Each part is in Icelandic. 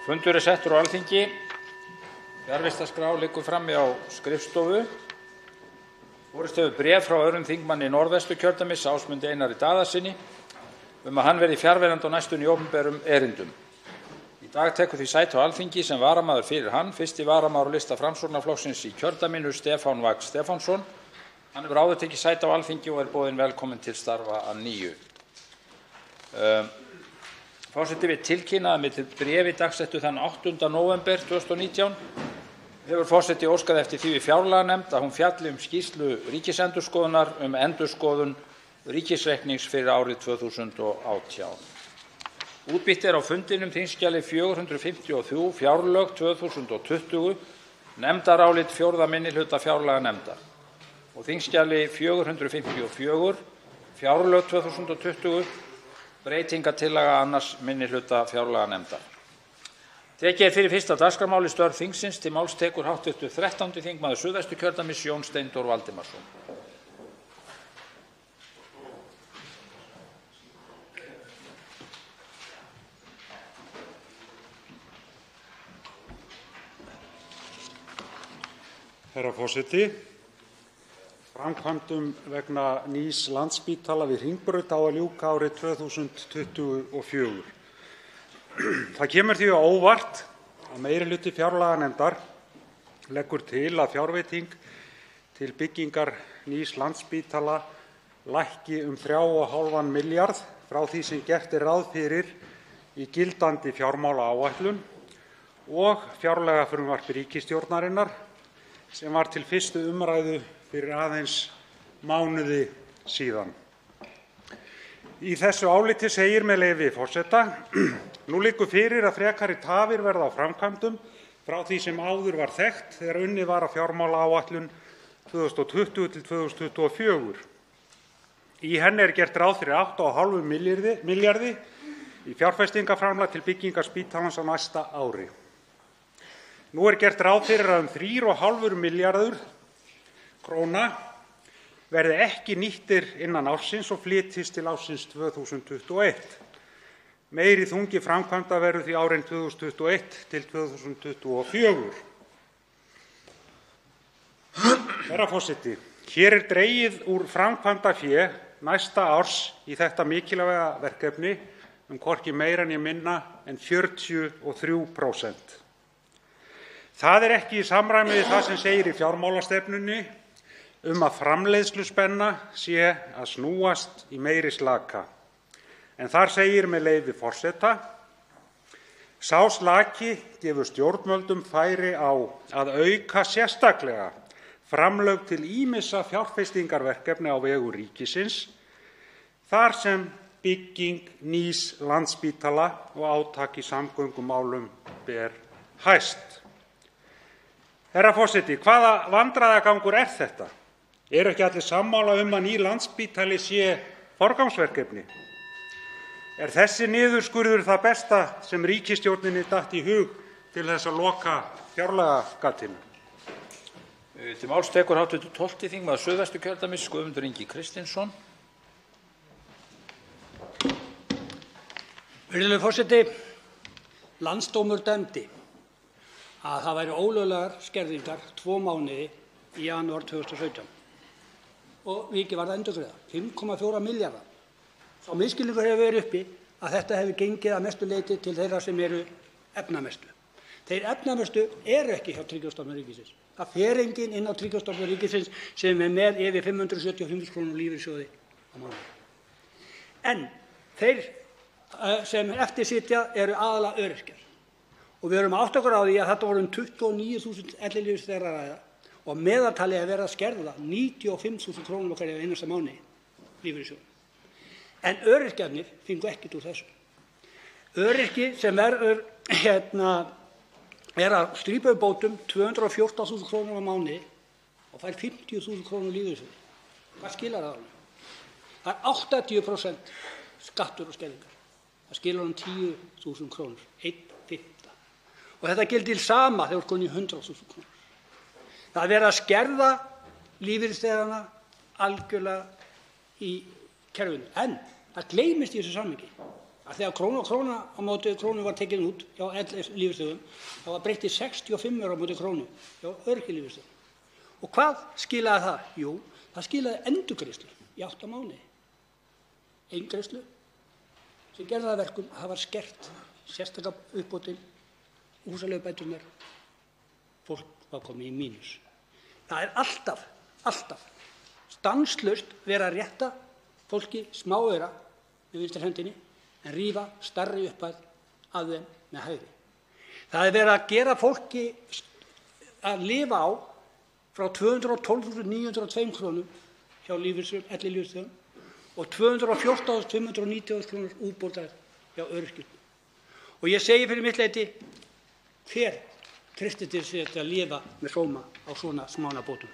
Fundur settur á Alþingi. Fjarvistarskrá liggur frammi á skrifstofu. Borist hefur bréf frá öðrum þingmanni Norðvesturkjördæmis, Ásmundi Einari Daðasyni, að hann verði fjarverandi á næstunni í opinberum erindum. Í dag tekur því sæti á Alþingi sem varamaður fyrir hann 1. varamaður á lista Framsóknarflokksins í kjördæminu, Stefán Vagn Stefánsson. Hann hefur áður tekið sæti á Alþingi og boðinn velkominn til starfa að nýju. Forseti vill tilkynna að með bréfi dagsettu þann 8. nóvember 2019 hefur forseti óskað eftir því við fjárlaganefnd að hún fjalli skýrslu Ríkisendurskoðunar endurskoðun ríkisreiknings fyrir árið 2018. Útbýtt á fundinum þingskjali 453 fjárlög 2020, nefndarálit 4. minnihluta fjárlaganefndar, og þingskjali 454 fjárlög 2020, breytingatillaga 2. minnihluta fjárlaganefndar. Tekið fyrir fyrsta dagskrármáli störf þingsins. Til máls tekur hv. 13. þingmaður Suðvesturkjördæmis, Jón Steindór Valdimarsson. Herra forseti, framkvæmdum vegna nýs Landspítala við Hringbraut á að ljúka árið 2024. Það kemur því á óvart að meirihluti fjárlaganefndar leggur til að fjárveiting til byggingar nýs Landspítala lækki 3,5 milljarð frá því sem gert ráð fyrir í gildandi fjármálaáætlun og fjárlagafrumvarpi ríkisstjórnarinnar sem var til 1. umræðu fyrir aðeins mánuði síðan. Í þessu áliti segir með leyfi forseta: Nú liggur fyrir að frekari tafir verða á framkvæmdum frá því sem áður var þekkt þegar unnið var að fjármálaáætlun 2020 til 2024. Í henni gert ráð fyrir 8,5 milljarði í fjárfestingaframlag til byggingar spítalans á næsta ári. Nú gert ráð fyrir að 3,5 milljarður króna verði ekki nýttir innan ársins og flytjist til ársins 2021. Meiri þungi framkvæmda verður því árin 2021 til 2024. Herra forseti, hér dregið úr framkvæmdafé næsta árs í þetta mikilvæga verkefni hvorki meira né minna en 43%. Það ekki í samræmi við það sem segir í fjármálastefnunni að framleiðsluspenna sé að snúast í meiri slaka. En þar segir með leyfi forseta: Sá slaki gefur stjórnvöldum færi á að auka sérstaklega framlög til ýmissa fjárfestingarverkefna á vegum ríkisins, þar sem bygging nýs Landspítala og átak í samgöngumálum ber hæst. Herra forseti, hvaða vandræðagangur þetta? Ekki allir sammála að ný Landspítali sé forgangsverkefni? Þessi niðurskurður það besta sem ríkisstjórninni datt í hug til þess að loka fjárlagagatinu? Til máls tekur hv. 12. þingmaður Suðvesturkjördæmis, Guðmundur Ingi Kristinsson. Virðulegur forseti, Landsdómur dæmdi að það væru ólöglegar skerðingar 2 mánuði í janúar 2017 og ríkið varð að endurgreiða 5,4 milljarða. Sá misskilningur hefur verið uppi að þetta hefur gengið að mestu leyti til þeirra sem eru efnamestu. Þeir efnamestu eru ekki hjá Tryggingastofnun ríkisins. Það fer enginn inn á Tryggingastofnun ríkisins sem með yfir 575.000 kr. lífeyrissjóði á mánuði. En þeir sem eftir sitja eru aðallega öryrkjar. Og við erum að átta okkur á því að þetta voru 29.000 ellilífeyrisþegar að ræða og meðaltalið verið að skerða 95.000 kr. á hverjum einasta mánuði lífeyrissjóði. En öryrkjarnir fengu ekkert úr þessu. Öryrki sem verður að strípa upp bótum 214.000 kr. á mánuði og fær 50.000 kr. lífeyrissjóði. Hvað skilar það honum? Það 80% skattur og skerðingar. Það skilar honum 10.000 kr., 1/5. Og þetta gildir sama þegar konið 100.000 kr. Það verið að skerða lífeyrisþegana algjörlega í kerfinu. En það gleymist í þessu samhengi að þegar króna á móti krónu var tekin út hjá lífeyrisþegum, þá var breytt í 65 á móti krónu hjá örorkulífeyrisþegum. Og hvað skilaði það? Jú, það skilaði endurgreiðslu í 8 mánuði. Eingreiðslu sem gerði það að verkum að það var skert sérstaka uppbótin, húsaleigubæturnar, fólk var komið í mínus. Það er alltaf stanslaust verið að rétta fólki smáaura með vinstri hendinni en rífa stærri upphæð af þeim með hægri. Það er verið að gera fólki að lifa á frá 212.902 krónum hjá ellilífeyrisþegum og 214.590 krónur útbótar hjá öryrkjum. Og ég segi fyrir mitt leyti, hver treystir til þess að lifa með sóma á svona smánabótum?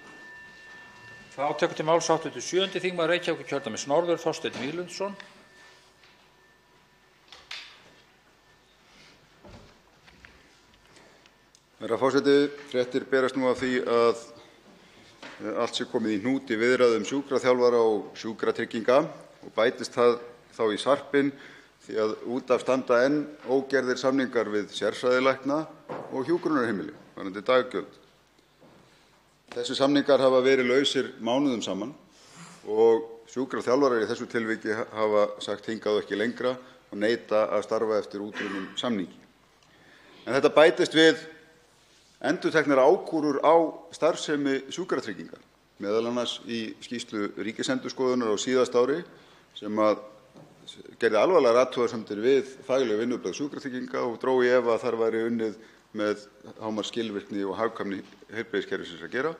Þá tekur til máls hv. 7. þingmaður Reykjavíkurkjördæmis norður, Þorsteinn Víglundsson. Herra forseti, fréttir berast nú af því að allt sé komið í hnút í viðræðum sjúkraþjálfara og sjúkratrygginga og bætist það þá í sarpinn því að út af standa enn ógerðir samningar við sérfræðilækna og hjúkrunarheimili varðandi daggjöld. Þessi samningar hafa verið lausir mánuðum saman og sjúkraþjálfarar í þessu tilviki hafa sagt hingað og ekki lengra og neita að starfa eftir útrunnum samningi. En þetta bætist við endurteknar ákúrur á starfsemi sjúkratrygginga, meðal annars í skýrslu Ríkisendurskoðunar á síðasta ári sem gerði alvarlegar athugasemdir við fagleg vinnubrögð sjúkratrygginga og dró í efa að þar væri unnið með hámarksskilvirkni og hagkvæmni heilbrigðiskerfisins að gera.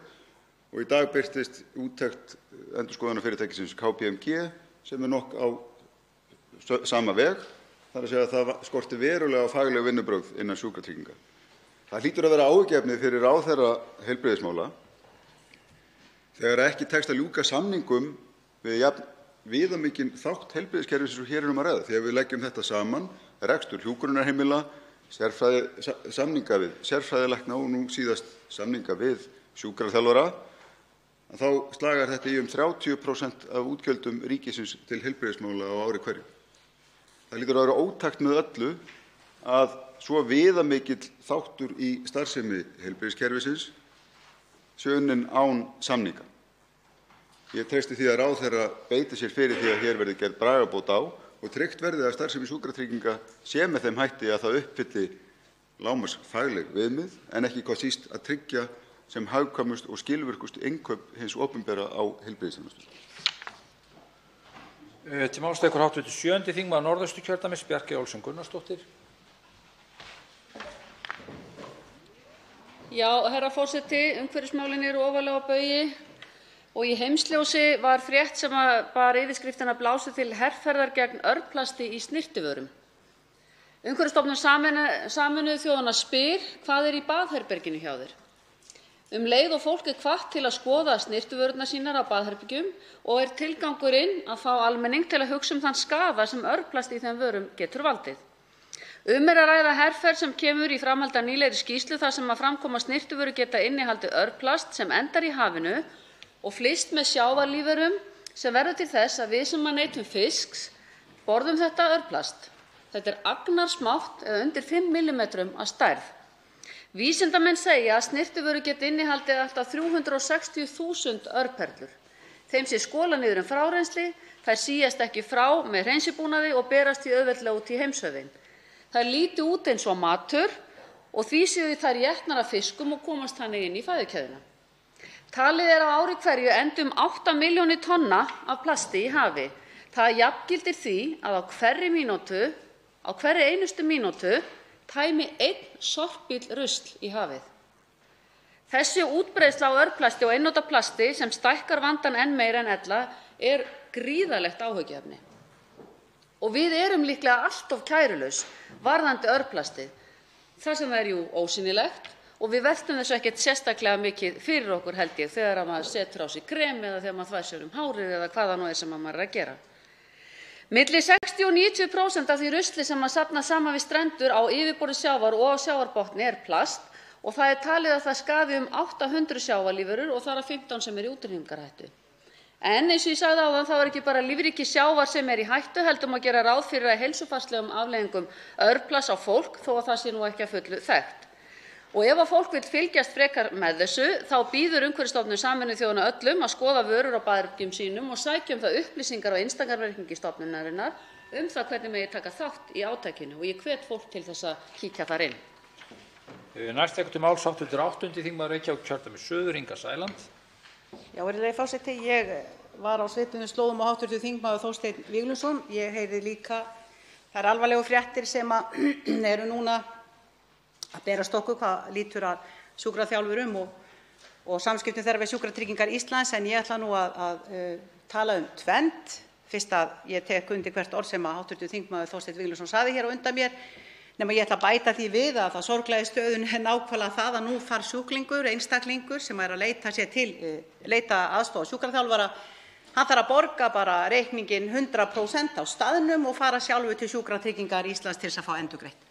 Og í dag birtist úttekt endurskoðunarfyrirtækisins KPMG sem nokk á sama veg, þar að segja að það skorti verulega á fagleg vinnubrögð innan sjúkratrygginga. Það hlýtur að vera áhyggjuefni fyrir ráðherra heilbrigðismála þegar ekki tekst að ljúka samningum við jafn viðamikinn þátt heilbrigðiskerfisins og hér að ræða. Þegar við leggjum þetta saman, rekstur hjúkrunarheimila, samninga við sérfræðilækna og nú síðast samninga við sjúkraþjálfara, þá slagar þetta í 30% af útgjöldum ríkisins til heilbrigðismála á ári hverju. Það hlýtur að vera ótakt með öllu að svo viðamikill þáttur í starfsemi heilbrigðiskerfisins sé unnin án samninga. Ég treysti því að ráðherra beiti sér fyrir því að hér verði gerð bragarbót á og tryggt verði að starfsemi sjúkratrygginga sé með þeim hætti að það uppfylli lágmarksfagleg viðmið en ekki hvað síst að tryggja sem hagkvæmust og skilvirkust innkaup hins opinbera á heilbrigðisþjónustu. Til máls tekur hv. 7. þingmaður Norðausturkjördæmis Bjarkey Olsen Gunnarsdóttir. Já, herra forseti, umhverfismálin eru ofarlega á baugi og í heimsljósi var frétt sem bar yfirskriftina blásið til herferðar gegn örplasti í snyrtivörum. Umhverfisstofnun Sameinuðu þjóðanna spyr hvað í baðherberginu hjá þér. Leið og fólk hvatt til að skoða snyrtivörurnar sínar á baðherbergjum og tilgangurinn að fá almenning til að hugsa þann skaða sem örplast í þeim vörum getur valdið. Að ræða herferð sem kemur í framhaldi af nýlegri skýrslu þar sem fram kom að snyrtivörur geta innihaldið örplast sem endar í hafinu og flyst með sjávarlífverum sem verður til þess að við sem neytum fisks borðum þetta örplast. Þetta agnarsmátt eða undir 5 mm að stærð. Vísindamenn segja að snyrtivörur geti innihaldið allt að 360.000 örperlur. Þeim sé skolað niður frárennsli, þær síast ekki frá með hreinsibúnaði og berast því auðveldlega út í heimshöfin. Þær líti út eins og matur og því séu þær étnar af fiskum og komast þannig inn í fæðukeðjuna. Talið að á ári hverju endi 8 milljónir tonna af plasti í hafi. Það jafngildir því að á hverri einustu mínútu tæmi 1 sorpbíll rusl í hafið. Þessi útbreiðsla á örplasti og einnota plasti sem stækkar vandann enn meira en ella gríðarlegt áhyggjuefni. Og við erum líklega allt of kærulaus varðandi örplastið, þar sem það ósýnilegt og við veltum þessu ekkert sérstaklega mikið fyrir okkur held ég þegar maður setur á sig krem eða þegar maður þvær sér hárið eða hvað það nú sem maður að gera. Milli 60 og 90% af því rusli sem safnast saman við strendur á yfirborði sjávar og á sjávarbotni plast og það talið að það skaði 800 sjávarlífverur og þar af 15 sem í útrýmingarhættu. En eins og ég sagði áðan þá ekki bara lífríki sjávar sem í hættu, heldur má gera ráð fyrir að heilsufarslegum afleiðingum örplasts á fólk þó að það sé nú ekki að fullu þekkt. Og ef að fólk vill fylgjast frekar með þessu þá býður Umhverfisstofnun Sameinuðu þjóðanna öllum að skoða vörur á baðherbergjum sínum og sækja það upplýsingar á Instagram-reikningi stofnunarinnar það hvernig megi taka þátt í átakinu og ég hvet fólk til þess að kíkja þar inn. Næst tekur til máls hv. 8. þingmaður Reykjavíkurkjördæmis suður, Inga Sæland. Já, virðulegi forseti, ég var á svipuðum slóðum og hv. þingmaður Þorsteinn Víglundsson. Ég heyrði líka þær alvarlegu fréttir sem eru núna að berast okkur hvað lýtur að sjúkraþjálfurum og samskiptum þeirra við Sjúkratryggingar Íslands, en ég ætla nú að tala tvennt. Fyrst að ég tek undir hvert orð sem hv. þingmaður Þorsteinn Víglundsson sagði hér á undan mér, nema ég ætla að bæta því við að það sorglega í stöðunni nákvæmlega það að nú þarf sjúklingur, einstaklingur sem að leita aðstoðar sjúkraþjálfara, hann þarf að borga bara reikninginn 100% á staðnum og fara sjálfur til Sjúkratryggingar Íslands til þess að fá endurgreitt.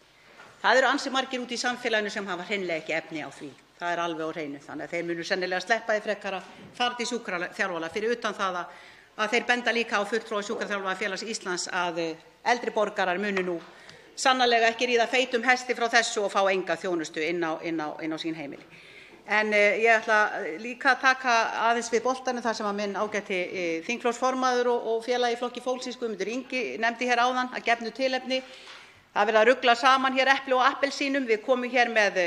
Það eru ansi margir úti í samfélaginu sem hafa hreinlega ekki efni á því. Það er alveg á hreinu. Þannig að þeir munu sennilega sleppa því frekar að fara til sjúkraþjálfara, fyrir utan það að þeir benda líka á fulltrúa Sjúkraþjálfarafélags Íslands að eldri borgarar munu nú sannarlega ekki ríða feitum hesti frá þessu og fá enga þjónustu inn á sín heimili. En ég ætla líka að taka aðeins við boltanum þar sem að minn ágæti þingflokksformaður og félagi í Flokki fólksins, Guðmundur Ingi, nefndi hér áðan að gefnu tilefni. Það er verið að rugla saman hér epli og appelsínum. Við komum hér með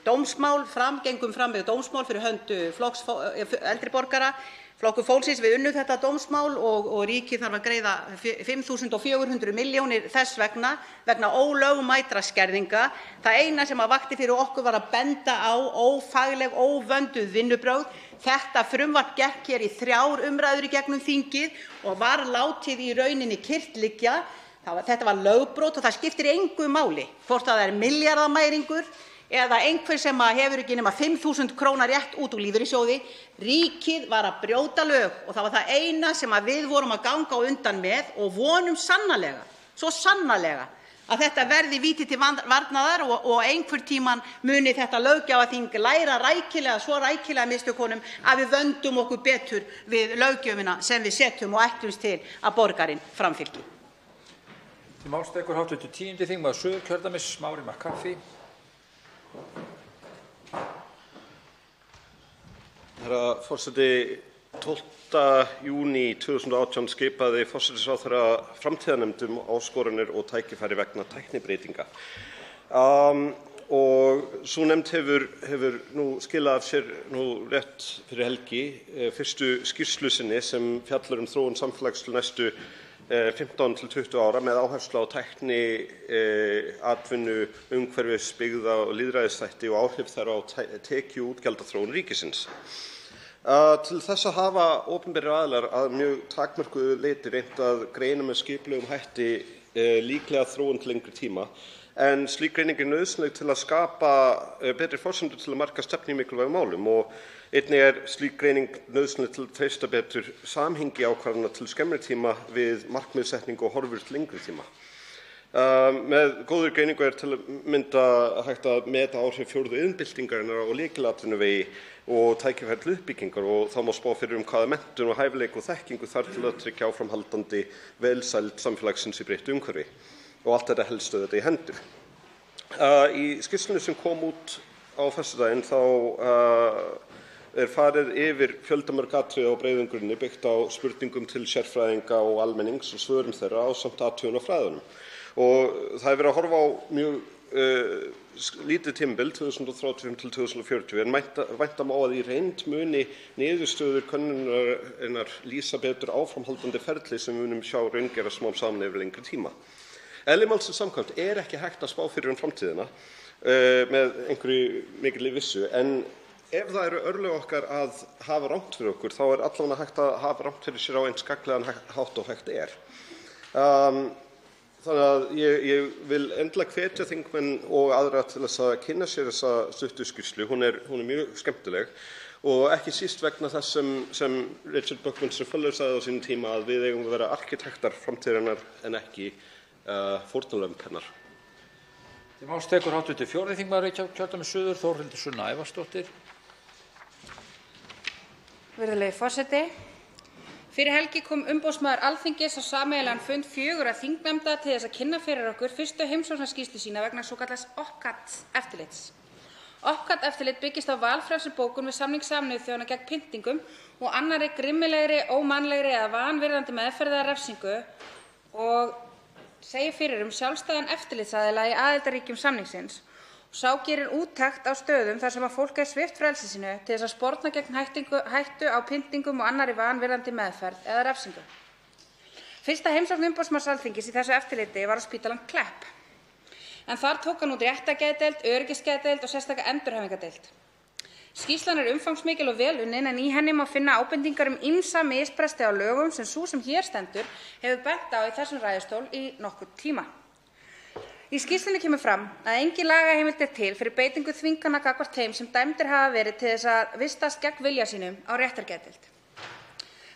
dómsmál gengum fram með dómsmál fyrir hönd flokks eldri borgara. Flokkur fólksins, við unnum þetta dómsmál og ríkið þarf að greiða 5.400 milljónir þess vegna ólögmætra skerðinga. Það eina sem vakti fyrir okkur var að benda á ófagleg, óvönduð vinnubrögð. Þetta frumvarp gekk hér í 3 umræður í gegnum þingið og var látið í rauninni kyrrt liggja. Þetta var lögbrot og það skiptir engu máli hvort það er milljarðamæringur eða einhver sem hefur ekki nema 5.000 króna rétt út úr lífeyrissjóði. Ríkið var að brjóta lög og það var það eina sem við vorum að ganga á undan með og vonum sannarlega, svo sannarlega, að þetta verði víti til varnaðar og einhvern tímann muni þetta löggjafarþing læra svo rækilega mistökunum að við vöndum okkur betur við löggjöfina sem við setjum og ætlumst til að borgarinn framfylgi. Til máls tekur hv. 10. þingmaður Suðurkjördæmis, Smári McCarthy. Herra forseti, 12. júní 2018 skipaði forsætisráðherra framtíðarnefnd áskoranir og tækifæri vegna tæknibreytinga. Og sú nefnd hefur nú skilað af sér nú rétt fyrir helgi fyrstu skýrslu sinni sem fjallar þróun samfélags til næstu 15 til 20 ára með áherslu á tækni, atvinnu, umhverfis, byggða og lýðræðisþætti og áhrif þeirra á tekju- og útgjaldaþróun ríkisins. Til þess að hafa opinberir aðilar að mjög takmörkuðu leyti reynt að greina með skipulögum hætti líklega þróun til lengri tíma, en slík greining nauðsynleg til að skapa betri forsendur til að marka stefnu í mikilvægum málum og einnig slík greining nauðsynleg til að treysta betur samhengi ákvarðana til skemmri tíma við markmiðssetningu og horfur til lengri tíma. Með góðri greiningu til að mynda hægt að meta áhrif 4. iðnbyltingarinnar á lykilatvinnuvegi og tækifæri til uppbyggingar og þá má spá fyrir hvaða menntun og hæfileika og þekkingu þarf til að tryggja áframhaldandi velsæld samfélagsins í breyttu umhverfi og allt þetta helst auðvitað í hendur. Í skýrslunni sem kom út á föstudaginn þá farið yfir fjöldamörg atriði á breiðum grunni byggt á spurningum til sérfræðinga og almennings og svörum þeirra ásamt athugun á fræðunum. Og það verið að horfa á mjög lítið tímabil 2035 til 2040 en vænta má að í reynd muni niðurstöður könnunarinnar lýsa betur áframhaldandi ferli sem við munum sjá raungerast smám saman yfir lengri tíma. Eðli málsins samkvæmt ekki hægt að spá fyrir framtíðina með einhverju mikilli vissu, en ef það eru örlög okkar að hafa rangt fyrir okkur, þá allavega hægt að hafa rangt fyrir sér á eins gagnlegan hátt og hægt er. Þannig að ég vil endilega hvetja þingmenn og aðra til þess að kynna sér þessa stuttu skýrslu. Hún er mjög skemmtileg og ekki síst vegna þess sem Richard Buckminster Fuller sagði á sínum tíma að við eigum að vera arkitektar framtíðarinnar en ekki fórnarlömb hennar. Til máls tekur hv. 4. þingmaður Reykjavíkurkjördæmis suður, Þórhildur Sunna Ævarsdóttir. Virðulegi forseti, Fyrir helgi kom umboðsmaður Alþingis á sameiginlegan fund 4 þingnefnda til þess að kynna fyrir okkur fyrstu heimsóknarskýrslu sína vegna svokallaðs OPCAT-eftirlits. OPCAT-eftirlit byggist á valfrjálsri bókun við samning Sameinuðu þjóðanna gegn pyndingum og annarri grimmilegri, ómannlegri eða vanvirðandi meðferð eða refsingu og segir fyrir sjálfstæðan eftirlitsaðila í aðildarríkjum samningsins. Sá gerir úttekt á stöðum þar sem fólk svipt frelsi sínu til þess að sporna gegn hættu á pyndingum og annarri vanvirðandi meðferð eða refsingu. Fyrsta heimsókn umboðsmanns Alþingis í þessu eftirliti var á spítalann Klepp. En þar tók hann út réttargeðdeild, öryggisgeðdeild og sérstaka endurhæfingardeild. Skýrslan umfangsmikil og vel unnin en í henni má finna ábendingar ýmsa misbresti á lögum sem sú sem hér stendur hefur bent á í þessum ræðustól í nokkurn tíma. Í skýrslunni kemur fram að engin lagaheimild til fyrir beitingu þvingana gagnvart þeim sem dæmdir hafa verið til þess að vistast gegn vilja sínum á réttargeðdeild.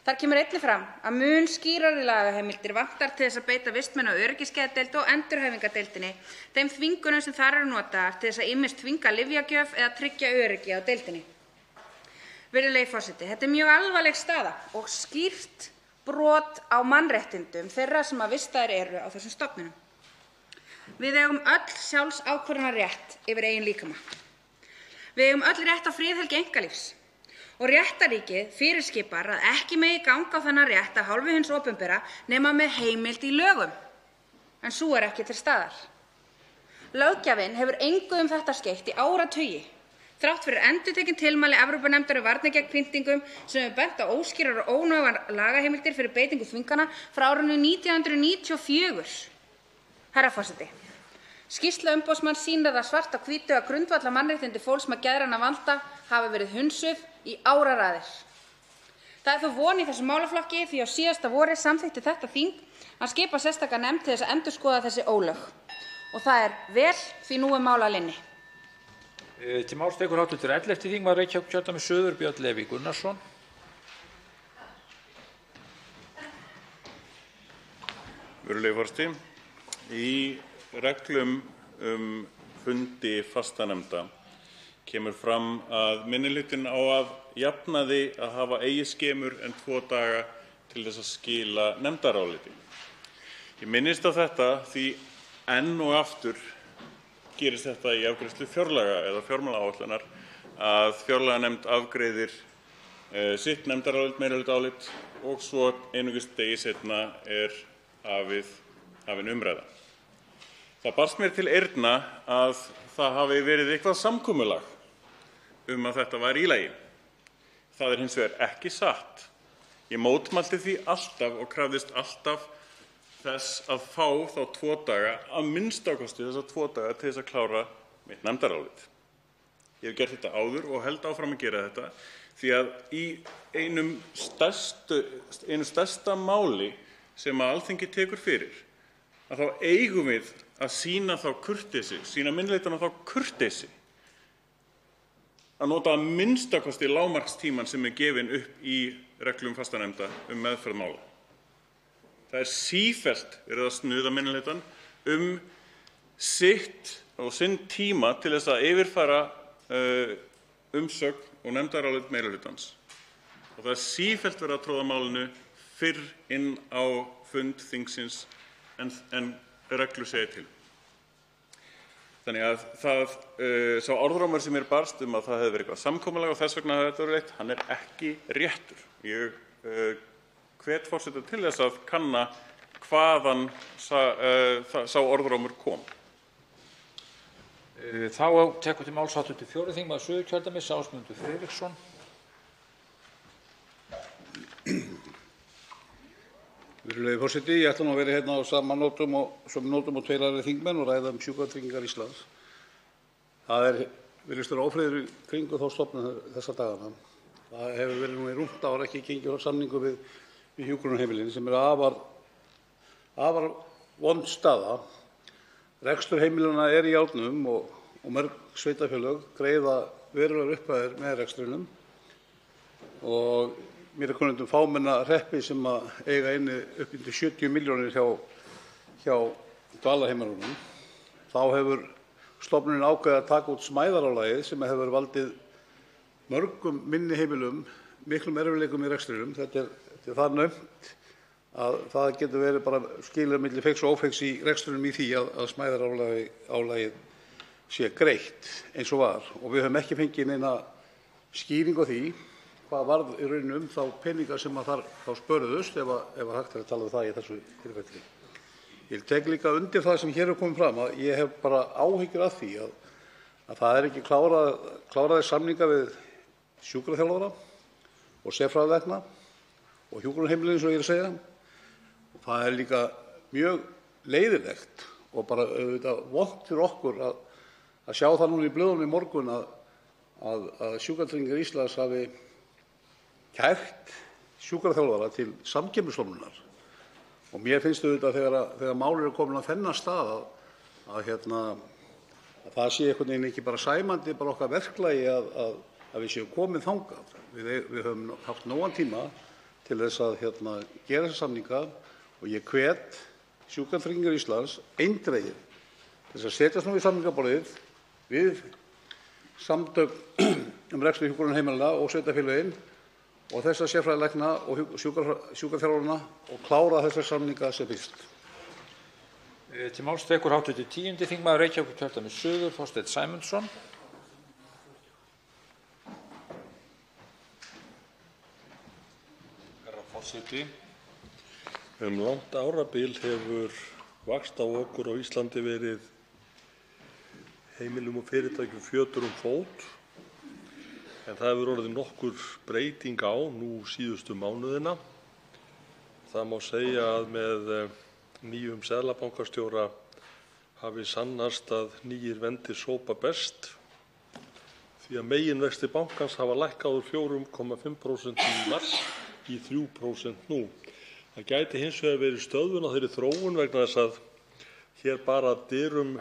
Þar kemur einnig fram að mun skýrari lagaheimildir vantar til þess að beita vistmenn á öryggisgeðdeild og endurhæfingardeildinni þeim þvingunum sem þar eru notaðar til þess að ýmist þvinga lyfjagjöf eða tryggja öryggi á deildinni. Virðulegi forseti, þetta mjög alvarleg staða og skýrt brot á mannréttindum þeirra sem vistaðir eru á þessum stofnunum. Við eigum öll sjálfsákvörðunarrétt yfir eigin líkama. Við eigum öll rétt á friðhelgi einkalífs. Og réttarríkið fyrirskipar að ekki megi ganga á þennan rétt af hálfu hins opinbera nema með heimild í lögum. En sú ekki til staðar. Löggjafinn hefur engu þetta skeytt í áratugi, þrátt fyrir endurtekin tilmæli Evrópunefndar varnir gegn pyndingum sem hefur bent á óskýrar og ónógar lagaheimildir fyrir beitingu þvingana frá árinu 1994. Herra forseti. Skýrsla umboðsmanns sýnir það svart á hvítu að grundvallarmannréttindi fólks með geðrænan vanda hafi verið hunsuð í áraraðir. Það þó von í þessum málaflokki því á síðasta vori samþykkti þetta þing að skipa sérstaka nefnd til þess að endurskoða þessi ólög. Og það vel því nú mál að linni. Til máls tekur hv. 11. þingmaður Reykjavíkurkjördæmis suður Björn Leví Gunnarsson. Virðulegi forseti, í reglum fundi fastanefnda kemur fram að minnihlutinn á að jafnaði að hafa eigi skemur en 2 daga til þess að skila nefndaráliti. Ég minnist á þetta því enn og aftur gerist þetta í afgreiðslu fjárlaga eða fjármálaáætlunar að fjárlaganefnd afgreiðir sitt nefndarálit, meirihlutaálit og svo einungis degi seinna hafin umræða. Það barst mér til eyrna að það hafi verið eitthvað samkomulag að þetta væri í lagi. Það hins vegar ekki satt. Ég mótmælti því alltaf og krafðist alltaf þess að fá þá 2 daga, að minnstakosti þessa 2 daga til þess að klára mitt nefndarálit. Ég hef gert þetta áður og held áfram að gera þetta því að í einu stærsta máli sem að Alþingi tekur fyrir, að þá eigum við að sýna þá kurteisi, sýna minnihlutana þá kurteisi að nota að minnstakosti lágmarkstímann sem gefinn upp í reglum fastanefnda meðferð mála. Það sífellt verið að snuða minnihlutann sitt og sinn tíma til þess að yfirfara umsögn og nefndarálit meirihlutans. Og það sífellt verið að tróða málinu fyrr inn á fund þingsins en reglur segja til. Þannig að sá orðrómur sem mér barst að það hefði verið eitthvað samkomulag og þess vegna hefði þetta verið hann ekki réttur. Ég hvet forseta til þess að kanna hvaðan sá orðrómur kom. Þá tekur til máls hv. 4. þingmaður Suðurkjördæmis Ásmundur Friðriksson. Virðulegi forseti, ég ætla að vera hérna á sama nótum og tveir aðrir þingmenn og ræða Sjúkratryggingar Íslands. Það virðist vera ófriður í kringum þá stofnun þessa dagana. Það hefur verið nú í rúmt ár ekki gengið frá samningu við hjúkrunarheimilin sem afar vond staða. Rekstur heimilanna í járnum og mörg sveitarfélög greiða verulegar upphæðir með rekstrinum og mér kunnugt fámenna hreppi sem eiga inni upp undir 70 milljónir hjá dvalarheimilunum. Þá hefur stofnunin ákveðið að taka út smæðarálagið sem hefur valdið mörgum minni heimilum miklum erfiðleikum í rekstrinum. Þetta það naumt að það getur verið bara skilur milli feigs og ófeigs í rekstrinum í því að smæðarálagið sé greitt eins og var. Og við höfum ekki fengið neina skýringu á því hvað varð í rauninni þá peninga sem að þá spöruðust ef hægt er að tala um það í þessu tilfelli. Ég tek líka undir það sem hér er komið fram að ég hef bara áhyggjur af því að það ekki kláraðir samninga við sjúkraþjálfara og sérfræðilækna og hjúkrunarheimili eins og ég er að segja. Það líka mjög leiðinlegt og bara auðvitað vont fyrir okkur að sjá það núna í blöðunum í morgun að Sjúkratryggingar Íslands hafi kært sjúkraþjálfara til Samkeppnisstofnunar. Og mér finnst auðvitað þegar mál eru komin á þennan stað að það sé einhvern veginn ekki bara sæmandi bara okkar verklagi að við séum komin þangað. Við höfum haft nógan tíma til þess að gera þessa samninga og ég hvet Sjúkratryggingar Íslands eindregið til þess að setjast nú við samningaborðið við samtök rekstur hjúkrunarheimila og sveitarfélögin og þessa sérfræðilækna og sjúkraþjálfarana og klára þessa samninga sem fyrst. Til máls tekur hv. 10. þingmaður Reykjavíkurkjördæmis suður, Þorsteinn Sæmundsson. Herra forseti. Langt árabil hefur vaxtaokur á Íslandi verið heimilum og fyrirtækjum fjötur fót, en það hefur orðið nokkur breyting á nú síðustu mánuðina. Það má segja að með nýjum seðlabankastjóra hafi sannast að nýir vendir sópa best, því að meginvextir bankans hafa lækkað úr 4,5% í mars í 3% nú. Það gæti hins vegar verið stöðvun á þeirri þróun vegna þess að hér bar að dyrum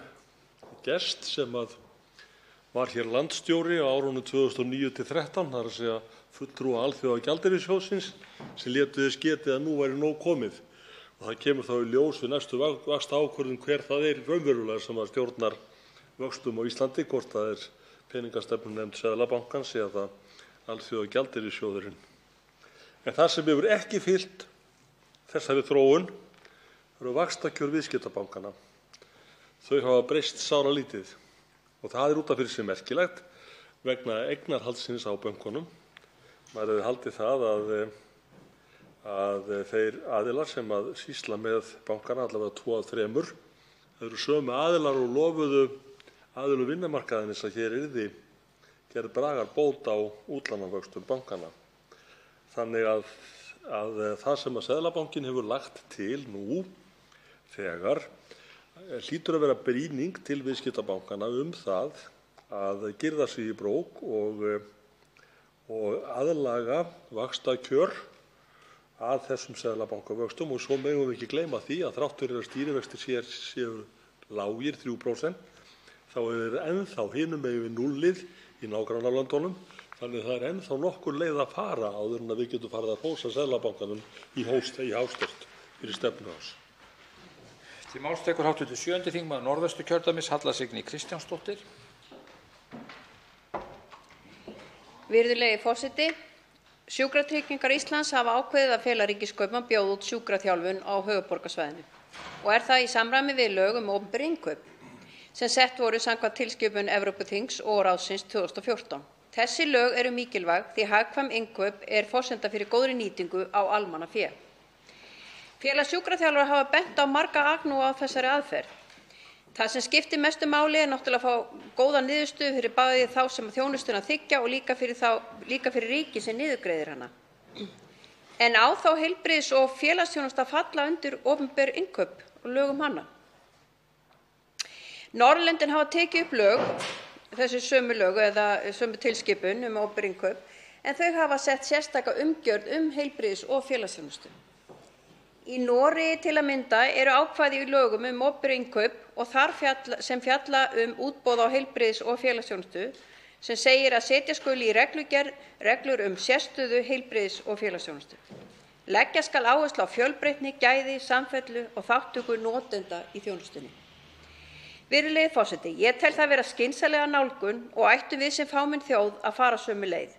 gest sem var hér landstjóri á árunum 2009–13, það er að segja fulltrúa Alþjóðagjaldeyrissjóðsins, sem létu þess getið að nú væri nóg komið. Og það kemur þá í ljós við næstu vaxtaákvörðun hver það er raunverulega sem að stjórnar vöxtum á Íslandi, hvort það er peningastefnunefnd Seðlabankans eða Alþjóðagjaldeyrissjóðurinn. En það sem hefur ekki fylgt þessari þróun eru vaxtakjör viðskiptabankanna. Þau hafa breyst sáralítið og það er út af fyrir sig merkilegt vegna eignarhaldsins á bönkunum. Maður hefði haldið það að þeir aðilar sem að sýsla með bankana, allavega 2 af 3, eru sömu aðilar og lofuðu aðilum vinnumarkaðarins að hér yrði gerð bragarbót á útlánavöxtum bankana. Þannig að það sem að Seðlabankinn hefur lagt til nú þegar hlýtur að vera brýning til viðskiptabankana það að girða sig í brók og aðlaga vaxtakjör að þessum seðlabankavöxtum. Og svo megum við ekki gleyma því að þrátt fyrir að stýrivextir séu lágir 3%, þá er ennþá hinum megin við núllið í nágrannalöndunum. Þannig að það er ennþá nokkur leið að fara áður en að við getum farið að hrósa Seðlabankanum í hástert fyrir stefnu hans. Til máls tekur hv. 7. þingmaður Norðvesturkjördæmis Halla Signý Kristjánsdóttir. Virðulegi forseti. Sjúkratryggingar Íslands hafa ákveðið að fela Ríkiskaupum að bjóða út sjúkraþjálfun á höfuðborgarsvæðinu og er það í samræmi við lög um opinber innkaup sem sett voru samkvæmt tilskipun Evrópuþings og ráðsins 2014. Þessi lög eru mikilvæg því hagkvæm innkaup er forsenda fyrir góðri nýtingu á almannafé. Félag sjúkraþjálfara hafa bent á marga agnúa á þessari aðferð. Það sem skiptir mestu máli er náttúrulega að fá góða niðurstöðu fyrir bæði þá sem þjónustuna þiggja og líka fyrir ríkið sem niðurgreiðir hana. En á þá heilbrigðis- og félagsþjónusta að falla undir opinber innkaup og lög um hana? Norðurlöndin hafa tekið upp lög, þessi sömu lög eða sömu tilskipun um opinber innkaup, en þau hafa sett sérstaka umgjörð heilbrigðis- og félagsþjónustu. Í Noregi til að mynda eru ákvæði í lögum um opinber innkaup og þar sem fjalla útboð á heilbrigðis- og félagsþjónustu sem segir að setja skuli í reglugerð reglur sérstöðu heilbrigðis- og félagsþjónustu. Leggja skal áherslu á fjölbreytni, gæði, samfellu og þátttöku notenda í þjónustunni. Virðulegi forseti, ég tel það vera skynsamlega nálgun og ættum við sem fámenn þjóð að fara sömu leið.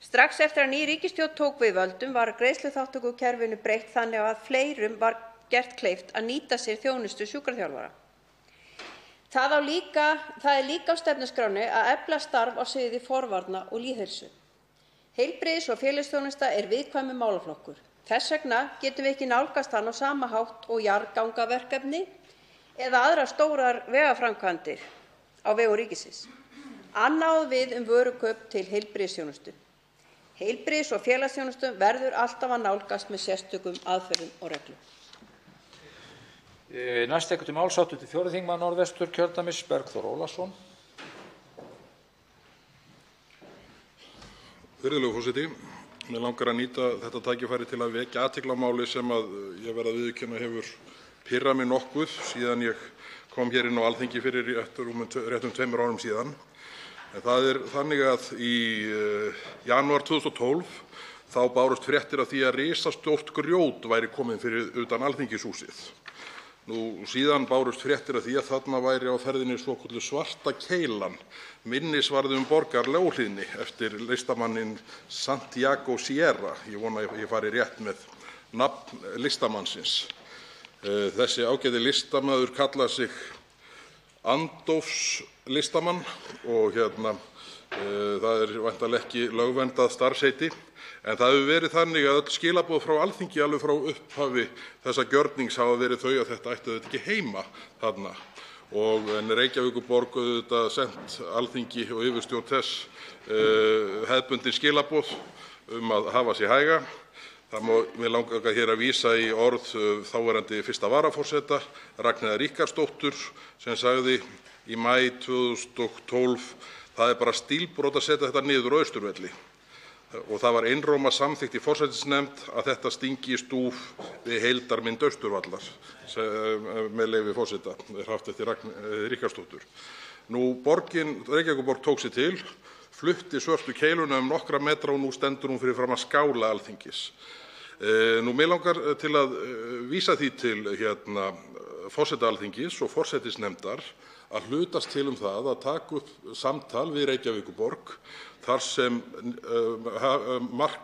Strax eftir að ný ríkisstjórn tók við völdum var greiðsluþátttökukerfinu breytt þannig að fleirum var gert kleift að nýta sér þjónustu sjúkraþjálfara. Það er líka á stefnuskránni að efla starf á sviði forvarna og lýðheilsu. Heilbrigðis- og félagsþjónusta er viðkvæmur málaflokkur. Þess vegna getum við ekki nálgast hann á sama hátt og jarðgangaverkefni eða aðrar stórar vegaframkvæmdir á vegum ríkisins. Annað á við vörukaup til heilbrigðisþjónustu. Heilbrigðis- og félagsþjónustu verður alltaf að nálgast með sérstökum aðferðum og reglum. Næst tekur til máls hv. 4. þingmaður Norðvesturkjördæmis, Bergþór Ólason. Virðulegur forseti. Mig langar að nýta þetta tækifæri til að vekja athygli á máli sem ég verð að viðurkenna hefur pirrað mig nokkuð síðan ég kom hér inn á Alþingi fyrir réttum 2 árum síðan. En það er þannig að í janúar 2012 þá bárust fréttir af því að risastórt grjót væri komið fyrir utan Alþingishúsið. Síðan bárust fréttir af því að þarna væri á ferðinni svokölluð Svarta keilan, minnisvarði borgaralega óhlýðni eftir listamanninn Santiago Sierra. Ég vona að ég fari rétt með nafn listamannsins. Þessi ágæti listamaður kallar sig andófslistamann og það er væntanlega ekki lögverndað starfsheiti. En það hefur verið þannig að öll skilaboð frá Alþingi alveg frá upphafi þessa gjörnings hafa verið þau að þetta ætti auðvitað ekki heima þarna. En Reykjavíkurborg auðvitað sent Alþingi og yfirstjórn þess hefðbundin skilaboð að hafa sig hæga. Mig langar hér að vísa í orð þáverandi 1. varaforseta Ragnheiðar Ríkharðsdóttur sem sagði í maí 2012: það er bara stílbrot að setja þetta niður á Austurvelli. Og það var einróma samþykkt í forsætisnefnd að þetta stingi í stúf við heildarmynd Austurvallar, með leyfi forseta, er haft eftir Ragnheiði Ríkharðsdóttur. Reykjavíkurborg tók sig til, flutti Svörtu keiluna nokkra metra og nú stendur hún fyrir framan skála Alþingis. Mig langar til að vísa því til forseta Alþingis og forsætisnefndar að hlutast til það að taka upp samtal við Reykjavíkurborg þar sem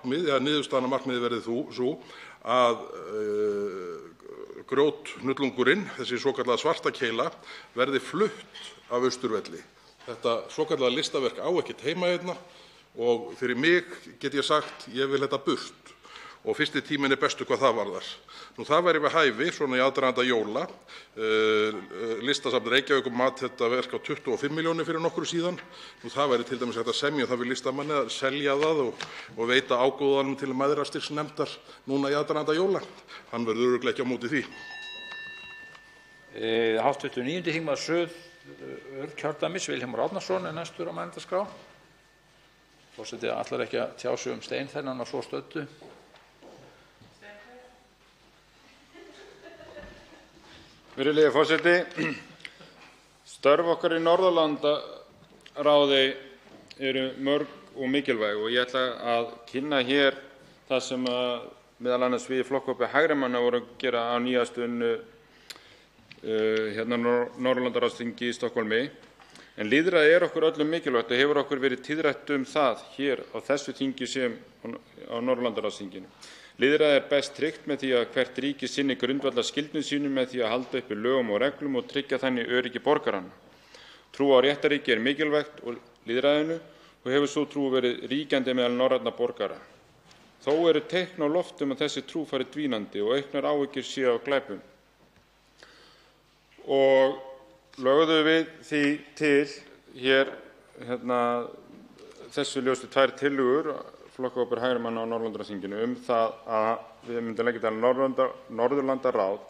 niðurstaðan af markmiði verði sú að grjóthnullungurinn, þessi svokallaða Svarta keila, verði flutt af Austurvelli. Þetta svokallaða listaverk á ekkert heima hérna og fyrir mig get ég sagt ég vil þetta burt og fyrsti tíminn er bestur hvað það varðar. Það væri við hæfi svona í aðdraganda jóla. Listasafn Reykjavíkur mat þetta verk á 25 milljónir fyrir nokkru síðan. Það væri til dæmis hægt að semja það við listamanni að selja það og veita ágóðanum til mæðrastyrksnefndar núna í aðdraganda jóla. Hann verður örugglega ekki á móti því. Hv. 9. þingmaður Suðurkjördæmis, Vilhjálmur Árnason, er næstur á mælendaskrá. Forseti ætlar ekki að tjá sig steinþennan að svo stöddu. Virðulegi forseti. Störf okkar í Norðurlandaráði eru mörg og mikilvæg og ég ætla að kynna hér það sem meðal annars við í flokkhópi hægri manna vorum að gera á nýjastunnu Norðurlandaráðsþingi í Stokkhólmi. En lýðræði er okkur öllum mikilvægt og hefur okkur verið tíðrætt það hér á þessu þingi sem á Norðurlandaráðsþinginu. Lýðræði er best tryggt með því að hvert ríki sinni grundvallarskyldum sínum með því að halda uppi lögum og reglum og tryggja þannig öryggi borgaranna. Trú á réttarríki er mikilvægt og lýðræðinu og hefur sú trú verið ríkjandi meðal norrænna borgara. Þó eru teikn á lofti að þessi trú fari dvínandi og auknar áhyggjur séu á glæpum. Og lögðum við því til hér þessu ljóstu 2 tillögur flokkhópur hægri manna á Norðurlandaráðsþinginu það að við myndum leggja til Norðurlandaráð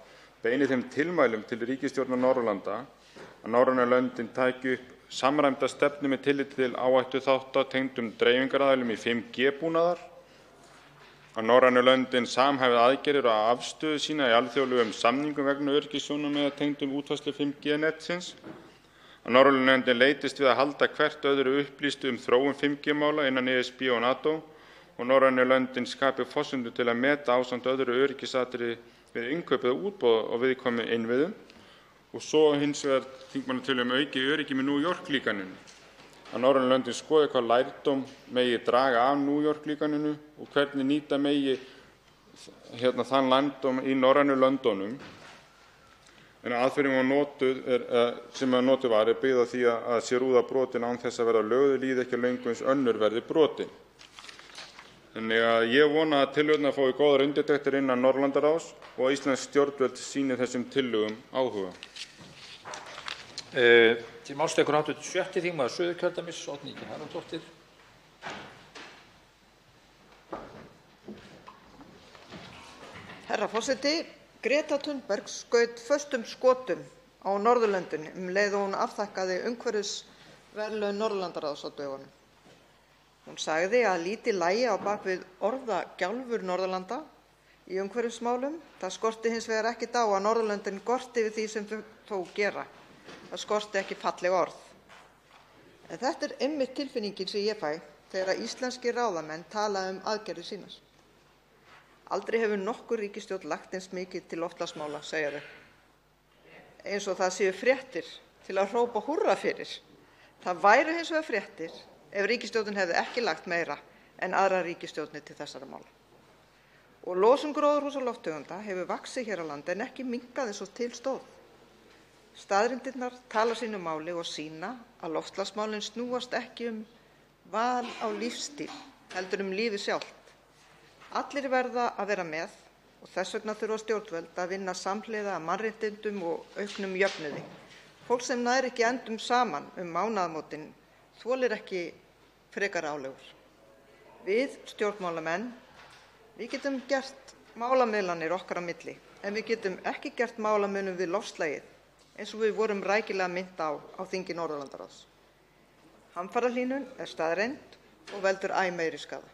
beini þeim tilmælum til ríkisstjórna Norðurlanda að norrænu löndin taki upp samræmda stefnu með tilliti til áhættuþátta tengdum dreifingaraðilum í 5G-búnaðar, að norrænu löndin samhæfi aðgerðir og afstöðu sína í alþjóðlegum samningum vegna öryggissjónarmiða tengdum útfærslu 5G-netsins, að norrænu löndin leitist við að halda hvert öðru upplýstu þróun 5G-mála innan ESB og NATO og norrænu löndin skapi forsendur til að meta ásamt öðru öryggisatriði við innkaup eða útboð á viðkvæmum innviðum. Og svo hins vegar þingmannatillögu um aukið öryggi með New York-líkaninu. að norrænu löndin skoði hvað lærdóm megi draga af New York-líkaninu og hvernig nýta megi þann lærdóm í norrænu löndunum. En aðferðin sem notuð var byggð á því að sé rúða brotin án þess að verða lögðu líði ekki löngu eins önnur verði brotin. Þannig að ég vona að tillögurnar fái góðar undirtektir innan Norðurlandaráðs og að íslensk stjórnvöld sýni þessum tillögum áhuga. Til máls tekur hv. 6. þingmaður Suðurkjördæmis, Oddný G. Harðardóttir. Herra forseti, Greta Thunberg skaut föstum skotum á Norðurlöndin leið og hún afþakkaði umhverfisverðlaun Norðurlandaráðs á dögunum. Hún sagði að lítið lægi á bak við orðagjálfur Norðurlanda í umhverfismálum. Það skorti hins vegar ekkert á að Norðurlöndin gorti við því sem þau gera. Það skorti ekki falleg orð. En þetta er einmitt tilfinningin sem ég fæ þegar íslenskir ráðamenn tala aðgerðir sínar. Aldrei hefur nokkur ríkisstjórn lagt eins mikið til loftslagsmála, segja þau. Eins og það séu fréttir til að hrópa húrra fyrir. Það væru hins vegar fréttir ef ríkisstjórnin hefði ekki lagt meira en aðrar ríkisstjórnir til þessara mála. Og losun gróðurhúsalofttegunda hefur vaxið hér á landi en ekki minnkað eins og til stóð. Staðreyndirnar tala sínu máli og sýna að loftslagsmálin snúast ekki val á lífsstíl, heldur lífið sjálft. Allir verða að vera með og þess vegna þurfa stjórnvöld að vinna samhliða að mannréttindum og auknum jöfnuði. Fólk sem nær ekki endum saman mánaðamótin þolir ekki frekar álögur. Við stjórnmálamenn, við getum gert málamiðlanir okkar á milli, en við getum ekki gert málamunum við loftslagið eins og við vorum rækilega minnt á þingi Norðurlandaráðs. Hamfarahlýnun er staðreynd og veldur æ meiri skaða.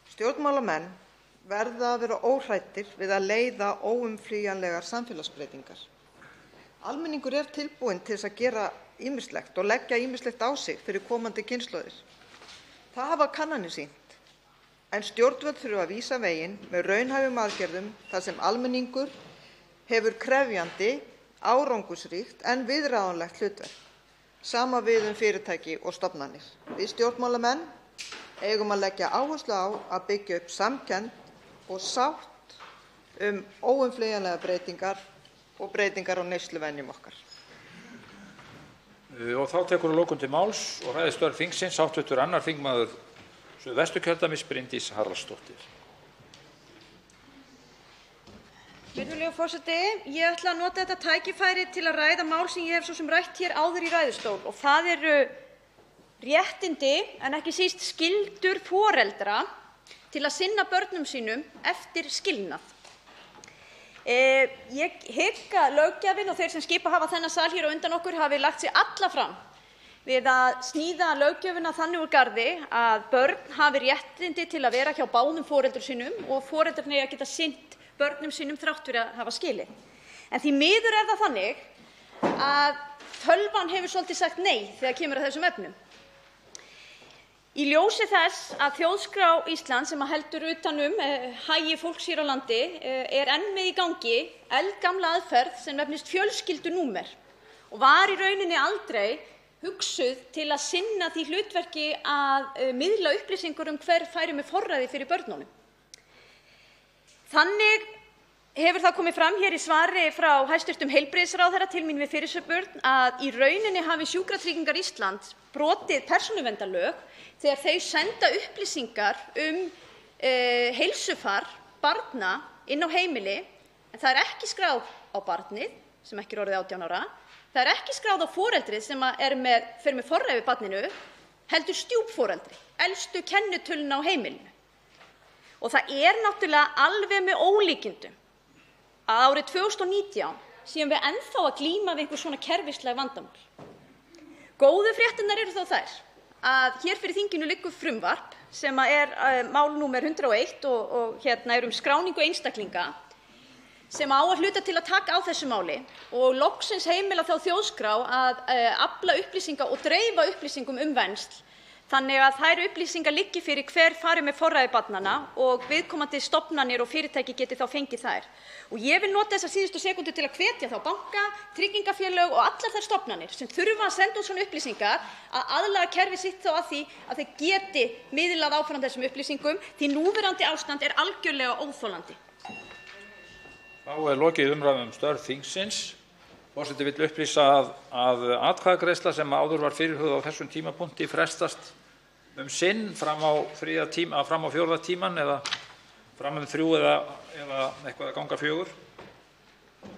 Stjórnmálamenn verða að vera óhræddir við að leiða óumflýjanlegar samfélagsbreytingar. Almenningur er tilbúinn til þess að gera ýmislegt og leggja ýmislegt á sig fyrir komandi kynslóðir. Það hafa kannanir sýnt. En stjórnvöld þurfa að vísa veginn með raunhæfum aðgerðum þar sem almenningur hefur krefjandi, árangursríkt en viðráðanlegt hlutverk. Sama við fyrirtæki og stofnanir. Við stjórnmálamenn eigum að leggja áherslu á að byggja upp samkennd og sátt óumflýjanlegar breytingar og breytingar á neysluvenjum okkar. Og þá tekur að lokum til máls og ræðir störf þingsins hv. 2. þingmaður Suðvesturkjördæmis, Bryndís Haraldsdóttir. Virðulegur forseti, ég ætla að nota þetta tækifæri til að ræða mál sem ég hef svo sem rætt hér áður í ræðustól og það eru réttindi en ekki síst skyldur foreldra til að sinna börnum sínum eftir skilnað. Ég hygg að löggjafinn og þeir sem skipa hafa þennan sal hér á undan okkur hafi lagt sig alla fram við að sníða löggjöfina þannig úr garði að börn hafi réttindi til að vera hjá báðum foreldrum sínum og foreldrarnir eiga að geta sinnt börnum sínum þrátt fyrir að hafa skilið. En því miður er það þannig að tölvan hefur svolítið sagt nei þegar kemur að þessum efnum. Í ljósi þess að Þjóðskrá Íslands sem heldur utan hagi fólks hér á landi er enn með í gangi eldgamla aðferð sem nefnist fjölskyldunúmer og var í rauninni aldrei hugsuð til að sinna því hlutverki að miðla upplýsingur hver færi með forræði fyrir börnunum. Þannig hefur það komið fram hér í svari frá hæstv. Heilbrigðisráðherra til mín við fyrirspurn að í rauninni hafi Sjúkratryggingar Íslands brotið persónuverndarlög þegar þau senda upplýsingar heilsufar barna inn á heimili en það er ekki skráð á barnið sem ekki er orðið 18 ára, það er ekki skráð á foreldrið sem fer með forræði yfir barninu, heldur stjúpforeldri, elstu kennitöluna á heimilinu. Og það er náttúrulega alveg með ólíkindum að árið 2019 séum við ennþá að glíma við einhver svona kerfislæg vandamál. Góðu fréttirnar eru þó þær að hér fyrir þinginu liggur frumvarp sem er mál númer 101 og er skráningu einstaklinga sem á að hluta til að taka á þessu máli og loksins heimila þá Þjóðskrá að afla upplýsinga og dreifa upplýsingum vensl þannig að þær upplýsingar liggi fyrir hver fari með forræði barnanna og viðkomandi stofnanir og fyrirtæki geti þá fengið þær. Og ég vil nota þessar síðustu sekúndur til að hvetja þá banka, tryggingafélög og allar þær stofnanir sem þurfa að senda út svona upplýsingar að aðlaga kerfi sitt þá að því að þeir geti miðlað áfram þessum upplýsingum því núverandi ástand er algjörlega óþolandi. Þá er lokið umræðum störf þingsins. Forseti vill upplýsa að atkvæðagreiðsla sem áður var fyrirhuguð á þessum tímapunkti frestast sinn fram á fjórða tímann eða fram 3 eða eitthvað að ganga 4.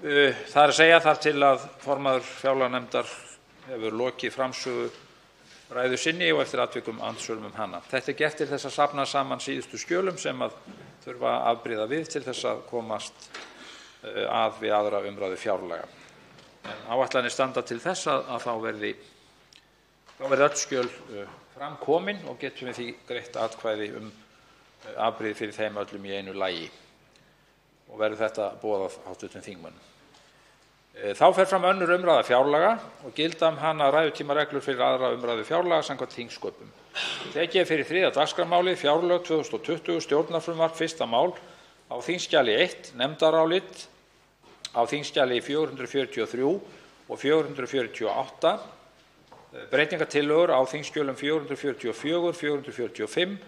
Það er að segja þar til að formaður fjárlaganefndar hefur lokið framsögu ræðu sinni og eftir atvikum andsvörum hana. Þetta er gert til þess að safna saman síðustu skjölum sem að þurfa að afbrigða við til þess að komast að við aðra umræðu fjárlaga. Áætlanir standa til þess að þá verði öll skjöl fram komin og getum við því greitt atkvæði afbrigði fyrir þeim öllum í einu lagi og verður þetta boðað hv. þingmönnum. Þá fer fram önnur umræða fjárlaga og gilda hana ræðutímareglur fyrir aðra umræðu fjárlaga samkvæmt þingsköpum. Tekið er fyrir 3. dagskrármálið fjárlög 2020 stjórnarfrumvarp 1. mál á þingskjali 1 nefndarálit á þingskjali 443 og 448, breytingartillögur á þingskjölum 444, 445,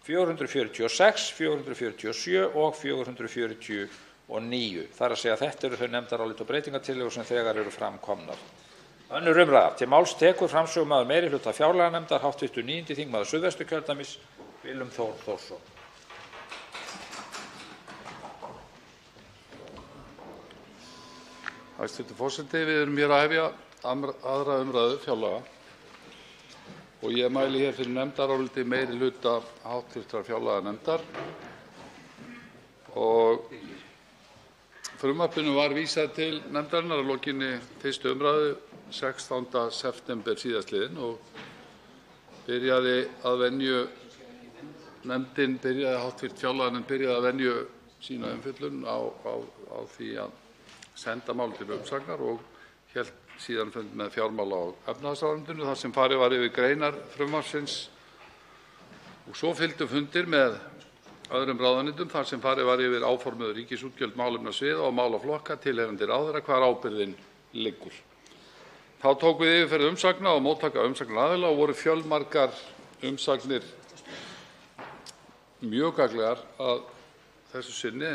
446, 447 og 449. Það er að segja að þetta eru þau nefndarálit og breytingartillögur sem þegar eru fram komnar. Önnur umræða. Til máls tekur framsögumaður meirihluta fjárlaganefndar hv. 9. þingmaður Suðvesturkjördæmis Willum Þór Þórsson. Hæstv. forseti, við erum hér að hefja aðra umræðu fjárlaga og ég mæli hér fyrir nefndaráliti meirihluta hv. fjárlaganefndar og frumvarpinu var vísað til nefndarinnar að lokinni 1. umræðu 16. september síðastliðinn og byrjaði að venju hv. fjárlaganefnd byrjaði að venju sína umfjöllun á því að senda mál til umsagnar og hélt síðan fund með fjármála- og efnahagsráðuneytinu þar sem farið var yfir greinar frumvarpsins og svo fylgdu fundir með öðrum ráðuneytum þar sem farið var yfir áformuð ríkisútgjöld málefnasviða og málaflokka tilheyrandi ráðherra hvar ábyrgðin liggur. Þá tók við yfirferð umsagna og móttaka umsagnaraðila og voru fjölmargar umsagnir mjög gagnlegar að þessu sinni,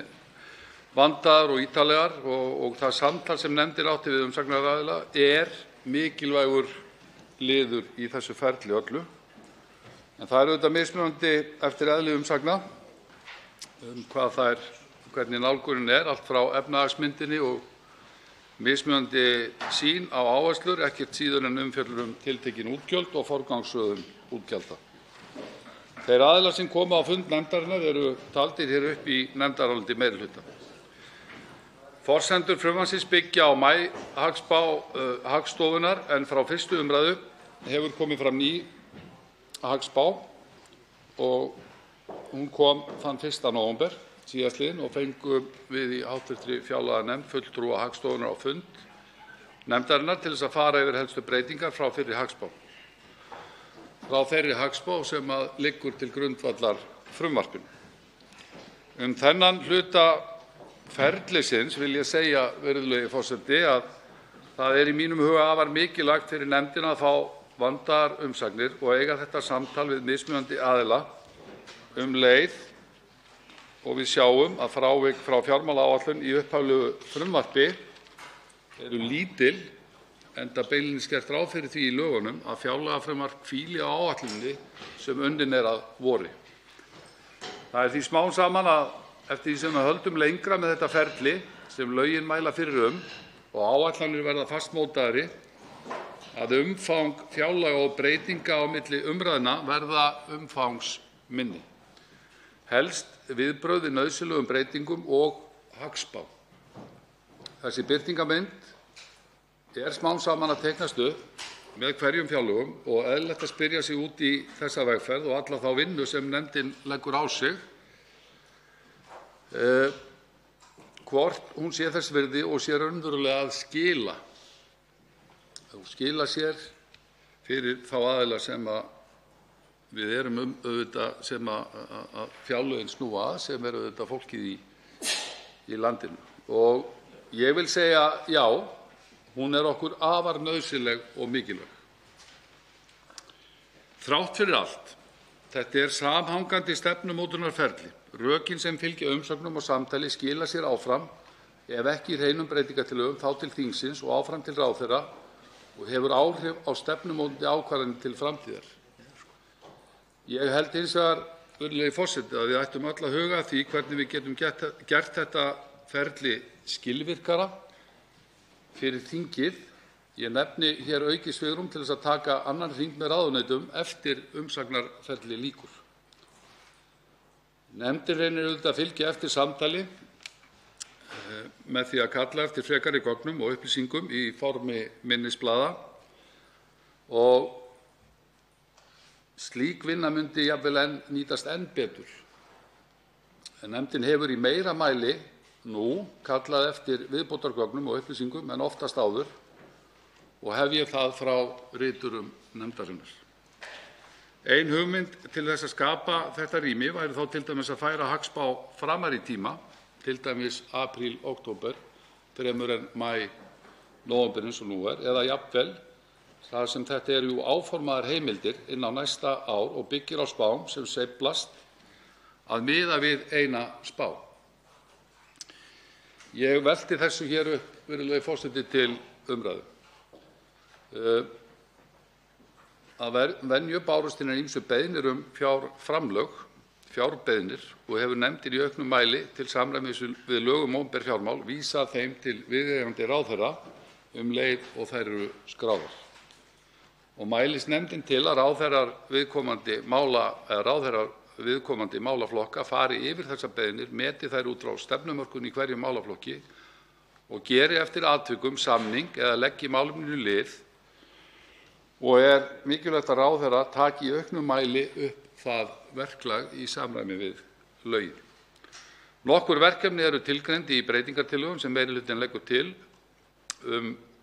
vandaðar og ítarlegar og það samtal sem nefndin átti við umsagnaraðila er mikilvægur liður í þessu ferli öllu. En það er auðvitað mismunandi eftir eðli umsagna hvernig nálgunin er, allt frá efnahagsmyndinni og mismunandi sýn á áherslur, ekkert síður en umfjöllun tiltekin útgjöld og forgangsröðun útgjalda. Þeir aðilar sem koma á fund nefndarinnar eru taldir hér upp í nefndaráliti meirihluta. Forsendur frumvarpsins byggja á maíhagspá Hagstofunnar en frá 1. umræðu hefur komið fram ný hagspá og hún kom þann 1. nóvember síðastliðinn og fengum við í hv. fjárlaganefnd fulltrúa Hagstofunnar á fund nefndarinnar til þess að fara yfir helstu breytingar frá fyrri hagspá. Frá þeirri hagspá sem liggur til grundvallar frumvarpinu. Þennan hluta ferlisins vil ég segja, virðulegi forseti, að það er í mínum huga afar mikilvægt fyrir nefndina að fá vandaðar umsagnir og eiga þetta samtal við mismunandi aðila leið og við sjáum að frávik frá fjármálaáætlun í upphaflegu frumvarpi eru lítil enda beinlínis gert ráð fyrir því í lögunum að fjárlagafrumvarp hvíli á áætluninni sem unnin er að vori. Það er því smám saman að eftir því sem við höldum lengra með þetta ferli sem lögin mæla fyrir og áætlanir verða fastmótaðri að umfang fjárlaga og breytinga á milli umræðna verða umfangsminni. Helst viðbrögð við nauðsynlegum breytingum og hagspá. Þessi birtingarmynd er smám saman að teiknast upp með hverjum fjárlögum og eðlilegt að spyrja sig út í þessa vegferð og alla þá vinnu sem nefndin leggur á sig hvort hún sé þess virði og sé raunverulega að skila sér fyrir þá aðila sem við erum auðvitað sem að fjárlögin snúa að, sem auðvitað fólkið í landinu. Og ég vil segja já, hún okkur afar nauðsynleg og mikilvæg. Þrátt fyrir allt, þetta samhangandi stefnumótunarferli. Rökin sem fylgja umsögnum og samtali skila sér áfram, ef ekki í hreinum breytingartillögum, þá til þingsins og áfram til ráðherra og hefur áhrif á stefnumótandi ákvarðanir til framtíðar. Ég held hins vegar, virðulegi forseti, að við ættum öll að huga að því hvernig við getum gert þetta ferli skilvirkara fyrir þingið. Ég nefni hér aukið svigrúm til þess að taka annan hring með ráðuneytum eftir umsagnarferli lýkur. Nefndin reynir auðvitað að fylgja eftir samtali með því að kalla eftir frekari gögnum og upplýsingum í formi minnisblaða og slík vinna myndi jafnvel nýtast enn betur. Nefndin hefur í meira mæli nú kallað eftir viðbótargögnum og upplýsingum en oftast áður og hef ég það frá riturum nefndarinnar. Ein hugmynd til þess að skapa þetta rými væri þá til dæmis að færa hagspá framar í tíma, til dæmis apríl, október, fremur en maí, nóvember eins og nú eða jafnvel, þar sem þetta jú áformaðar heimildir inn á næsta ár og byggir á spám sem sveiflast, að miða við eina spá. Ég velti þessu hér upp, virðulegi forseti, til umræðu. Að venju bárust hinar ýmsu beiðnir fjárframlög, fjárbeiðnir, og hefur nefndin í auknum mæli til samræmis við lög opinber fjármál vísað þeim til viðeigandi ráðherra leið og þær eru skráðar. Og mælist nefndin til að ráðherrar viðkomandi málaflokka fari yfir þessar beiðnir, meti þær út frá stefnumörkun í hverjum málaflokki og geri eftir atvikum samning eða leggi málefninu lið og mikilvægt að ráðherra taki í auknum mæli upp það verklag í samræmi við lögin. Nokkur verkefni eru tilgreind í breytingartillögum sem meirihlutinn leggur til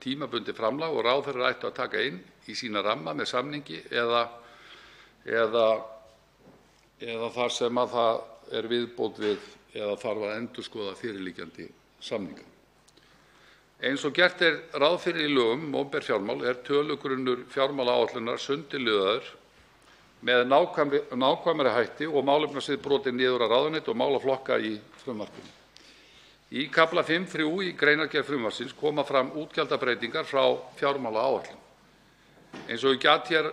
tímabundið framlag og ráðherrar ættu að taka inn í sína ramma með samningi eða þar sem að það viðbót við eða þarf að endurskoða fyrirliggjandi samninga. Eins og gert ráð fyrir í lögum opinber fjármál tölugrunnur fjármálaáætlunar sundurliðaður með nákvæmari hætti og málefnasvið brotin niður á ráðuneyti og málaflokka í frumvarpinu. Í kafla 5.3 í greinargerð frumvarpsins koma fram útgjaldabreytingar frá fjármálaáætlun. Eins og ég gat hér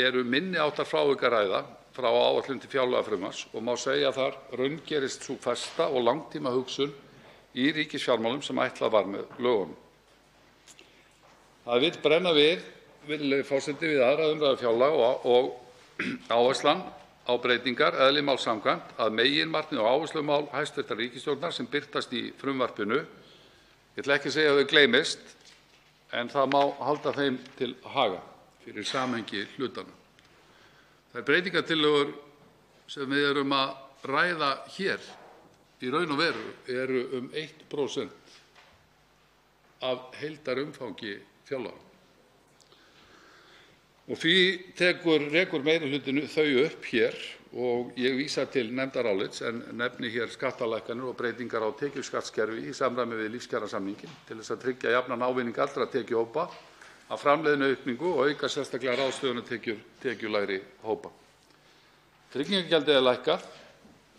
eru minni háttar frávik að ræða frá áætlun til fjárlagafrumvarps og má segja að þar raungerist sú fasta og langtímahugsun í ríkisfjármálum sem ætlað var með lögunum. Það vill brenna við, virðulegi forseti, við 2. umræðu fjárlaga og áherslan á breytingar eðli máls samkvæmt að meginmarkmið og áherslumál hæstv. Ríkisstjórnar sem birtast í frumvarpinu, ég ætla ekki að segja að þau gleymist, en það má halda þeim til haga fyrir samhengi hlutanna. Þær breytingartillögur sem við erum að ræða hér í raun og veru eru 1% af heildarumfangi fjárlaga. Og því rekur meirihlutinn þau upp hér og ég vísa til nefndarálits en nefni hér skattalækkanir og breytingar á tekjuskattskerfi í samræmi við lífskjarasamninginn til þess að tryggja jafnan ávinning allra tekjuhópa að framleiðniaukningu og auka sérstaklega ráðstöfunartekjur tekjulægri hópa. Tryggingagjaldið lækkað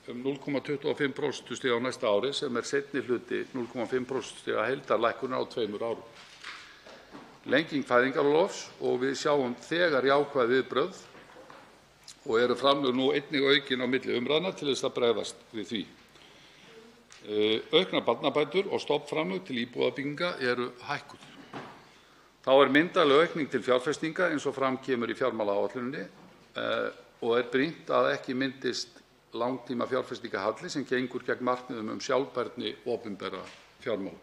0,25 prósentustig á næsta ári sem seinni hluti 0,5 prósentustiga heildarlækkunar á 2 árum. Lenging fæðingarorlofs og við sjáum þegar jákvæð viðbrögð og eru framlög nú einnig aukin á milli umræðna til þess að bregðast við því. Auknar barnabætur og stofnframlög til íbúðabygginga eru hækkuð. Þá myndarleg aukning til fjárfestinga eins og fram kemur í fjármálaáætluninni og brýnt að ekki myndist langtíma fjárfestingarhalli sem gengur gegn markmiðum sjálfbærni opinberra fjármála.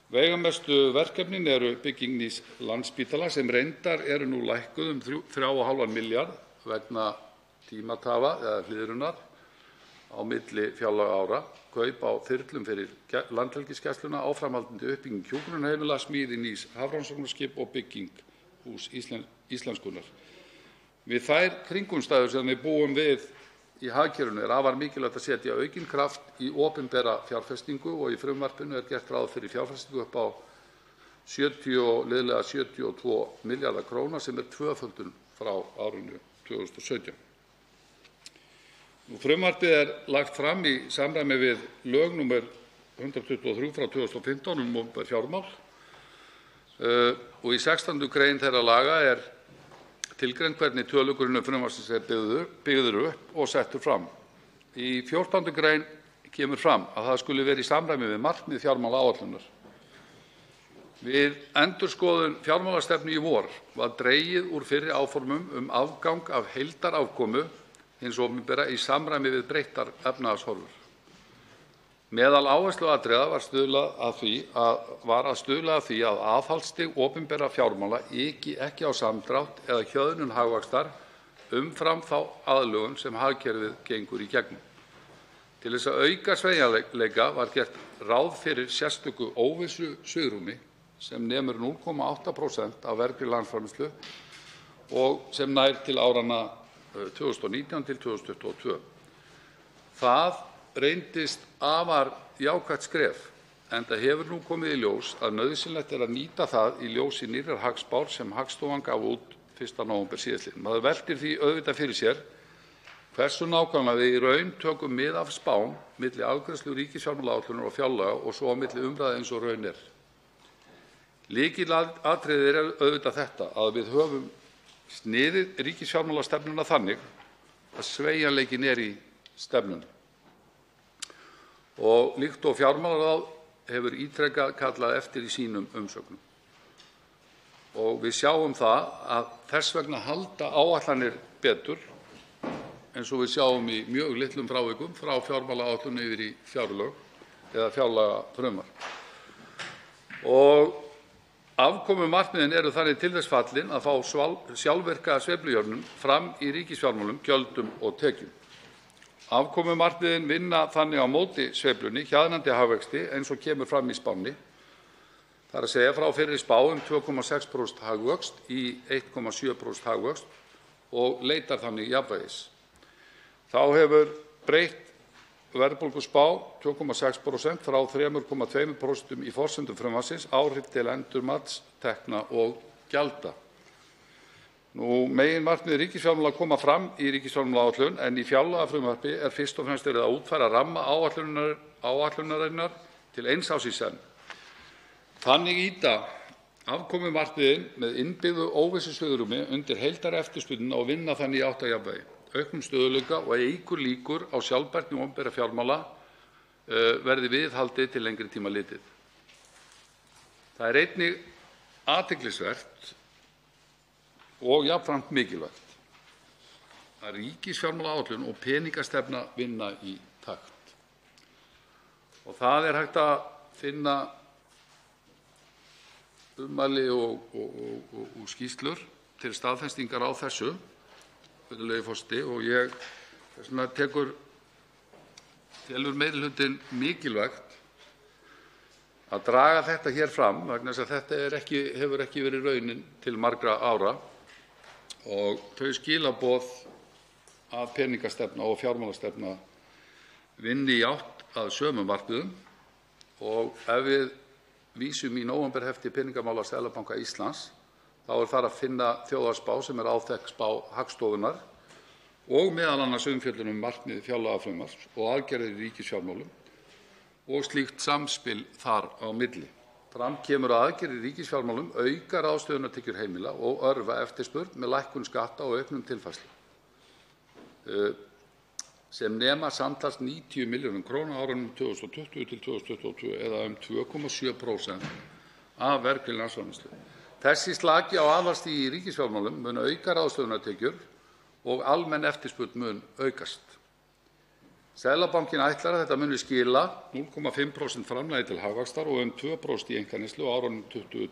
Veigamestu verkefnin eru bygging nýs Landspítala sem reyndar eru nú lækkuð 3,5 milljarð vegna tímatafa eða hliðrunar á milli fjárlagaára, kaup á þyrlum fyrir Landhelgisgæsluna, áframhaldandi uppbygging hjúkrunarheimila, smíði nýs hafrannsóknaskips og bygging húss íslenskunnar. Við þær kringumstæður sem við búum við í hagkerfinu er afar mikilvægt að setja aukinn kraft í opinbera fjárfestingu og í frumvarpinu er gert ráð fyrir fjárfestingu upp á liðlega 72 milljarða kr. sem er tvöföldun frá árinu 2017. Frumvarpið er lagt fram í samræmi við lög nr. 123/2015 opinber fjármál og í 16. gr. þeirra laga er tilgreint hvernig tölugrunnur frumvarpsins er byggður upp og settur fram. Í 14. gr. kemur fram að það skuli vera í samræmi við markmið fjármálaáætlunar. Við endurskoðun fjármálastefnu í vor var dregið úr fyrri áformum afgang af heildarafkomu hins opinbera í samræmi við breyttar efnahagshorfur. Meðal áhersluatriða var að stuðla að því að aðhaldsstig opinberra fjármála yki ekki á samdrátt eða hjöðnun hagvaxtar umfram þá aðlögun sem hagkerfið gengur í gegnum. Til þess að auka sveigjanleika var gert ráð fyrir sérstöku óvissusvigrúmi sem nemur 0,8% af vergri landsframleiðslu og sem nær til áranna 2019 til 2022. Það reyndist afar jákvætt skref, enda hefur nú komið í ljós að nauðsynlegt er að nýta það í ljósi nýrrar hagspár sem Hagstofan gaf út 1. nóvember síðastliðinn. Maður veltir því auðvitað fyrir sér hversu nákvæmlega við í raun tökum mið af spám milli afgreiðslu ríkisfjármálaáætlunar og fjárlaga og svo á milli umræðu eins og raun er. Lykilatriðið er auðvitað þetta að við höfum sniðið ríkisfjármálastefnuna þannig að sveigjanleikinn er í stefnunni. Og líkt og fjármálaráð hefur ítrekað kallað eftir í sínum umsögnum. Og við sjáum það að þess vegna halda áætlanir betur eins og við sjáum í mjög litlum frávikum frá fjármálaáætlun yfir í fjárlög eða fjárlagafrumvarp. Og afkomumarkmiðin eru þannig til þess fallin að fá sjálfvirka sveiflujöfnun fram í ríkisfjármálum, gjöldum og tekjum. Afkomumarkmiðin vinna þannig á móti sveiflunni, hjaðnandi hagvexti eins og kemur fram í spánni. Það er að segja frá fyrri spá 2,6% hagvöxt í 1,7% hagvöxt og leitar þannig jafnvægis. Þá hefur breytt verðbólguspá 2,6% frá 3,2% í forsendum frumvarpsins áhrif til endurmats tekna og gjalda. Meginmarkmið ríkisfjármála koma fram í ríkisfjármálaáætlun en í fjárlagafrumvarpi er fyrst og fremst verið að útfæra ramma áætlunarinnar til eins árs í senn. Þannig ýta afkomumarkmiðin með innbyggðu óvissusvigrúmi undir heildareftirspurnina og vinna þannig í átt að jafnvægi, auknum stöðugleika og eykur líkur á sjálfbærni opinberra fjármála verði viðhaldið til lengri tíma litið. Það er einnig athyglisvert og jafnframt mikilvægt að ríkisfjármálaáætlun og peningastefna vinna í takt. Og það er hægt að finna ummæli og skýrslur til staðfestingar á þessu, virðulegi forseti, og þess vegna telur meirihlutinn mikilvægt að draga þetta hér fram vegna þess að þetta hefur ekki verið raunin til margra ára og þau skilaboð að peningastefna og fjármálastefna vinni í átt að sömu markmiðum. Og ef við vísum í nóvemberhefti Peningamála Seðlabanka Íslands þá er þar að finna þjóðhagsspá sem er áþekk spá Hagstofunnar og meðal annars umfjöllun markmið fjárlagafrumvarps og aðgerðir í ríkisfjármálum og slíkt samspil þar á milli. Fram kemur að aðgerðir í ríkisfjármálum auka ráðstöfunartekjur heimila og örva eftirspurn með lækkun skatta og auknum tilfærslum sem nema samtals 90 milljörðum kr. á árunum 2020 til 2022 eða 2,7% af vergri landsframleiðslu. Þessi slaki á aðhaldsstigi í ríkisfjármálum mun auka ráðstöfunartekjur og almenn eftirspurn mun aukast. Seðlabankinn ætlar að þetta muni skila 0,5% framlagi til hagvaxtar og 2% í einkaneyslu á árunum 2020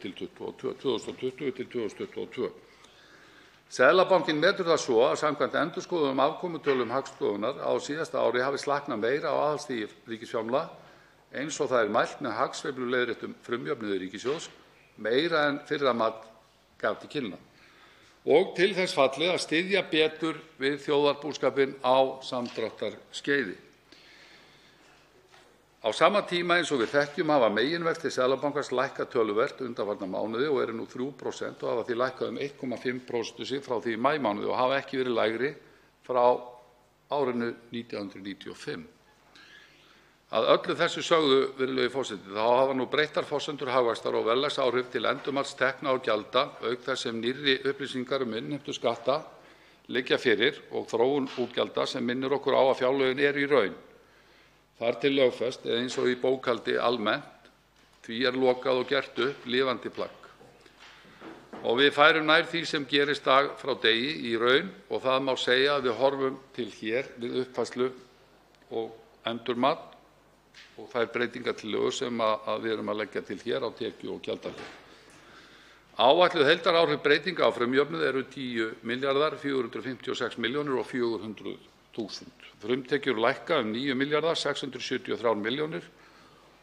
til 2022. Seðlabankinn metur það svo að samkvæmt endurskoðuðum afkomutölum Hagstofunnar á síðasta ári hafi slaknað meira á aðhaldsstigi ríkisfjármála eins og það er mælt með hagsveifluleiðréttum frumjöfnuði ríkissjóðs meira en fyrra mat gaf til kynna. og til þess fallið að styðja betur við þjóðarbúskapinn á samdráttarskeiði. Á sama tíma eins og við þekkjum hafa meginvextir Seðlabankans lækkað töluvert undanfarna mánuði og eru nú 3% og hafa því lækkað 1,5% frá því í maímánuði og hafa ekki verið lægri frá árinu 1995. Að öllu þessu sögðu, virðulegi forseti, þá hafa nú breyttar forsendur hagvaxtar og verðlagsáhrif til endurmats tekna og gjalda, auk þess sem nýrri upplýsingar innheimtu skatta liggja fyrir og þróun útgjalda sem minnir okkur á að fjárlögin eru í raun þar til lögfest eða eins og í bókhaldi almennt, því lokað og gert upp lifandi plagg. Og við færum nær því sem gerist dag frá degi í raun og það má segja að við horfum til hér við uppfærslu og endurmat og þær breytingartillögur sem við erum að leggja til hér á tekju- og gjaldahlið. Áætluð heildaráhrif breytinga á frumjöfnuði eru 10.456.400.000. Frumtekjur lækka 9.673.000.000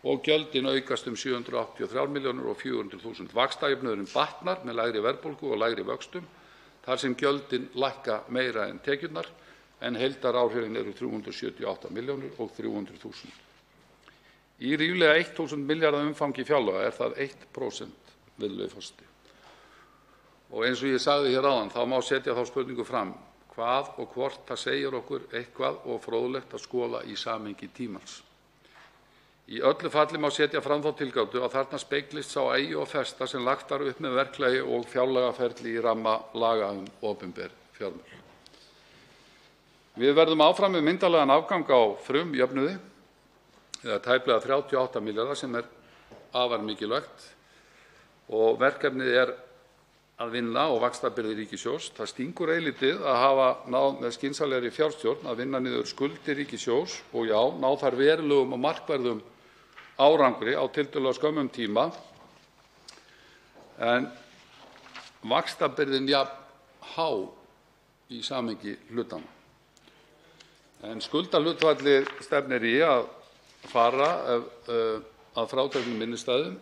og gjöldin aukast 783.400.000. Vaxtajöfnuðurinn batnar með lægri verðbólgu og lægri vöxtum þar sem gjöldin lækka meira en tekjurnar en heildaráhrifin eru 378.300.000. Í ríflega 1.000 milljarða umfangi fjárlaga er það 1%, virðulegi forseti. Og eins og ég sagði hér áðan, þá má setja þá spurningu fram hvað og hvort það segir okkur eitthvað og fróðlegt að skoða í samhengi tímans. Í öllu falli má setja fram þá tilgátu að þarna speglist sá agi og festa sem lagt var upp með verklagi og fjárlagaferli í ramma laga opinber fjármál. Við verðum áfram með myndarlegan afgang á frumjöfnuði eða tæplega 38 milljarða sem afar mikilvægt og verkefnið að vinna og vaxtabyrði ríkissjóðs. Það stingur eilítið að hafa náð með skynsamlegri fjárstjórn að vinna niður skuldir ríkissjóðs og já, ná þar verulegum og markverðum árangri á tiltölulega skömmum tíma en vaxtabyrðin jafn há í samhengi hlutanna. En skuldahlutfallið stefnir í að fara að frádregnum innstæðum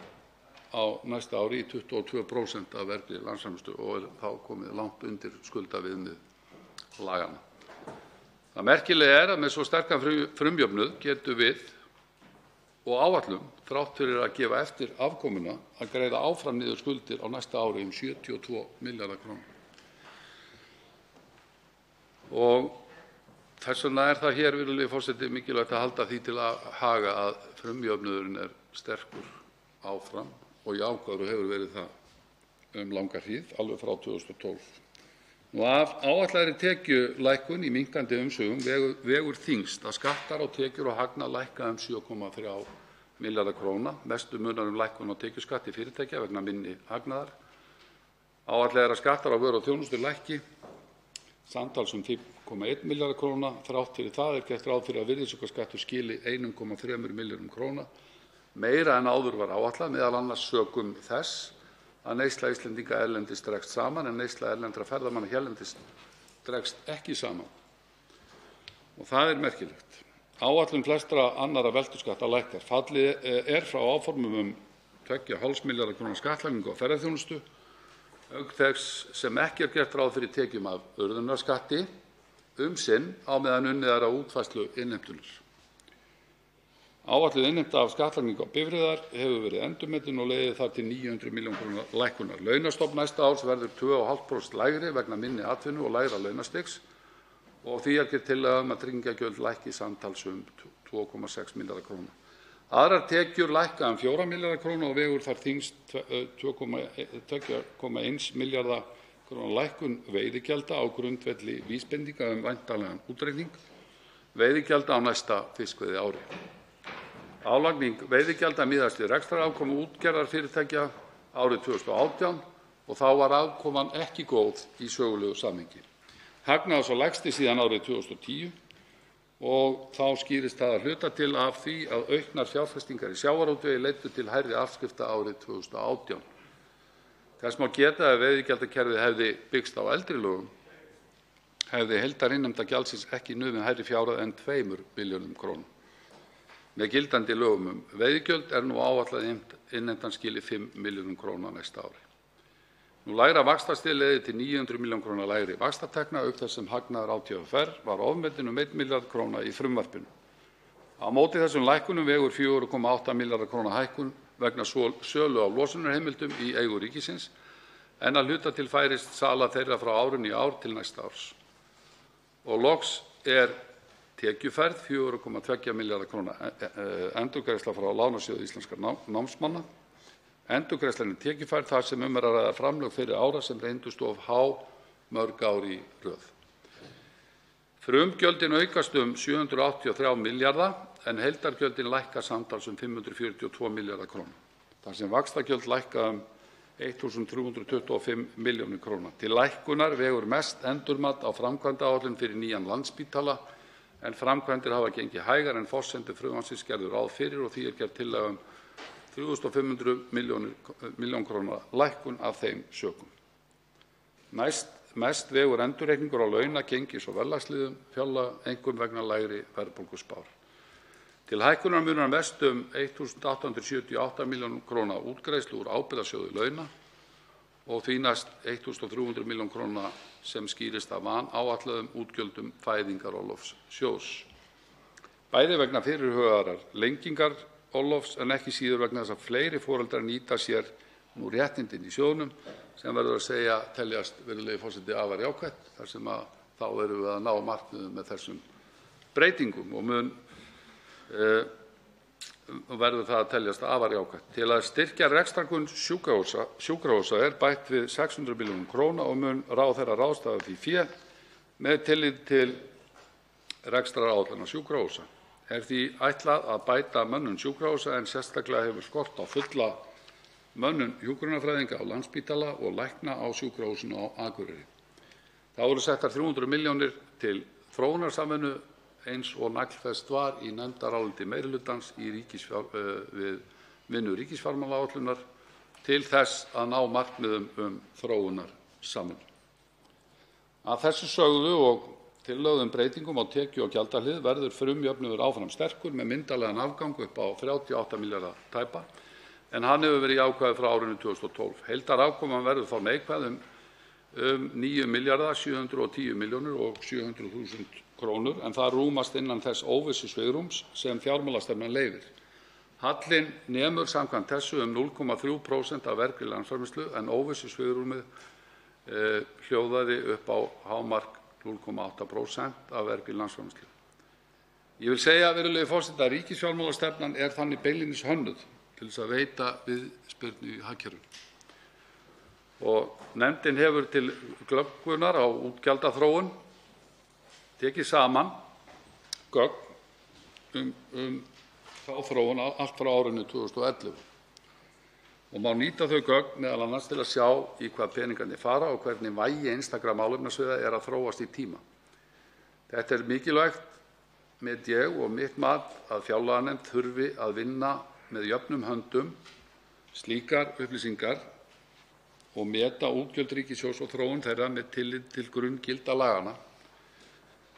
á næsta ári í 22% af vergri landsframleiðslu og þá komið langt undir skuldaviðmið laganna. Það merkilega að með svo sterkan frumjöfnuð getum við og áætlum, þrátt fyrir að gefa eftir afkomuna, að greiða áfram niður skuldir á næsta ári 72 milljarða króna. Og þess vegna það hér, virðulegi forseti, mikilvægt að halda því til að haga að frumjöfnuðurinn sterkur áfram og jákvæður og hefur verið það langa hríð, alveg frá 2012. Af áætlaðri tekjulækkun í minnkandi umsvifum vegur þyngst að skattar á tekjur og hagnað lækka 7,3 milljarða króna, mestu munar lækkun á tekjuskatti fyrirtækja vegna minni hagnaðar. Áætlað að skattar á vöru og þjónustu lækki samtals 5,1 milljarða króna. Þrátt fyrir það gert ráð fyrir að virðisaukaskattur skili 1,3 milljörðum króna, meira en áður var áætlað, meðal annars sökum þess að neysla Íslendinga erlendis dregst saman en neysla erlendra ferðamanna hérlendis dregst ekki saman. Og það merkilegt. Áætlun flestra annarra veltuskatta lækkar. Fallið frá áformum 2,5 milljarða króna skattlagningu á ferðaþjónustu, auk þess sem ekki gert ráð fyrir tekjum af urðunarskatti sinn á meðan unnið að útfærslu innheimtunnar. Áætluð innheimta af skattlagningu á bifreiðar hefur verið endurmetin og leiðir þar til 900 milljóna króna lækkunar. Launastofn næsta árs verður 2,5% lægri vegna minni atvinnu og lægra launastigs og því gert tillaga að tryggingagjöld lækki samtals 2,6 milljarða króna. Aðrar tekjur lækka 4 milljarða króna og vegur þar þyngst 2,1 milljarða króna lækkun veiðigjalda á grundvelli vísbendinga væntanlegan útreikning veiðigjalda á næsta fiskveiðiári. Álagning veiðigjalda miðast við rekstrarafkomu útgerðarfyrirtækja árið 2018 og þá var afkoman ekki góð í sögulegu samhengi. Hagnaður sá lægsti síðan árið 2010 og þá skýrist það að hluta til af því að auknar fjárfestingar í sjávarútvegi leiddu til hærri afskrifta árið 2018. Þess má geta að ef veiðigjaldakerfið hefði byggst á eldri lögum hefði heildarinnheimta gjaldsins ekki numið hærri fjárhæð en 2 milljörðum króna. Með gildandi lögum veiðigjöld nú áætlað innheimtan skili 5 milljörðum króna á næsta ári. Lægra vaxtastig leiðir til 900 millj. kr. lægri vaxtatekna auk þess sem hagnaður ÁTVR var ofmetinn 1 milljarð kr. í frumvarpinu. Á móti þessum lækkunum vegur 4,8 milljarða kr. hækkun vegna sölu á losunarheimildum í eigu ríkisins en að hluta til færist sala þeirra frá árinu í ár til næsta árs. Og loks tekjufærð 4,2 milljarða kr. endurgreiðsla frá Lánasjóði íslenskra námsmanna. Endurgreiðslan tekjufærð þar sem að ræða framlög fyrri ára sem reyndust of há mörg ár í röð. Frumgjöldin aukast 783 milljarða en heildargjöldin lækka samtals 542 milljarða kr. Þar sem vaxtagjöld lækka 1.325 milljónir kr. Til lækkunar vegur mest endurmat á framkvæmdaáætlun fyrir nýjan Landspítala en framkvæmdir hafa gengið hægar en forsendur frumvarpsins gerðu ráð fyrir og því gerð tillaga 3.500 milljónir kr. lækkun af þeim sökum. Mest vegur endurreikningur á launa-, gengis- og verðlagsliðum fjárlaga, einkum vegna lægri verðbólguspár. Til hækkunar munar mest 1.878 milljónir kr. útgreiðslu úr ábyrgðasjóði launa og því næst 1.300 milljónir kr. sem skýrist af vanáætluðum útgjöldum Fæðingarorlofssjóðs. Bæði vegna fyrirhugaðrar lengingar orlofs en ekki síður vegna þess að fleiri foreldrar nýta sér nú réttindin í sjóðnum sem verður að segja teljast, virðulegi forseti, afar jákvætt þar sem að þá erum við að ná markmiðum með þessum breytingum og verður það að teljast afar jákvætt. Til að styrkja rekstrargrunn sjúkrahúsa bætt við 600 milljónum kr. og mun ráðherra ráðstafa því fé með tilliti til rekstraráætlana sjúkrahúsa. Því ætlað að bæta mönnun sjúkrahúsa en sérstaklega hefur skort á fulla mönnun hjúkrunarfræðinga á Landspítala og lækna á sjúkrahúsinu á Akureyri. Þá voru settar 300 milljónir til þróunarsamvinnu eins og naglfest var í nefndaráliti meirihlutans við vinnu ríkisfjármálaáætlunar til þess að ná markmiðum þróunarsamvinnu. Að þessu sögðu og tillögðum breytingum á tekju- og gjaldahlið verður frumjöfnuður áfram sterkur með myndarlegan afgang upp á 38 milljarða tæpa en hann hefur verið jákvæður frá árinu 2012. Heildarafkoman verður þá neikvæð 9 milljarða 710 milljónir og 700.000 kr. en það rúmast innan þess óvissusvigrúms sem fjármálastefnan leyfir. Hallinn nemur samkvæmt þessu 0,3% af vergri landsframleiðslu en óvissusvigrúmið hljóðaði upp á hámark 0,8% af vergri landsframleiðslu. Ég vil segja, virðulegi forseti, að ríkisfjármálastefnan þannig beinlínis hönnuð til þess að veita viðspyrnu í hagkerfinu. Og nefndin hefur til glöggvunar á útgjaldaþróun tekið saman gögn þá þróun allt frá árinu 2011 og má nýta þau gögn meðal annars til að sjá í hvað peningarnir fara og hvernig vægi einstakra málefnasviða að þróast í tíma. Þetta mikilvægt, met ég og mitt mat, að fjárlaganefnd þurfi að vinna með jöfnum höndum slíkar upplýsingar og meta útgjöld ríkissjóðs og þróun þeirra með tillit til grunngilda laganna,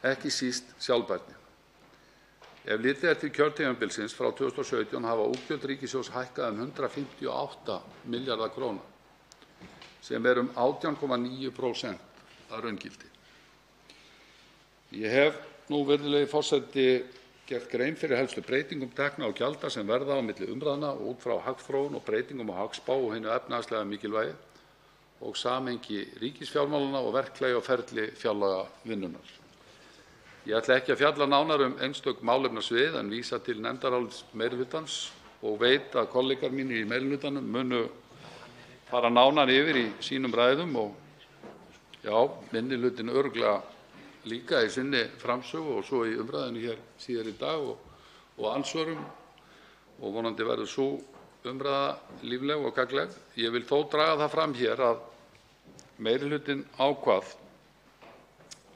ekki síst sjálfbærni. Ef litið til kjörtímabilsins frá 2017 hafa útgjöld ríkissjóðs hækkað 158 milljarða kr. sem 18,9% að raungildi. Ég hef nú, virðulegi forseti, gert grein fyrir helstu breytingum tekna og gjalda sem verða á milli umræðna og út frá hagþróun og breytingum á hagspá og hinu efnahagslega mikilvægi og samhengi ríkisfjármálanna og verklagi og ferli fjárlagavinnunnar. Ég ætla ekki að fjalla nánar einstök málefnasvið en vísa til nefndarálits meirihlutans og veit að kollegar mínir í meirihlutanum munu fara nánar yfir í sínum ræðum og minnihlutinn örugglega líka í sinni framsögu og svo í umræðunni hér síðar í dag og andsvörum og vonandi verður sú umræða lífleg og gagnleg. Ég vil þó draga það fram hér að meirihlutinn ákvað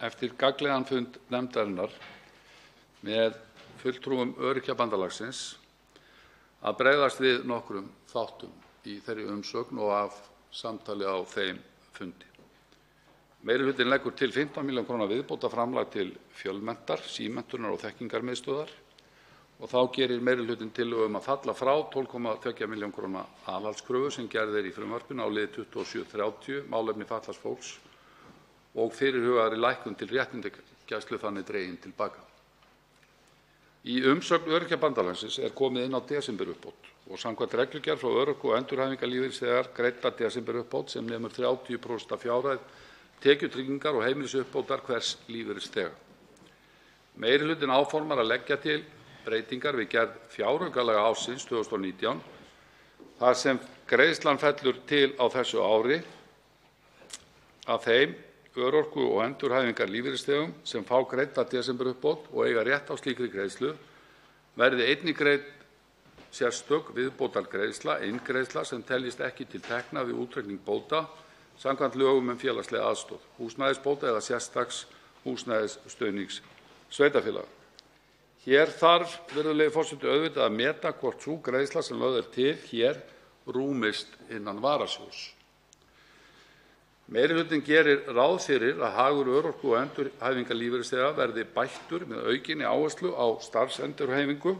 eftir gagnlegan fund nefndarinnar með fulltrúum Öryrkjabandalagsins að bregðast við nokkrum þáttum í þeirri umsögn og af samtali á þeim fundi. Meirihlutinn leggur til 15 milljónir kr. viðbótarframlag til Fjölmenntar, símenntunar og þekkingarmiðstöðvar og þá gerir meiri hlutinn tillögu að falla frá 12,2 millj. kr. aðhaldskröfu sem gerð í frumvarpinu á lið 2730, málefni fatlaðs fólks, og fyrirhugaðri lækkun til réttindagæslu þannig dregin til baka. Í umsögn Öryrkjabandalagsins er komið inn á desemberuppbót og samkvæmt reglugerð frá örorku- og endurhæfingarlífeyrisþegar greidda desemberuppbót sem nemur 30% af fjárhæð tekjutryggingar og heimilisuppbótar hvers lífeyrisþega. Meiri hlutinn áformar að leggja til breytingar við gerð fjáraukalaga ársins 2019 þar sem greiðslan fellur til á þessu ári af þeim örorku- og endurhæfingarlífeyrisþegum sem fá greidda desemberuppbót og eiga rétt á slíkri greiðslu verði einnig greidd sérstök viðbótargreiðsla, eingreiðsla sem teljist ekki til tekna við útreikning bóta samkvæmt lögum félagslega aðstoð, húsnæðisbóta eða sérstaks húsnæðisstuðnings sveitarfélaga. Hér þarf, virðulegi forseti, auðvitað að meta hvort sú greiðsla sem lögð til hér rúmist innan varasjóðs. Meiri hlutinn gerir ráð fyrir að hagur örorku- og endurhæfingarlífeyrisþega verði bættur með aukinni áherslu á starfsendurhæfingu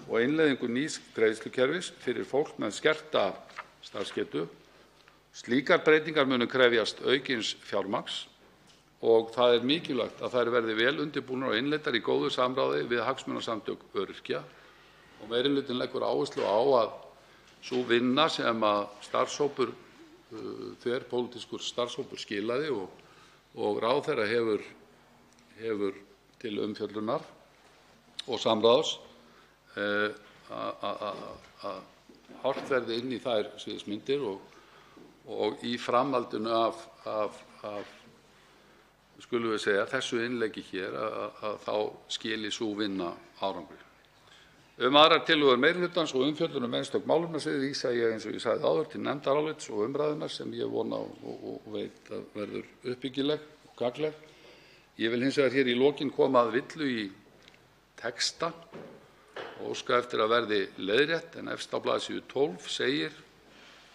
og innleiðingu nýs greiðslukerfis fyrir fólk með skerta starfsgetu. Slíkar breytingar munu krefjast aukins fjármagns og það er mikilvægt að þær verði vel undirbúnar og innleiddar í góðu samráði við hagsmunasamtök öryrkja og meiri hlutinn leggur áherslu á að sú vinna sem að þverpólitískur starfshópur skilaði og ráðherra hefur til umfjöllunar og samráðs að horft verði inn í þær sviðsmyndir og í framhaldinu af skulum við segja þessu innleggi hér að þá skili sú vinna árangri. Aðrar tillögur meiri hlutans og umfjöllun einstök málefnasvið vísa ég, eins og ég sagði áður, til nefndarálits og umræðunnar sem ég vona og veit að verður uppbyggileg og gagnleg. Ég vil hins vegar hér í lokin koma að villu í texta og óska eftir að verði leiðrétt en efst á blaðsíðu 12 segir,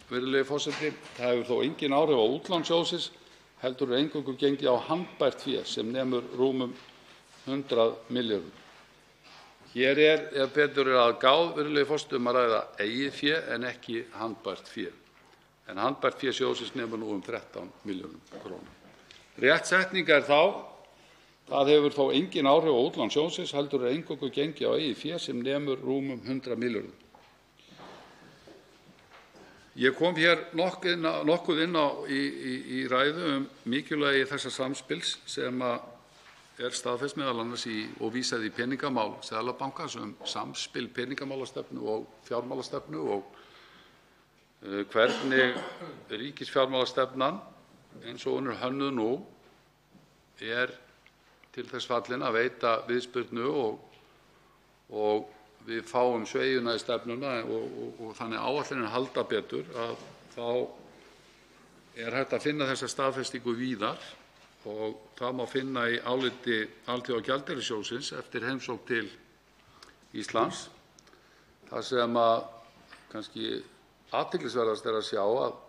virðulegi forseti: það hefur þó engin áhrif á útlán sjóðsins heldur eingöngu gengið á handbært fé sem nemur rúmum 100 milljörðum. Hér ef betur að gáð, virðulegi forseti, að ræða eigið fé en ekki handbært fé. En handbært fé sjóðsins nemur nú 13 milljörðum króna. Rétt setning þá: það hefur þó engin áhrif á útlán sjóðsins heldur eingöngu gengið á eigið fé sem nemur rúmum 100 milljörðum. Ég kom hér nokkuð inn á í ræðu mikilvægi þessa samspils sem er staðfest meðal annars og vísað í peningamál Seðlabankans samspil peningamálastefnu og fjármálastefnu og hvernig ríkisfjármálastefnan eins og hún er hönnuð nú er til þess fallin að veita viðspyrnu og við fáum sveigjuna í stefnuna og þannig áætlanir halda betur að þá er hægt að finna þessa staðfestingu víðar og það má finna í áliti Alþjóðagjaldeyrissjóðsins eftir heimsókn til Íslands þar sem kannski athyglisverðast er að sjá að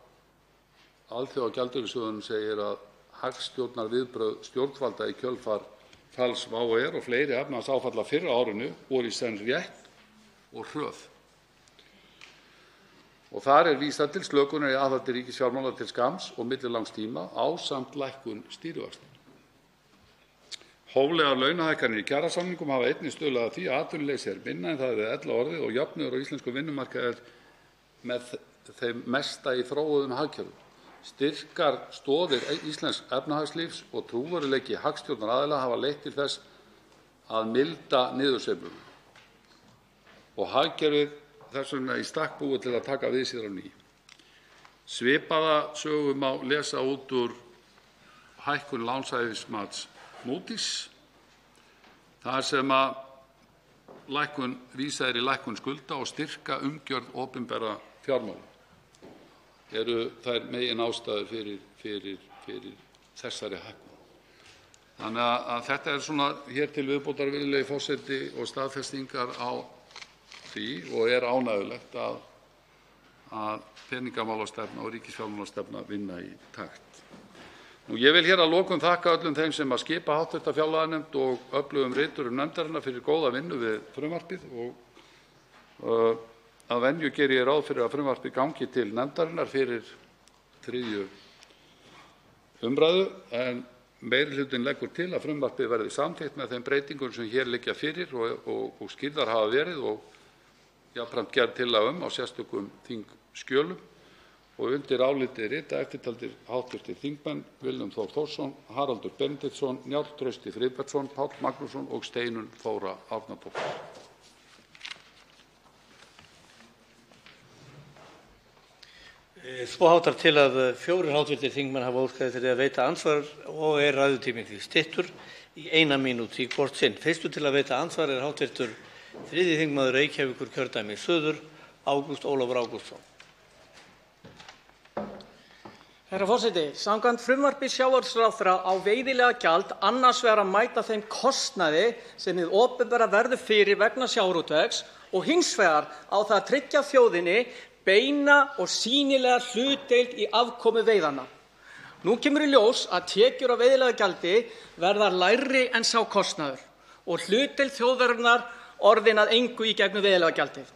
Alþjóðagjaldeyrissjóðurinn segir að hagstjórnarviðbrögð stjórnvalda í kjölfar falls WOW air og fleiri efnahagsáfalla fyrr á árinu voru í senn rétt og hröð. Og þar er vísað til slökunar í aðhaldi ríkisfjármála til skamms og millilangs tíma ásamt lækkun stýrivaxta. Hóflegar launahækkanir í kjarasamningum hafa einnig stuðlað að því að atvinnuleysi er minna en það hefði ella orðið og jöfnuður á íslenskum vinnumarkaði er með þeim mesta í þróuðum hagkerfum. Styrkar stoðir íslensks efnahagslífs og trúverðugleiki hagstjórnaraðila hafa leitt til þess að milda niðursveifluna og hagkerfið þess vegna í stakk búið til að taka við sér á ný. Svipaða sögu má lesa út úr hækkun lánshæfismats Moody's þar sem vísað er í lækkun skulda og styrka umgjörð opinberra fjármála. Eru þær meginástæður fyrir þessari hækkun. Þannig að þetta er svona hér til viðbótar, virðulegi forseti, og staðfestingar á því og er ánægjulegt að peningamálastefna og ríkisfjármálastefna vinna í takt. Ég vil hér að lokum þakka öllum þeim sem að skipa hv. fjárlaganefnd og öflugum riturum nefndarinnar fyrir góða vinnu við frumvarpið og að venju geri ég ráð fyrir að frumvarpið gangi til nefndarinnar fyrir 3. umræðu en meirihlutinn leggur til að frumvarpið verði samþykkt með þeim breytingum sem hér liggja fyrir og skýrðar hafa verið og jafnframt gerð tillaga á sérstökum þingskjölum. Og undir álitið rita eftirtaldir hv. þingmenn Willum Þór Þórsson, Haraldur Benediktsson, Njáll Trausti Friðbertsson, Páll Magnússon og Steinunn Þóra Árnadóttir. Svo háttar til að 4 hv. þingmenn hafa óskað eftir að veita andsvar og ræðutíminn því styttur í 1 mínútu í hvort sinn. Fyrstur til að veita andsvar hv. 3. þingmaður Reykjavíkurkjördæmis suður, Ágúst Ólafur Ágústsson. Herra forseti. Samkvæmt frumvarpi sjávarútvegsráðherra á veiðilega gjald annars vegar að mæta þeim kostnaði sem hið opinbera verður fyrir vegna sjávarútvegs og hins vegar á það að tryggja þjóðinni beina og sýnilega hlutdeild í afkomu veiðanna. Nú kemur í ljós að tekjur af veiðilega gjaldi verða lægri en sá kostnaður og hlutdeild þjóðarinnar orðin að engu í gegnum veiðilega gjaldið.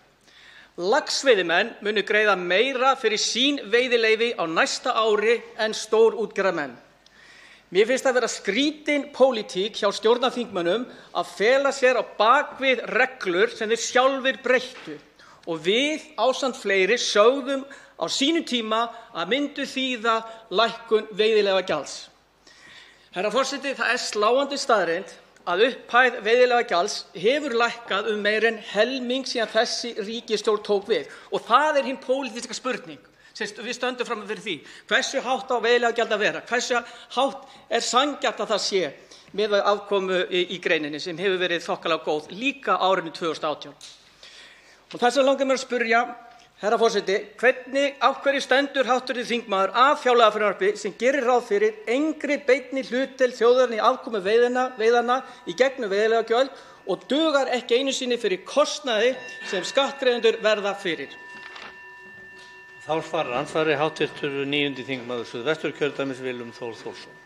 Laxveiðimenn munu greiða meira fyrir sín veiðileyfi á næsta ári en stórútgerðarmenn. Mér finnst það vera skrítin pólitík hjá stjórnarþingmönnum að fela sér á bak við reglur sem þeir sjálfir breyttu og við ásamt fleiri sögðum á sínum tíma að myndu þýða lækkun veiðilega gjalds. Herra forseti, það er sláandi staðreynd að upphæð veiðilega gjalds hefur lækkað meira en helming síðan þessi ríkisstjórn tók við og það hin pólitíska spurning sem við stöndum frammi fyrir því. Hversu hátt á veiðilega gjald að vera? Hversu hátt sanngjarnt að það sé með afkomu í greininni sem hefur verið þokkalega góð líka árinu 2018. Og þess vegna langar mér að spyrja, herra forseti, af hverju stendur hv. þingmaður að fjárlagafrumvarpi sem gerir ráð fyrir engri beinni hlutdeild þjóðarinnar í afkomu veiðanna í gegnum veiðilega gjöld og dugar ekki einu sinni fyrir kostnaði sem skattgreiðendur verða fyrir? Þá svarar andsvari hv. 9. þingmaður Suðvesturkjördæmis Willum Þór Þórsson.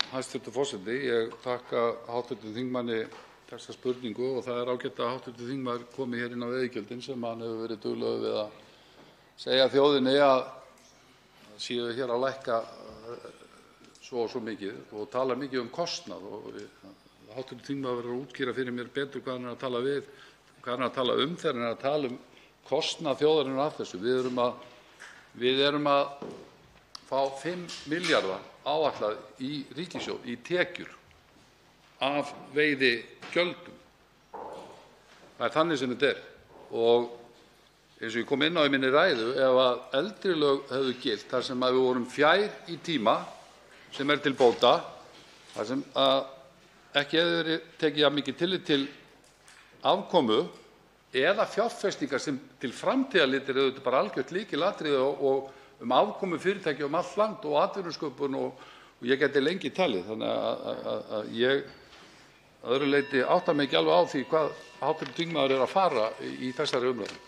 Hæstv. forseti. Ég þakka hv. þingmanni þessa spurningu og það ágætt að hv. þingmaður komi hér inn á veiðigjöldin sem hann hefur verið duglegur við að segja þjóðinni að séu hér að lækka svo og svo mikið og tala mikið kostnað og hv. þingmaður verður að útskýra fyrir mér betur hvað hann er að tala við, hvað hann er að tala þegar hann er að tala kostnað þjóðarinnar af þessu. Við erum að fá 5 milljarða áætlað í ríkissjóð í tekjur af veiðigjöldum. Það þannig sem þetta og eins og ég kom inn á í minni ræðu, ef að eldri lög hefðu gilt þar sem við vorum fjær í tíma sem til bóta, þar sem ekki hefði verið tekið jafn mikið tillit til afkomu eða fjárfestingar sem til framtíðar litið auðvitað bara algjört lykilatriði og afkomu fyrirtækja allt land og atvinnusköpun og ég gæti lengi talið. Þannig að ég að öðru leyti átta mig ekki alveg á því hvað hv. þingmaður er að fara í þessari umræðu.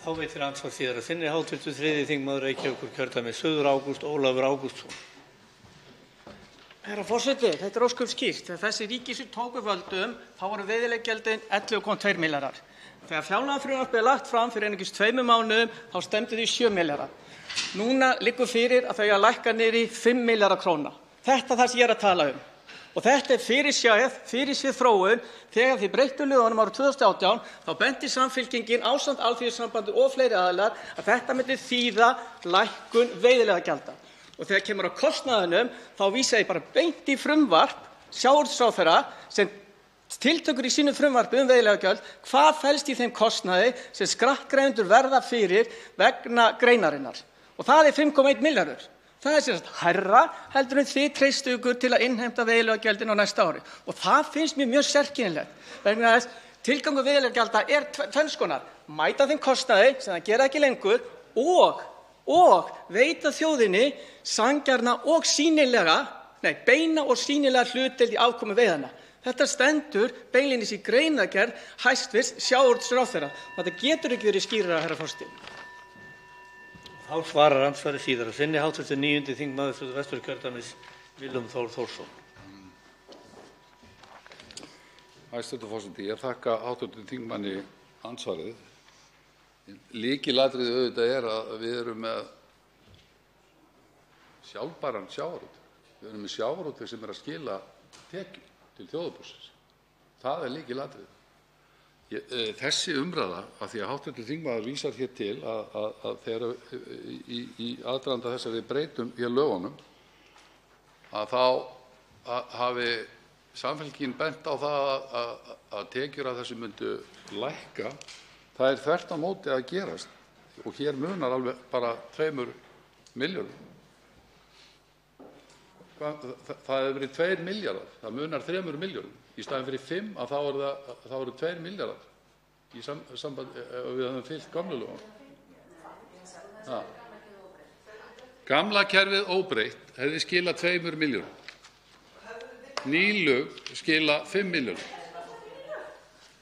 Þá veitir andsvar síðar að sinni hv. 3. þingmaður Reykjavíkurkjördæmis suður Ágúst Ólafur Ágústsson. Herra forseti, þetta ósköp skýrt. Þegar þessi ríkisstjórn tók við völdum þá voru veiðilega gjöldin 11,2 milljarðar. Þegar fjárlagafrumvarpið lagt fram fyrir einungis 2 mánuðum þá stefndi því 7 milljarða. Núna liggur fyrir að þau að lækka niður í 5 milljarða króna. Þetta er það sem ég er að tala Og þetta er fyrirséð þróun. Þegar þið breyttu lögunum árið 2018 þá benti Samfylkingin ásamt Alþýðusambandið og fleiri aðilar að þetta myndi þýða lækkun veiðilega gjalda. Og þegar kemur að kostnaðinum þá vísa ég bara beint í frumvarp sjávarútvegsráðherra sem tiltekur í sínu frumvarpi veiðilega gjöld hvað felst í þeim kostnaði sem skattgreiðendur verða fyrir vegna greinarinnar. Og það er 5,1 milljarður. Það er sem sagt hærra heldur en þið treystu ykkur til að innheimta veiðilega gjöldin á næsta ári. Og það finnst mér mjög sérkennilegt vegna þess tilgangur veiðilega gjalda er tvenns konar. Mæta þeim kostnaði sem það gera ekki lengur og veita þjóðinni sanngjarna og beina og sýnilega hlutdeild í afkomu veiðanna. Þetta stendur beinlínis í greinargerð hæstv. Sjávarútvegsráðherra. Þetta getur ekki verið skýrara, herra forseti. Þá svarar andsvari síðar að sinni hv. 9. þingmaður Suðvesturkjördæmis, Willum Þór Þórsson. Hæstv. forseti. Ég þakka hv. þingmanni andsvarið. Lykilatriði auðvitað að við erum með sjálfbæran sjávarútveg. Við erum með sjávarútveg sem að skila tekjum til þjóðarbúsins. Það lykilatriði. Þessi umræða, af því að hv. þingmaður vísar hér til að þegar í aðdraganda þess að við breytum hér lögunum, að þá hafi Samfylkingin bent á það að tekjur af þessu myndu lækka. Það þvert á móti að gerast og hér munar alveg bara 2 milljörðum. Það hefur verið 2 milljarðar, það munar 3 milljörðum. Í staðinn fyrir 5 þá eru 2 milljarðar í sambandi ef við höfum fylgt gömlu lögunum. Gamla kerfið óbreytt hefði skilað 2 milljörðum. Ný lög skila 5 milljörðum.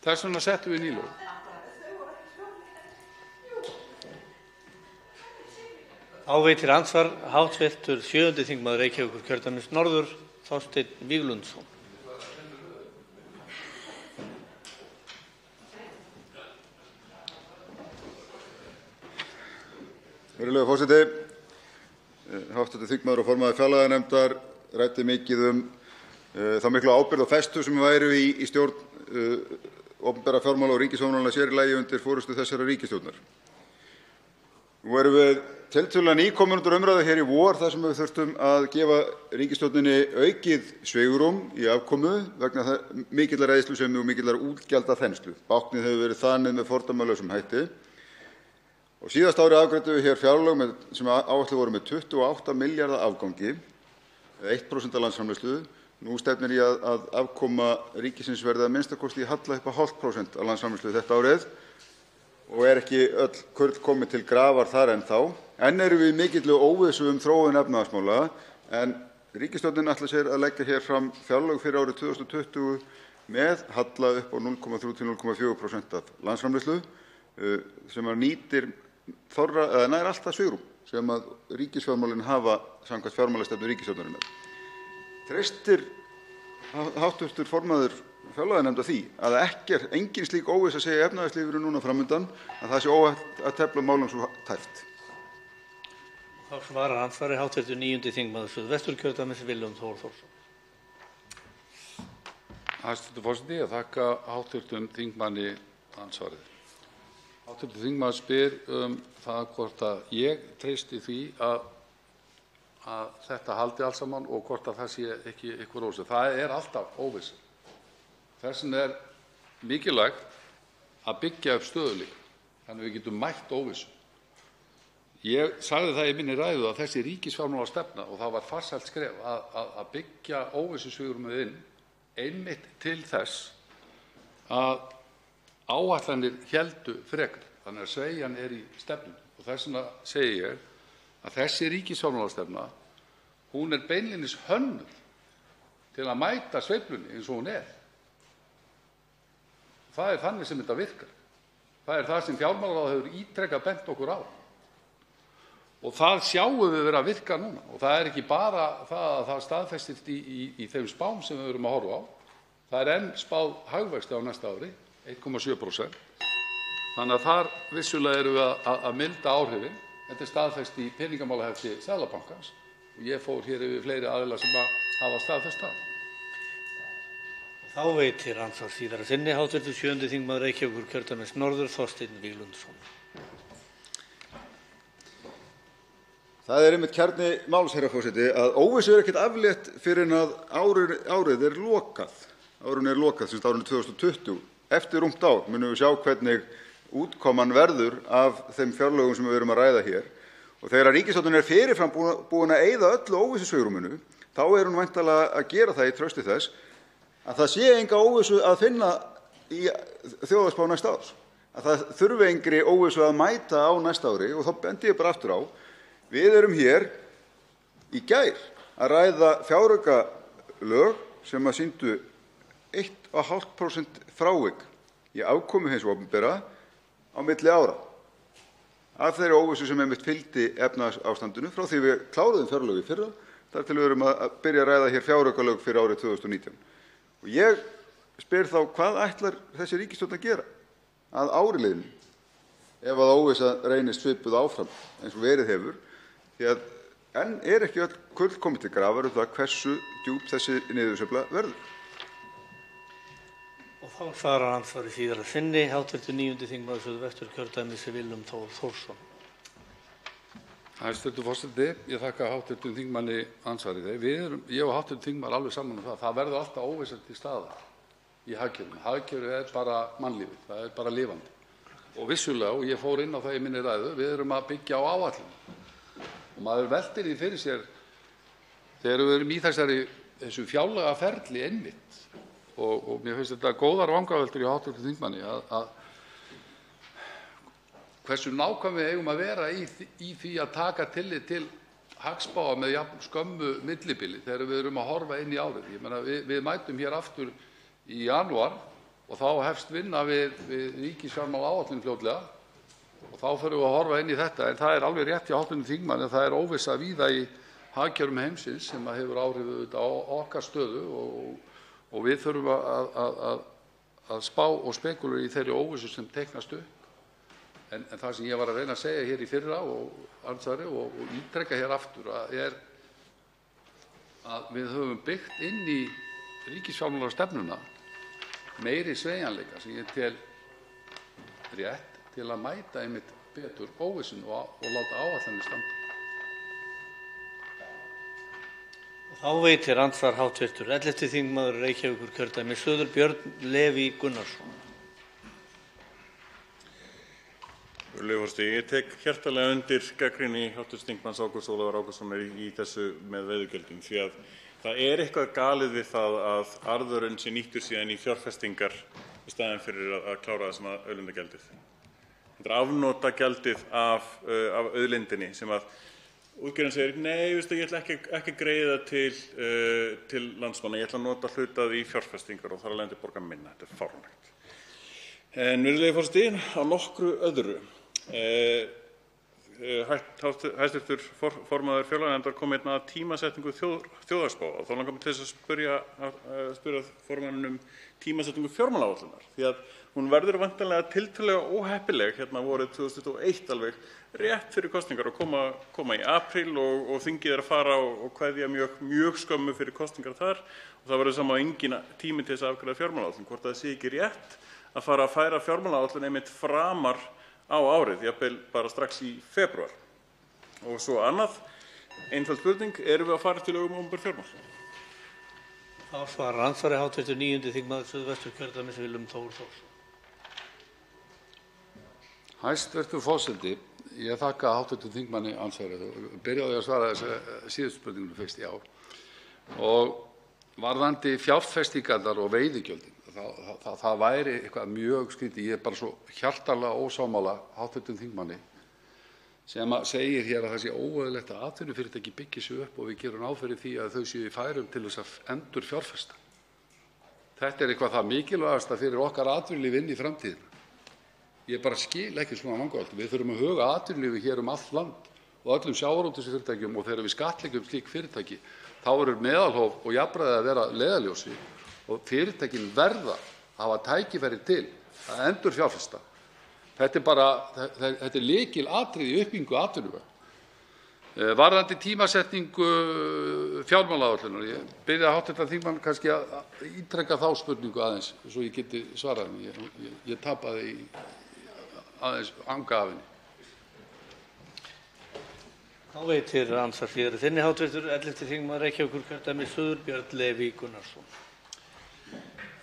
Þess vegna settum við ný lög. Þá veitir andsvar hv. 7. þingmaður Reykjavíkurkjördæmis norður, Þorsteinn Víglundsson. Virðulegur forseti. Hv. þingmaður og formaður fjárlaganefndar ræddi mikið þá miklu ábyrgð og festu sem væru í stjórn opinberra fjármála og ríkisfjármálanna, sér í lagi undir forystu þessarar ríkisstjórnar. Nú erum við tiltölulega nýkomin út úr umræðu hér í vor þar sem við þurftum að gefa ríkisstjórninni aukið svigrúm í afkomu vegna mikillar eyðslusemi og mikillar útgjaldaþenslu. Báknið hefur verið þanið með fordæmalausum hætti. Og síðasta ári afgreiddum við hér fjárlög sem áætluð voru með 28 milljarða afgangi, 1% af landsframleiðslu. Nú stefnir í að afkoma ríkisins verði að minnsta kosti í halla upp á 0,5% af landsframleiðslu þetta árið og ekki öll kurl komið til grafar þar ennþá. Enn erum við í mikilli óvissu þróun efnahagsmála en ríkisstjórnin ætlar sér að leggja hér fram fjárlög fyrir árið 2020 með halla upp á 0,3 til 0,4% af landsframleiðslu sem nýtir nær allt það svigrúm sem að ríkisfjármálin hafa samkvæmt fjármálastefnu ríkisstjórnarinnar. Treystir hv. formaður fjárlaganefndar því að engin slík óvissa sé í efnahagslífinu núna fram undan að það sé óhætt að tefla málum svo tæpt? Þá svarar andsvari hv. 9. þingmaður Suðvesturkjördæmis, Willum Þór Þórsson. Hæstv. forseti. Ég þakka hv. þingmanni andsvarið. Hv. þingmaður spyr það hvort að ég treysti því að þetta haldi allt saman og hvort að það sé ekki einhver óvissa. Það alltaf óvissa. Þess vegna mikilvægt að byggja upp stöðugleika þannig við getum mætt óvissu. Ég sagði það í minni ræðu að þessi ríkisfjármálastefna, og það var farsælt skref að byggja óvissusvigrúmið inn einmitt til þess að áætlanir héldu frekar. Þannig að sveigjan í stefnunni og þess vegna segi ég að þessi ríkisfjármálastefna hún beinlínis hönnuð til að mæta sveiflunni eins og hún Það þannig sem þetta virkar. Það það sem fjármálaráð hefur ítrekað bent okkur á. Og það sjáum við vera að virka núna. Og það ekki bara það að það staðfestist í þeim spám sem við erum að horfa á. Það enn spáð hagvexti á næsta ári, 1,7%. Þannig að þar vissulega erum við að milda áhrifin. Þetta staðfest í peningamálahefti Seðlabankans. Og ég fór hér yfir fleiri aðila sem hafa staðfest það. Þá veitir andsvar síðar að sinni hv. 7. þingmaður Reykjavíkurkjördæmis norður, Þorsteinn Víglundsson. Það einmitt kjarni máls, herra forseti, að óvissu ekkert aflétt fyrr en að árið lokað. Árinu lokað, sem sagt árinu 2020. Eftir rúmt ár munum við sjá hvernig útkoman verður af þeim fjárlögum sem við erum að ræða hér. Og þegar ríkisstjórnin fyrirfram búin að eyða öllu óvissusvigrúminu, þá hún væntanlega að gera það í trausti þess að það sé enga óvissu að finna í þjóðhagsspá næsta árs. Að það þurfi engri óvissu að mæta á næsta ári og þá bendi ég bara aftur á. Við erum hér í gær að ræða fjáraukalög sem að sýndu 1,5% frávik í afkomu hins opinbera á milli ára. af þeirri óvissu sem einmitt fylgdi efnahagsástandinu frá því við kláruðum fjárlög í fyrra þar til við erum að byrja að ræða hér fjáraukalög fyrir árið 2019. Og ég spyr þá, hvað ætlar þessi ríkisstjórn að gera að ári liðnu ef að óvissa reynist svipuð áfram eins og verið hefur, því að enn ekki öll kurl komið til grafar það hversu djúp þessi niðursveifla verður. Og þá svarar andsvari síðar að sinni hv. 9. þingmaður Suðvesturkjördæmis Willum Þór Þórsson. Hæstv. forseti, ég þakka hv. þingmanni andsvarið. Ég og hv. þingmaður alveg saman um það verður alltaf óvissa til staðar í hagkerfinu. Hagkerfið bara mannlífið, það bara lifandi. Og vissulega, og ég fór inn á það í minni ræðu, við erum að byggja á áætlun. Og maður veltir því fyrir sér þegar við erum í þessu fjárlagaferli einmitt. Og mér finnst þetta góðar vangaveltur hjá hv. þingmanni að hversu nákvæm við eigum að vera í því að taka tillit til hagspáa með jafn skömmu millibili þegar við erum að horfa inn í árið. Ég meina, við mætum hér aftur í janúar og þá hefst vinna við ríkisfjármálaáætlun fljótlega og þá förum við að horfa inn í þetta. En það er alveg rétt hjá hv. þingmanni að það er óvissa víða í hagkerfum heimsins sem hefur áhrif á okkar stöðu og við þurfum að spá og spekúlera í þeirri óvissu sem teiknast upp. En það sem ég var að reyna að segja hér í fyrra og andsvari og ítreka hér aftur er að við höfum byggt inn í ríkisfjármálastefnuna meiri sveigjanleika sem ég tel rétt til að mæta einmitt betur óvissuna og láta áætlanir standa. Þá veitir andsvar hv. 11. þingmaður Reykjavíkurkjördæmis Suður Björn Leví Gunnarsson. Ég tek hjartanlega undir gagnrýni hv. þingmanns Ágústs Ólafar Ágústssonar í þessu með veiðigjöldin því að það er eitthvað galið við það að arðurinn sé nýttur síðan í fjárfestingar í staðinn fyrir að klára það sem auðlindagjaldið. Þetta er afnotagjaldið af auðlindinni sem að útgerðin segir, nei, ég ætla ekki að greiða til landsmanna, ég ætla að nota hlutað í fjárfestingar og þar af leiðandi borga minna. Þetta er fáránlegt. En virðulegi forseti, á nokkru öðru. Hæstv. formaður fjárlaganefndar kom hérna að tímasetningu þjóðhagsspá og þá langar mig til þess að spyrja formanninn tímasetningu fjármálaáætlunar því að hún verður væntanlega tiltölulega óheppileg hérna vorið 2021 alveg rétt fyrir kosningar og koma í apríl og þingið að fara og kveðja mjög skömmu fyrir kosningar þar og það verður sama engin tími til þess að afgreiða fjármálaáætlun hvort það sé ekki rétt að fara að færa fjármálaáætlun einmitt framar á árið, jafnvel bara strax í febrúar. Og svo annað, einföld spurning, erum við að fara til lögum um opinber fjármál? Þá svarar andsvari hv. 9. þingmaður Suðvesturkjördæmis Willum Þór Þórsson. Hæstv. forseti, ég þakka hv. þingmanni andsvarið og byrjaði að svara þessu síðustu spurningunni fyrst, já. Og varðandi fjárfestingarnar og veiðigjöldin, það væri eitthvað mjög skrítið. Ég er bara svo hjartanlega ósammála hv. þingmanni sem segir hér að það sé óeðlilegt að atvinnufyrirtæki byggi sig upp og við gerum ráð fyrir því að þau séu í færum til þess að endurfjárfesta. Þetta er eitthvað það mikilvægasta fyrir okkar atvinnulíf inn í framtíðina. Ég bara skil ekki svona vangaveltur. Við þurfum að huga að atvinnulífi hér um allt land og öllum sjávarútvegsfyrirtækjum og þegar við skattleggjum slík fyrirtæki þá verður meðalhóf og jafnræði að vera leiðarljósi og fyrirtækin verða að hafa tækifæri til að endurfjárfesta. Þetta er lykilatriði í uppbyggingu atvinnuvega. Varðandi tímasetningu fjármálaáætlunar, ég byrja hv. þingmann kannski að ítreka þá spurningu aðeins svo ég geti svarað henni. Ég tapaði aðeins anga af henni. Þá veitir andsvar síðar þinni hv. 11. þingmaður Reykjavíkurkjördæmis Suður Björn Leví Gunnarsson.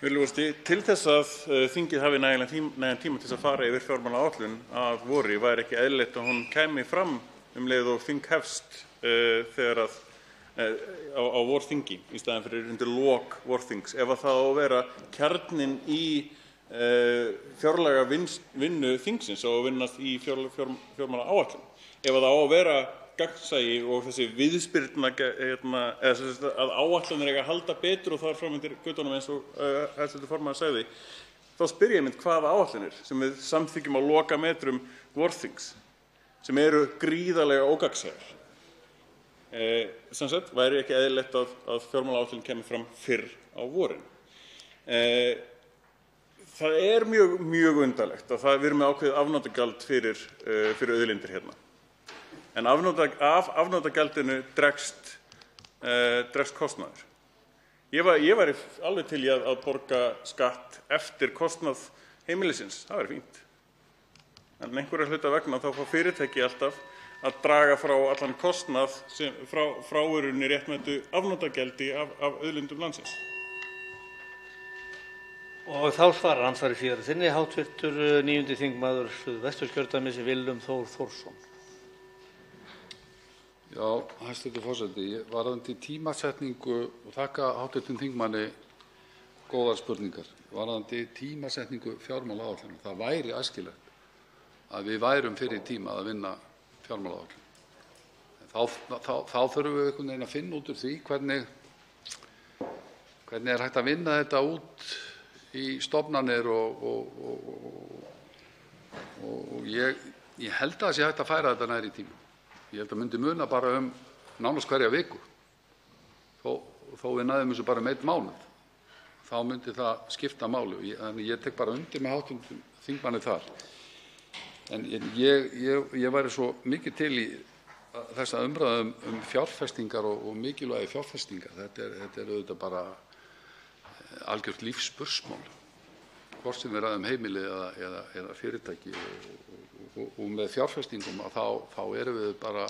Til þess að þingið hafi nægan tíma til að fara yfir fjármálaáætlun að vori væri ekki eðlilegt að hún kæmi fram leið og þing hefst þegar á vorþingi í staðinn fyrir undir lok vorþings ef að það á að vera kjarninn í fjárlagavinnu þingsins og vinnast í fjármálaáætlun. Ef að það á að vera gagnsæi og þessi viðspyrna að áætlanir eiga að halda betur og þar fram undir götunum eins og hæstv. formaður sagði, þá spyr ég hvaða áætlanir sem við samþykkjum á lokametrum vorþings. sem eru gríðarlega ógagnsæjar. Sem sagt, væri ekki eðlilegt að fjármálaáætlun kæmi fram fyrr á vorin. Það er mjög undarlegt að við erum með ákveðið afnotagjald fyrir auðlindir hérna. En af afnotagjaldinu dregst kostnaður. Ég væri alveg til í að borga skatt eftir kostnað heimilisins. Það væri fínt. En einhverra hluta vegna þá fá fyrirtæki alltaf að draga frá allan kostnað frá réttmætu afnotagjaldi af auðlindum landsins. Og þá svarar andsvari síðar þinni hv. 9. þingmaður Suðvesturkjördæmis Willum Þór Þórsson. Já, hæstv. forseti, varðandi tímasetningu og þakka hv. þingmanni góðar spurningar. Varðandi tímasetningu fjármálaáætlunar, það væri æskilegt að við værum fyrir tíma að vinna fjármálaáætlun. Þá þurfum við einhvern veginn að finna út úr því hvernig er hægt að vinna þetta út í stofnanir og ég held að það sé hægt að færa þetta nær í tíma. Ég held að myndi muna bara nánast hverja viku. Þó við næðum þessu bara 1 mánuð, þá myndi það skipta máli. Þannig ég tek bara undir með hv. þingmanni þar. En ég væri svo mikið til í þessa umræðu fjárfestingar og mikilvægi fjárfestingar. Þetta er auðvitað bara algjört lífsspursmál, hvort sem við ræðum heimili eða fyrirtæki. Og með fjárfestingum þá erum við bara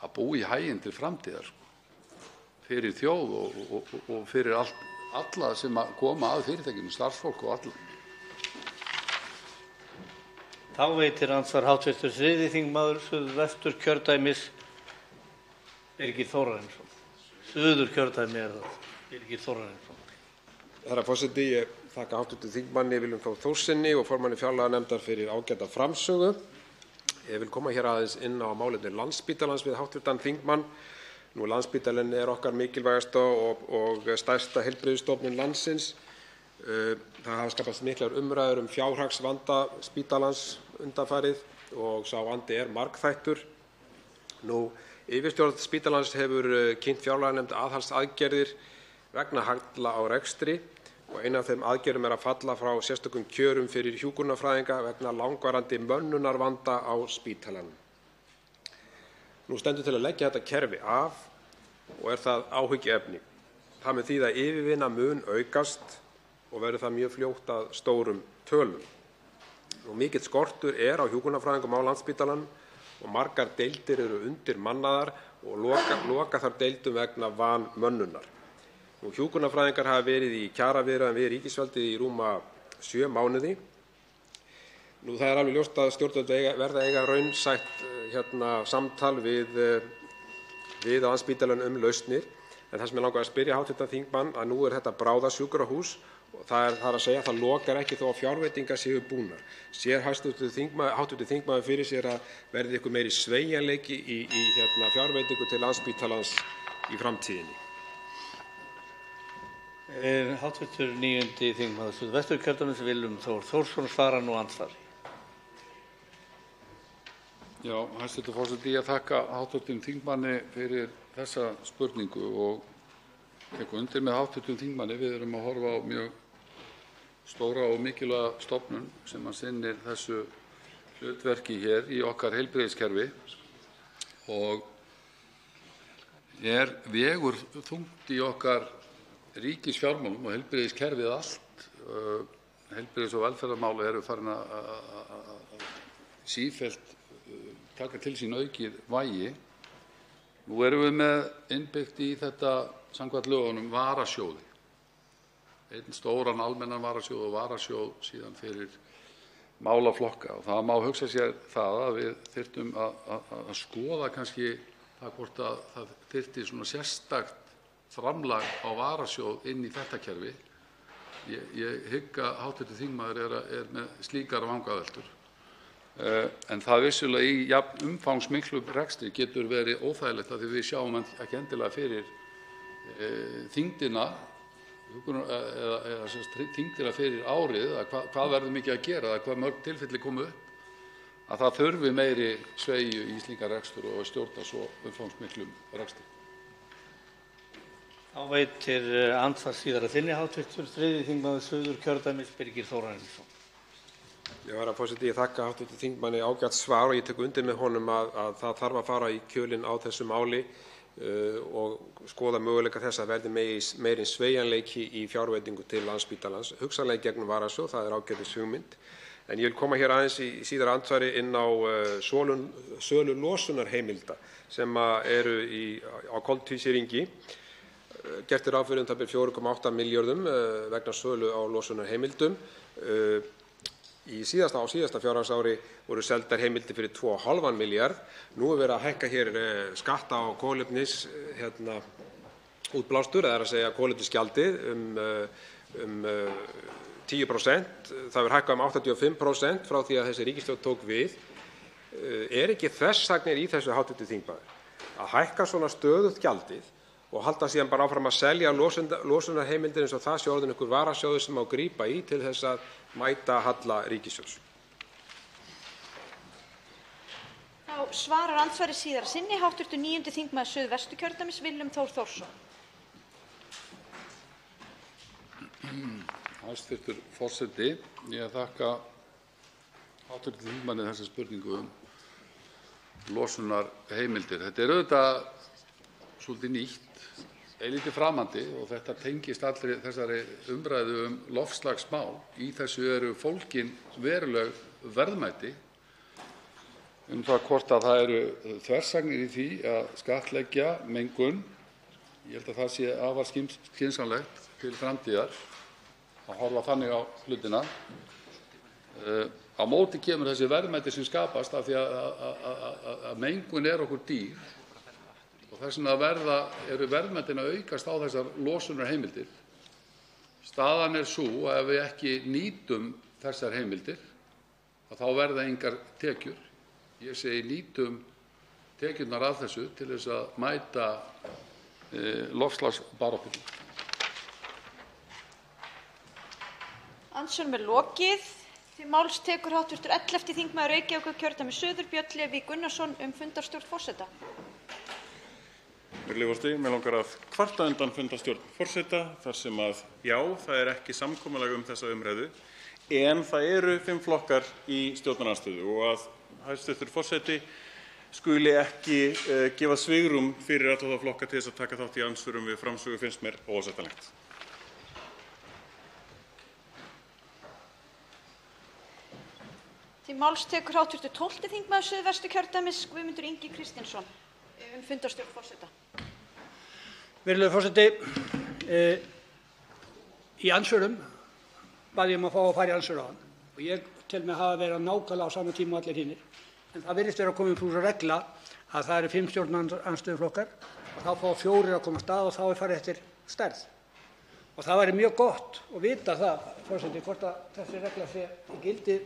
að búa í haginn til framtíðar fyrir þjóð og fyrir alla sem koma að fyrirtækinu, starfsfólk og alla. Þá veitir andsvar hv. 3. þingmaður Suðvesturkjördæmis Birgir Þórarinsson. Suðurkjördæmi er það, Birgir Þórarinsson. Herra forseti, ég þakka hv. þingmanni Willum Þór Þórssyni og formanni fjárlaganefndar fyrir ágæta framsögu. Ég vil koma hér aðeins inn á málefni Landspítalans við hv. þingmann. Landspítalinn er okkar mikilvægasta og stærsta heilbrigðisstofnun landsins. Það hafa skapast miklar umræður fjárhagsvanda spítalans undanfarið og sá vandi er margþættur. Yfirstjórn spítalans hefur kynnt fjárlaganefnd aðhaldsaðgerðir vegna halla á rekstri og ein af þeim aðgerðum er að falla frá sérstökum kjörum fyrir hjúkrunarfræðinga vegna langvarandi mönnunarvanda á spítalanum. Nú stendur til að leggja þetta kerfi af og er það áhyggjuefni. Það mun þýða að yfirvinna mun aukast og verður það mjög fljótt að stórum tölum. Mikill skortur er á hjúkrunarfræðingum á Landspítalanum og margar deildir eru undirmannaðar og loka þarf deildum vegna vanmönnunar. Hjúkrunarfræðingar hafa verið í kjaraviðræðum við ríkisvaldið í rúma 7 mánuði. Það er alveg ljóst að stjórnvöld verða að eiga raunsætt samtal við Landspítalann lausnir. En það sem ég langar að spyrja hv. þingmann að nú er þetta bráðasjúkrahús og það er að segja að það lokar ekki þó að fjárveitingar séu búnar. Sér hv. þingmaður fyrir sér að verði eitthvað meiri sveigjanleiki í fjárveitingu til Landspítalans í framtíðinni? Hv. 9. þingmaður Suðvesturkjördæmis Willum Þór Þórsson svarar nú andsvari. Já, hæstv. forseti, ég þakka hv. þingmanni fyrir þessa spurningu og tek undir með hv. þingmanni. Við erum að horfa á mjög stóra og mikilvæga stofnun sem sinnir þessu hlutverki hér í okkar heilbrigðiskerfi og vegur þungt í okkar ríkisfjármálum og heilbrigðiskerfið allt. Heilbrigðis- og velferðarmál eru farin að sífellt taka til sín aukið vægi. Nú erum við með innbyggt í þetta samkvæmt lögunum varasjóði, einn stóran almennan varasjóð og varasjóð síðan fyrir málaflokka. Og það má hugsa sér það að við þyrftum að skoða kannski það hvort að það þyrfti svona sérstakt framlag á varasjóð inn í þetta kerfi. Ég hygg að hv. þingmaður er með slíkar vangaveltur. En það vissulega í jafn umfangsmiklum rekstri getur verið óþægilegt af því við sjáum ekki endilega fyrir þyngdina eða þyngdina fyrir árið, hvað verður mikið að gera eða hvað mörg tilfelli komu upp. að það þurfi meiri sveigju í slíkan rekstur og að stjórna svo umfangsmiklum rekstri. Þá veitir andsvar síðara þinni hv. 3. þingmaður Suðurkjördæmis, Birgir Þórarinsson. Herra forseti, ég þakka hv. þingmanni ágætt svar og ég tek undir með honum að það þarf að fara í kjölinn á þessu máli og skoða möguleika þess að verði meiri sveigjanleiki í fjárveitingu til Landspítalans, hugsanlega í gegnum varasjóð, það er ágætis hugmynd. En ég vil koma hér aðeins í síðara andsvari inn á sölu losunarheimilda sem eru á koltvísýringi. Gert er ráð fyrir um 4,8 milljörðum vegna sölu á losunarheimildum. Á síðasta fjárhagsári voru seldar heimildir fyrir 2,5 milljarð. Nú er verið að hækka hér skatta á kolefnis útblástur, það er að segja kolefnisgjaldið um 10%. Það hefur hækkað um 85% frá því að þessi ríkisstjórn tók við. Er ekki þversagnir í þessu, hv. þingmaður, að hækka svona stöðugt gjaldið og halda síðan bara áfram að selja losunarheimildir eins og það sé orðinn einhver varasjóður sem má grípa í til þess að mæta halla ríkissjóðs? Þá svarar andsvari síðara sinni hv. 9. þingmaður Suðvesturkjördæmis, Willum Þór Þórsson. Hæstv. forseti. Ég þakka hv. þingmanni þessa spurningu losunarheimildir. Þetta auðvitað svolítið nýtt, eilítið framandi og þetta tengist allri þessari umræðu loftslagsmál. Í þessu eru fólgin veruleg verðmæti það hvort að það eru þversagnir í því að skattleggja mengun. Ég held að það sé afar skynsamlegt til framtíðar að horfa þannig á hlutina. Á móti kemur þessi verðmæti sem skapast af því að mengun er okkur dýr og þess vegna eru verðmætin að aukast á þessar losunarheimildir. Staðan er sú að ef við ekki nýtum þessar heimildir þá verða engar tekjur. Ég segi nýtum tekjurnar af þessu til þess að mæta loftslagsbaráttunni. Andsvörum er lokið. Til máls tekur hv. 11. þingmaður Reykjavíkurkjördæmis suður, Björn Leví Gunnarsson, fundarstjórn forseta. Virðulegi forseti, mig langar að kvarta undan fundarstjórn forseta þar sem að já, það er ekki samkomulag þessa umræðu en það eru 5 flokkar í stjórnarandstöðu og að hæstv. forseti skuli ekki gefa svigrúm fyrir alla þá flokka til þess að taka þátt í andsvörum við framsögu finnst mér óásættanlegt. Til máls tekur hv. 12. þingmaður Suðvesturkjördæmis, Guðmundur Ingi Kristinsson, fundarstjórn forseta. Virðulegur forseti, í andsvörum bað ég að fá að fara í andsvör á hann og ég tel mig hafa verið nákvæmlega á sama tíma og allir hinir. En það virðist vera að koma upp regla að það eru 5 stjórnarandstöðuflokkar og þá fá 4 að koma af stað og þá er farið eftir stærð. Og það væri mjög gott að vita það, forseti, hvort að þessi regla sé í gildi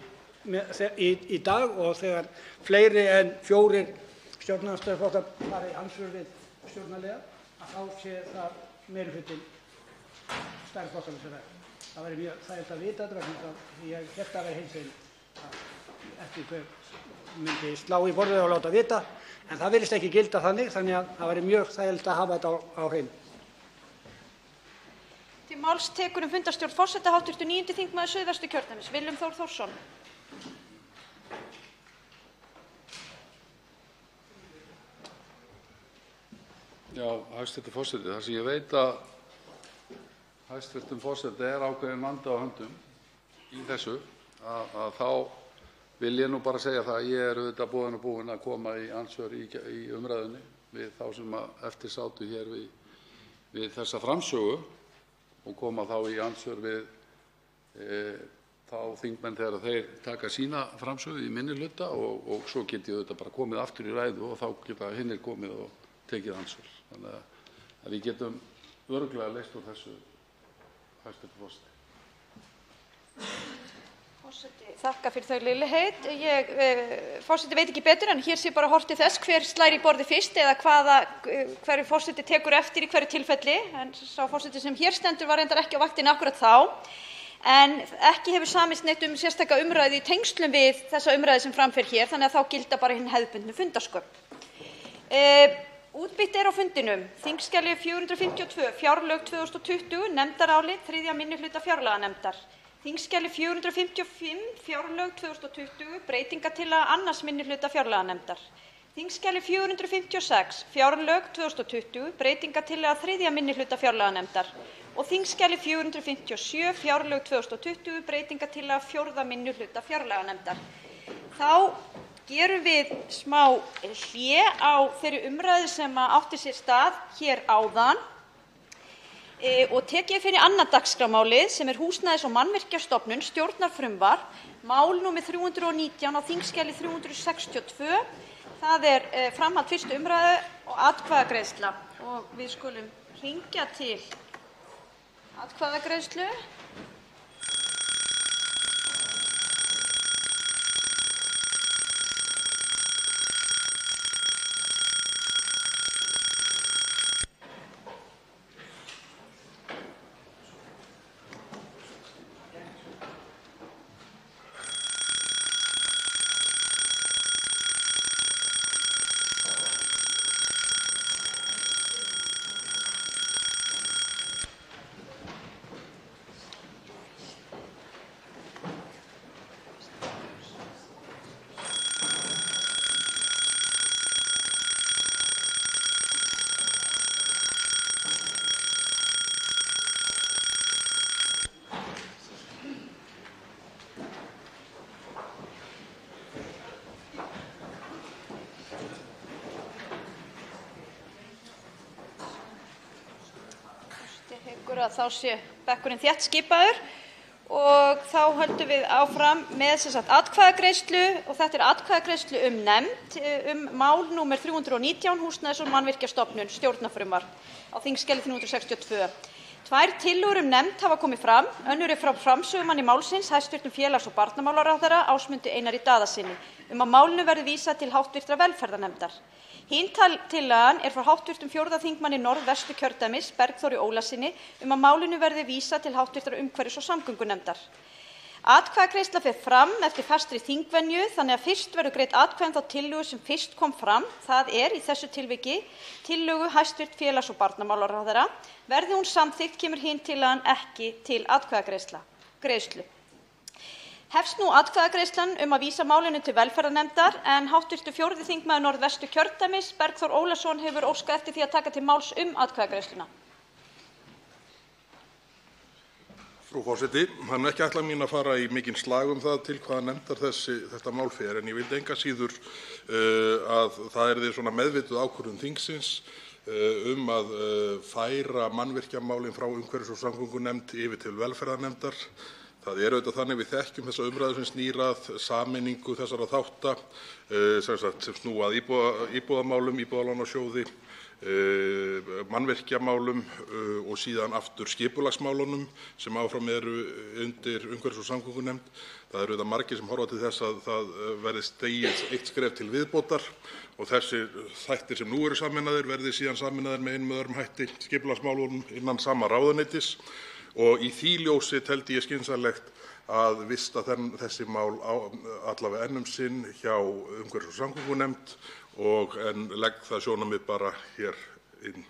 í dag og þegar fleiri en 4 stjórnarandstöðuflokkar fara í andsvör við stjórnarliða að þá sé það meirihlutinn stærri flokkanna sem er. Það væri mjög þægilegt að vita þetta vegna þess að ég hélt að það væri hinsegin að ekki hver myndi slá í borðið og láta vita, en það virðist ekki gilda þannig að það væri mjög þægilegt að hafa þetta á hreinu. Til máls tekur fundarstjórn forseta hv. 9. þingmaður Suðvesturkjördæmis, Willum Þór Þórsson. Já, hæstv. forseti, þar sem ég veit að hæstv. forseti er ákveðinn vandi á höndum í þessu að þá vil ég nú bara segja það að ég er auðvitað búinn að koma í andsvör í umræðunni við þá sem eftir sátu hér við þessa framsögu og koma þá í andsvör við þá þingmenn þegar þeir taka sína framsögu í minnihluta og svo get ég auðvitað bara komið aftur í ræðu og þá geta hinir komið og tekið andsvör. Þannig að við getum örugglega leyst úr þessu, hæstv. forseti. Forseti þakka fyrir þau liðlegheit. Forseti veit ekki betur en hér sé bara horft til þess hver slær í borðið fyrst eða hverju forseti tekur eftir í hverju tilfelli. En sá forseti sem hér stendur var reyndar ekki á vaktinni akkúrat þá. en ekki hefur samist neitt sérstaka umræðu í tengslum við þessa umræðu sem fram fer hér, þannig að þá gilda bara hin hefðbundnu fundarsköp. Útbýtt á fundinum þingskjali 452, fjárlög 2020, nefndarálit 3. minnihluta fjárlaganefndar, þingskjali 455, fjárlög 2020, breytingartillaga 2. minnihluta fjárlaganefndar, þingskjali 456, fjárlög 2020, breytingartillaga 3. minnihluta fjárlaganefndar og þingskjali 457, fjárlög 2020, breytingartillaga 4. minnihluta fjárlaganefndar. Þá gerum við smá hlé á þeirri umræðu sem átti sér stað hér áðan og tek ég fyrir annað dagskrármálið sem Húsnæðis- og mannvirkjastofnun, stjórnarfrumvarp, mál nr. 319 á þingskjali 362. Það framhald 1. umræðu og atkvæðagreiðsla og við skulum hringja til atkvæðagreiðslu. Að þá sé bekkurinn þétt skipaður og þá höldum við áfram með atkvæðagreiðslu og þetta atkvæðagreiðslu nefnd mál nr. 319, Húsnæðis- og mannvirkjastofnun, stjórnarfrumvarp á þingskjali 362. Tvær tillögur nefnd hafa komið fram. Önnur frá framsögumanni málsins, hæstv. félags- og barnamálaráðherra Ásmundi Einari Daðasyni, að málinu verði vísað til hv. velferðarnefndar. Hin tillagan frá hv. 4. þingmanni Norðvesturkjördæmis, Bergþóri Ólasyni, að málinu verði vísað til hv. umhverfis- og samgöngunefndar. Atkvæðagreiðsla fer fram eftir fastri þingvenju þannig að fyrst verður greidd atkvæði um þá tillögu sem fyrst kom fram, það í þessu tilviki tillögu hæstv. félags- og barnamálaráðherra. Verði hún samþykkt kemur hin tillagan ekki til atkvæðagreiðslu. Hefst nú atkvæðagreiðslan að vísa málinu til velferðarnefndar en hv. 4. þingmaður Norðvesturkjördæmis, Bergþór Ólason, hefur óskað eftir því að taka til máls atkvæðagreiðsluna. Frú forseti, það ekki ætla mín að fara í mikinn slag það til hvaða nefndar þetta mál fer, en ég vildi engu að síður að það yrði svona meðvituð ákvörðun þingsins að færa mannvirkjamálin frá umhverfis- og samgöngunefnd yfir til velferðarnefndar. Það auðvitað þannig við þekkjum þessa umræðu sem snýr að sameiningu þessara þátta sem snúa að íbúðamálum, íbúðalánasjóði, mannvirkjamálum og síðan aftur skipulagsmálunum sem áfram undir umhverfis- og samgöngunefnd. Það auðvitað margir sem horfa til þess að það verði stigið eitt skref til viðbótar og þessir þættir sem nú eru sameinaðir verði síðan sameinaðir með einum eða öðrum hætti skipulagsmálunum innan sama ráðuneytis. Og í því ljósi teldi ég skynsamlegt að vista þessi mál allavega enn sinn hjá umhverfis- og samgöngunefnd en legg það sjónarmið bara hér inn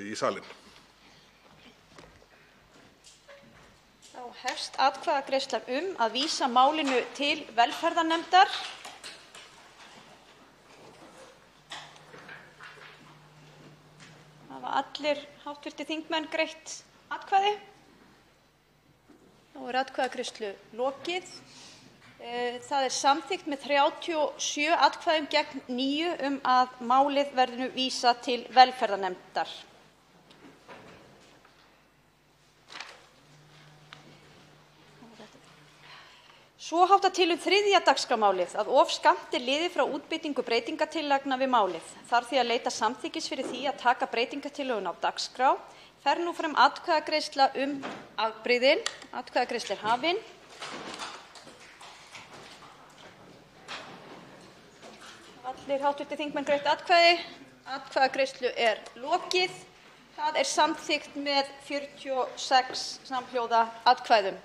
í salinn. Þá hefst atkvæðagreiðsla að vísa málinu til velferðarnefndar. Hafa allir hv. þingmenn greitt atkvæði? Þá atkvæðagreiðslu lokið. Það samþykkt með 37 atkvæðum gegn 9 að málið verði vísað til velferðarnefndar. Svo háttar til þriðja dagskrármálið að of skammt liðið frá útbýtingu breytingartillagna við málið. Þarf því að leita samþykkis fyrir því að taka breytingartillöguna á dagskrá. Fer nú fram atkvæðagreiðsla afbrigðin. Atkvæðagreiðsla hafin. Allir hv. þingmenn greitt atkvæði. Atkvæðagreiðslu lokið. Það er samþykkt með 46 samhljóða atkvæðum.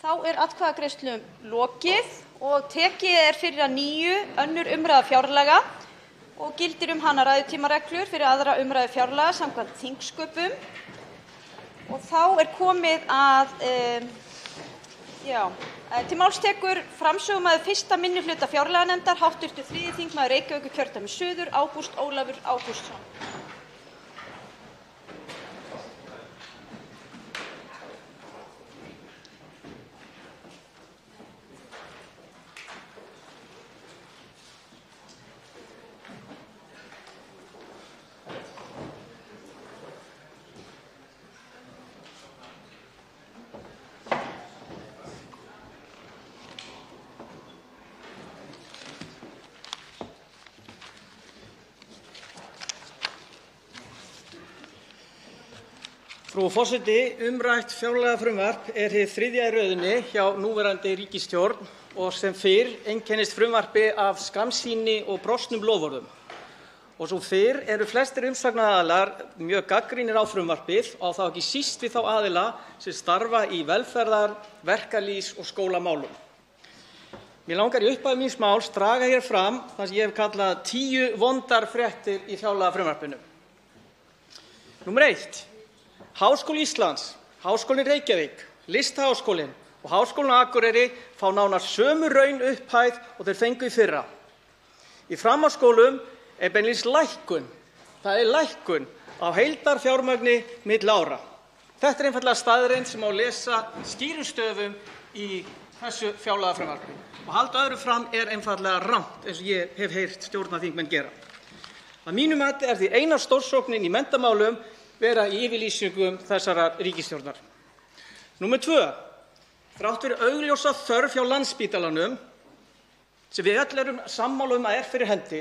Þá er atkvæðagreiðslum lokið og tekið er fyrir að nýju 2. umræða fjárlaga og gildir hana ræðutímareglur fyrir 2. umræðu fjárlaga samkvæmt þingsköpum. Og þá er komið að til máls tekur framsögumaður 1. minnihluta fjárlaganefndar, hv. 3. þingmaður Reykjavíkurkjördæmis suður, Ágúst Ólafur Ágústsson. Frú forseti, umrætt fjárlagafrumvarp er hið 3. í röðinni hjá núverandi ríkisstjórn og sem fyrr einkennist frumvarpið af skammsýni og brostnum loforðum. Og sem fyrr eru flestir umsagnaraðilar mjög gagnrýnir á frumvarpið og þá ekki síst við þá aðila sem starfa í velferðar-, verkalýðs- og skólamálum. Mig langar í upphafi míns máls draga hér fram það sem ég hef kallað 10 vondar fréttir í fjárlagafrumvarpinu. Númer 1. Háskóli Íslands, Háskólinn Reykjavík, Listaháskólinn og Háskólinn á Akureyri fá nánast sömu raunupphæð og þeir fengu í fyrra. Í framhaldsskólum er beinlínis lækkun. Það er lækkun á heildarfjármagni milli ára. Þetta er einfaldlega staðreynd sem má lesa skýrum stöfum í þessu fjárlagafrumvarpi. Og halda öðru fram er einfaldlega rangt eins og ég hef heyrt stjórnarþingmenn gera. Að mínu mati er því eina stórsóknin í menntamálum vera í yfirlýsingum þessarar ríkisstjórnar. Númer 2. Þrátt fyrir augljósa þörf hjá Landspítalanum, sem við öll erum sammála að er fyrir hendi,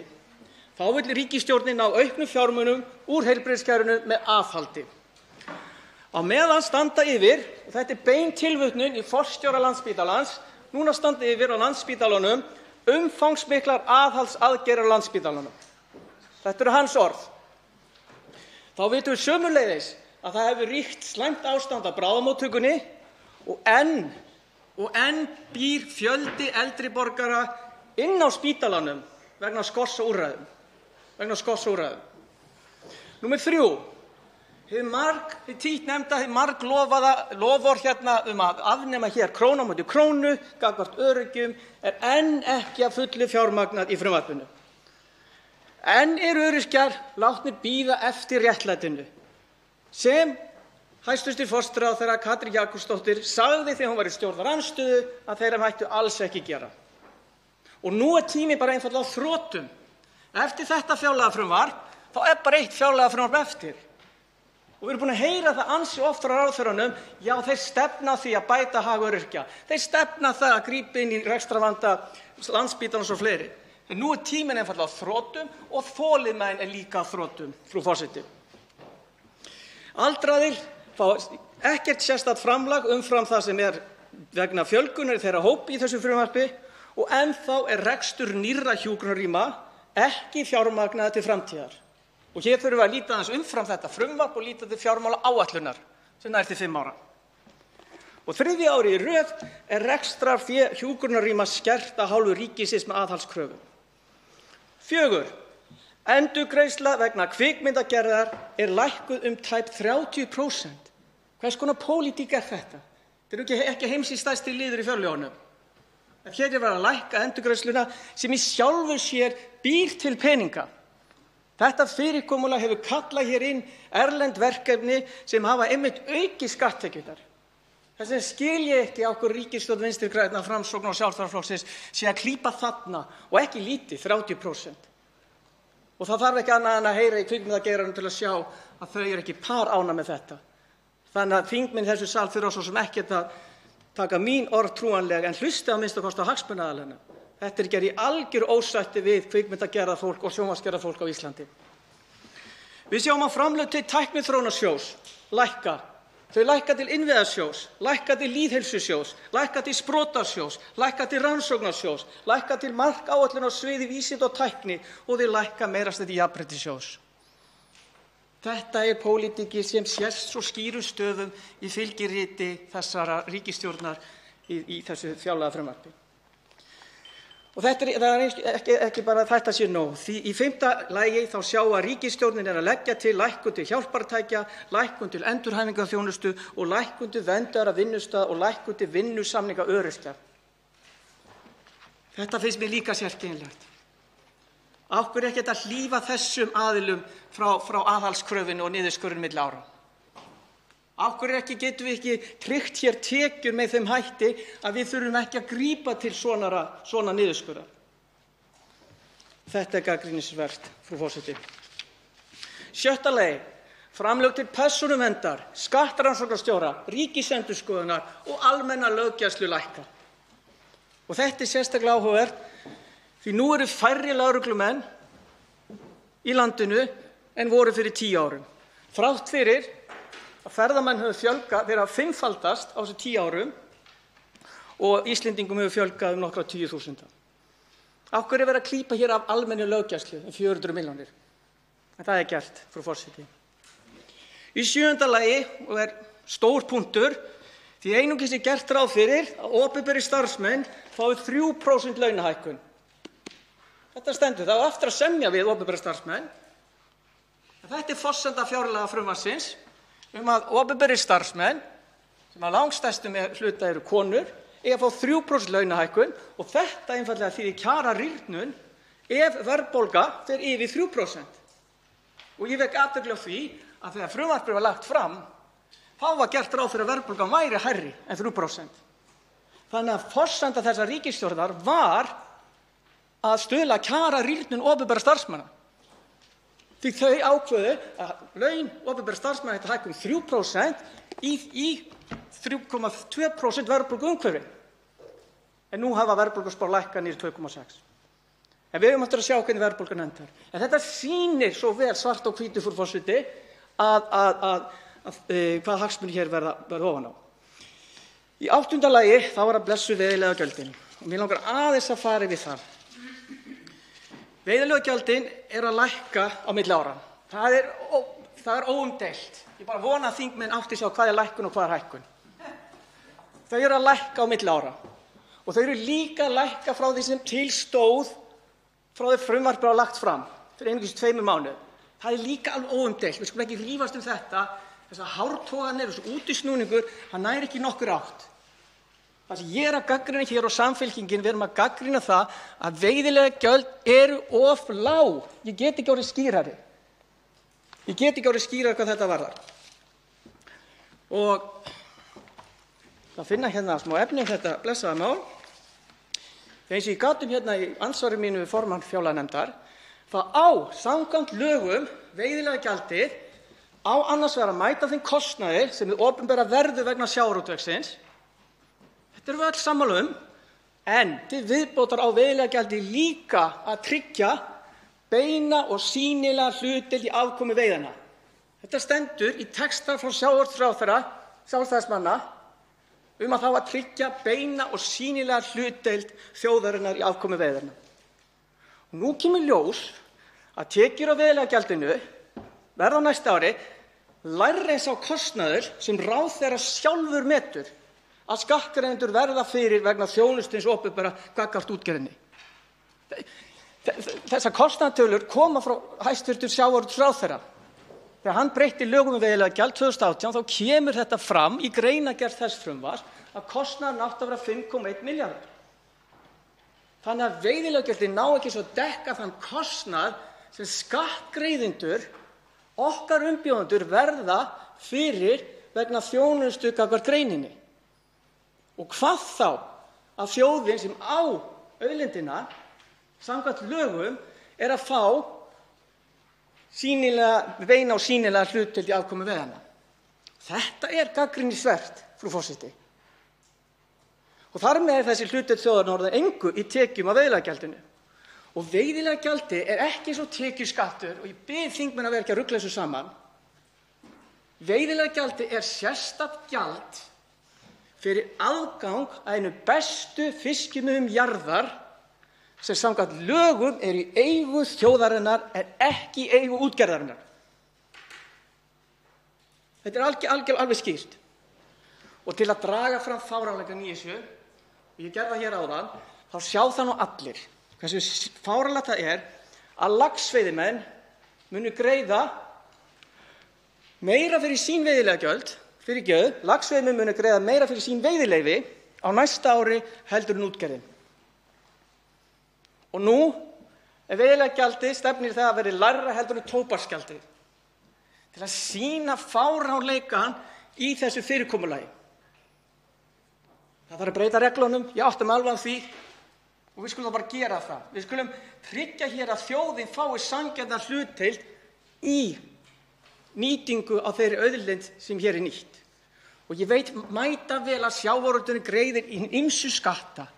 þá vill ríkisstjórnin ná auknum fjármunum úr heilbrigðiskerfinu með aðhaldi. Á meðan standa yfir, og þetta er bein tilvitnun í forstjóra Landspítalans, núna standa yfir á Landspítalanum umfangsmiklar aðhaldsaðgerðir á Landspítalanum. Þetta eru hans orð. Þá vitum við sömuleiðis að það hefur ríkt slæmt ástand á bráðamóttökunni og enn býr fjöldi eldri borgara inn á spítalanum vegna skorts á úrræðum. Númer 3. Hið títtnefnda, hið marglofaða loforð að afnema hér krónu á móti krónu gagnvart öryrkjum er enn ekki að fullu fjármagnað í frumvarpinu. Enn eru öryrkjar látnir bíða eftir réttlætinu sem hæstv. forsætisráðherra Katrín Jakobsdóttir sagði þegar hún var í stjórnarandstöðu að þeir mættu alls ekki gera. Og nú er tíminn bara einfaldlega á þrotum. Eftir þetta fjárlagafrumvarp þá er bara eitt fjárlagafrumvarp eftir. Og við erum búin að heyra það ansi oft frá ráðherrunum, já þeir stefna að því að bæta hag öryrkja. Þeir stefna það að grípa inn í rekstrarvanda Landspítalans og fleiri. En nú er tíminn einfaldlega á þrotum og þolinmæðin er líka á þrotum, frú forseti. Aldraðir fá ekkert sérstakt framlag umfram það sem er vegna fjölgunar í þeirra hópi í þessu frumvarpi og ennþá er rekstur nýrra hjúkrunarrýma ekki fjármagnaður til framtíðar. Og hér þurfum við að líta aðeins umfram þetta frumvarp og líta til fjármálaáætlunar sem nær til 5 ára. Og 3. árið í röð er rekstrarfé hjúkrunarrýma skert af hálfu ríkisins með aðhaldskröfum. 4. Endurgreiðsla vegna kvikmyndagerðar er lækkuð tæp 30%. Hvers konar pólitík er þetta? Þetta er ekki heimsins stærsti liður í fjárlögunum. En hér er verið að lækka endurgreiðsluna sem í sjálfu sér býr til peninga. Þetta fyrirkomulag hefur kallað hér inn erlend verkefni sem hafa einmitt aukið skatttekjurnar. Þess vegna skil ég ekki á hverju ríkisstjórn Vinstri grænna, Framsóknar og Sjálfstæðisflokksins sé að klípa þarna og ekki lítið, 30%. Og það þarf ekki annað en að heyra í kvikmyndageiranum til að sjá að þau eru ekki par ánægð með þetta. Þannig að þingmenn í þessu sal þurfa svo sem ekkert að taka mín orð trúanlega en hlusti að minnsta kosti á hagsmunaaðilana. Þetta er gerð í algjöru ósætti við kvikmyndagerðarfólk og sjónvarpsgerðarfólk á Íslandi. Við sjáum að framlög til Tækniþróunarsjóðs lækka Þau lækka til innviðasjóðs, lækka til lýðheilsusjóðs, lækka til sprotasjóðs, lækka til rannsóknarsjóðs, lækka til markáætlunar á sviði vísinda og tækni og þau lækka meirasta til jafnréttissjóðs. Þetta er pólitíkin sem sést svo skýrum stöfum í fylgiriti þessara ríkisstjórnar í þessu fjárlagafrumvarpi. Og það er ekki bara að þetta sé nóg. Því í 5. lagi þá sjá að ríkisstjórnin er að leggja til lækkun til hjálpartækja, lækkun til endurhæfingarþjónustu og lækkun til verndaðra vinnustaða og lækkun til vinnusamninga öryrkja. Þetta finnst mér líka sérkennilegt. Af hverju er ekki hægt að hlífa þessum aðilum frá aðhaldskröfunni og niðurskurðinum milli ára? Af hverju getum við ekki tryggt hér tekjur með þeim hætti að við þurfum ekki að grípa til svona niðurskurðar? Þetta er gagnrýnisvert, frú forseti. 6. lagi, framlög til persónuverndar, skattrannsóknarstjóra, ríkisendurskoðunar og almenna löggæslu lækka. Og þetta er sérstaklega áhugavert því nú eru færri lögreglumenn í landinu en voru fyrir 10 árum. Þrátt fyrir að ferðamenn hefur fjölgað, þeir hafa fimmfaldast á þessu 10 árum og Íslendingum hefur fjölgað nokkra 10.000. Af hverju er verið að klípa hér af almennu löggæslu 400 milljónir? En það er gert, frú forseti. Í 7. lagi, og er stór punktur, því einungis er gert ráð fyrir að opinberir starfsmenn fái 3% launahækkun. Þetta stendur, það á eftir að semja við opinbera starfsmenn. Þetta er forsenda fjárlagafrumvarpsins að opinberir starfsmenn, sem að langstærstum hluta eru konur, eiga að fá 3% launahækkun og þetta einfaldlega þýðir kjararýrnun ef verðbólga fer yfir 3%. Og ég vek athygli á því að þegar frumvarpið var lagt fram, þá var gert ráð fyrir að verðbólgan væri hærri en 3%. Þannig að forsenda þessar ríkisstjórnar var að stuðla að kjararýrnun opinberra starfsmanna. Því þau ákveðu að laun opinberra starfsmanna ættu að hækka 3% í 3,2% verðbólguumhverfi. En nú hafa verðbólguspár lækkað niður 2,6%. En við eigum eftir að sjá hvernig verðbólgan endar. En þetta sýnir svo vel svart á hvítu, frú forseti, hvað hagsmunir hér verða ofan á. Í 8. lagi þá var að blessuð veiðileyfagjöldin og mér langar aðeins að fara yfir það. Veiðileyfagjöldin að lækka á milli ára. Það er óumdeilt. Ég bara vona að þingmenn átti sig á hvað er lækkun og hvað er hækkun. Þau eru að lækka á milli ára og þau eru líka að lækka frá því sem til stóð frá því frumvarpið var lagt fram fyrir einungis 2 mánuðum. Það er líka alveg óumdeilt. Við skulum ekki rífast þetta. Þessar hártoganir og þessi útúrsnúningur, hann nær ekki nokkur átt. Það sem ég er að gagnrýna hér og Samfylkingin, við erum að gagnrýna það að veiðileyfagjöld eru of lág. Ég get ekki orðið skýrari. Hvað þetta varðar. Og það finna hérna smá efni þetta blessaða mál. Eins og ég gat hérna í andsvari mínu við formann fjárlaganefndar, það samkvæmt lögum veiðileyfagjaldið á annars vegar að mæta þeim kostnaði sem hið opinbera verður vegna sjávarútvegsins. Þetta erum við öll sammála en til viðbótar á veiðileyfagjaldi líka að tryggja beina og sýnilega hlutdeild í afkomu veiðanna. Þetta stendur í texta frá sjávarútvegsráðherra Sjálfstæðismanna að það að tryggja beina og sýnilega hlutdeild þjóðarinnar í afkomu veiðanna. Og nú kemur ljós að tekjur á veiðileyfagjaldinu verða á næsta ári lægri en sá kostnaður sem ráðherra sjálfur metur að skattgreiðendur verða fyrir vegna þjónustu hins opinbera gagnvart útgerðinni. Þessar kostnaðartölur koma frá hæstv. Sjávarútvegsráðherra. Þegar hann breytti lögum um veiðileyfagjald 2018 þá kemur þetta fram í greinargerð þess frumvarps að kostnaðurinn átti að vera 5,1 milljarður. Þannig að veiðileyfagjöldin ná ekki svo að dekka þann kostnað sem skattgreiðendur, okkar umbjóðendur, verða fyrir vegna þjónustu gagnvart greininni. Og hvað þá að þjóðin sem á auðlindina samkvæmt lögum að fá beina og sýnilega hlutdeild í afkomu veiðanna. Þetta er gagnrýnisvert, frú forseti. Og þar með þessi hlutdeild þjóðarinnar orðin engu í tekjum af veiðileyfagjaldinu. Og veiðileyfagjaldi er ekki eins og tekjuskattur, og ég bið þingmenn að vera ekki að rugla þessu saman. Veiðileyfagjaldið er sérstakt gjald fyrir aðgang að einu bestu fiskimiðum jarðar sem samkvæmt lögum er í eigu þjóðarinnar en ekki í eigu útgerðarinnar. Þetta er alveg skýrt. Og til að draga fram fáránleikann í þessu, og ég gerði það hér áðan, þá sjá það nú allir hversu fáránlegt það er að laxveiðimenn munu greiða meira fyrir sín veiðileyfagjöld, laxveiðimenn munu greiða meira fyrir sín veiðileyfi á næsta ári heldur en útgerðin. Og nú er veiðileyfagjaldið stefnir það að verði lægra heldur en tóbaksgjaldið til að sýna fáránleikann í þessu fyrirkomulagi. Það þarf að breyta reglunum, ég átta mig alveg á því og við skulum bara gera það. Við skulum tryggja hér að þjóðin fái sanngjarna hlutdeild í nýtingu á þeirri auðlind sem hér er nýtt. Og ég veit mætavel að sjávarútvegurinn greiðir ýmsa skatta.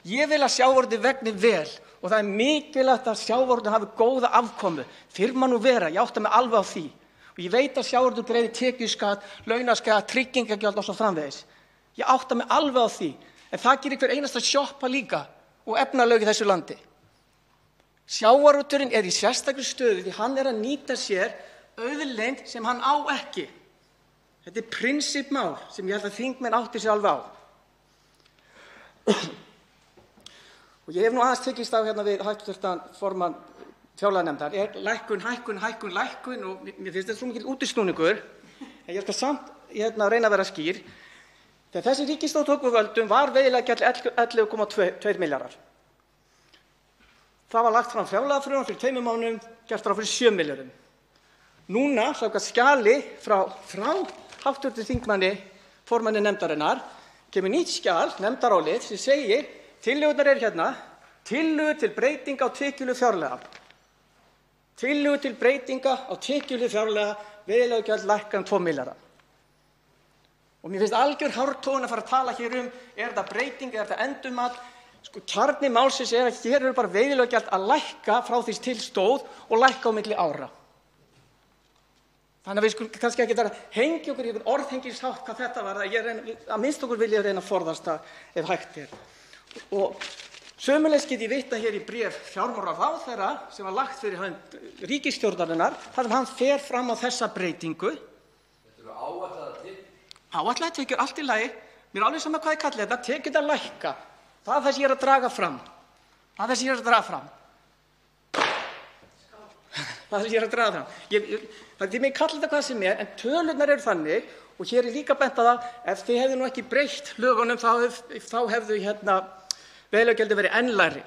Ég vil að sjávarútvegurinn vegni vel og það er mikilvægt að sjávarútvegurinn hafi góða afkomu. Fyrr má nú vera, ég átta mig alveg á því. Og ég veit að sjávarútvegurinn greiðir tekjuskatt, launaskatt, tryggingagjöld og svo framvegis. Ég átta mig alveg á því. En það gerir hver einasta sjoppa líka og efnalög í þessu landi. Sjávarútvegurinn er í sérstakri stöðu því hann er að nýta sér auðlind sem hann á ekki. Þetta er prinsippmál sem ég held að þingmenn átti sig alveg á. Og ég hef nú aðeins tekist á hérna við hæstv. Formann fjárlaganefndar, lækkun og mér finnst þetta svo mikill útúrsnúningur, en ég skal samt reyna að vera skýr. Þegar þessi ríkisstjórn tók við völdum var veiðileyfagjald 11,2 milljarðar. Það var lagt fram fjárlagafrumvarp fyrir 2 mánuðum, gert ráð fyrir 7 milljörðum. Núna, samkvæmt skjali frá hv. þingmanni, formanni nefndarinnar, kemur nýtt skjal, nefndarálit, sem segir, tillögurnar eru hérna, tillögur til breytinga á tekjuhlið fjárlaga. Tillögur til breytinga á tekjuhlið fjárlaga, veiðileyfagjald lækkað um 2 milljarða. Og mér finnst algjör hártogun að fara að tala hér er þetta breyting, er þetta endurmat? Sko, kjarni málsins er að hér eru bara veiðileyfagjald að lækka frá því til stóð og lækka á milli ára. Þannig að við skulum kannski ekki hengja okkur í einhvern orðhengishátt hvað þetta var. Að minnsta okkur vil ég reyna að forðast það ef hægt er. Og sömuleiðis get ég vitnað hér í bréf fjármálaráðherra sem var lagt fyrir hönd ríkisstjórnarinnar þar sem hann fer fram á þessa breytingu. Þetta eru áætlaðar tekjur. Áætlaðar tekjur, allt í lagi. Mér er alveg sama hvað ég kalli þetta, tekjurnar lækka. Það er það sem ég er að draga fram. Það er það sem ég er að draga fram. Þið megið kalla þetta hvað sem er, en tölurnar eru þannig, og hér er líka bent á það, ef þið hefðu nú ekki breytt lögunum, þá hefðu veiðileyfagjaldið verið enn lægri.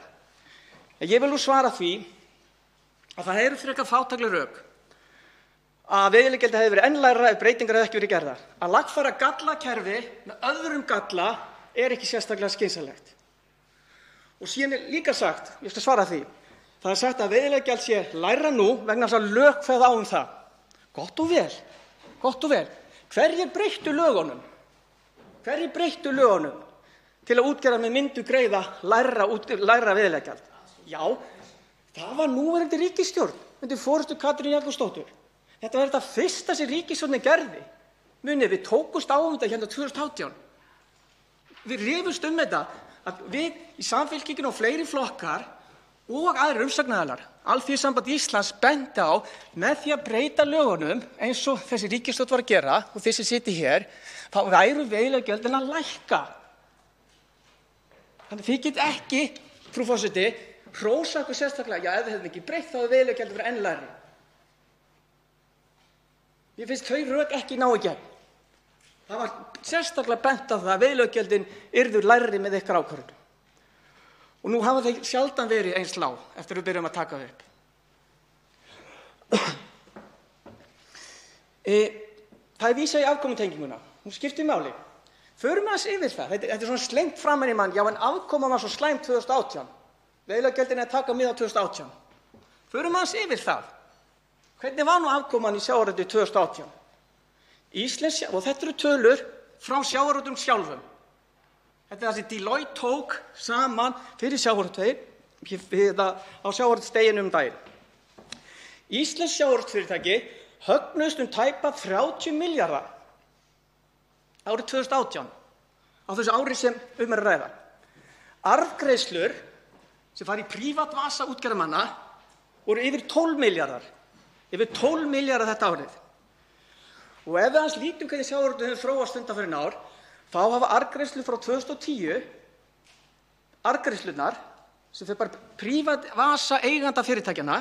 En ég vil nú svara því að það eru frekar fátækleg rök að veiðileyfagjaldið hefði verið enn lægra ef breytingar hefðu ekki verið gerðar. Að lagfæra gallakerfi með öðrum galla er ekki sérstaklega skynsamlegt. Og síðan er líka sagt, ég skal svara því, það er sagt að veiðileyfagjald sé lægra nú vegna þess að lög kveða á það. Gott og vel. Hverjir breyttu lögunum? Til að útgerðarmenn myndu greiða lægra veiðileyfagjald? Já, það var núverandi ríkisstjórn undir forystu Katrínar Jakobsdóttur. Þetta var þetta fyrsta sem ríkisstjórnin gerði. Munið, við tókumst á þetta hérna 2018. Við rifumst þetta að við í Samfylkingunni og fleiri flokkar og aðrir umsagnaraðilar, Alþýðusamband Íslands benti á með því að breyta lögunum eins og þessi ríkisstjórn var að gera og þið sem sitið hér, þá væru veiðileyfagjöldin að lækka. Þannig þið get ekki, frú forseti, hrósa okkur sérstaklega, já, ef þið hefðum ekki breytt þá hefði veiðileyfagjaldið verið enn lægra. Mér finnst þau rök ekki ná í gegn. Það var sérstaklega bent á það að veiðileyfagjöldin yrðu lægri með ykkar ákvörðun. Og nú hafa þeir sjaldan verið eins lág eftir að við byrjum að taka þau upp. Það er vísað í afkomutenginguna. Hún skiptir máli. Förum aðeins yfir það. Þetta er svona slengt framan í mann. Já, en afkoman var svo slæm 2018. Veiðileyfagjöldin er að taka mið á 2018. Förum aðeins yfir það. Hvernig var nú afkoman í sjávarútvegi 2018? Og þetta eru tölur frá sjávarútveginum sjálfum. Þetta er það sem Deloitte tók saman fyrir sjávarútvegi á sjávarútvegsdeginum daginn. Íslensk sjávarútvegsfyrirtæki högnuðust tæpa 30 milljarða árið 2018, á þessu ári sem að ræða. Arðgreiðslur sem fara í prívatvasa útgerðarmanna voru yfir 12 milljarðar. Yfir 12 milljarðar þetta árið. Og ef við aðeins lítum hvernig sjávarútvegurinn hefur þróast undanfarin ár, þá hafa arðgreiðslur frá 2010, arðgreiðslurnar sem fer bara prívatvasa eiganda fyrirtækjanna,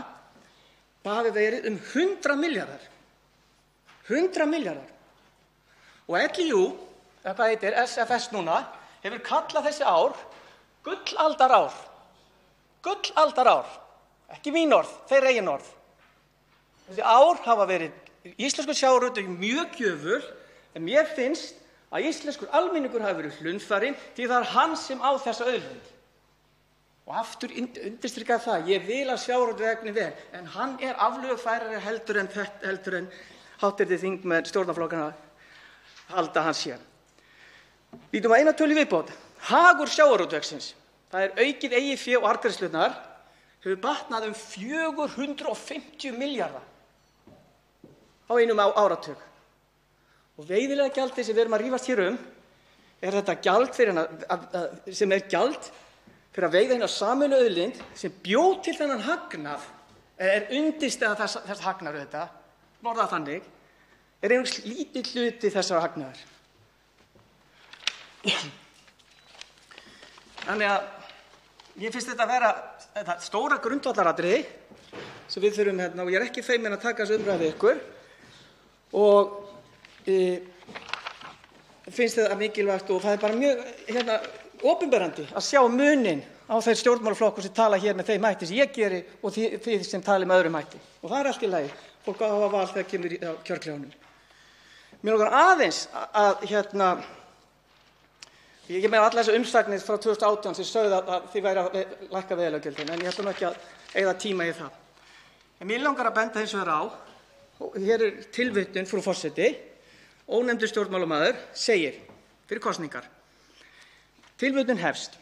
það hafi verið 100 milljarðar. 100 milljarðar. Og LÍÚ, hvað heitir SFS núna, hefur kallað þessi ár gullaldarár. Gullaldarár. Ekki mín orð, þeir eigin orð. Þessi ár hafa verið íslenskur sjávarútvegur mjög gjöful, en mér finnst að íslenskur almenningur hafi verið hlunnfarinn því það hann sem á þessa auðlind. Og aftur undirstrikar það, ég vil að sjávarútvegur egni vel, en hann aflögufærari heldur en hv. þingmenn stjórnarflokkanna halda hann sé. Lítum að eina tölu í viðbót. Hagur sjávarútvegsins, það aukið eigið fé og arðgreiðslurnar, hefur batnað 450 milljarða á einum áratug. Og veiðileyfagjaldið sem við erum að rífast hér þetta gjald sem gjald fyrir að veiða sameiginlegu auðlind sem bjó til þennan hagnað, undirstaða þess hagnaðar auðvitað, orðað þannig, einhvers lítill hluti þessara hagnaðar. Þannig að mér finnst þetta að vera þetta stóra grundvallaratriði sem við þurfum og ég ekki feiminn að taka þessu umræðu við ykkur og finnst þetta mikilvægt og það bara mjög opinberandi að sjá muninn á þeir stjórnmálaflokkur sem tala hér með þeim hætti sem ég geri og þið sem tali með öðrum hætti. Og það allt í lagi. Fólk á að hafa val þegar kemur á kjörklefanum. Mér langar aðeins að ég með allar þessar umsagnir frá 2018 sem sögðu að þið væri að lækka veiðileyfagjöldin, en ég ætla ekki að eyða tíma í það. En mér langar að benda hins vegar á, og hér tilvitnun, frú forseti, ónefndur stjórnmálamaður segir fyrir kosningar. Tilvitnun hefst.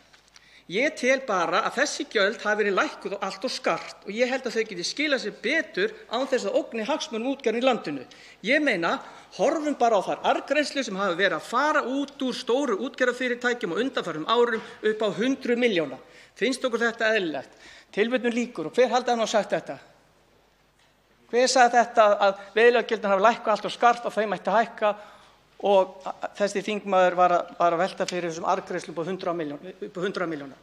Ég tel bara að þessi gjöld hafi verið lækkuð og allt of skart og ég held að þau geti skilað sér betur án þess að ógni hagsmunum útgerðar í landinu. Ég meina, horfum bara á þær arðgreiðslur sem hafa verið að fara út úr stóru útgerðarfyrirtækjum á undanfarnum árum upp á 100 milljóna. Finnst okkur þetta eðlilegt? Tilvitnun lýkur og hver haldi hann sagt þetta? Hver sagði þetta að veiðileyfagjöldin hafi lækkað allt of skart og þau mætti hækka og þessi þingmaður var að velta fyrir þessum arðgreiðslum upp á 100 milljóna.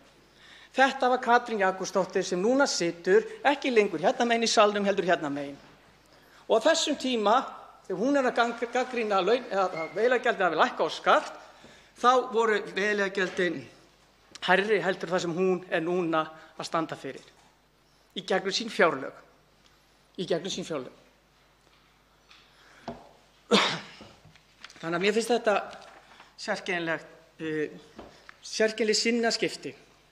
Þetta var Katrín Jakobsdóttir sem núna situr ekki lengur hérna megin í salnum heldur hérna megin. Og á þessum tíma, þegar hún að gagnrýna að veiðileyfagjöldin hafi lækkað of skart, þá voru veiðileyfagjöldin hærri heldur það sem hún núna að standa fyrir. Í gegnum sín fjárlög. Þannig að mér finnst þetta sérkennileg sinnaskipti,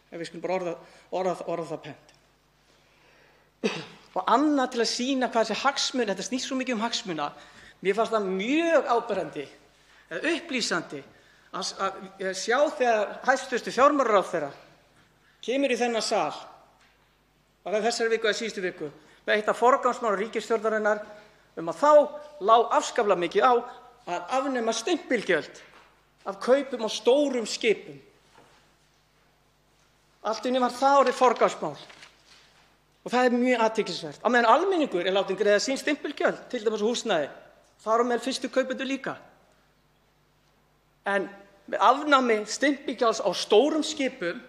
ef við skulum bara orða það pent. Og annað til að sýna hvað þessi hagsmuni, þetta snýst svo mikið hagsmuna, mér fannst það mjög áberandi, eða upplýsandi, að sjá þegar hæstv. Fjármálaráðherra kemur í þennan sal, var það þessari viku eða síðustu viku, með eitt af forgangsmálum ríkisstjórnarinnar að þá lá afskaplega mikið á að afnema stimpilgjöld af kaupum á stórum skipum. Allt í einu var það orðið forgangsmál. Og það mjög athyglisvert. Á meðan almenningur látinn greiða sín stimpilgjöld, til dæmis á húsnæði, þar á meðal fyrstu kaupendur líka. En með afnámi stimpilgjalds á stórum skipum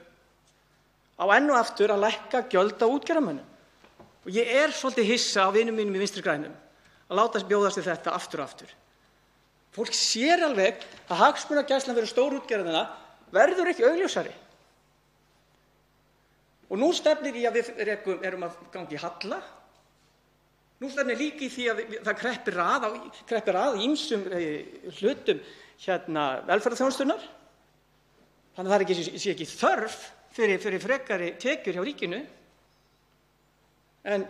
á enn og aftur að lækka gjöld á útgerðarmönnum. Og ég svolítið hissa á vinum mínum í Vinstri grænum að láta bjóðast við þetta aftur og aftur. Fólk sér alveg að hagsmunagæslan fyrir stórútgerðina verður ekki augljósari. Og nú stefnir í að við erum að ganga í halla. Nú stefnir líka í því að það kreppir að ýmsum hlutum velferðarþjónustunnar. Þannig að það sé ekki þörf fyrir frekari tekjur hjá ríkinu. En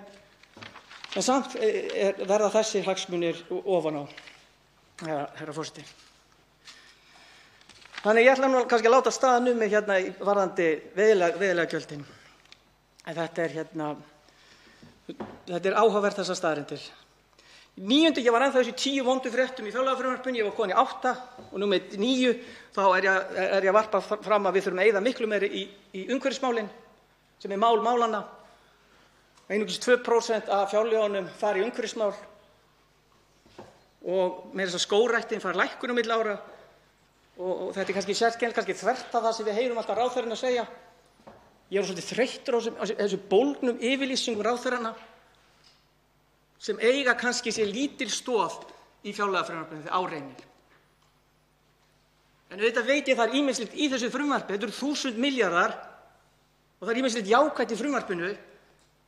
samt verða þessir hagsmunir ofan á, herra forseti. Þannig ég ætla nú kannski að láta staðan numið varðandi veiðileyfagjöldin. En þetta er áhugavert þessar staðreyndir. Ég var ennþá þessi 10 vondu fréttum í fjárlagafrumvarpinu, ég var komin í 8 og nú með 9 þá er ég að varpa fram að við þurfum að eyða miklu meiri í umhverfismálin sem er mál málanna. Einungis 2% af fjárlögunum fara í umhverfismál og meira þess að skógræktin fær lækkun á milli ára og þetta er kannski sérkennilegt, kannski þvert á það sem við heyrum alltaf ráðherrana að segja. Ég er svolítið þreyttur á þessu bólgnum yfirlýsingum ráðherrana sem eiga kannski sér lítil stoð í fjárlagafrumvarpinu þegar á reynir. En auðvitað veit ég það er ýmislegt í þessu frumvarpi, þetta eru 1000 milljarðar og það er ýmislegt jákvætt í frumvarpinu,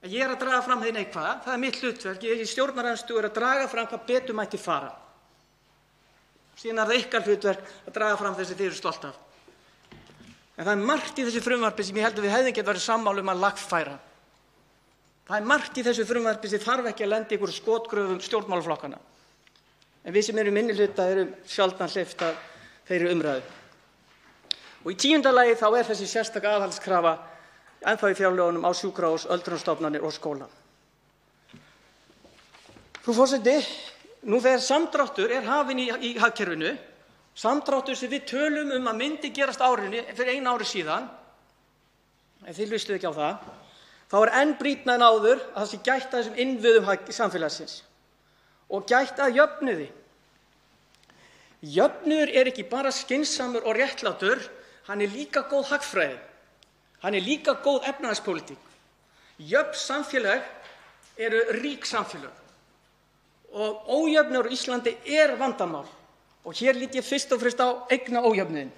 en ég er að draga fram það neikvæða, það er mitt hlutverk, ég í stjórnarandstöðu er að draga fram hvað betur mætti fara. Síðan er það ykkar hlutverk að draga fram þess að þið eru stolt af. En það er margt í þessu frumvarpi sem ég held að við hefðum getað verið sammála um að lagfæra. Það er margt í þessu frumvarpi sem þarf ekki að lenda í einhverjum skotgröfum stjórnmálaflokkanna. En við sem erum minnihluta erum sjaldan hleypt að þeirri umræðu. Og í 10. lagi þá er þessi sérstaka aðhaldskrafa ennþá í fjárlögunum á sjúkrahús, öldrunarstofnanir og skóla. Frú forseti, nú þegar samdráttur er hafinn í hagkerfinu, samdráttur sem við tölum um að myndi gerast árinu fyrir 1 ári síðan, en þið hlustuðu ekki á það, þá er enn brýnna en áður að það sé gætt að þessum innviðum samfélagsins og gætt að jöfnuði. Jöfnuður er ekki bara skynsamur og réttlátur, hann er líka góð hagfræði. Hann er líka góð efnahagspólitík. Jöfn samfélög eru rík samfélög og ójöfnuður á Íslandi er vandamál og hér lít ég fyrst og fremst á eignaójöfnuðinn.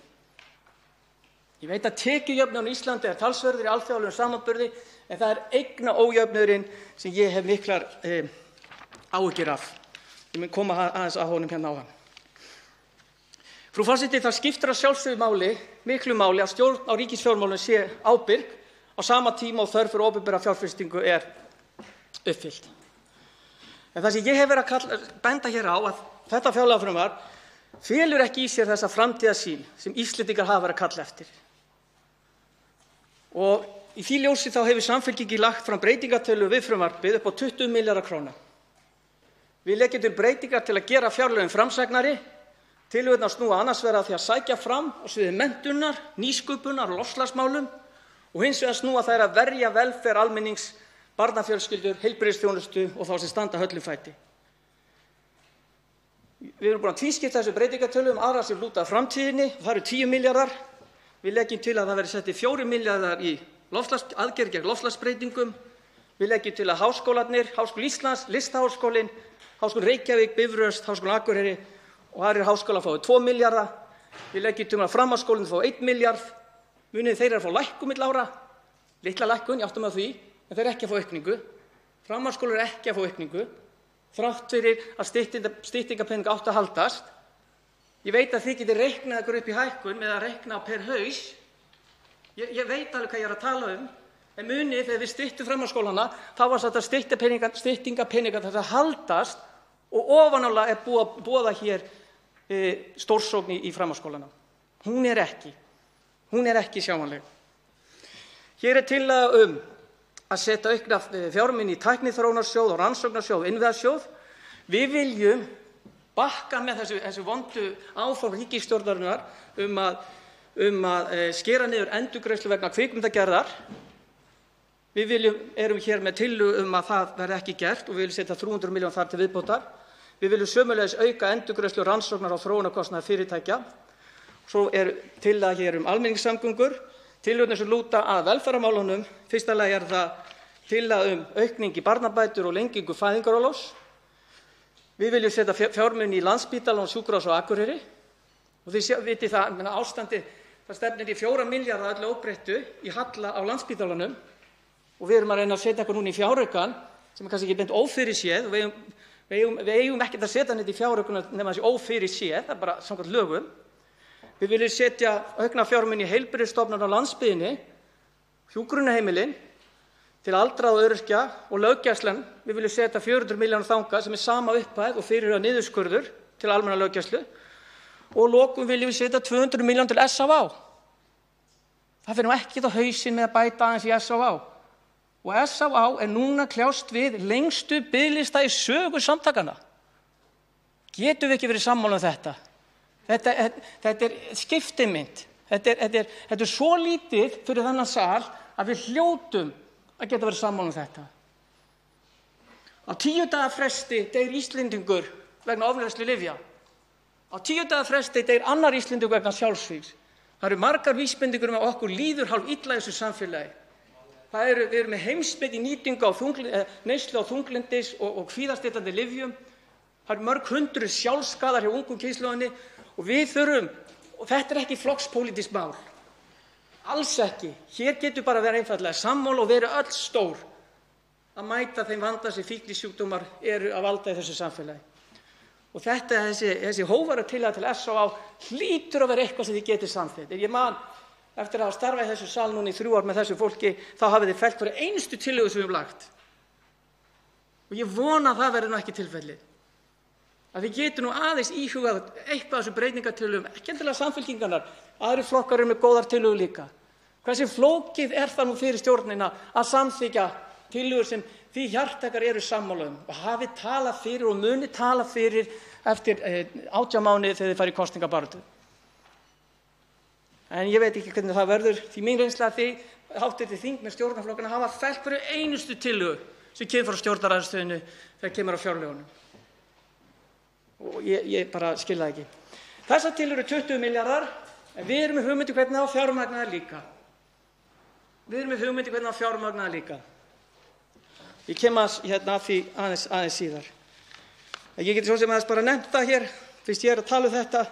Ég veit að tekjujöfnuður á Íslandi er talsverður í alþjóðlegum samanburði en það er eignaójöfnuðurinn sem ég hef miklar áhyggjur af. Ég mun koma aðeins að honum hérna áðan. Frú forseti, það skiptir að sjálfsögðu máli, miklu máli að stjórn á ríkisfjármálum sé ábyrg á sama tíma og þörf fyrir opinbera fjárfestingu er uppfyllt. En það sem ég hef verið að benda hér á að þetta fjárlagafrumvarp felur ekki í sér þessa framtíðarsýn sem Íslendingar hafa verið að kalla eftir. Og í því ljósi þá hefur Samfylkingin lagt fram breytingartillögu við frumvarpið upp á 20 milljarða króna. Við leggjum til breytingar til að gera fjárlögin framsæknari. Tillögurnar snúa annars vegar að því að sækja fram á sviði menntunar, nýsköpunar og loftslagsmálum og hins vegar snúa þær að verja velferð almennings, barnafjölskyldur, heilbrigðisþjónustu og þá sem standa höllum fæti. Við erum búin að tvískipta þessu breytingartillögum, aðrar sem lúta að framtíðinni, það eru 10 milljarðar. Við leggjum til að það verði setti 4 milljarðar í aðgerðir gegn loftslagsbreytingum. Við leggjum til að háskólarnir, Háskóli Íslands, Listaháskólinn, Háskóli Reykjavík, Bifröst, Háskóli Akureyri og aðrir háskólar fái 2 milljarða. Við leggjum til að framhaldsskólinn fái 1 milljarð. Munið þeir eru að fá lækkun milli ára, litla lækkun, ég átta mig á því, en þeir eru ekki að fá aukningu. Framhaldsskólar eru ekki að fá aukningu, þrátt fyrir að styttingarpeningar áttu að haldast. Ég veit að þið getið reiknað ykkur upp í hækkun með að reikna per haus. Ég veit alveg hvað ég er að tala um, en munið þegar við styttum framhaldsskólana, þá var þetta styttingarpeningar þess að haldast og ofanálag er búið að boða hér stórsókn í framhaldsskólana. Hún er ekki sjáanleg. Hér er tillaga að setja aukna fjármuni í tækniþróunarsjóð og rannsóknarsjóð og innviðasjóð. Við viljum bakka með þessu vondu áform ríkisstjórnarinnar um að skera niður endurgreiðslu vegna kvikmyndagerðar. Við erum hér með tillögu um að það verði ekki gert og við viljum setja 300 milljónir þar til viðbótar. Við viljum sömuleiðis auka endurgreiðslu rannsóknar og þróunarkostnaðar fyrirtækja. Svo er tillaga hér almenningssamgöngur. Tillögurnar sem lúta að velferðarmálunum, fyrsta lagi er það tillaga aukning í barnabætur og lengingu fæðingarorlofs. Við viljum setja fjármuni í Landspítalann og sjúkrahús á Akureyri. Og þið vitið það, ástandið, það stefnir í 4 milljarða öllu óbreyttu í halla á Landspítalanum. Og við erum að reyna að setja eitthvað núna í fjáraukann sem er kannski ekki beint ófyrirséð og við eigum ekkert að setja neitt í fjáraukann nema þessi ófyrirséð, það er bara samkvæmt lögum. Við viljum setja aukna fjármuni í heilbrigðisstofnanir á landsbyggðinni, hjúkrunarheimilin til aldraða og öryrkja og löggæslan. Við viljum setja 400 milljónir þangað sem er sama upphæð og fyrirhugað niðurskurður til almenna löggæslu. Og að lokum viljum við setja 200 milljónir til SÁÁ. Það fer nú ekki á hausinn með að bæta aðeins í SÁÁ. Og SÁÁ er núna kljást við lengstu biðlista í sögu samtakanna. Getum við ekki verið sammála þetta? Þetta er skiptimynt. Þetta er svo lítið fyrir þennan sal að við hljótum að geta verið sammála þetta. Á 10 daga fresti deyr Íslendingur vegna ofneyslu lyfja. Á 10 daga fresti deyr annar Íslendingur vegna sjálfsvígs. Það eru margar vísbendingar að okkur líður hálf illa í þessu samfélagi. Við erum með heimsmet í nýtingu á neyslu á þunglyndis og kvíðastillandi lyfjum. Það eru mörg hundruð sjálfsskaðar hjá ungum kynslóðinni og við þurfum, og þetta er ekki flokkspólitískt mál, alls ekki. Hér getur bara verið einfaldlega sammála og verið öll stór að mæta þeim vanda sem fíknisjúkdómar eru að valda í þessu samfélagi. Og þessi hógværa tillaga til SÁÁ hlýtur að vera eitthvað sem þið getið samþykkt. Ég man, eftir að hafa starfað í þessu sal núna í 3 ár með þessu fólki, þá hafið þið fellt hverja einustu tillögu sem við höfum lagt. Og ég vona að það verði nú ekki tilfellið. Að við getum nú aðeins íhugað eitthvað af þessum breytingartillögum, ekki endilega Samfylkingarinnar, aðrir flokkar eru með góðar tillögur líka. Hversu flókið er það nú fyrir stjórnina að samþykkja tillögur sem því hjarttakar eru sammála og hafi talað fyrir og muni tala fyrir eftir 18 mánuði þegar þið farið í kosningabaráttu. En ég veit ekki hvernig það verður, því mín reynsla af því hv. þingmenn stjórnarflokkanna hafa fellt hverju einustu tillögu sem kemur frá stjórnarandstöðunni þegar kemur að fjárlögunum. Og ég bara skil það ekki. Þessar tillögur eru 20 milljarðar, en við erum með hugmynd hvernig á fjármagnaðar líka. Ég kem að því aðeins síðar. Ég geti svo sem aðeins bara nefnt það hér, fyrst ég er að tala þetta.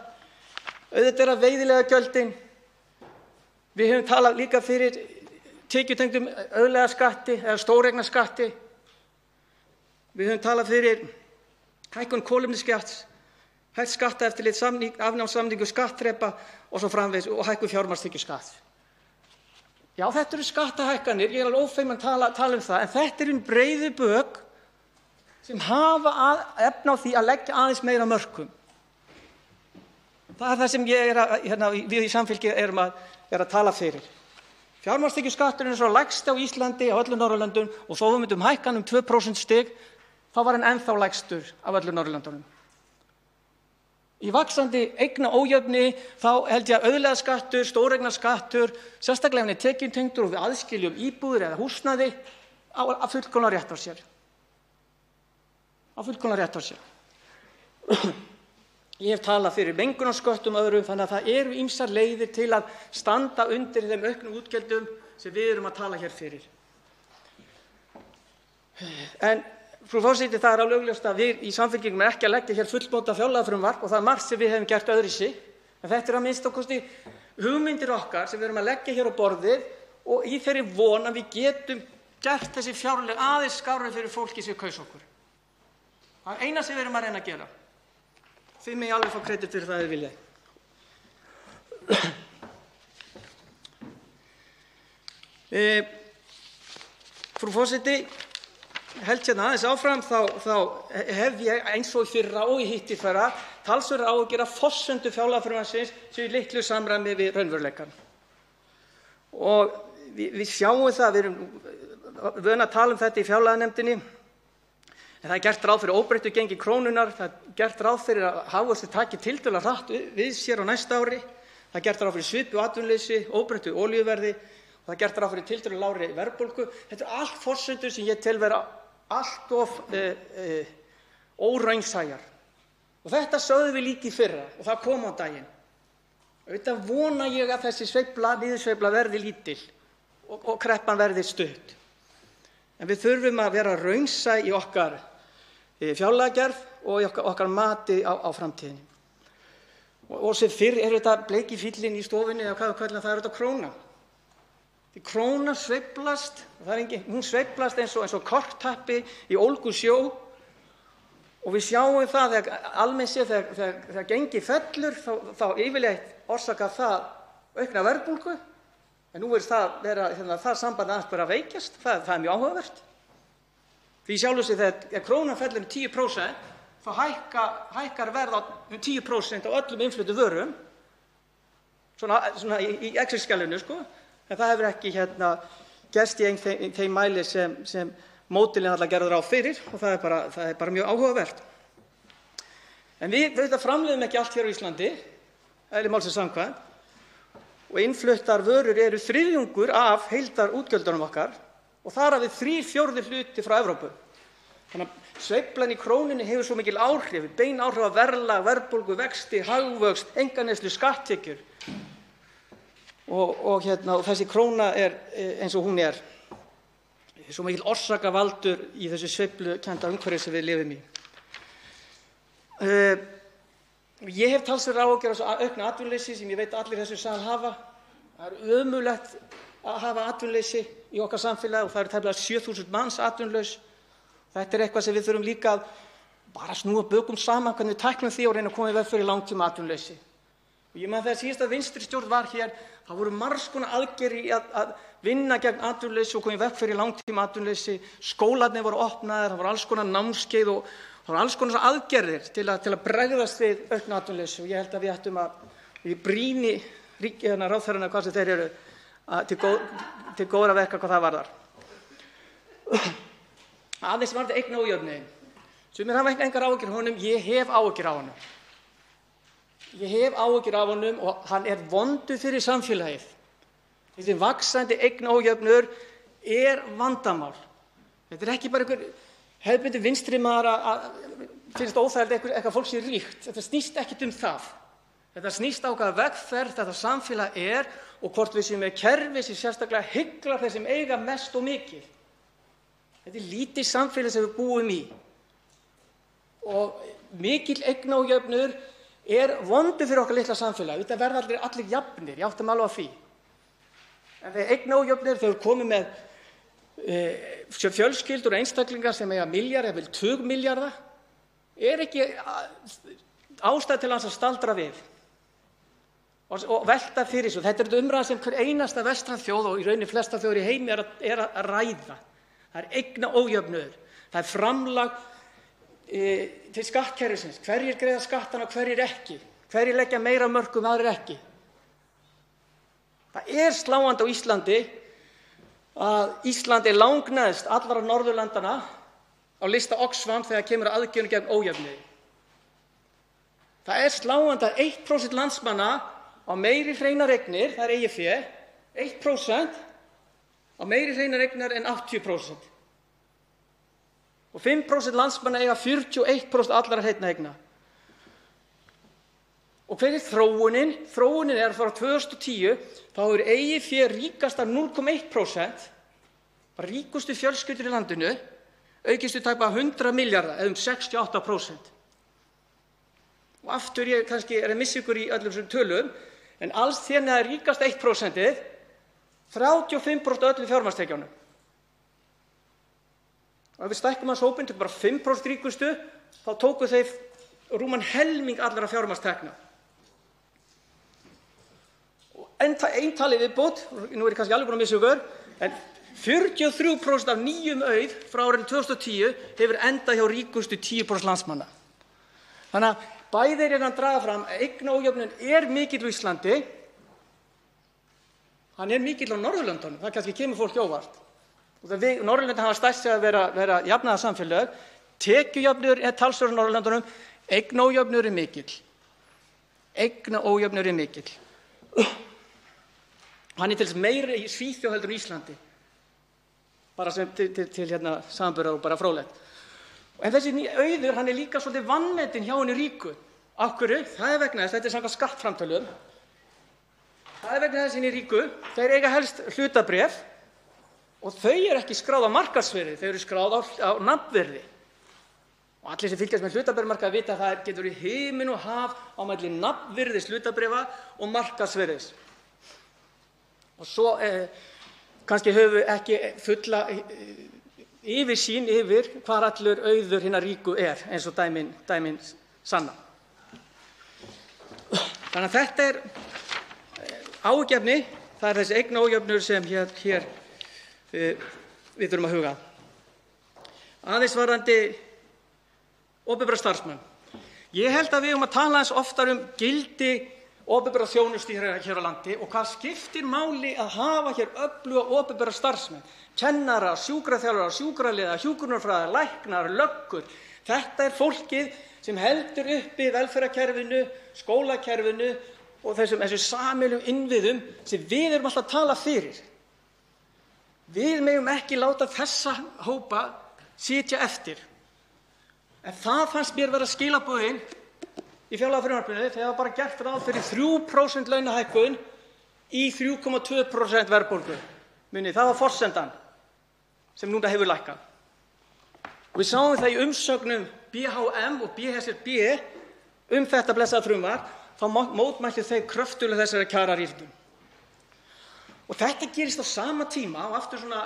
Auðvitað að veiðilega gjöldin. Við höfum talað líka fyrir tekjutengdum auðlegðarskatti eða stóreignaskatti. Við höfum talað fyrir hækkun kolefnisskatts, hætt skattaeftirlit, afnám samningu skattþrepa og svo framvegis og hækkun fjármagnstekjuskatts. Já, þetta eru skattahækkanir, ég er alveg ófeiminn að tala það, en þetta eru breiðu bök sem hafa efni á því að leggja aðeins meira mörkum. Það er það sem við í Samfylkingu erum að tala fyrir. Fjármagnstekjuskatturinn er svo lægsti á Íslandi, á öllum Norðurlöndum, og þó við myndum hækka hann 2% stig, þá var hann ennþá lægstur af öllum Norðurlöndunum. Í vaxandi eignaójöfni þá held ég að auðlegðarskattur, stóreignaskattur, sérstaklega ef hann er tekjutengdur og við aðskiljum íbúðir eða húsnæði, á fullkomlega rétt á sér. Ég hef talað fyrir mengunarsköttum og öðru, þannig að það eru ýmsar leiðir til að standa undir þeim auknu útgjöldum sem við erum að tala hér fyrir. En frú forseti, það er alveg augljóst að við í Samfylkingunni erum ekki að leggja hér fullmótað fjárlagafrumvarp og það er margt sem við hefum gert öðruvísi, en þetta er að minnsta kosti hugmyndir okkar sem við erum að leggja hér á borðið og í þeirri von að við getum gert þessi fjárlög aðeins skárri fyrir fólki sem kaus okkur. Það er eina sem við erum að reyna að gera. Þið megi alveg fá kredit fyrir það ef þið viljið. Frú forseti, held aðeins áfram, þá hef ég eins og í fyrra og í hittiðfyrra talsverðar áhyggjur af forsendum fjárlagafrumvarpsins sem í litlu samræmi við raunveruleikann. Og við sjáum það, við erum vön að tala um þetta í fjárlaganefndinni, en það er gert ráð fyrir óbreyttu gengi krónunnar, það er gert ráð fyrir að hagvöxtur taki tiltölulega hratt við sér á næsta ári, það er gert ráð fyrir svipuðu atvinnuleysi, óbreyttu olíuverði, og það er gert ráð fyrir tiltölulega lágri verðbólgu. Þetta er allt forsendur sem ég tel vera allt of óraunsæjar. Og þetta sögðum við líka í fyrra og það kom á daginn. Auðvitað vona ég að þessi niðursveifla verði lítil og kreppan verði stutt. En við þurfum að vera raunsæ í okkar fjárlagagerð og í okkar mati á framtíðinni. Og sem fyrr er þetta bleiki fíllinn í stofunni, eða hvað við köllum það, er þetta króna. Því króna sveiflast, hún sveiflast eins og korktappi í ólgusjó, og við sjáum það almennt séð þegar gengi fellur, þá yfirleitt orsakar það aukna verðbólgu. En nú er það samband aðeins bara að veikjast, það er mjög áhugavert. Því sjálfu sér þegar krónan fellur 10%, þá hækkar verð um 10% á öllum innfluttu vörum, svona í Excel-skjalinu, sko, en það hefur ekki gerst í þeim mæli sem módelin alltaf gerður ráð fyrir, og það er bara mjög áhugavert. En við framleiðum ekki allt hér á Íslandi, eðli málsins samkvæmt, og innfluttar vörur eru þriðjungur af heildarútgjöldunum okkar og þar af 3/4 hluti frá Evrópu. Þannig að sveiflan í krónunni hefur svo mikil áhrif, bein áhrif á verðlag, verðbólgu, vexti, hagvöxt, einkaneyslu, skatttekjur. Og þessi króna er eins og hún er svo mikil orsakavaldur í þessu sveiflukennda umhverfi sem við lifum í. Ég hef talsverðar áhyggjur af þessu aukna atvinnuleysi sem ég veit að allir í þessu sal hafa. Það er ömurlegt að hafa atvinnuleysi í okkar samfélagi og það eru tæplega 7.000 manns atvinnulaus. Þetta er eitthvað sem við þurfum líka að bara snúa bökum saman hvernig við tæklum því og reyna að koma í veg fyrir langtíma atvinnuleysi. Og ég man þegar síðasta vinstri stjórn var hér, það voru margs konar aðgerðir í að vinna gegn atvinnuleysi og koma í veg fyrir langtíma atvinnuleysi. Skólarnir voru opnaðir, það voru alls konar námskeið og það voru alls konar aðgerðir til að bregðast við auknu atvinnuleysi og ég held að við ættum að brýni ráðherrana hvað sem þeir eru til góðra verka hvað það varðar. Aðeins varðandi eignaójöfnuðinn. Sumir hafa engar áhyggjur af honum, ég hef áhyggjur af honum. Ég hef áhyggjur af honum og hann er vondur fyrir samfélagið. Þessi vaxandi eignaójöfnuður er vandamál. Þetta er ekki bara einhver hefðbundinn vinstri maður að finnst óþægilegt eitthvað fólk sé ríkt. Þetta snýst ekkert um það. Þetta snýst á hvaða vegferð þetta samfélag er og hvort við séum með kerfi sem sérstaklega hyglar þeir sem eiga mest og mikið. Þetta er lítið samfélag sem við búum í. Og mikill eignaójöfnuður er vondur fyrir okkar litla samfélag. Þetta verða allir jafnir, ég áttum alveg á því. En þegar eignaójöfnuður, þegar við komum með fjölskyldur og einstaklingar sem eiga milljarða, eða tugmilljarða, er ekki ástæða til hans að staldra við og velta fyrir sig. Þetta er umræða sem hver einasta vestræn þjóð og í rauninni flestar þjóðir í heimi er að ræða. Það er eignaójöfnuður. Það er framlag til skattkerfisins. Hverjir greiða skattana og hverjir ekki. Hverjir leggja meira mörkum, aðrir ekki. Það er sláandi á Íslandi að Ísland er langneðst allra Norðurlandana á lista Oxfam þegar kemur að aðgerðum gegn ójöfnuði. Það er sláandi að 1% landsmanna á meiri hreinar eignir, það er eigið fé, 1% á meiri hreinar eignir en 80%. Og 5% landsmanna eiga 41% allra hreinna eigna. Og hver er þróunin? Þróunin er frá 2010, þá hefur eigið fé ríkasta 0,1%, bara ríkustu fjölskyldur í landinu, aukistu tæpa 100 milljarða, eða 68%. Og aftur ég kannski er að missa ykkur í öllum þessum tölum, en alls þérna er ríkast 1%, 35% öllu fjármagnstekjunum. Og ef við stækkum hans hópinn til bara 5% ríkustu, þá tóku þeir rúman helming allra fjármagnstekna. Einn talið viðbót, nú er ég kannski alveg búin að missa ykkur, en 43% af nýjum auð frá árinu 2010 hefur endað hjá ríkustu 10% landsmanna. Þannig að bæði er að draga fram að eignaójöfnuður er mikill á Íslandi, hann er mikill á Norðurlöndunum, það kannski kemur fólki óvart. Og þegar Norðurlöndin hafa stært sig að vera jafnaðarsamfélög, tekjujöfnuður er talsverður á Norðurlöndunum, eignaójöfnuður er mikill. Eignaójöfnuður er mikill. Hann er til þess meiri í Svíþjóð heldur en Íslandi. Bara sem til samanburðar og bara fróðlegt. En þessi auður, hann er líka svolítið vanmetinn hjá henni ríku. Af hverju? Það er vegna þess, þetta er samkvæmt skattframtölum. Það er vegna þess henni ríku, þeir eiga helst hlutabréf og þau eru ekki skráð á markaðsvirði, þau eru skráð á nafnvirði. Og allir sem fylgjast með hlutabréfamarkaði vita að það getur í himinn og haf á milli nafnvirðis hlutabréfa og markaðsvirðis. Og svo kannski höfum við ekki fulla yfirsýn yfir hvar allur auður hinna ríku er, eins og dæmin sanna. Þannig að þetta er áhyggjuefni, það er þessi eignaójöfnuður sem hér við þurfum að huga. Aðeins varðandi opinbera starfsmenn. Ég held að við eigum að tala eins oftar um gildi opinbera þjónustu hér á landi og hvað skiptir máli að hafa hér öfluga opinbera starfsmenn, kennara, sjúkraþjálfara, sjúkraliða, hjúkrunarfræðinga, læknar, löggur. Þetta er fólkið sem heldur uppi velferðarkerfinu, skólakerfinu og þessum sameiginlegu innviðum sem við erum alltaf að tala fyrir. Við megum ekki láta þessa hópa sitja eftir. En það fannst mér vera skilaboðin í fjárlagafrumvarpinu þegar bara gert ráð fyrir 3% launahækkun í 3,2% verðbólgu. Munið, það var forsendan sem núna hefur lækkað. Og við sáum það í umsögnum BHM og BSRB þetta blessaða frumvarp, þá mótmæltu þeir kröftulega þessari kjararýrnun. Og þetta gerist á sama tíma, og aftur svona,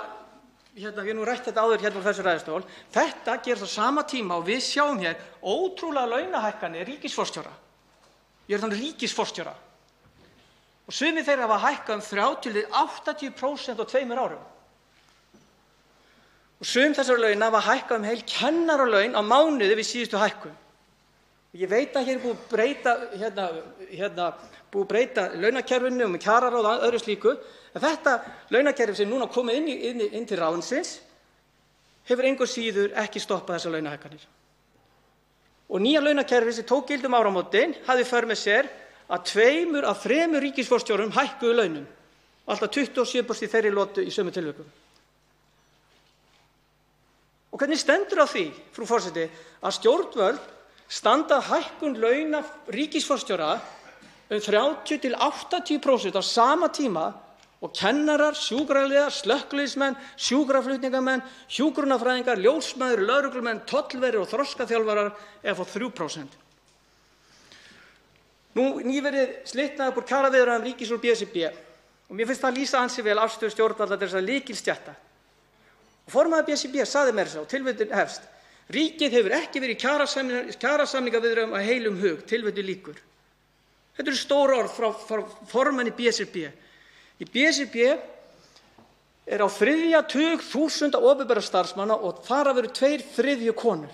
við höfum nú rætt þetta áður úr þessu ræðustól, þetta gerist á sama tíma og við sjáum hér ótrúlega launahækkanir ríkisforstjóra. Ég er þannig ríkisforstjóra. Og sumir þeirra hafa hækkað 30–80% á 2 árum. Og sum þessara launa hafa hækkað heil kennaralaun á mánuði við síðustu hækkun. Ég veit að hér er búið að breyta launakerfinu og með kjararáð og öðru slíku, en þetta launakerfi sem núna komið inn til ráðuneytisins hefur engu síður ekki stoppað þessar launahækkanir. Og nýja launakerfi sem tók gildi áramótin hafði í för með sér að 2 af 3 ríkisforstjórum hækkuðu launum, alltaf 27% í þeirri lotu í sömu tilvikum. Og hvernig stendur á því, frú forseti, að stjórnvöld standa hækkun launa ríkisforstjóra 30–80% á sama tíma og kennarar, sjúkraliðar, slökkviliðsmenn, sjúkraflutningamenn, hjúkrunarfræðingar, ljósmæður, lögreglumenn, tollverðir og þroskaþjálfarar fá 3%. Nú nýverið slitnaði upp úr kjaraviðræðum ríkis og BSRB og mér finnst það lýsa ansi vel afstöðu stjórnvalda til þessara lykilstétta. Og formaður BSRB sagði meira að segja, og tilvitnun hefst: ríkið hefur ekki verið í kjarasamningaviðræðum af heilum hug, tilvitnun lýkur. Þetta eru stór orð frá formanni BSRB. Í BSRB er á 3. tug þúsunda opinberra starfsmanna og þar af eru 2/3 konur.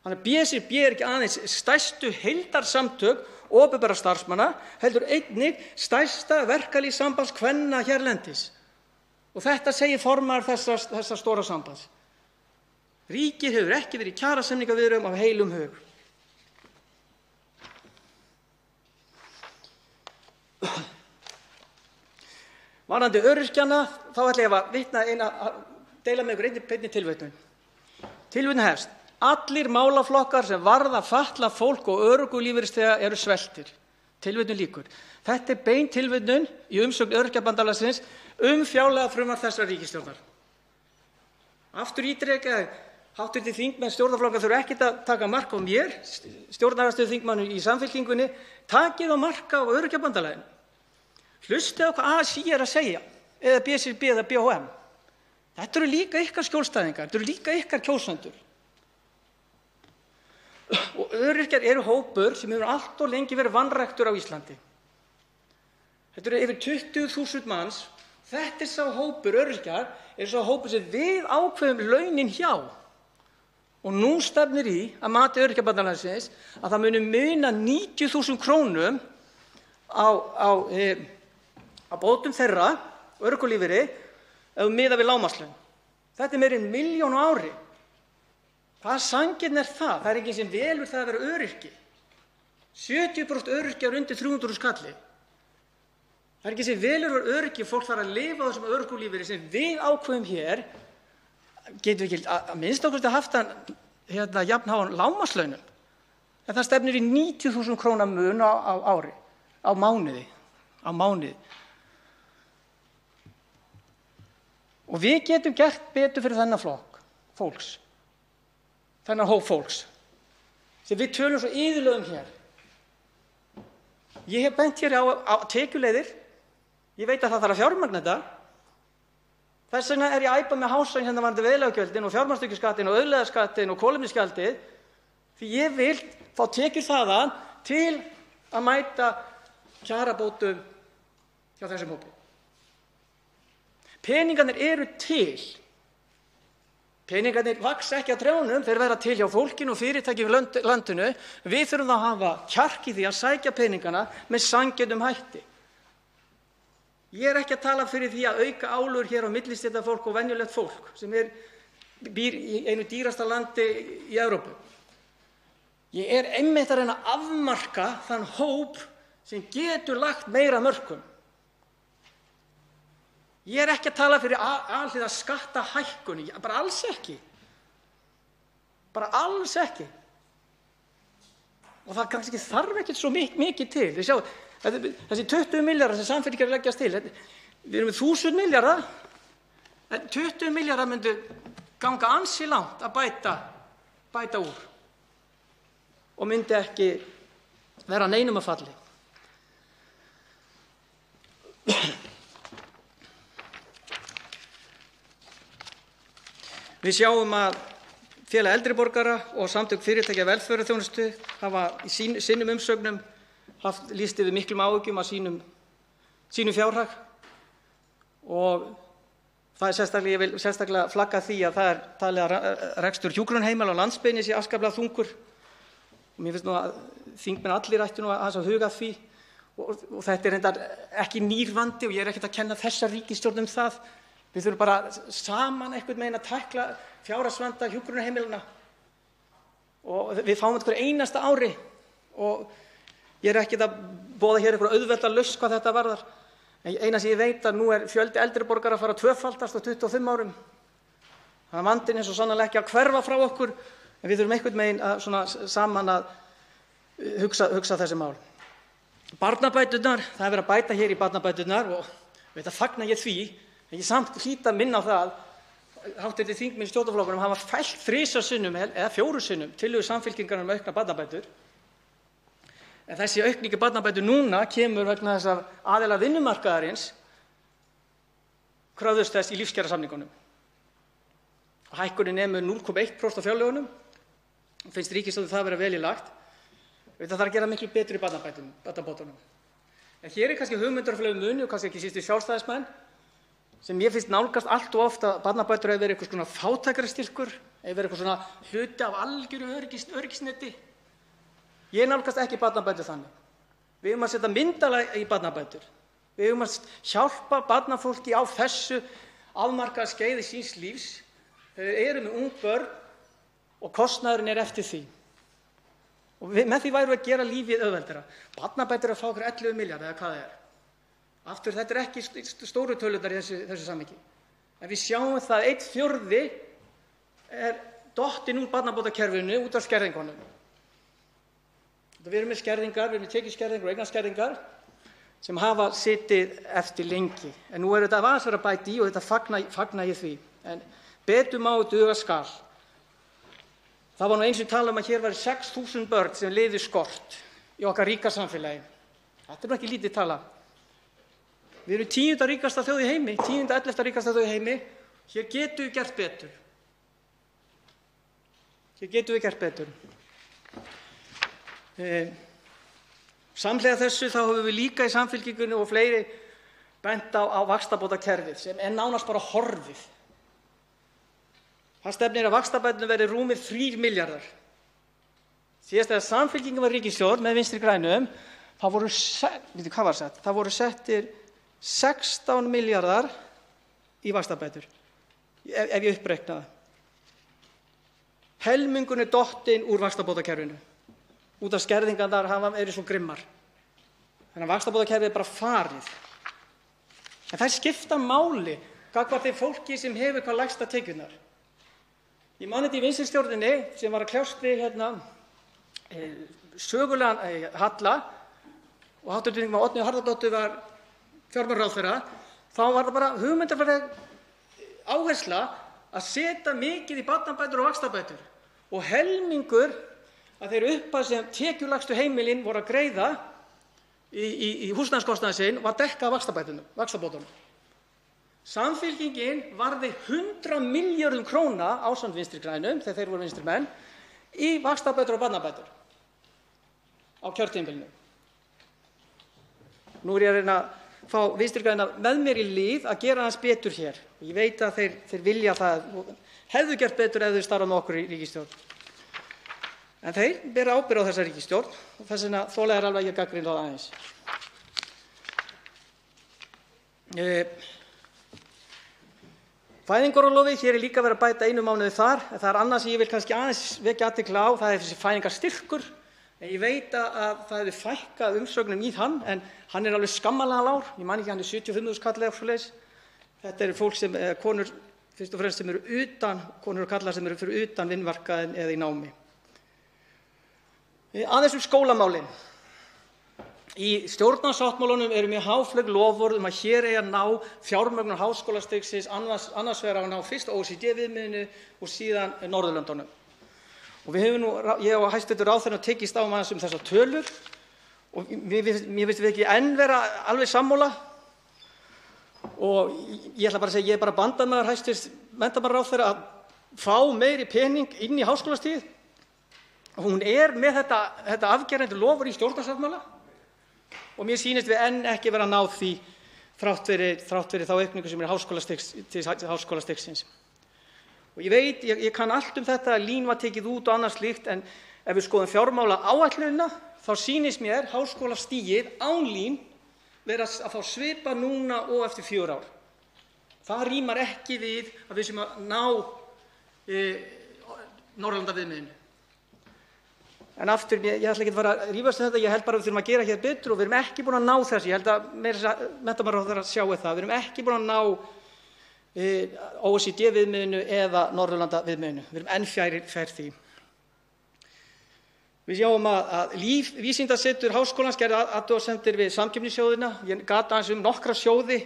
Þannig að BSRB er ekki aðeins stærstu heildarsamtök opinberra starfsmanna, heldur einnig stærsta verkalýðssambands kvenna hérlendis. Og þetta segir formaður þessa stóra sambands. Ríkið hefur ekki verið í kjarasamningaviðræðum af heilum hug. Varðandi öryrkjana, þá ætla ég að deila með ykkur einni tilvitnun. Tilvitnun hefst: allir málaflokkar sem varða fatlað fólk og örorkulífeyrisþega eru sveltir. Tilvitnun lýkur. Þetta er bein tilvitnun í umsögn Öryrkjabandalagsins fjárlagafrumvarp þessarar ríkisstjórnar. Aftur ítreka, hv. þingmenn stjórnarflokka þurfa ekkert að taka mark á mér, stjórnarandstöðuþingmanni í Samfylkingunni, takið á mark á Öryrkjabandalaginu. Hlustið á hvað ASÍ er að segja, eða BSRB eða BHM. Þetta eru líka ykkar skjólstæðingar, þetta eru líka ykkar kjósendur. Og öryrkjar eru hópur sem hefur allt og lengi verið vanræktur á Íslandi. Þetta eru yfir 20.000 manns. Þetta er sá hópur öryrkjar, er sá hópur sem við ákveðum launin hjá. Og nú stefnir í að mati Öryrkjabandalagsins að það muni muna 90.000 krónum á bótum þeirra, örorkulífeyri, ef miðað við lágmarkslaun. Þetta er meira en 1 milljón á ári. Hvaða sanngirni er það? Það er enginn sem velur það að vera öryrki. 70% öryrkjar undir 300.000 kalli. Það er enginn sem velur að vera öryrki, fólk þarf að lifa á þessum örorkulífeyri sem við ákveðum hér. Getum við ekki að minnsta okkur haft hann jafnháan lágmarkslaunum? En það stefnir í 90.000 króna mun á ári, á mánuði. Og við getum gert betur fyrir þennan flokk fólks, þennan hóp fólks, sem við tölum svo iðulega hér. Ég hef bent hér á tekjuleiðir. Ég veit að það þarf að fjármagna þetta. Þess vegna er ég að æpa með hásan hérna varðandi veiðileyfagjöldin og fjármagnstekjuskattinn og auðlegðarskattinn og kolefnisgjaldið, því ég vil fá tekjur þaðan til að mæta kjarabótum hjá þessum hópi. Peningarnir eru til. Peningarnir vaxa ekki á trjánum, þeir verða til hjá fólkinu og fyrirtækjum í landinu. Við þurfum að hafa kjark í því að sækja peningana með sanngjörnum hætti. Ég er ekki að tala fyrir því að auka álögur hér á millistéttarfólk og venjulegt fólk sem býr í einu dýrasta landi í Evrópu. Ég er einmitt að reyna að afmarka þann hóp sem getur lagt meira mörkum. Ég er ekki að tala fyrir alhliða skattahækkun, bara alls ekki. Bara alls ekki. Og það kannski þarf ekkert svo mikið til. Við sjáum, þessi 20 milljarðar sem Samfylkingar leggjast til, við erum með 1000 milljarða, en 20 milljarðar myndu ganga ansi langt að bæta úr og myndi ekki vera neinum að falli. Við sjáum að Félag eldri borgara og Samtök fyrirtækja velferðarþjónustu hafa í sínum umsögnum lýst yfir miklum áhyggjum af sínum fjárhag og það er sérstaklega, ég vil sérstaklega flagga því að það er talið að rekstur hjúkrunarheimila á landsbyggðinni sé afskaplega þungur. Mér finnst nú að þingmenn allir ættu nú að huga að því og þetta er reyndar ekki nýr vandi og ég er ekkert að kenna þessa ríkisstjórn það. Við þurfum bara saman einhvern veginn að tækla fjárhagsvanda hjúkrunarheimilanna og við fáum þetta hverju einasta ári og ég er ekkert að boða hér einhverja auðvelda lausn hvað þetta varðar. En eina sem ég veit að nú er fjöldi eldri borgara að fara að tvöfaldast á 25 árum. Það er vandinn svo sannarlega ekki að hverfa frá okkur en við þurfum einhvern veginn að svona saman að hugsa þessi mál. Barnabæturnar, það er verið að bæta hér í barnabæturnar og þetta fagna ég því. En ég samt hlýt að minna á það að hv. þingmenn í stjórnarflokkunum hafa fellt 3 sinnum eða 4 sinnum tillögu Samfylkingarinnar um auknar barnabætur. En þessi aukning í barnabætur núna kemur vegna þess að aðilar vinnumarkaðarins kröfðust þess í lífskjarasamningunum. Hækkunin nemur 0,1% á fjárlögunum og finnst ríkisstjórninni það vera vel í lagt. Það þarf að gera miklu betur í barnabótunum. En hér er kannski hugmyndarfræðilegur munur og kannski ekki síst við Sjálfstæðismenn sem mér finnst nálgast allt og oft að barnabætur hefur verið eitthvað svona fátækrastyrkur, hefur verið eitthvað svona hluti af algjöru öryggisneti. Ég nálgast ekki barnabætur þannig. Við eigum að setja myndarlega í barnabætur. Við eigum að hjálpa barnafólki á þessu afmarkaða skeiði síns lífs. Þau eru með ung börn og kostnaðurinn er eftir því. Og með því værum við að gera lífið auðveldara. Barnabætur að fá okkur 11 milljarða eða hvað það er. Aftur, þetta er ekki stóru tölurnar í þessu samhengi. En við sjáum það að 1/4 er dottinn úr barnabótakerfinu út af skerðingunum. Við erum með skerðingar, við erum með tekjuskerðingar og eignaskerðingar sem hafa setið eftir lengi. En nú er þetta aðeins verið að bæta í og þetta fagna ég því. En betur má duga skal. Það var nú eins og talað um að hér væri 6.000 börn sem liðu skort í okkar ríka samfélagi. Þetta er nú ekki lítið tala. Við erum 10. ríkasta þjóð í heimi, 10. 11. ríkasta þjóð í heimi. Hér getum við gert betur. Hér getum við gert betur. Samhliða þessu þá höfum við líka í Samfylkingunni og fleiri bent á vaxtabótakerfið sem er nánast bara horfið. Það stefnir að vaxtabæturnar verði rúmir 3 milljarðar. Síðast þegar Samfylkingin var ríkisstjórn með Vinstri grænum, það voru settir 16 milljarðar í vaxtabætur, ef ég uppreikna það. Helmingur er dottinn úr vaxtabótakerfinu út af skerðingarnar hafa verið svo grimmar. Þannig að vaxtabótakerfið er bara farið. En það skipta máli gagnvart þeim fólki sem hefur hvað lægsta tekjurnar. Ég man þetta í Vinstri-stjórninni sem var að kljást við sögulegan halla og hv. þm. Oddný Harðardóttir var fjármálaráðherra, þá var það bara hugmyndafræðileg áhersla að setja mikið í barnabætur og vaxtabætur og helmingur að þeir upphæð sem tekjulægstu heimilin voru að greiða í húsnæðiskostnaðinn sinn var dekkað vaxtabótunum. Samfylkingin varði 100 milljörðum króna ásamt Vinstri grænum, þegar þeir voru vinstri menn, í vaxtabætur og barnabætur á kjörtímabilinu. Nú er ég að reyna að fá Vinstri græna með mér í lið að gera aðeins betur hér Ég veit að þeir vilja það og hefðu gert betur ef þeir starfa með okkur í ríkisstjórn. En þeir bera ábyrgð á þessa ríkisstjórn og þess vegna þola þeir alveg að ég gagnrýni það aðeins. Fæðingarorlofi, hér er líka verið að bæta 1 mánuði þar, en það er annað sem ég vil kannski aðeins vekja athygli á, það er þessi fæðingarstyrkur. Ég veit að það hefði fækkað umsóknum í hann, en hann er alveg skammarlega lágur. Ég man ekki, hann er 75.000 kall eða svoleiðis. Þetta eru fólk sem, konur fyrst og fremst sem eru utan, konur og kallar sem eru fyrir utan vinnumarkaðinn eða í námi. Aðeins skólamálin. Í stjórnarsáttmálanum eru mjög háfleyg loforð að hér eigi að ná fjármögnun háskólastigsins annars vegar að ná fyrst OECD-viðmiðinu og síðan Norðurlöndunum. Og við höfum ég og hæstv. Ráðherra tekist á aðeins þessar tölur og mér finnst við ekki enn vera alveg sammála. Og ég ætla bara að segja, ég er bara bandamaður hæstv. Menntamálaráðherra að fá meiri pening inn í háskólastigið. Hún er með þetta afgerandi loforð í stjórnarsáttmála. Og mér sýnist við enn ekki vera að ná því þrátt fyrir þá aukningu sem er háskólastigsins. Og ég veit, ég kann allt þetta að LÍN var tekið út og annað slíkt, en ef við skoðum fjármálaáætlunina þá sýnist mér háskólastigið án LÍN vera að fá svipa núna og eftir 4 ár. Það rímar ekki við að við séum að ná Norðurlandaviðmiðinu. En aftur, ég ætla ekki að fara að rífast þetta, ég held bara að við þurfum að gera hér betur og við erum ekki búin að ná þessu. Ég held að menntamálaráðherra sjái það. Við erum ekki búin að ná OECD-viðmiðinu eða Norðurlandaviðmiðinu. Við erum enn fjær því. Við sjáum að Vísindasetur Háskólans gerði athugasemdir við samkeppnissjóðina. Ég gat aðeins nokkra sjóði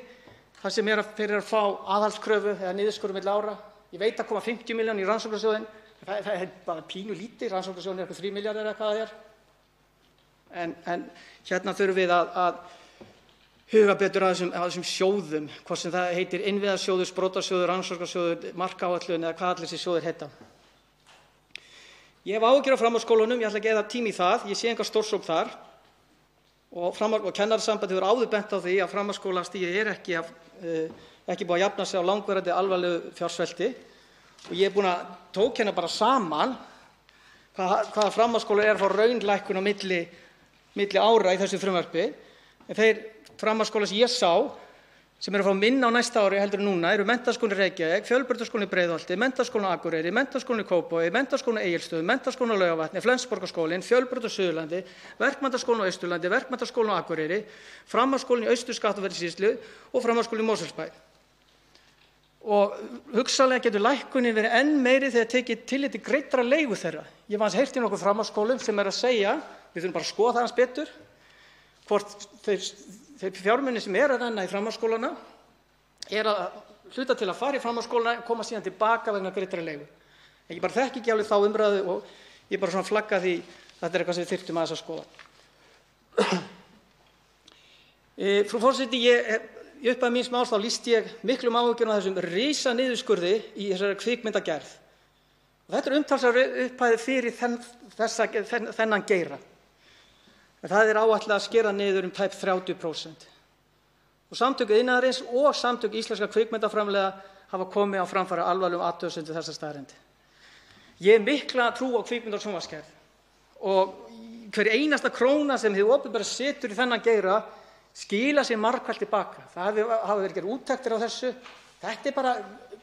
þar sem þeir eru að fá aðhaldskröfu eða niðurskurð milli ára. Ég veit að koma 50 milljónir í rannsóknarsjóðinn. Það er bara pínu lítið, rannsóknarsjóðurinn er 3 milljarðar eða hvað það er. En hérna þurfum við að huga betur að þessum sjóðum, hvort sem það heitir innviðasjóður, sprotasjóður, rannsóknarsjóður, markáætlun eða hvað allir þessi sjóðir heita. Ég hef áhyggjur af framhaldsskólunum, ég ætla ekki að eyða tíma í það, ég sé enga stórsókn þar og Kennarasambandið hefur áður bent á því að framhaldsskólastigið er ekki búið að jafna sig á langvarandi alvarlegu fjársvelti. Og ég er búinn að tókenna bara saman hvaða framhaldsskólar eru að fá raunlækkun á milli ára í þessu frumvarpi. En þeir framhaldsskólar sem ég sá sem eru að fá minna á næsta ári heldur en núna eru Menntaskólinn í Reykjavík, Fjölbrautaskólinn í Breiðholti, Menntaskólinn á Akureyri, Menntaskólinn í Kópavogi, Menntaskólinn á Egilsstöðum, Menntaskólinn á Laugarvatni, Flensborgarskólinn, Fjölbraut á Suðurlandi, Verkmenntaskólinn á Austurlandi, Verkmenntaskólinn á Akureyri, Framhaldsskólinn í Austur-Skaftafellssýslu og Framhaldsskólinn í Mosfellsbæ. Og hugsanlega getur lækkunin verið enn meiri þegar tekið tillit til greiddra leigu þeirra. Ég hef heyrt í nokkuð framhaldsskólum sem eru að segja, við þurfum bara að skoða það aðeins betur, hvort þeir fjármunir sem eru að renna í framhaldsskólana er að hluta til að fara í framhaldsskólana og koma síðan tilbaka vegna greiddra leigu. Ég bara þekki ekki alveg þá umræðu og ég bara svona flagga því að þetta er eitthvað sem við þyrftum aðeins að skoða. Frú forseti, í upphafi míns máls þá lýsti ég miklum áhyggjum af þessum risaniðurskurði í þessari kvikmyndagerð. Þetta er umtalsverð upphæð fyrir þennan geira. Það er áætlað að skera niður tæp 30%. Og Samtök iðnaðarins og Samtök íslenskra kvikmyndaframleiða hafa komið á framfæri alvarlegum athugasemdum við þessa staðreynd. Ég hef mikla trú á kvikmynda- og sjónvarpsgerð og hver einasta króna sem hið opinbera setur í þennan geira skila sér margfalt tilbaka. Það hafa verið gerðar úttektir á þessu. Þetta er bara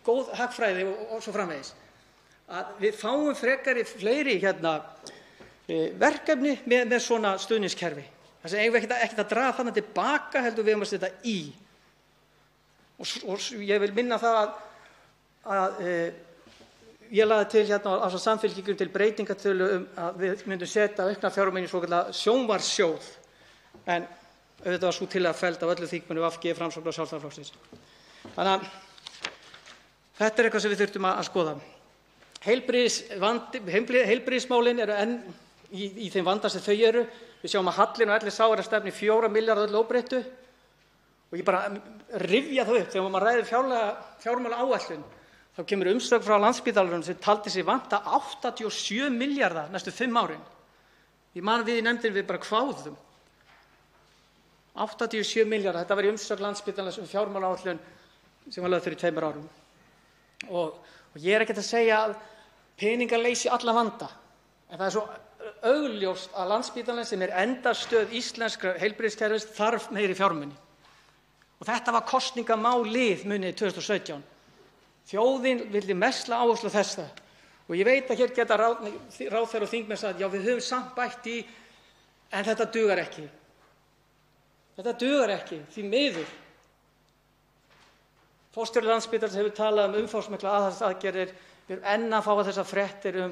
góð hagfræði og svo framvegis. Að við fáum fleiri verkefni með svona stuðningskerfi. Þess vegna eigum við ekkert að draga þarna tilbaka, heldur við að setja í. Og ég vil minna það að ég lagði til á Samfylkingunni til breytingartillögu að við myndum setja aukna fjármuni í svokallaðan sjónvarpssjóð. En auðvitað var sú tillaga felld af öllum þingmönnum VG, Framsóknar og Sjálfstæðisflokksins. Þannig að þetta er eitthvað sem við þurftum að skoða. Heilbrigðismálin eru enn í þeim vanda sem þau eru. Við sjáum að hallinn á LSH er að stefna í 4 milljarða öllu óbreyttu. Og ég bara rifja það upp þegar maður ræðir fjármálaáætlun. Þá kemur umsögn frá Landspítalanum sem taldi sig vanta 87 milljarða næstu 5 árin. Ég man við í nefndinni við bara hváðum. 87 milljarða, þetta var í umsögn Landspítalans fjármálaáætlun sem var lögð fyrir 2 árum. Og ég er ekkert að segja að peningar leysi allan vanda, en það er svo augljóst að Landspítalinn, sem er endastöð íslenskra heilbrigðiskerfis, þarf meiri fjármuni. Og þetta var kosningamálið munið 2017. Þjóðin vildi mesla áherslu á þetta. Og ég veit að hér geta ráðherrar og þingmenn sagt, já, við höfum samt bætt í, en þetta dugar ekki. Þetta dugar ekki, því miður. Forstjóri Landspítalans hefur talað umfangsmiklar aðhaldsaðgerðir. Við erum enn að fá þessar fréttir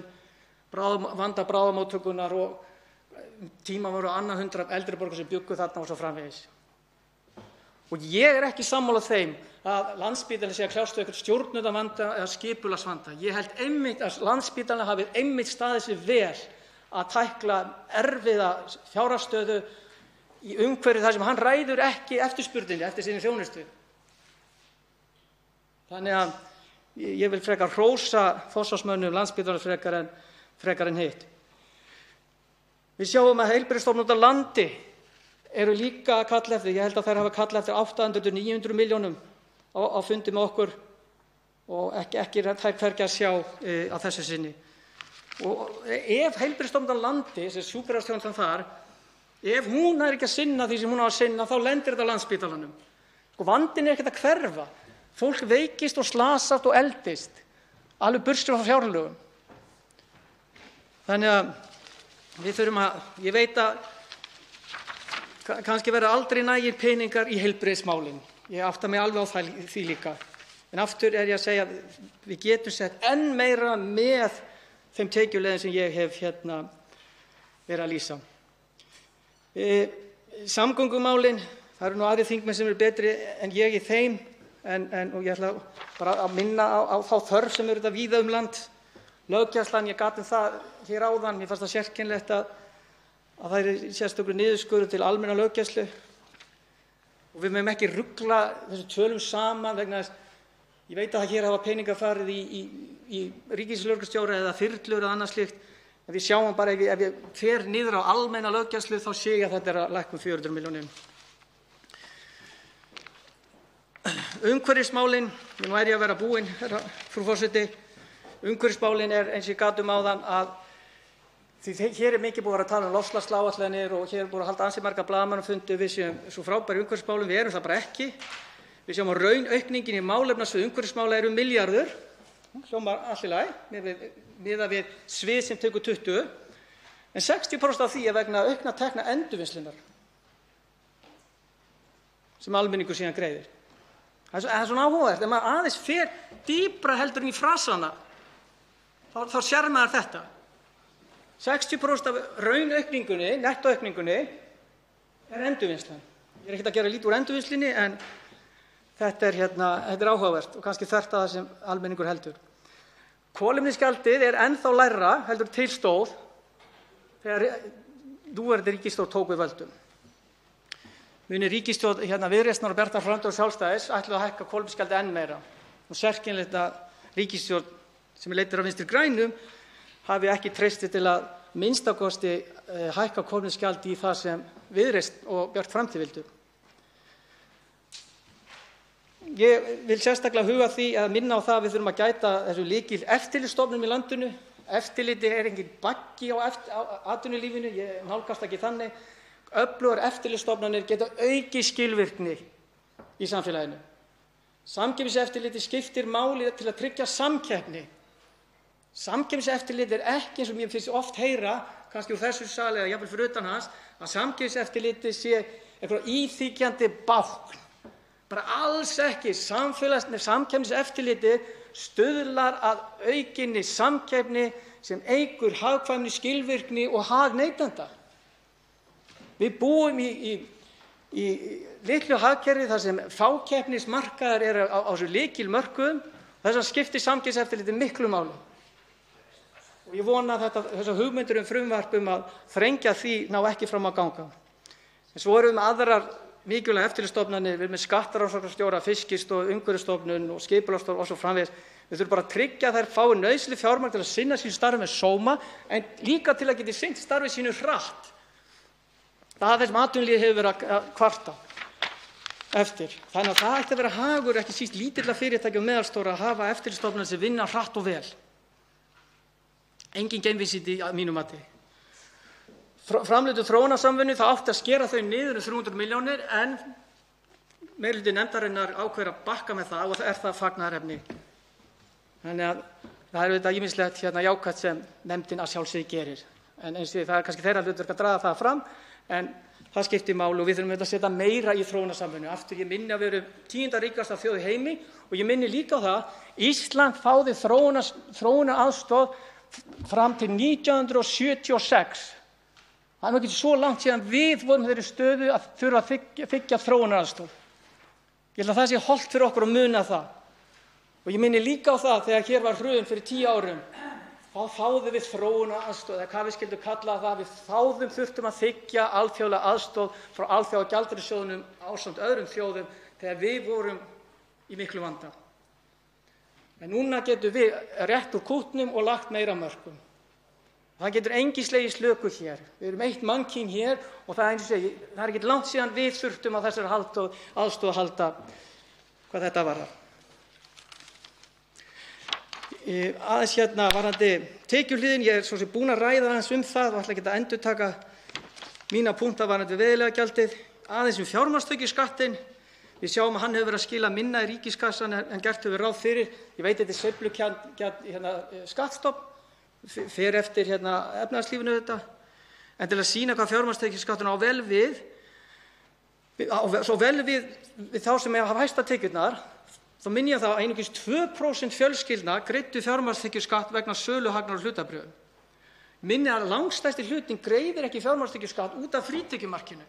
vanda bráðamóttökunnar og tíma voru á annað 100 eldri borgarar sem bjuggu þarna og svo framvegis. Og ég er ekki sammála þeim að Landspítalinn sé að kljást við eitthvað stjórnunarvanda eða skipulagsvanda. Ég held einmitt að Landspítalinn hafi einmitt staðið sig vel að tækla erfiða fjárhagsstöðu í umhverfi þar sem hann ræður ekki eftirspurninni eftir sinni þjónustu. Þannig að ég vil frekar hrósa forsvarsmönnum Landspítalans frekar en hitt. Við sjáum að heilbrigðisstofnanir úti á landi eru líka að kalla eftir, ég held að þær hafa kallað eftir 800–900 milljónum á fundi með okkur og ekki þær hvergi að sjá á þessu sinni. Og ef heilbrigðisstofnanir á landi, þessi sjúkrahúsþjónustan þar, ef hún er ekki að sinna því sem hún á að sinna, þá lendir þetta á Landspítalanum. Vandinn er ekkert að hverfa. Fólk veikist og slasast og eldist, alveg burtséð frá fjárlögum. Þannig að við þurfum að, ég veit að kannski verða aldrei nægir peningar í heilbrigðismálin. Ég átta mig alveg á því líka. En aftur er ég að segja að við getum sett enn meira með þeim tekjuleiðum sem ég hef verið að lýsa. Samgöngumálin, það eru nú aðrir þingmenn sem eru betri en ég í þeim, og ég ætla bara að minna á þá þörf sem eru þetta víða land. Löggæslan, ég gat það hér áðan, mér fannst það sérkennilegt að það er sérstökur niðurskurður til almenna löggæslu. Og við megum ekki rugla þessu tölum saman vegna þess, ég veit að hér hafa peningar farið í ríkislögreglustjóra eða þyrlur eða annað slíkt, en við sjáum bara ef ég fer niður á almenna löggæslu þá sé ég að þetta er að lækka 400 milljónum. Umhverfismálin, nú er ég að vera búinn, frú forseti. Umhverfismálin er eins og ég gat áðan að því hér er mikið búið að vera að tala loftslagsáætlanir og hér er búið að halda ansi marga blaðamannafundi, við séum svo frábæri umhverfismálum, við erum það bara ekki. Við sjáum að raunaukningin í málefnasvið umhverfismála eru milljarður, hljómar allt í lagi, miðað við svið sem tekur 20, en 60% af því er vegna aukna tekna endurvinnslunnar sem almenningur síðan greiðir. Það er svona áhugavert, ef maður aðeins fer dýpra heldur en í frasana, þá sér maður þetta. 60% af raunaukningunni, nettóaukningunni, er endurvinnslan. Ég er ekkert að gera lítið úr endurvinnslunni, en þetta er áhugavert og kannski þvert að það sem almenningur heldur. Kolefnisgjaldið er ennþá lægra heldur til stóð þegar núverandi ríkisstjórn tók við völdum. Muni ríkisstjórn Viðreisnar og Bjartar framtíðar og Sjálfstæðis ætluðu að hækka kolefnisgjaldið enn meira. Og sérkennilegt að ríkisstjórn sem er leidd af Vinstri grænum hafi ekki treystið til að minnstakosti hækka kolefnisgjaldið í það sem Viðreisn og Bjart framtíð vildu. Ég vil sérstaklega huga því að minna á það að við þurfum að gæta þessu lykil eftirlitsstofnunum í landinu. Eftirliti er engin baggi á atvinnulífinu, ég nálgast ekki þannig. Öflugar eftirlitsstofnanir geta aukið skilvirkni í samfélaginu. Samkeppniseftirliti skiptir máli til að tryggja samkeppni. Samkeppniseftirlit er ekki eins og mér finnst oft heyra, kannski úr þessu sal eða jafnvel fyrir utan hans, að samkeppniseftirliti sé eitthvað íþykjandi bákn. Bara alls ekki. Samkeppniseftirliti stuðlar að aukinni samkeppni sem eykur hagkvæmni, skilvirkni og hag neytenda. Við búum í litlu hagkerfi þar sem fákeppnismarkaðir eru á þessu lykilmörkuðum og þess vegna skiptir samkeppniseftirlitið miklu máli. Og ég vona að þessar hugmyndir frumvarp að þrengja því ná ekki fram að ganga. En svo erum við með aðrar mikilvægar eftirlitsstofnanir, við erum með skattrannsóknarstjóra, Fiskistofu, Umhverfisstofnun og Skipulagsstofnun og svo framvegis. Við þurfum bara að tryggja að þær fái nauðsynlegt fjármagn til að sinna sínu starfi með sóma en líka til að geta sinnt starfi sínu hratt. Það er það sem atvinnulífið hefur verið að kvarta. eftir. Þannig að það ætti að vera hagur ekki síst lítilla fyrirtækja og meðalstóra að hafa eftirlitsstofnanir sem vinna hratt og vel. Engin geimvísindi að mínu mati. Framlög til þróunarsamvinnu, það átti að skera þau niður 300 milljónir en meirihluti nefndarinnar ákveður að bakka með það og það fagnaðarefni. Þannig að það er auðvitað ýmislegt jákvætt sem nefndin að sjálfsögðu gerir. En eins og það er kannski þeirra hlutverk að draga það fram en það skiptir máli og við þurfum að setja meira í þróunarsamvinnu. Aftur, ég minni að við erum 10. ríkasta þjóð í heimi og ég minni líka á það, Ísland þáði þróunaraðstoð fram til 1976. Það er ekki svo langt síðan við vorum þeirri stöðu að þurfa að þiggja þróunaraðstoð. Ég held að það sé hollt fyrir okkur að muna það. Og ég minni líka á það þegar hér var hrun fyrir 10 árum. Þá þáðum við þróunaraðstoð, eða hvað við skildum kalla það, við þurftum að þiggja alþjóðlega aðstoð frá Alþjóðagjaldeyrissjóðnum ásamt öðrum þjóðum þegar við vorum í miklu vanda. En núna getum við rétt úr kútnum og lagt meira mörkum. Það getur enginn slegið slöku hér. Við erum eitt mannkyn hér og það er ekki langt síðan við þurftum að þessari aðstoð að halda hvað þetta varðar. Aðeins varðandi tekjuhliðin, ég er svo sem búinn að ræða aðeins það og ætla ekki að endurtaka mína punkta varðandi veiðileyfagjaldið. Aðeins fjármagnstekjuskattinn, við sjáum að hann hefur verið að skila minna í ríkiskassann en gert hefur ráð fyrir. Ég veit þetta er sveiflukjarn skattstofn, fer eftir efnahagslífinu þetta, en til að sýna hvað fjármagnstekjuskatturinn á vel við, svo vel við þá sem hafa hæsta tekjurnar, þá minni ég það að einungis 2% fjölskyldna greiddu fjármagnstekjuskatt vegna söluhagnaðar á hlutabréfum. Minni að langstærsti hlutinn greiðir ekki fjármagnstekjuskatt út af frítekjumarkinu.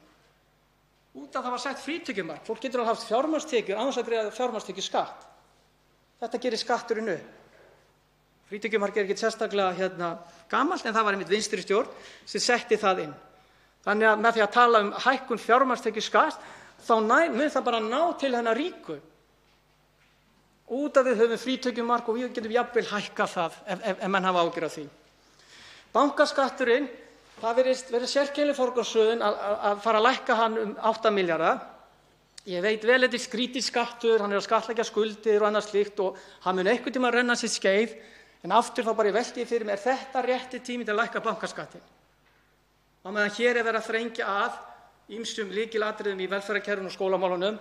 Út af það var sett frítekjumark. Fólk getur haft fjármagnstekjur án þess að greiða fjármagnstekjuskatt. Þetta gerir skatturinn upp. Frítekjumark er ekki sérstaklega gamalt en það var einmitt vinstri stjórn sem setti það inn. Þannig að með því að tala hækkun fjármagnstekjuskatts þá mun það bara ná til hennar ríku. Út af við höfum frítekjumark og við getum jafnvel hækkað það ef menn hafa áhyggjur af því. Bankaskatturinn, það virðist vera sérkennileg forgangsröðun að fara að lækka hann 8 milljarða. Ég veit vel þetta er skrítinn skattur, hann er að skattleggja skuldir og annað slíkt og hann mun einhvern tímann renna sitt skeið, en aftur þá bara ég velti fyrir mér, er þetta rétti tími til að lækka bankaskattinn? Á meðan hér er verið að þrengja að ýmsum lykilatriðum í velferðarkerfinu og skólamálunum,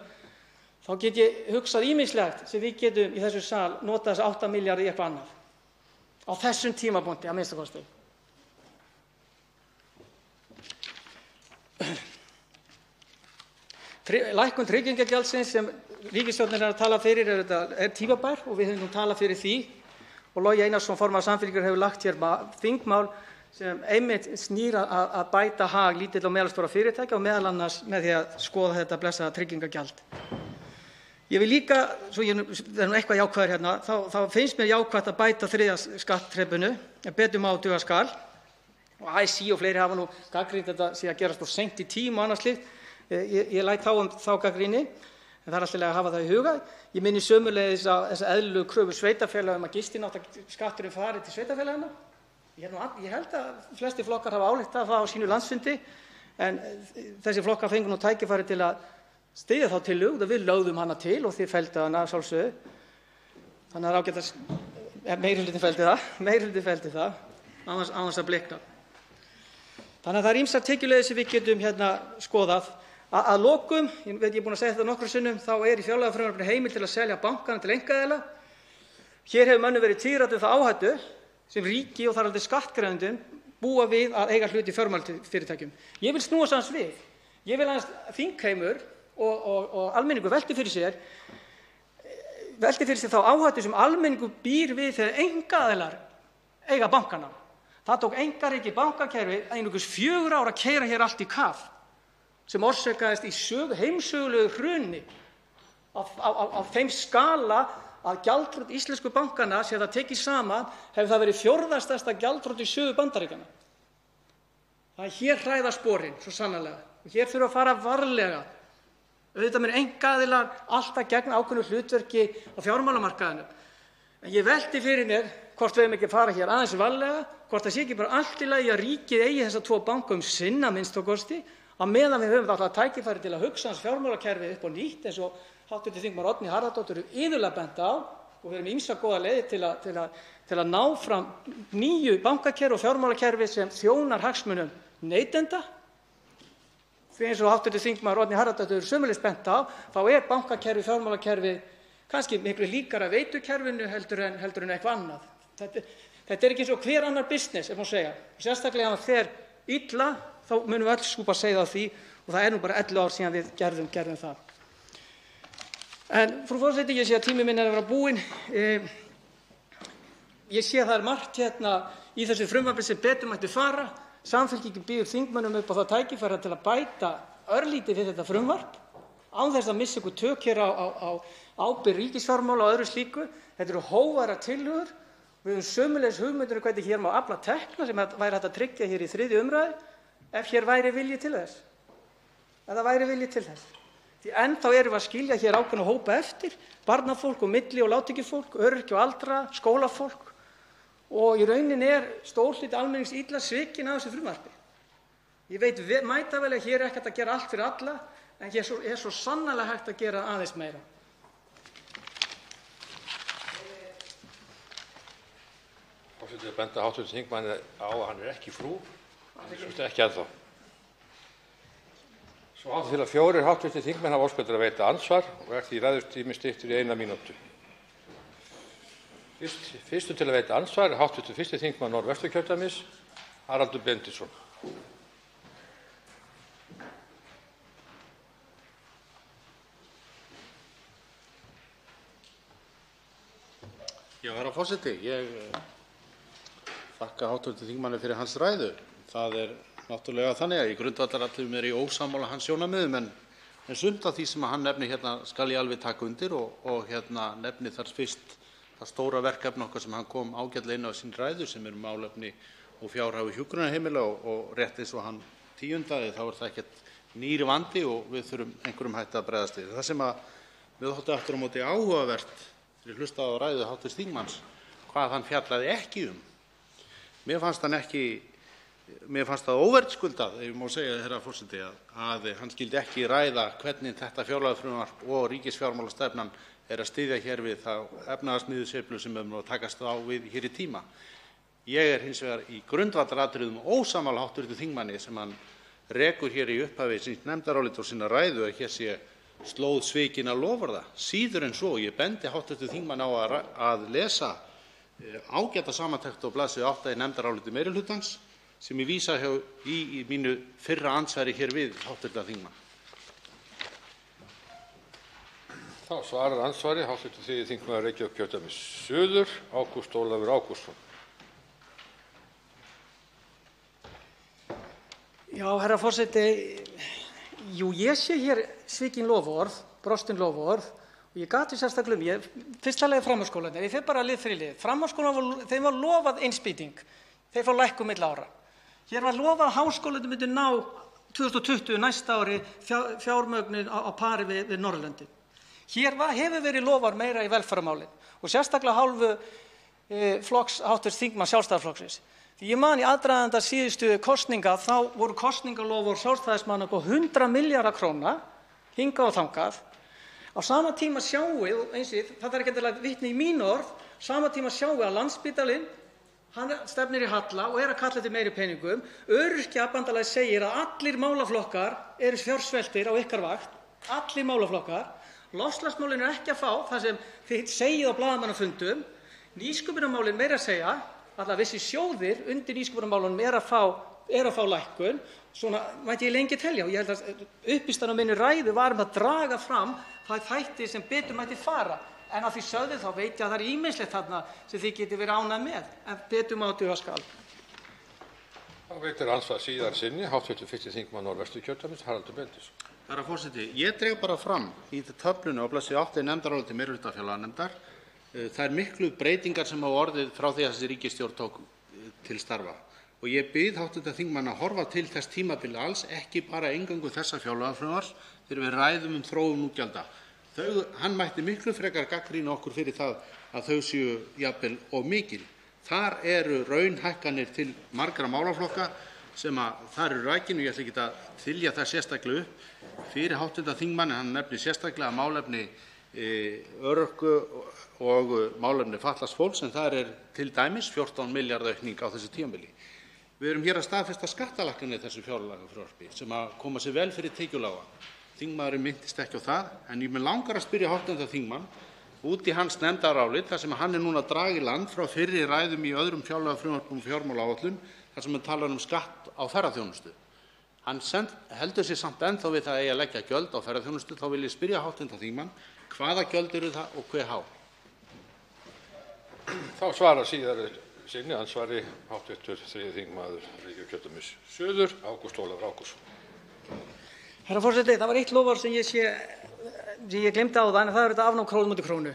þá get ég hugsað ýmislegt sem við getum í þessu sal notað þessa 8 milljarða í eitthvað annað. Á þessum tímapunkti að minnsta kosti. Lækkun tryggingagjaldsins sem ríkisstjórnin er að tala fyrir er tímabær og við höfum nú talað fyrir því og Logi Einarsson, formaður Samfylkingar, hefur lagt hér þingmál sem einmitt snýr að bæta hag lítilla og meðalstórra fyrirtækja og meðal annars með því að skoða þetta blessaða tryggingagjald. Ég vil líka, svo ég er eitthvað jákvæður þá finnst mér jákvætt að bæta 3. skattþrepinu, betur má duga skal. Og ASÍ og fleiri hafa nú gagnrýnt þetta sé að gerast of seint í tíma og annað slíkt. Ég læt þá gagnrýni, en það er alltaf að hafa það í huga. Ég minni sömuleiðis á þessa eðlilegu kröfu sveitarfélaga að gistináttaskatturinn fari til sveitarfélaganna. Ég held að flestir flokkar hafa ályktað það á sínu landsfundi, en þessi flokkar fengu nú tækifæri til að styðja þá tillögu, við lögðum hana til og þið felldu hana að sjálfsögðu. Þannig að það er ágætt að meirihlutinn felldi það án þess að blikna. Þannig að það er ýmsar tekjuleiðir sem við getum skoðað. Að lokum, ég er búinn að segja þetta nokkrum sinnum, þá er í fjárlagafrumvarpinu heimild til að selja bankana til einkaaðila. Hér hefur mönnum verið tíðrætt þá áhættu sem ríki og þar alveg skattgreiðendum búa við að eiga hlut í fjármálafyrirtækjum. Ég vil snúa aðeins við. Ég vil aðeins þingheimur og almenningur velti fyrir sér þá áhættu sem almenningur býr við þegar einkaaðilar eiga bankana. Það tók einkarekið bankakerfi einungis 4 ár að keyra hér allt í kaf sem orsakaðist í heimssögulegu hruni á þeim skala að gjaldþrot íslensku bankanna, sé það tekið saman, hefur það verið 4. stærsta gjaldþrot í sögu Bandaríkjanna. Það er hér hræða sporin, svo sannarlega. Og hér þurfa að fara varlega. Auðvitað mun einkaaðilar alltaf gegna ákveðnu hlutverki á fjármálamarkaðinum. En ég velti fyrir mér hvort við eigum ekki að fara hér aðeins varlega, hvort það sé ekki bara allt í lagi að ríkið eigi þessa 2 banka sinn að minnsta kosti, á meðan við höfum alltaf tækifæri til að hugsa hans fjármálakerfið upp á nýtt eins og hv. þm. Oddný Harðardóttir hefur iðulega bent á, og við erum ýmsar góðar leiðir til að ná fram nýju bankakerfi og fjármálakerfi sem þjónar hagsmunum neytenda. Því eins og hv. þm. Oddný Harðardóttir hefur sömuleiðis bent á, þá er bankakerfi, fjármálakerfi kannski miklu líkara veitukerfinu heldur en eitthvað annað. Þetta er ekki eins og hver annar business, ef má segja. Sérstaklega ef það fer illa, þá munum við öll skúpa seyði á því og það er nú bara 11 ár síðan við gerðum það. En frú forseti, ég sé að tími minn er að vera búinn. Ég sé að það er margt hérna í þessu frumvarpi sem betur mætti fara. Samfylkingin býður þingmönnum upp á það tækifæri til að bæta örlítið við þetta frumvarp án þess að missa ykkur tök hér á ábyrgð ríkisfjármála og öðru slíku. Þetta eru hógværar tillögur. Við höfum sömuleiðis hugmyndir um hvernig hér má afla tekna sem væri hægt að tryggja hér í 3. umræðu ef hér væri vilji til þess. Ef það væri vilji til þess. Því ennþá erum við að skilja hér ákveðna hópa eftir, barnafólk og milli- og lágtekjufólk, öryrkja og aldraða, skólafólk, og í rauninni er stór hluti almennings illa svikinn af þessu frumvarpi. Ég veit mætavel að hér er ekki hægt að gera allt fyrir alla, en hér er svo sannarlega hægt að gera aðeins meira. Forseti benda hv. þingmanni á að hann er ekki frú, ekki ennþá. Svo háttu til að 4 hv. þingmenn hafa óskað til að veita andsvar og er því ræðutími styttur í 1 mínútu. Fyrstur til að veita andsvar er hv. 1. þingmaður Norðvesturkjördæmis, Haraldur Benediktsson. Já, herra forseti, ég þakka hv. þingmanni fyrir hans ræðu. Það er náttúrulega þannig að í grundvallaratriðum er ég ósammála hans sjónarmiðum, en sumt af því sem hann nefnir hérna skal ég alveg taka undir og nefni þar fyrst það stóra verkefni okkar sem hann kom ágætlega inn á sín ræðu, sem eru málefni og fjárhagur hjúkrunarheimila og rétt eins og hann tíundaði þá er það ekkert nýr vandi og við þurfum einhverjum hætti að bregðast við. Það sem að við þótti aftur á móti áhugavert þegar ég hlustaði á ræðu hv. þingmanns, hvað hann fjallaði ekki um. Mér fannst það óverðskuldað, ef ég má segja, herra forseti, að hann skyldi ekki ræða hvernig þetta fjárlagafrumvarp og ríkisfjármálastefnan er að styðja hér við þá efnahagsniðursveiflu sem við erum að takast á við hér í tíma. Ég er hins vegar í grundvallaratriðum ósammála hv. þingmanni sem hann rekur hér í upphafi síns nefndarálit og sína ræðu að hér sé slóð svikinna loforða. Síður en svo, ég bendi hv. þingmann á að lesa ágæta samantekt á blaðsíðu 8 í nefndaráliti meirihlutans sem ég vísa í mínu fyrra andsvari hér við hv. þingmann. Þá svarar andsvari hv. 3. þingmaður Reykjavíkurkjördæmis suður, Ágúst Ólafur Ágústsson. Já, herra forseti, ég sé hér svikin loforð, brostin loforð, og ég gat því sérstaklega fyrst talaði framhaldsskólarnir, ég fer bara lið fyrir lið. Framhaldsskólanum þeim var lofað innspýting, þeir fá lækkun milli ára. Hér var lofað að háskólarnir myndu ná 2020 næsta ári fjármögnun á pari við Norðurlöndin. Hér hefur verið lofað meira í velferðarmálin og sérstaklega hálfu flokks hv. þingmanns Sjálfstæðisflokksins. Því ég man í aðdraganda síðustu kosninga þá voru kosningaloforð Sjálfstæðismanna upp á 100 milljarða króna hingað og þangað. Á sama tíma sjáum við, það er ekki endilega vitni í mín orð, sama tíma sjáum við að Landspítalinn, hann stefnir í halla og er að kalla eftir meiri peningum. Öryrkjabandalagið segir að allir málaflokkar eru fjársveltir á ykkar vakt, allir málaflokkar. Loftslagsmálin er ekki að fá það sem þið segið á blaðamannafundum. Nýsköpunarmálin meira að segja, alla vissi sjóðir undir nýsköpunarmálunum er að fá lækkun. Svona mætti ég lengi telja og ég held að uppistan á minni ræðu var að draga fram það þætti sem betur mætti fara. En að því sögðu þá veit ég að það er ýmislegt þarna sem þið getið verið ánægð með, en betur má duga skal. Þá veitir andsvar síðan sinni hv. 1. þingmaður Norðvesturkjördæmis, Haraldur Benediktsson. Herra forseti, ég dreg bara fram í töflunni á blaðsíðu 8 í nefndaráliti meirihluta fjárlaganefndar þær miklu breytingar sem hafa orðið frá því að þessi ríkisstjórn tók til starfa. Og ég bið hv. þingmann að horfa til þess tímabila alls, ekki bara eingöngu þessa fjárlagafrumvarps þegar við ræðum þróun útgjalda. Hann mætti miklu frekar gagnrýna okkur fyrir það að þau séu jafnvel of mikil. Þar eru raunhækkanir til margra málaflokka sem þar eru rakin og ég ætla ekki að þylja það sérstaklega upp fyrir hv. þingmann. Hann nefnir sérstaklega málefni örorku og málefni fatlaðs fólks en þar til dæmis 14 milljarða aukning á þessu tímabili. Við erum hér að staðfesta skattalækkanir í þessu fjárlagafrumvarpi sem koma sér vel fyrir tekjulága. Þingmaðurinn minntist ekki á það en ég langar að spyrja hv. þingmann út í hans nefndarálit þar sem hann núna að draga í land frá fyrri ræðum í öðrum fjárlagafrumvörpum og fjármálaáætlun þar sem hann talar skatt á ferðaþjónustu. Hann heldur sig samt ennþá við það að eiga að leggja gjöld á ferðaþjónustu. Þá vil ég spyrja hv. þingmann hvaða gjöld eru það og hve há? Þá svarar síðari sinni andsvari hv. 3. þingmaður Reykjavíkurkjördæmis suður, Ágúst Ólafur Ágústsson. Herra forseti, það var eitt loforð sem ég glemdi áðan en það er þetta afnám krónu móti krónu.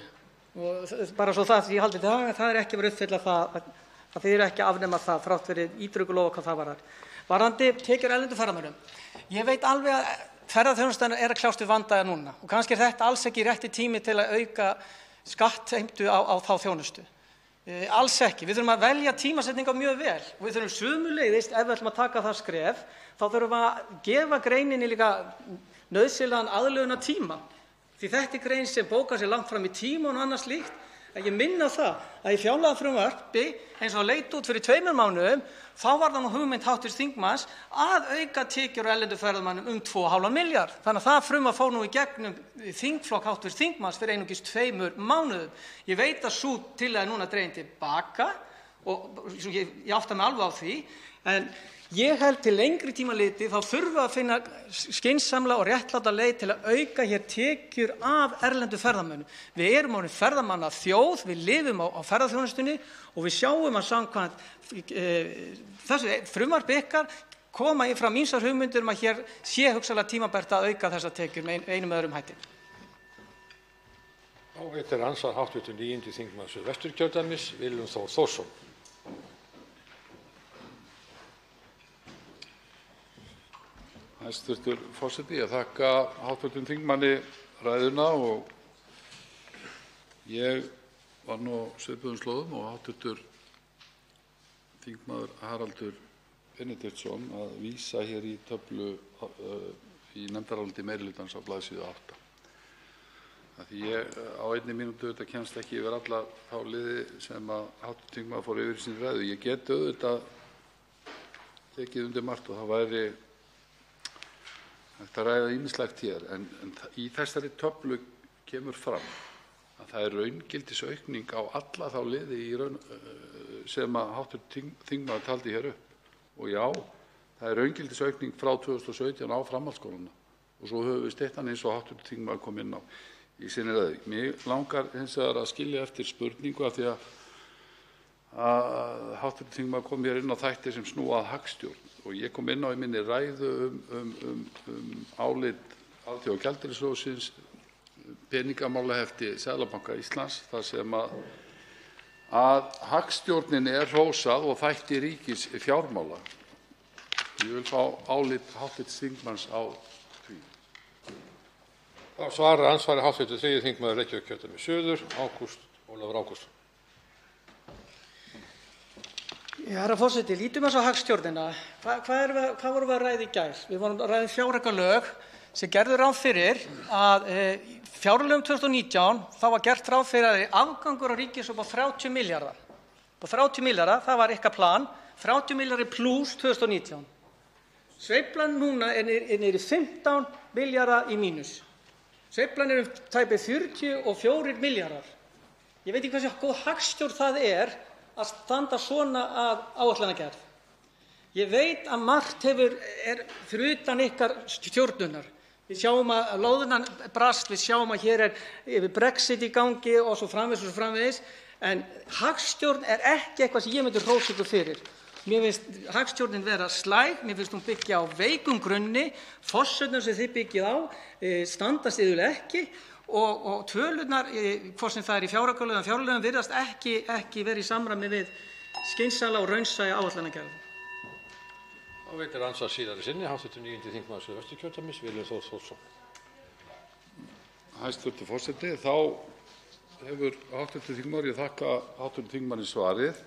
Og bara svo það ég haldi það er ekki verið að uppfylla það að þið eru ekki að afnema það þrátt fyrir ítrekuð loforð hvað það varðar. Varðandi tekjur erlendum ferðamönnum. Ég veit alveg að ferðaþjónustan er að kljást við vanda núna og kannski þetta alls ekki rétti tími til að auka skattheimtu á þá þjónustu. Alls ekki. Við þurfum að velja tímasetninga mjög vel og við þurfum sömuleiðis ef við ætlum að taka það skref þá þurfum við að gefa greininni líka nauðsynlegan aðlögunartíma. Því þetta grein sem bókar sér langt fram í tíma og annað slíkt. Ég minni á það að í fjárlagafrumvarpi eins og leit út fyrir 2 mánuðum þá var það nú hugmynd hv. þingmanns að auka tekjur á erlendum ferðamönnum 2,5 milljarð. Þannig að það frumvarp fór nú í gegnum þingflokk hv. þingmanns fyrir einungis 2 mánuðum. Ég veit að sú tillaga er núna dregin til baka og ég átta mig alveg á því en ég held til lengri tíma litið þá þurfum við að finna skynsamlega og réttláta leið til að auka hér tekjur af erlendum ferðamönnum. Við erum orðin ferðamanna þjóð, við lifum á ferðaþjónustunni og við sjáum að samkvæmt þessu frumvarpi ykkar koma fram ýmsar hugmyndir að hér sé hugsanlega tímabært að auka þessar tekjur með einum eða öðrum hætti. Þá veitir andsvar hv. 9. þingmaður Suðvesturkjördæmis Willum Þór Þórsson. Hæstv. forseti, ég þakka hv. þingmanni ræðuna og ég var nú á svipuðum slóðum og hv. þingmaður Haraldur Benediktsson að vísa hér í töflu í nefndaráliti meirihlutans á blaðsíðu 8. Því ég á 1 mínútu kemst ekki yfir alla þá liði sem að hv. þingmaður fór yfir í sinni ræðu. Ég get auðvitað tekið undir margt og það væri hægt að ræða ýmislegt hér en í þessari töflu kemur fram að það raungildisaukning á alla þá liði sem að hv. þingmaður taldi hér upp. Og já, það raungildisaukning frá 2017 á framhaldsskólana og svo höfum við styttan eins og hv. þingmaður kom inn á í sinni ræðu. Mig langar hins vegar að skilja eftir spurningu af því að hv. þingmaður kom hér inn á þætti sem snúa að hagstjórn og ég kom inn á í minni ræðu álit Alþjóðagjaldeyrissjóðsins, peningamálahefti Seðlabanka Íslands þar sem að hagstjórninni hrósað og þætti ríkisfjármála. Ég vil fá álit hv. þingmanns á því. Þá svarar andsvari hv. 3. þingmaður Reykjavíkurkjördæmis suður, Ágúst Ólafur Ágústsson. Herra forseti, lítum á hagstjórnina. Hvað vorum við að ræða í gær? Við vorum að ræða fjáraukalög sem gerðu ráð fyrir að fjárlögum 2019 þá var gert ráð fyrir að afgangur á ríkissjóði upp á 30 milljarða. Upp á 30 milljarða, það var ykkar plan, 30 milljarðar plús 2019. Sveiflan núna er niður í 15 milljarða í mínus. Sveiflan tæpir 44 milljarðar. Ég veit ekki hversu góð hagstjórn það er að standa svona að áætlanagerð. Ég veit að margt er fyrir utan ykkar stjórnunar. Við sjáum að lóðunan brast, við sjáum að hér er Brexit í gangi og svo framvegis, en hagstjórn er ekki eitthvað sem ég myndi hrósa ykkur fyrir. Mér finnst hagstjórnin vera slæg, mér finnst hún byggja á veikum grunni, forsendum sem þið byggið á standast iðulega ekki og tölurnar, hvort sem það í fjáraukalögum eða fjárlögum, virðast ekki vera í samræmi við skynsamlega og raunsæja áætlanagerð. Þá veitir andsvar síðari sinni hv. 9. þingmaður Suðvesturkjördæmis Willum Þór Þórsson. Hæstv. forseti, þá hefur hv. þingmaður, ég þakka hv. þingmanni svarið,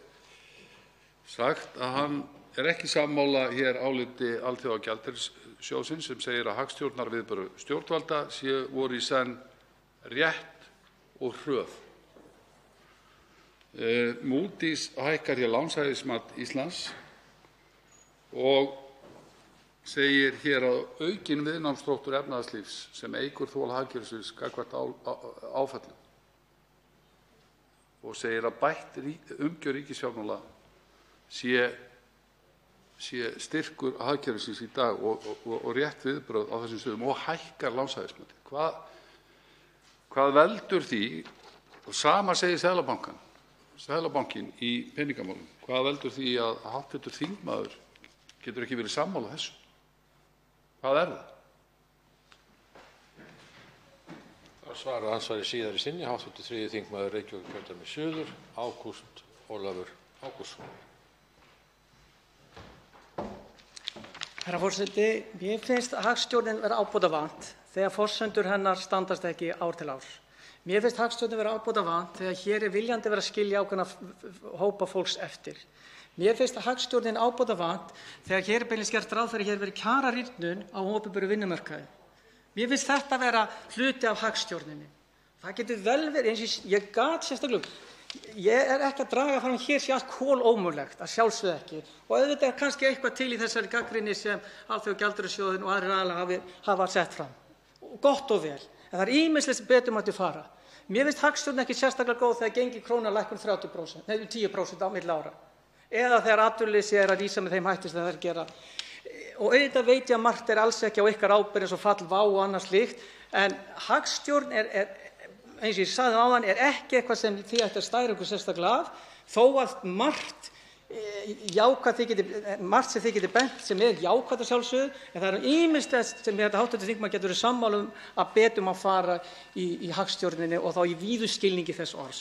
sagt að hann er ekki sammála hér áliti Alþjóðagjaldeyrissjóðsins sem segir að hagstjórnarviðbrögð stjórnvalda voru í senn rétt og hröð. Moody's hækkar hér lánshæfismat Íslands og segir hér að aukinn viðnámsþróttur efnahagslífs sem eykur þol hagkerfisins gagnvart áföllum og segir að bætt umgjörð ríkisfjármála sé styrkur hagkerfisins í dag og rétt viðbrögð á þessum sviðum og hækkar lánshæfismatið. Hvað veldur því? Og sama segir Seðlabankinn í peningamálum. Hvað veldur því að hv. þingmaður getur ekki verið sammála þessu? Hvað er það? Það svarar andsvari síðar í sinni hv. 3. þingmaður Reykjavíkurkjördæmis suður, Ágúst Ólafur Ágústsson. Herra forseti, mér finnst hagstjórnin vera ábótavant þegar forsendur hennar standast ekki ár til árs. Mér finnst hagstjórnin vera ábótavant þegar hér er viljandi verið að skilja ákveðna hópa fólks eftir. Mér finnst hagstjórnin ábótavant þegar hér er beinlínis gert ráð fyrir að hér verði kjararýrnun á opinberum vinnumarkaði. Mér finnst þetta vera hluti af hagstjórninni. Það getur vel verið, eins og ég gat sérstaklega, ég er ekki að draga fram hér sé allt kolómögulegt, að sjálfsögðu ekki. Og auðvitað er kannski eitthvað til í þessari gagnrýni sem Alþjóðagjaldeyrissjóðurinn og aðrir aðilar hafa sett fram. Gott og vel, en það er ýmislegt sem betur mætti fara. Mér finnst hagstjórnin ekki sérstaklega góð þegar gengi krónunnar lækkar 30%, 10% á milli ára. Eða þegar atvinnuleysi er að rísa með þeim hætti sem það er að gera. Og auðvitað veit ég að margt er alls ekki á ykkar ábyrgð eins og fall WOW og annað slíkt, en hagstjórn eins og ég sagði áðan, er ekki eitthvað sem þið ætti að stæra ykkur sérstaklega af, þó að margt sem þið getið bent sem er jákvætt að sjálfsögðu, en það eru ýmislegt sem hv. þingmaður getur verið sammála að betur má fara í hagstjórninni og þá í víðu skilningi þess orðs.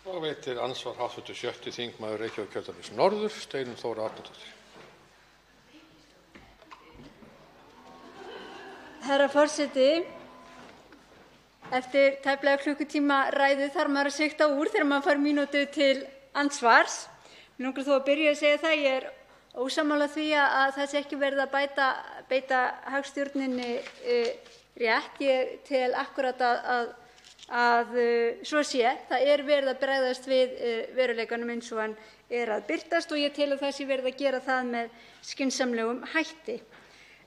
Og veitir andsvar hv. 6. þingmaður Reykjavíkurkjördæmis norður, Steinunn Þóra Árnadóttir. Herra forseti, eftir tæplega klukkutíma ræðu þarf maður að sigta úr þegar maður fær mínútu til andsvars. Mig langar þó að byrja að segja það, ég er ósammála því að það sé ekki verið að beita hagstjórninni rétt. Ég tel akkúrat að svo sé. Það er verið að bregðast við veruleikanum eins og hann er að birtast og ég tel að það sé verið að gera það með skynsamlegum hætti.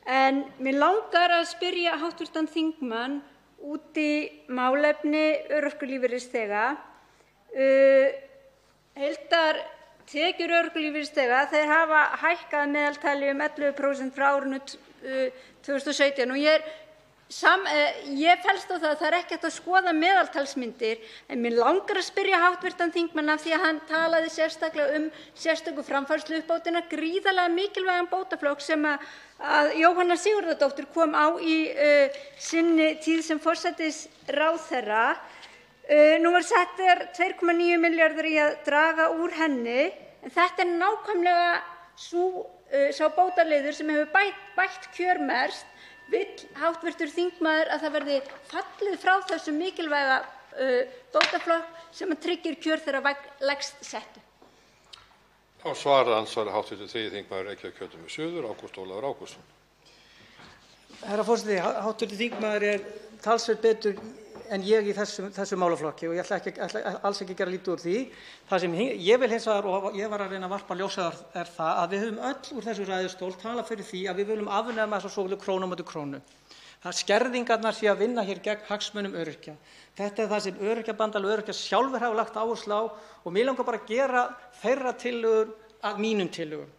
En mig langar að spyrja hv. þingmann út í málefni örorkulífeyrisþega. Heildartekjur örorkulífeyrisþega þeir hafa hækkað að meðaltali 11% frá árinu 2017 og ég fellst á það að það er ekki hægt að skoða meðaltalsmyndir, en mig langar að spyrja hv. þingmann af því að hann talaði sérstaklega sérstöku framfærsluuppbótina, gríðarlega mikilvægan bótaflokk sem að Jóhanna Sigurðardóttir kom á í sinni tíð sem forsætisráðherra. Nú var settir 2,9 milljarðar í að draga úr henni, en þetta er nákvæmlega sá bótaliður sem hefur bætt kjör mest. Vill hv. þingmaður að það verði fallið frá þessum mikilvæga bótaflokk sem tryggir kjör þeirra lægst settu? Þá svarar andsvari hv. 3. þingmaður Reykjavíkurkjördæmis suður, Ágúst Ólafur Ágústsson. Herra forseti, hv. þingmaður er talsvert betur en ég í þessum málaflokki og ég ætla alls ekki að gera lítið úr því. Það sem ég vil hins vegar, og ég var að reyna að varpa ljósi á, er það að við höfum öll úr þessu ræðustól talað fyrir því að við viljum afnema þessa svokölluðu krónu á móti krónu. Það skerðingarnar sé að vinna hér gegn hagsmunum öryrkja. Þetta er það sem Öryrkjabandalag öryrkja sjálfur hafa lagt áherslu á og mig langar bara að gera þeirra tillögur að mínum tillögum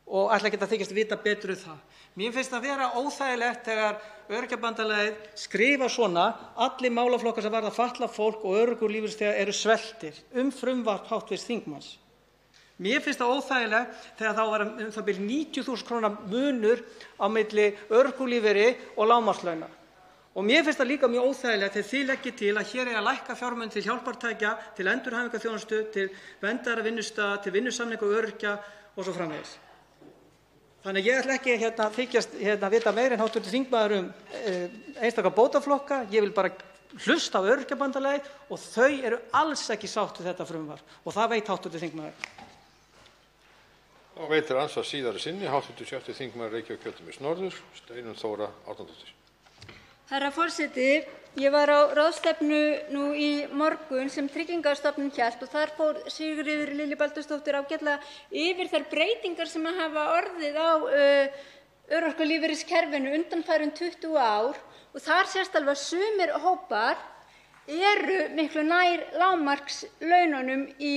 og ætla ekki að þykjast vita betur það. Mér finnst það vera óþægilegt þegar Öryrkjabandalagið skrifa svona: allir málaflokkar sem varða fatlað fólk og örorkulífeyrisþega eru sveltir, frumvarp hv. þingmanns. Mér finnst það óþægilegt þegar þá var það bil 90.000 kr. munur á milli örorkulífeyri og lágmarkslauna. Og mér finnst það líka mjög óþægilegt þegar þið leggið til að hér eigi að lækka fjármuni til hjálpartækja, til endurhæfingarþjónustu, til verndara vinnustaða, til vinnusamninga öryrkja og svo framvegis. Þannig að ég ætla ekki að þykjast vita meira en hv. þingmaður einstaka bótaflokka. Ég vil bara hlusta á Öryrkjabandalagið og þau eru alls ekki sátt við þetta frumvarp og það veit hv. þingmaður. Þá veitir andsvar síðari sinni hv. 6. þingmaður Reykjavíkurkjördæmis norður, Steinunn Þóra Árnadóttir. Herra forseti, ég var á ráðstefnu nú í morgun sem Tryggingastofnun hélt og þar fór Sigríður Lillý Baldursdóttir ágætlega yfir þær breytingar sem hafa orðið á örorkulífeyriskerfinu undanfarin 20 ár og þar sést alveg að sumir hópar eru miklu nær lágmarkslaununum í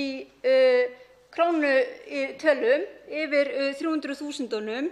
krónutölum yfir 300.000.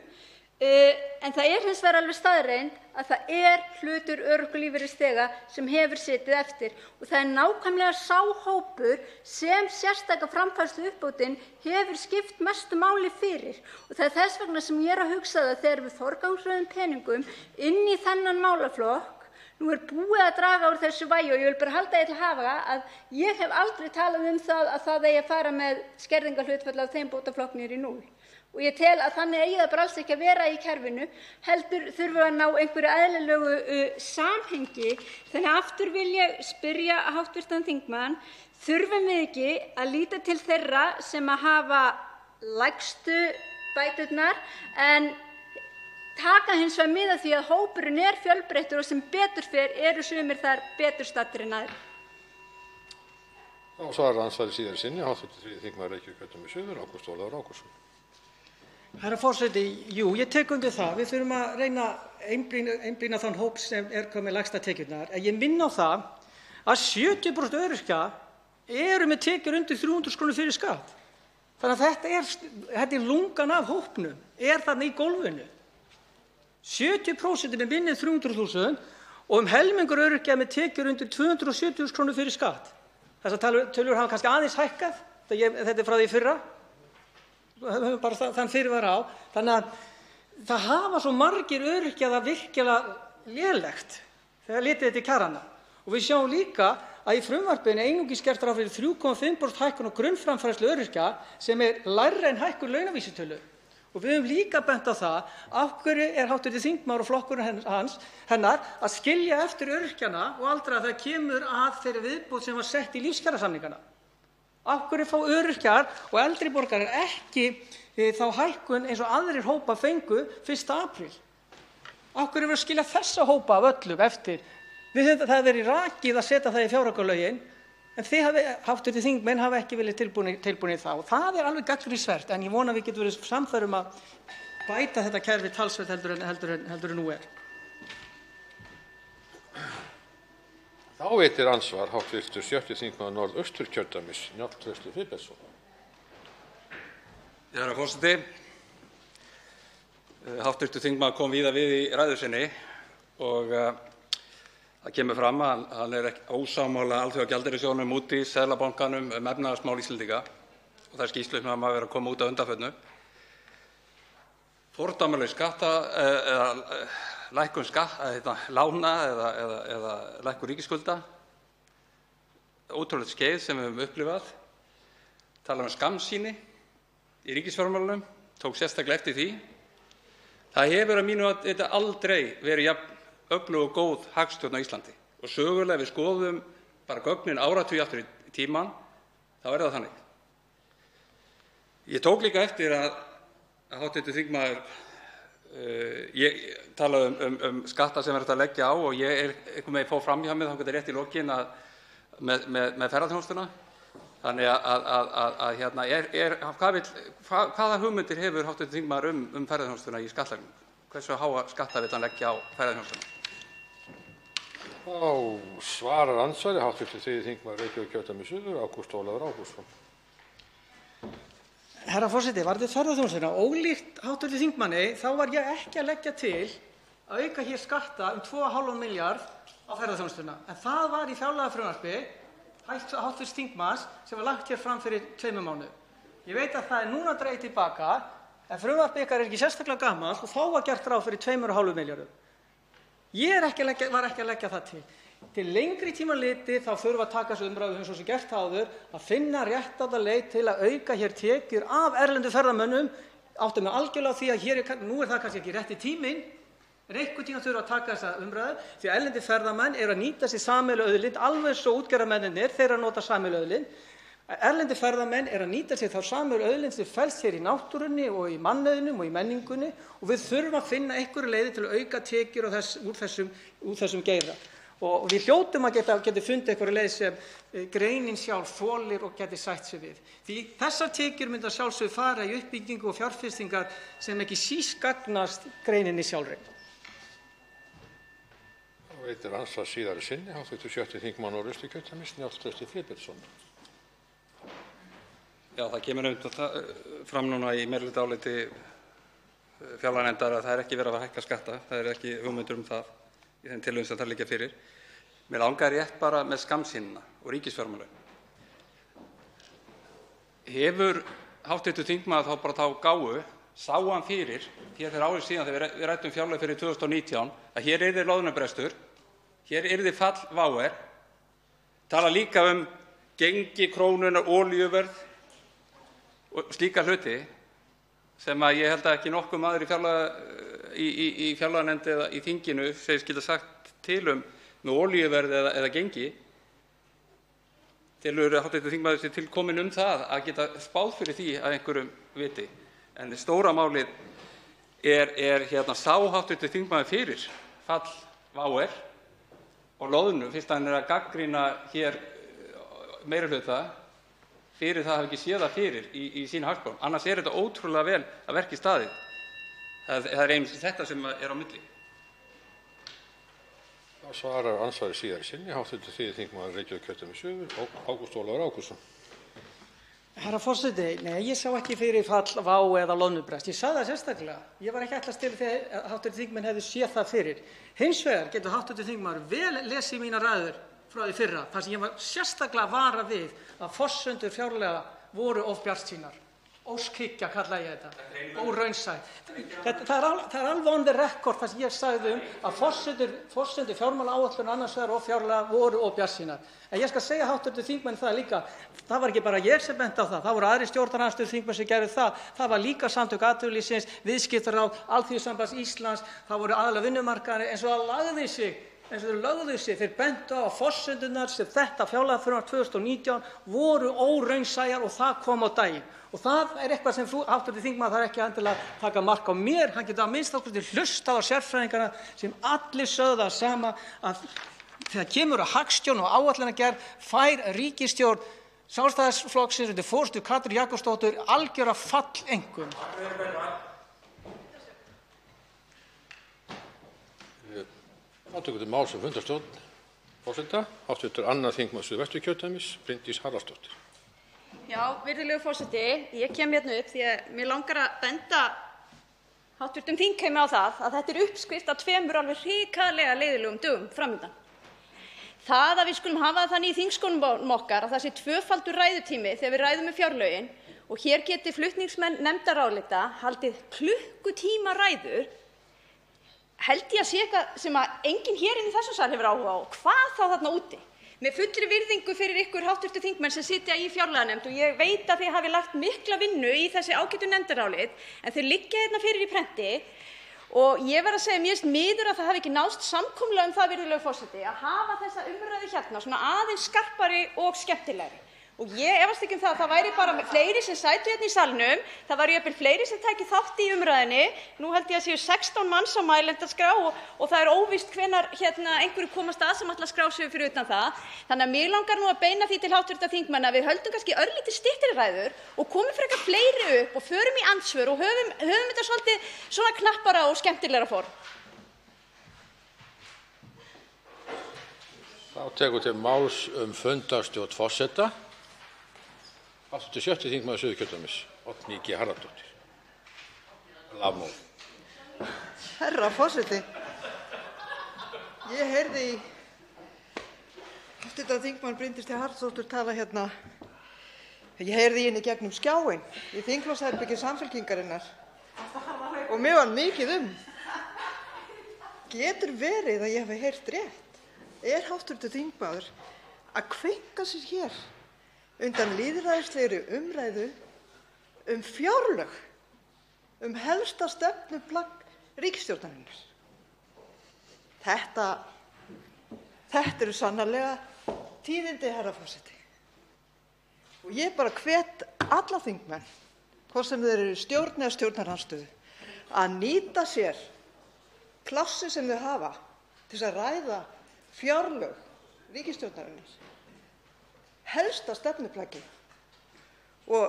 En það er hins vegar alveg staðreynd að það er hlutur örorkulífeyrisþega sem hefur setið eftir og það er nákvæmlega sá hópur sem sérstaka framfærsluuppbótin hefur skipt mestu máli fyrir og það er þess vegna sem ég er að hugsa það þegar við forgangsröðum peningum inn í þennan málaflokk. Nú er búið að draga úr þessu vægi og ég vil bara halda því til haga að ég hef aldrei talað það að það eigi að fara með skerðingarhlutfall af þeim bótaflokk niður í 0. Og ég tel að þannig eigi það bara alls ekki að vera í kerfinu, heldur þurfum við að ná einhverju eðlilegu samhengi. Þannig aftur vil ég spyrja hv. þingmann, þurfum við ekki að líta til þeirra sem að hafa lægstu bæturnar en taka hins vegar mið af því að hópurinn er fjölbreyttur og sem betur fer eru sumir þar betur staddir en aðrir? Þá svarar andsvari síðari sinni hv. 3. þingmaður Reykjavíkurkjördæmis suður, Ágúst Ólafur Ágústsson. Herra forseti, jú, ég tek undir það. Við þurfum að reyna að einblína þann hóp sem er komið lægsta tekjurnar. En ég minni á það að 70% öryrkja eru með tekjur undir 300.000 kr. fyrir skatt. Þannig að þetta er lungan af hópnum, er þarna í gólfinu. 70% með minni 300.000 og helmingur öryrkja með tekjur undir 270.000 kr. fyrir skatt. Þessar tölur hafa kannski aðeins hækkað, þetta er frá því fyrra. Höfum bara þann fyrirvara á. Þannig að það hafa svo margir öryrkjar það virkilega lélegt þegar litið til kjaranna. Og við sjáum líka að í frumvarpinu er einungis gert ráð fyrir 3,5% hækkun á grunnframfærslu öryrkja sem er lægri en hækkun launavísitölu. Og við höfum líka bent á það af hverju er hv. þingmaður og flokkurinn hennar að skilja eftir öryrkjana og aldraða þegar kemur að þeirri viðbót sem var sett í lífskjarasamningana. Af hverju fá öryrkjar og eldri borgarar ekki þá hækkun eins og aðrir hópar fengu 1. apríl? Af hverju verður að skilja þessa hópa af öllum eftir? Það hefur verið rakið að setja það í fjáraukalögin en þið hv. þingmenn hafa ekki verið tilbúnir það og það er alveg gagnrýnisvert en ég vona að við getum verið samferða um að bæta þetta kerfi talsvert heldur en nú er. Þá veitir andsvar hv. 6. þingmaður Norðausturkjördæmis, Njáll Trausti Friðbertsson. Herra forseti, hv. þingmaður kom víða við í ræðu sinni og það kemur fram að hann er ekki ósammála Alþjóðagjaldeyrissjóðnum, Moody's, Seðlabankanum efnahagsmál Íslendinga og þær skýrslur sem hafa verið að koma út að undanförnu. Fordæmalaus lækkun lána eða lækkun ríkisskulda, ótrúlegt skeið sem við höfum upplifað, tala um skammsýni í ríkisfjármálunum, tók sérstaklega eftir því. Það hefur að mínu að þetta aldrei verið jafn öflug og góð hagstjórn á Íslandi og sögulega við skoðum bara gögnin áratugi aftur í tímann, þá er það þannig. Ég tók líka eftir að hv. þingmaður ég talaði um skatta sem er hægt að leggja á og ég einhvern veginn fór fram hjá mér þangað til rétt í lokin með ferðaþjónustuna. Þannig hvaða hugmyndir hefur hv. þingmaður um ferðaþjónustuna í skattlagningu? Hversu háa skatta vill hann leggja á ferðaþjónustuna? Þá svarar andsvari hv. 3. þingmaður Reykjavíkurkjördæmis suður, Ágúst Ólafur Ágústsson. Herra forseti, varðandi ferðaþjónustuna, ólíkt hv. þingmanni, þá var ég ekki að leggja til að auka hér skatta 2,5 milljarð á ferðaþjónustuna. En það var í fjárlagafrumvarpi hv. þingmanns sem var lagt hér fram fyrir 2 mánuðum. Ég veit að það er núna dregið tilbaka, en frumvarpið ykkar er ekki sérstaklega gamalt og þá var gert ráð fyrir 2,5 milljörðum. Ég var ekki að leggja það til. Til lengri tíma litið þá þurfa að taka þessu umræðu eins og sem gert áður að finna réttláta leið til að auka hér tekjur af erlendum ferðamönnum. Áttum við algjörlega á því að nú er það kannski ekki rétti tíminn, en einhvern tímann þurfa að taka þessa umræðu því að erlendir ferðamenn eru að nýta sér sameiginlega auðlind alveg eins og útgerðarmennirnir, þeir eru að nota sameiginlega auðlind. Erlendir ferðamenn eru að nýta sér þá sömu auðlind sem felst hér í náttúrunni og í mannauðnum og í menningunni og við þurfum að finna einhverja leiðir til að auka tekjur úr þessum geira. Og við hljótum að geta fundið einhverja leið sem greinin sjálf þolir og geti sætt sig við. Því þessar tekjur mynda sjálfsögðu fara í uppbyggingu og fjárfestingar sem ekki síst gagnast greininni sjálfri. Veitir andsvar síðari sinni, hv. 6. þingmaður Norðausturkjördæmis, Njáll Trausti Friðbjörnsson. Já, það kemur fram núna í meirihlutaáliti fjárlaganefndar að það er ekki verið að hækka skatta. Það er ekki hugmyndur það í þeim tillögum sem það liggja fyrir. Mig langar rétt bara með skammsýnina og ríkisfjármálin. Hefur hv. þingmaður þá bara þá gáfu, sá hann fyrir, hér fyrir árið síðan þegar við ræddum fjárlög fyrir 2019, að hér yrði loðnubrestur, hér yrði fall WOW, tala líka gengi krónunnar, olíuverð og slíka hluti sem að ég held að ekki nokkuð maður í fjárlaganefnd eða í þinginu segist geta sagt til með olíuverð eða gengi. Telur hv. þingmaður sig til kominn það að geta spáð fyrir því að einhverjum viti. En stóra málið sá hv. þingmaður fyrir fall WOW og loðnu fyrst hann að gagnrýna hér meirihluta fyrir það hafi ekki séð það fyrir í sínu hagspám. Annars þetta ótrúlega vel að verki staðið. Það er einmitt þetta sem er á milli. Þá svarar andsvari síðari sinni, hv. 3. þingmaður Reykjavíkurkjördæmis suður, Ágúst Ólafur Ágústsson. Herra forseti, nei, ég sá ekki fyrir fall WOW eða loðnubrest. Ég sagði það sérstaklega. Ég var ekki ætlast til þegar hv. þingmenn hefðu séð það fyrir. Hins vegar getur hv. þingmaður vel lesið mínar ræður frá því fyrra, þar sem ég var sérstaklega að vara við að forsendur fjárlaga voru of bjartsýnar. Óskhyggja kalla ég þetta, óraunsæ. Það er alveg on the record þar sem ég sagði að forsendur fjármálaáætlunar annars vegar og fjárlaga voru of bjartsýnar. En ég skal segja hv. þingmenn það líka, það var ekki bara ég sem benti á það voru aðrir stjórnarandstöðuþingmenn sem gerðu það var líka Samtök atvinnulífsins, Viðskiptaráð, Alþýðusambands Íslands, það voru aðilar vinnumarkaðarins eins og það lögðu sig, þeir bentu á að forsendurnar sem þetta fjárlagafrumvarp 2019 voru óraunsæjar og það kom á daginn. Og það er eitthvað sem hv. þingmaður þarf ekki endilega að taka mark á mér, hann getur að minnsta kosti hlustað á sérfræðingana sem allir sögðu það sama að þegar kemur að hagstjórn og áætlanagerð fær ríkisstjórn Sjálfstæðisflokksins undir forystu Katrínar Jakobsdóttur algjöra falleinkunn. Þá tökum við máls fundarstjórn forseta, hv. 2. þingmaður Suðvesturkjördæmis, Bryndís Haraldsdóttir. Já, virðulegur forseti, ég kem hérna upp því að mér langar að benda hv. þingheimi á það að þetta er uppskrift af tveimur alveg hrikalega leiðinlegum dögum framundan. Það að við skulum hafa það þannig í þingskólum okkar að það sé tvöfaldur ræðutími þegar við ræðum fjárlögin og hér geti flutningsmenn nefndarálita haldið klukkutíma ræður, held ég að sé eitthvað sem að enginn hér inni í þessum sal hefur áhuga á. Hvað þá þarna úti? Með fullri virðingu fyrir ykkur hv. þingmenn sem sitja í fjárlaganefnd og ég veit að þið hafi lagt mikla vinnu í þessi ágætu nefndarálit, en þau liggja hérna fyrir í prenti og ég verð að segja mér finnst miður að það hafi ekki náðst samkomulag það, virðulegur forseti, að hafa þessa umræðu hérna svona aðeins skarpari og skemmtilegri. Og ég efast ekki það að það væri bara fleiri sem sætu hérna í salnum, það væri jafnvel fleiri sem tæki þátt í umræðunni. Nú held ég að séu 16 manns á mælendaskrá og það er óvíst hvenær einhverjir komast að sem ætla að skrá sig fyrir utan það. Þannig að mig langar nú að beina því til hv. þingmanna að við höldum kannski örlítið styttri ræður og komum frekar fleiri upp og förum í andsvör og höfum þetta svolítið svona knappara og skemmtilegra form. Þá tekur til máls fundarstjórn forseta. Hv. 6. þingmaður Suðurkjördæmis, Oddný G. Harðardóttir. Lafmóð. Herra forseti, ég heyrði í hv. þingmann Bryndísi Haraldsdóttur tala hérna, ég heyrði í henni gegnum skjáinn í þingflokksherbergi Samfylkingarinnar og mér var mikið Getur verið að ég hafi heyrt rétt? Er hv. þingmaður að kveinka sér hér undan lýðræðislegri umræðu fjárlög, helsta stefnuplagg ríkisstjórnarinnar? Þetta eru sannarlega tíðindi, herra forseti. Ég bara hvet alla þingmenn, hvort sem þeir eru í stjórn eða stjórnarandstöðu, að nýta sér plássið sem þau hafa til að ræða fjárlög ríkisstjórnarinnar, helsta stefnuplaggið. Og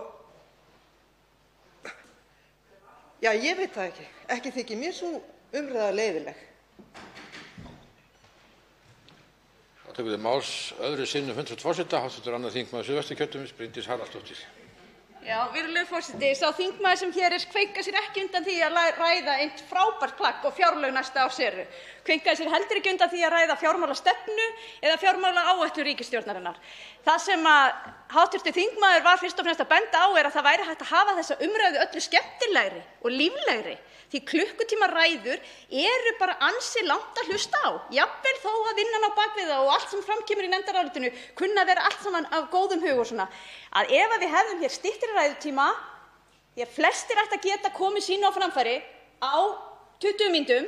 já, ég veit það ekki. Ekki þykir mér sú umræða leiðinleg. Tekur til máls öðru sinni fundur forseta, hv. 2. þingmaður Suðvesturkjördæmis, Bryndís Haraldsdóttir. Já, virðulegur forseti, sá þingmaður sem hér kveinkaði sér ekki undan því að ræða eitt frábært plagg og fjárlög næsta árs eru. Kveinkaði sér heldur ekki undan því að ræða fjármálastefnu eða fjármálaáætlun ríkisstjórnarinnar. Það sem hv. þingmaður var fyrst og fremst að benda á er að það væri hægt að hafa þessa umræðu öllu skemmtilegri og líflegri, því klukkutímaræður eru bara ansi langt að hlusta á, jafnvel þó að vinnan á bak við það og allt sem fram kemur í nefndarálitinu kunni að vera allt saman af góðum hug og svona, að ef við hefðum hér styttri ræðutíma, því að flestir ættu að geta komið sínu á framfæri á 20 mínútum,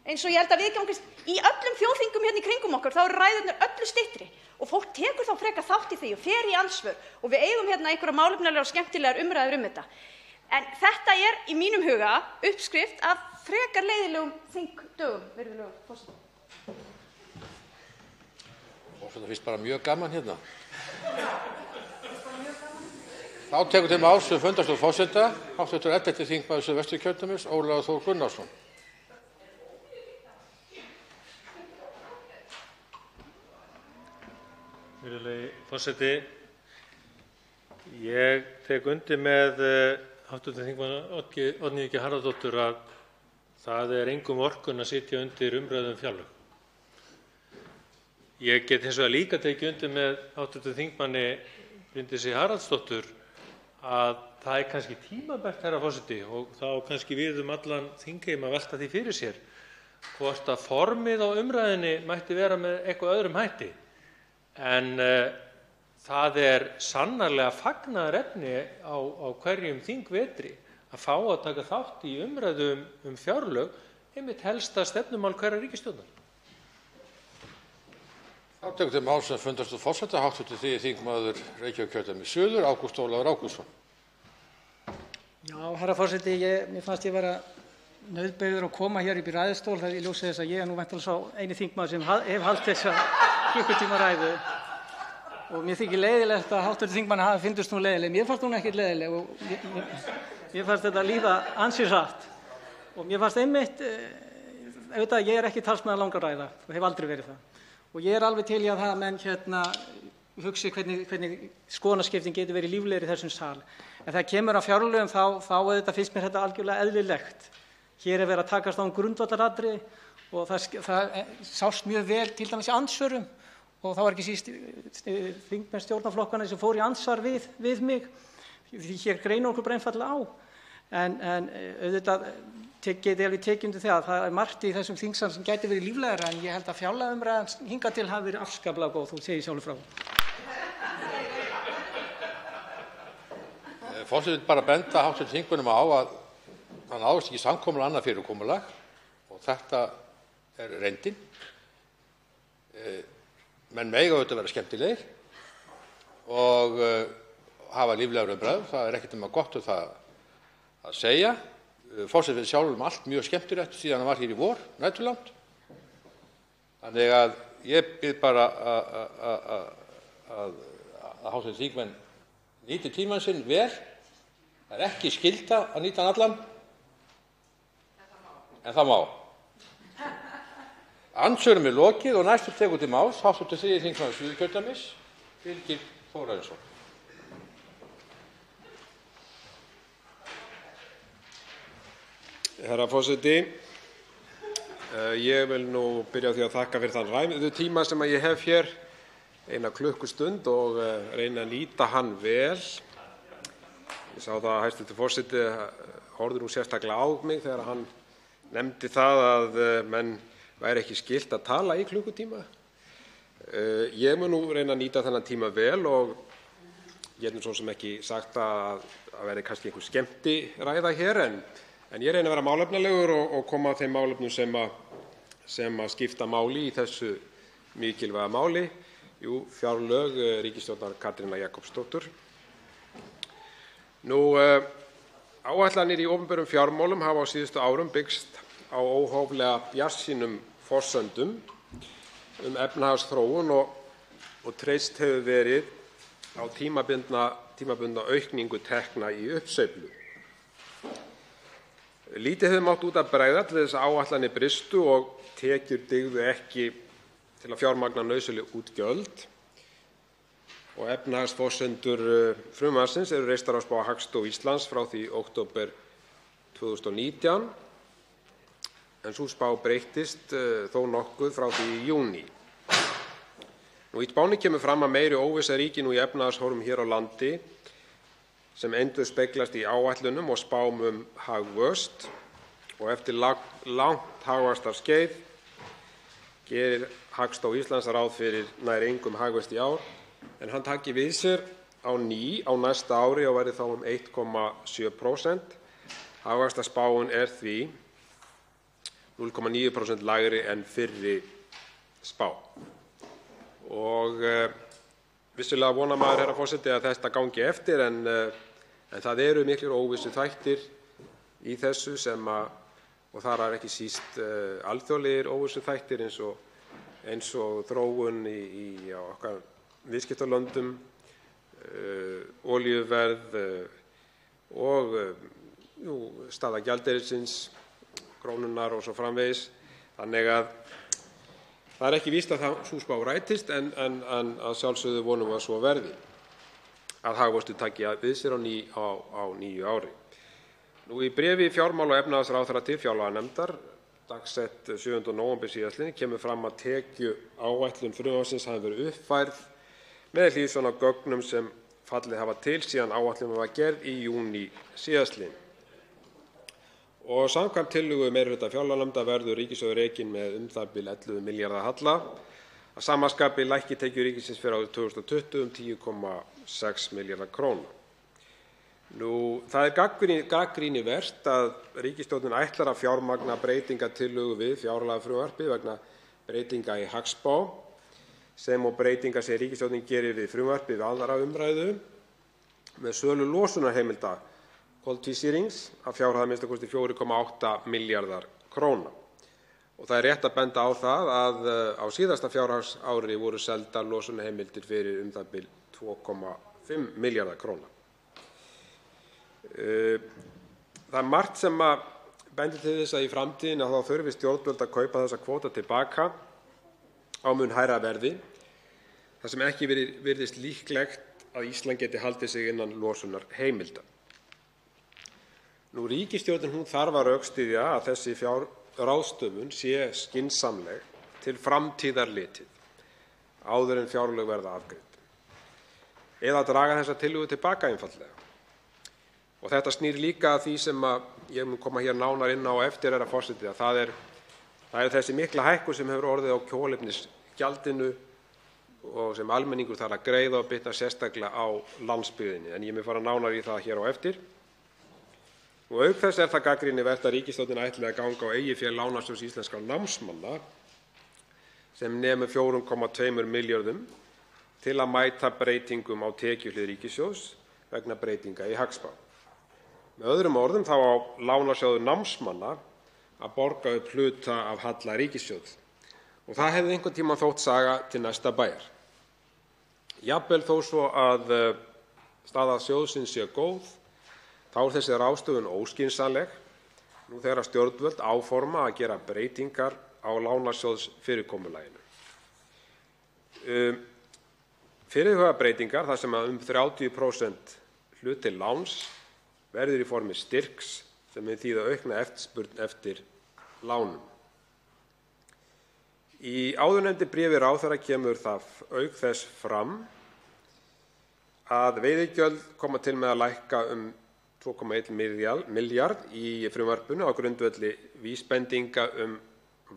eins og ég held að viðgangist í öllum þjóðþingum hérna í kringum okkur, þá eru ræðurnar öllu styttri og fólk tekur þá frekar þátt í því og fer í andsvör og við eigum hérna einhverjar málefnalegar og skemmtilegar umræður um þetta. En þetta er í mínum huga uppskrift af frekar leiðilegum þingdögum, virðulegur forseti. Forseta finnst bara mjög gaman hérna. Þá tekur til máls fundarstjórn forseta, hv. 11. þingmaður Suðvesturkjördæmis, Ólafur Þór Gunnarsson. Virðulegi forseti, ég tek undir með hv. þingmanni Oddnýju G. Harðardóttur að það er engum vorkunn að sitja undir umræðu um fjárlög. Ég get hins vegar líka tekið undir með hv. þingmanni Bryndísi Haraldsdóttur að það er kannski tímabært, herra forseti, og þá kannski við allan þingheim að velta því fyrir sér hvort að formið á umræðunni mætti vera með eitthvað öðrum hætti. En það er sannarlega fagnaðarefni á hverjum þingvetri að fá að taka þátt í umræðu um fjárlög, einmitt helsta stefnumál hverrar ríkisstjórnar. Þá tekur til máls fundarstjórn forseta, hv. 3. þingmaður Reykjavíkurkjördæmis suður, Ágúst Ólafur Ágústsson. Já, herra forseti, mér fannst ég vera nauðbeygður að koma hér upp í ræðustól í ljósi þess að ég er nú væntanlega sá eini þingmaður sem hef haldið þessa klukkutímaræðu. Og mér þykir leiðilegt að hv. þingmanni hafi fyndist hún leiðileg. Mér fannst hún ekkert leiðileg og mér fannst þetta líða ansi hratt. Og mér fannst einmitt, auðvitað, ég er ekki talsmaður langra ræða og hef aldrei verið það. Og ég er alveg til í að það menn hugsi hvernig skoðanaskipting getur verið líflegri í þessum sal. En þegar kemur að fjárlögum þá auðvitað finnst mér þetta algjörlega eðlilegt. Hér er verið að takast á grundvallaratriði og það sást mjög vel til dæmis í andsvörum. Og það var ekki síst þingmenn stjórnarflokkanna sem fór í andsvar við mig, því hér greinir okkur bara einfaldlega á. En auðvitað get ég alveg tekið undir það er margt í þessum þingsal sem gæti verið líflegra, en ég held að fjárlagaumræðan hingað til hafi verið afskaplega góð, þú segir sjálfur frá. Forseti vill bara benda hv. þingmönnum á að það náðist ekki samkomulag annað fyrirkomulag og þetta er reyndin. Menn mega auðvitað vera skemmtilegir og hafa líflegar umræður, það er ekkert nema gott um það að segja. Forseti við sjálfur allt mjög skemmtilegt síðan hann var hér í vor, næturlangt. Þannig að ég bið bara að hv. þingmenn nýti tímann sinn vel. Það er ekki skylda að nýta hann allan, en það má. Andsvörum er lokið og næstur tekur til máls hv. 3. þingmaður Suðurkjördæmis, Birgir Þórarinsson. Herra forseti, ég vil nú byrja á því að þakka fyrir þann ræðutíma sem ég hef hér, eina klukkustund, og reyna að nýta hann vel. Ég sá það að hæstv. forseti horfði nú sérstaklega á mig þegar hann nefndi það að menn væri ekki skylt að tala í klukkutíma. Ég mun nú reyna að nýta þennan tíma vel og ég hef nú svo sem ekki sagt að verði kannski einhver skemmtiræða hér, en ég reyni að vera málefnalegur og koma að þeim málefnum sem skipta máli í þessu mikilvæga máli. Jú, fjárlög ríkisstjórnar Katrínar Jakobsdóttur. Áætlanir í opinberum fjármálum hafa á síðustu árum byggst á óhóflega bjartsýnum forsendum efnahagsþróun og treyst hefur verið á tímabundna aukningu tekna í uppsveiflu. Lítið hefur mátt út af bregða til þess að áætlanir bristu og tekjur dygðu ekki til að fjármagna nauðsynleg útgjöld og efnahagsforsendur frumvarpsins eru reistar á spá Hagstofu Íslands frá því í október 2019 en sú spá breyttist þó nokkuð frá því í júní. Í spánni kemur fram að meiri óvissa ríki nú í efnahagshorfum hér á landi sem endurspeglast í áætlunum og spám hagvöxt og eftir langt hagvaxtarskeið gerir Hagstofa Íslands ráð fyrir nær engum hagvexti í ár en hann taki við sér á ný á næsta ári og verði þá 1,7%. Hagvaxtarspáin því 0,9% lægri en fyrri spá. Og vissulega vonar maður, herra forseti, að þetta gangi eftir en það eru miklir óvissuþættir í þessu og þar er ekki síst alþjóðlegir óvissuþættir eins og þróun í okkar viðskiptalöndum, olíuverð og staða gjaldeyrisins, krónunnar og svo framvegis. Þannig að það er ekki víst að sú spá rætist en að sjálfsögðu vonum við að svo verði, að hagvöxtur taki við sér á nýju ári. Í bréfi fjármála- og efnahagsráðherra til fjárlaganefndar, dagsett 7. nóvember síðastliðinn, kemur fram að tekjuáætlun frumvarpsins hafi verið uppfærð með hliðsjón af gögnum sem fallið hafa til síðan áætlunin var gerð í júní síðastliðinn. Og samkvæmt tillögu meirihluta fjárlaganefndar verður ríkissjóður rekinn með það bil 11 milljarða halla. Að sama skapi lækki tekjur ríkisins fyrir árið 2020 10,6 milljarða króna. Það er gagnrýnivert að ríkisstjórnin ætlar að fjármagna breytingartillögu við fjárlagafrumvarpið vegna breytinga í hagspá sem og breytinga sem ríkisstjórnin gerir við frumvarpið við 2. umræðu með sölu losunarheimilda koltvísýrings að fjárhæð a.m.k. 4,8 milljarðar króna. Og það er rétt að benda á það að á síðasta fjárhagsári voru seldar losunarheimildir fyrir það bil 2,5 milljarða króna. Það er margt sem bendir til þess að í framtíðinni þá þurfi stjórnvöld að kaupa þessa kvóta til baka á mun hærra verði þar sem ekki virðist líklegt að Ísland geti haldið sig innan losunarheimilda. Ríkisstjórnin þarf að rökstyðja að þessi ráðstöfun sé skynsamleg til framtíðar litið áður en fjárlög verða afgreidd eða draga þessa tillögu til baka einfaldlega. Og þetta snýr líka að því sem ég mun koma hér nánar inn á eftir, herra forseti, að það er þessi mikla hækkun sem hefur orðið á kolefnisgjaldinu og sem almenningur þarf að greiða og bitnar sérstaklega á landsbyggðinni. En ég mun fara nánar í það hér á eftir. Og auk þess er það gagnrýnivert að ríkisstjórnin ætli að ganga á eigið fé Lánasjóðs íslenskra námsmanna sem nemur 4,2 milljörðum til að mæta breytingum á tekjuhlið ríkissjóðs vegna breytinga í hagspá. Með öðrum orðum þá á Lánasjóður námsmanna að borga upp hluta af halla ríkissjóðs og það hefði einhvern tímann þótt saga til næsta bæjar. Jafnvel þó svo að staða sjóðsins sé góð þá er þessi ráðstöfun óskynsamleg nú þegar stjórnvöld áforma að gera breytingar á lánasjóðsfyrirkomulaginu. Fyrirhugaðar breytingar þar sem 30% hluti láns verður í formi styrks sem mun þýða aukna eftirspurn eftir lánum. Í áðurnefndu bréfi ráðherra kemur það auk þess fram að veiðigjöld koma til með að lækka 2,1 milljarð í frumvarpinu á grundvelli vísbendinga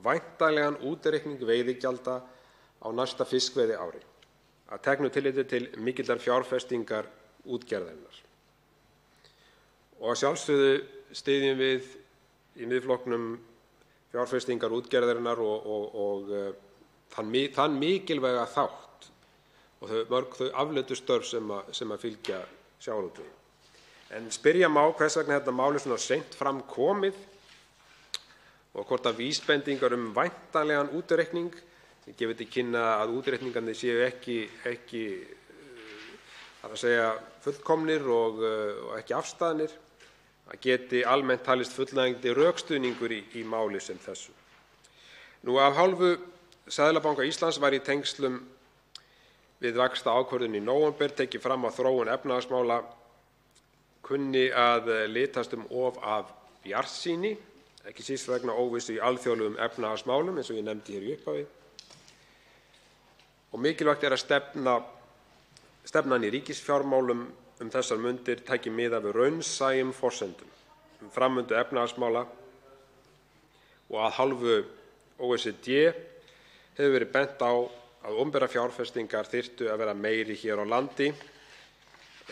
væntanlegan útreikning veiðigjalda á næsta fiskveiðiári að teknu tilliti til mikillar fjárfestingar útgerðarinnar. Og að sjálfsögðu styðjum við í Miðflokknum fjárfestingar útgerðarinnar og þann mikilvæga þátt og mörg þau afleiddu störf sem fylgja sjávarútvegi. En spyrja má hvers vegna þetta mál er svona seint fram komið og hvort að vísbendingar væntanlegan útreikning sem gefur til kynna að útreikningarnir séu ekki það að segja fullkomnir og ekki afstaðnir, að geti almennt talist fullnægjandi rökstuðningur í máli sem þessu. Af hálfu Seðlabanka Íslands var í tengslum við vaxtaákvörðun í nóvember tekið fram að þróun efnahagsmála kunni að litast of af bjartsýni, ekki síst vegna óvissu í alþjóðlegum efnahagsmálum eins og ég nefndi hér í upphafi. Og mikilvægt er að stefnan í ríkisfjármálum þessar mundir taki mið af raunsæjum forsendum framvindu efnahagsmála og að hálfu OECD hefur verið bent á að opinberar fjárfestingar þyrftu að vera meiri hér á landi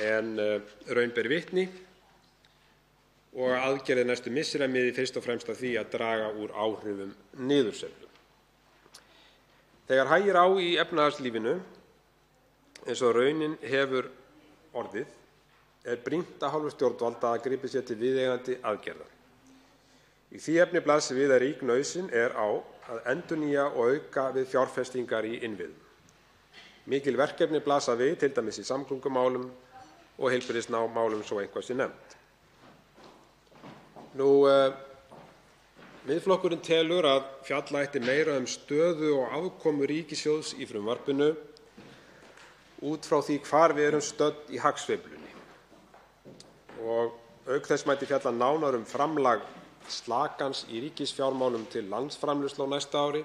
en raun ber vitni og að aðgerðir næstu missera miði fyrst og fremst að því að draga úr áhrifum niðursveiflu. Þegar hægir á í efnahagslífinu eins og raunin hefur orðið er brýnt af hálfu stjórnvalda að gripið sé til viðeigandi aðgerða. Í því efni blasir við að rík nauðsyn er á að endurnýja og auka við fjárfestingar í innviðum. Mikil verkefni blasa við, til dæmis í samgöngumálum og heilbrigðismálum svo eitthvað sé nefnt. Miðflokkurinn telur að fjalla ætti meira stöðu og afkomu ríkissjóðs í frumvarpinu út frá því hvar við erum stödd í hagsveiflunni. Og auk þess mætti fjalla nánar framlag slakans í ríkisfjármálum til landsframleiðslu á næsta ári.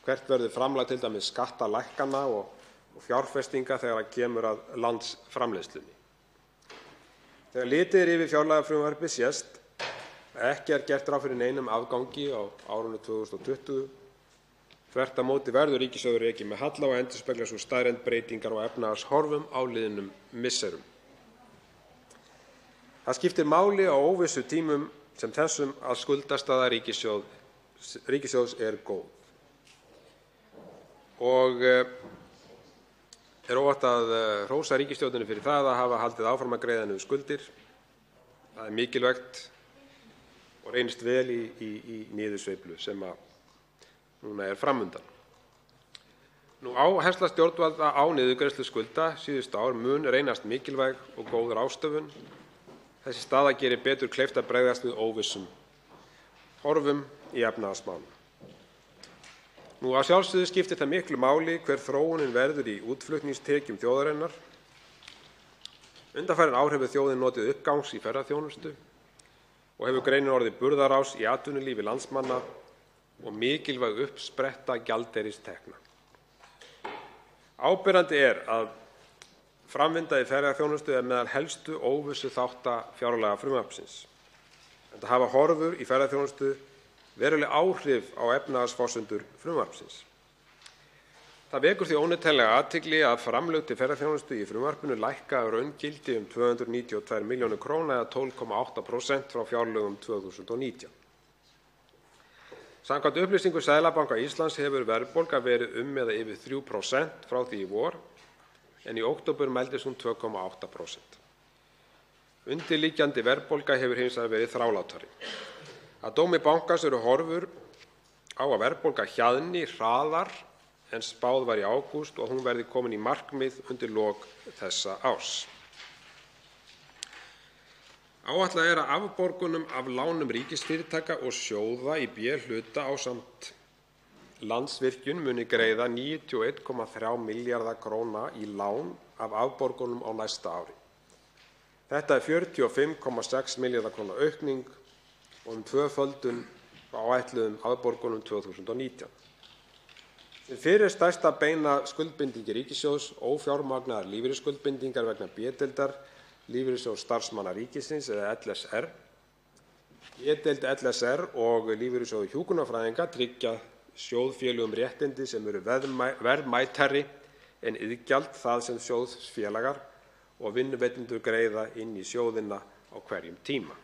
Hvert verður framlag til dæmis skattalækkana og fjárfestinga þegar kemur að landsframleiðslunni. Þegar litið er yfir fjárlagafrumvarpið sést að ekki er gert ráð fyrir neinum afgangi á árinu 2020. Þvert á móti verður ríkissjóður rekinn með halla og endurspeglar sú staðreynd breytingar á efnahagshorfum á liðnum misserum. Það skiptir máli á óvissu tímum sem þessum að skuldastaða ríkissjóðs er góð. Og er óhætt að hrósa ríkisstjórninni fyrir það að hafa haldið áfram að greiða niður skuldir. Það er mikilvægt og reynist vel í niðursveiflu sem núna er framundan. Áhersla stjórnvalda á niðurgreiðslu skulda síðustu ár mun reynast mikilvæg og góð ráðstöfun. Þessi staða gerir betur kleift að bregðast við óvissum horfum í efnahagsmálum. Að sjálfsögðu skiptir það miklu máli hver þróunin verður í útflutningstekjum þjóðarinnar. Undanfarin ár hefur þjóðin notið uppgangs í ferðaþjónustu og hefur greinin orðið burðarás í atvinnulífi landsmanna og mikilvæg uppspretta gjaldeyristekna. Áberandi er að framvinda í ferðaþjónustu er meðal helstu óvissu þátta fjárlagafrumvarpsins. Enda hafa horfur í ferðaþjónustu veruleg áhrif á efnahagsforsendur frumvarpsins. Það vekur því óneitanlega athygli að framlög til ferðaþjónustu í frumvarpinu lækka að raungildi 292 milljónir króna eða 12,8% frá fjárlögum 2019. Samkvæmt upplýsingum Seðlabanka Íslands hefur verðbólga verið eða yfir 3% frá því í vor, en í október mældist hún 2,8%. Undirliggjandi verðbólga hefur hins vegar verið þrálátari. Að dómi bankans eru horfur á að verðbólga hjaðni hraðar en spáð var í ágúst og hún verði komin í markmið undir lok þessa árs. Áætlað er að afborgunum af lánum ríkisfyrirtækja og sjóða í B-hluta ásamt Landsvirkjun muni greiða 91,3 milljarða króna í lán af afborgunum á næsta ári. Þetta er 45,6 milljarða króna aukning og tvöföldun á áætluðum afborgunum 2019. Sem fyrr er stærsta beina skuldbindingi ríkissjóðs ófjármagnaðar lífeyrisskuldbindingar vegna B-deildar Lífeyrissjóðs starfsmanna ríkisins eða LSR. B-deild LSR og Lífeyrissjóður hjúkrunarfræðinga tryggja sjóðfélögum réttindi sem eru verðmætari en iðgjald það sem sjóðsfélagar og vinnuveitendur greiða inn í sjóðina á hverjum tíma.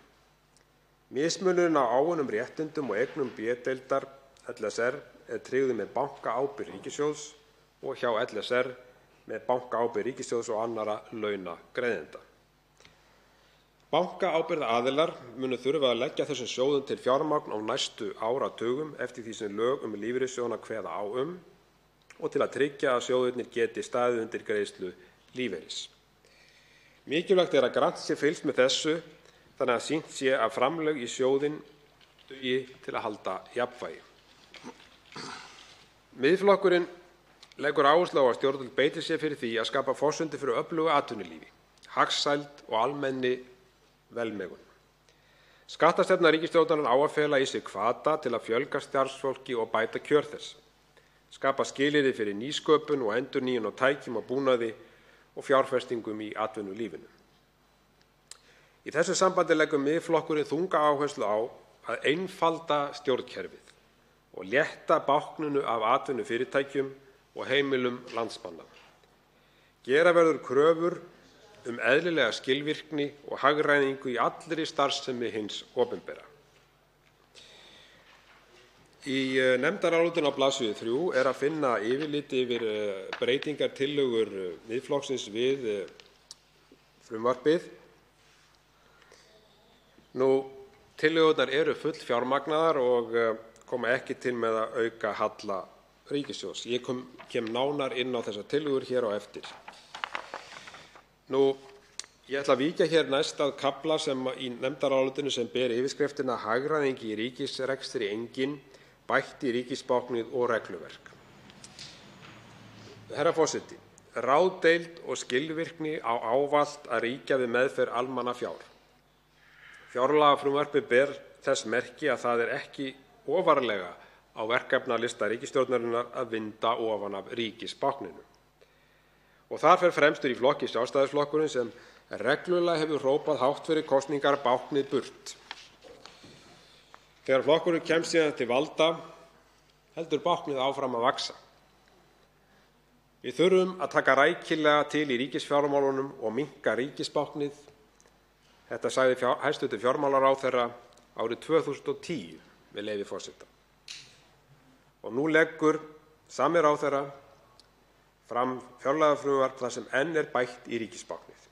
Mismunurinn á áunnum réttindum og eignum B-deildar LSR er tryggður með bankaábyrgð ríkissjóðs og hjá LSR með bankaábyrgð ríkissjóðs og annarra launagreiðenda. Bankaábyrgðaraðilar munu þurfa að leggja þessum sjóðum til fjármagn á næstu áratugum eftir því sem lög lífeyrissjóðanna kveða á og til að tryggja að sjóðirnir geti staðið undir greiðslu lífeyris. Mikilvægt að grannt sé fylgst með þessu þannig að sýnt sé að framlög í sjóðinn dugi til að halda jafnvægi. Miðflokkurinn leggur áherslu á að stjórnvöld beiti sér fyrir því að skapa forsendur fyrir öflugu atvinnulífi, hagsæld og almenni velmegun. Skattastefna ríkisstjórnarinnar á að fela í sig hvata til að fjölga starfsfólki og bæta kjör þess, skapa skilyrði fyrir nýsköpun og endurnýjun á tækjum og búnaði og fjárfestingum í atvinnulífinu. Í þessu sambandi leggur Miðflokkurinn þunga áherslu á að einfalda stjórnkerfið og létta bákninu af atvinnufyrirtækjum og heimilum landsmanna. Gera verður kröfur eðlilega skilvirkni og hagræðingu í allri starfsemi hins opinbera. Í nefndarálitinu á blaðsíðu 3 að finna yfirlit yfir breytingartillögur Miðflokksins við frumvarpið. Tillögurnar eru fullfjármagnaðar og koma ekki til með að auka halla ríkissjóðs. Ég kem nánar inn á þessar tillögur hér á eftir. Ég ætla að víkja hér næst að kafla í nefndarálitinu sem ber yfirskriftina Hagræðing í ríkisrekstri engin, bætt í ríkisbáknið og regluverk. Herra forseti, ráðdeild og skilvirkni á ávallt að ríkja við meðferð almannafjár. Fjárlagafrumvarpið ber þess merki að það ekki ofarlega á verkefnalista ríkisstjórnarinnar að vinda ofan af ríkisbákninu. Og þar fer fremstur í flokki Sjálfstæðisflokkurinn sem reglulega hefur hrópað hátt fyrir kosningar báknið burt. Þegar flokkurinn kemst síðan til valda heldur báknið áfram að vaxa. Við þurfum að taka rækilega til í ríkisfjármálunum og minnka ríkisbáknið. Þetta sagði hæstv. Fjármálaráðherra árið 2010 með leyfi forseta. Og nú leggur sami ráðherra fram fjárlagafrumvarp þar sem enn bætt í ríkisbáknið.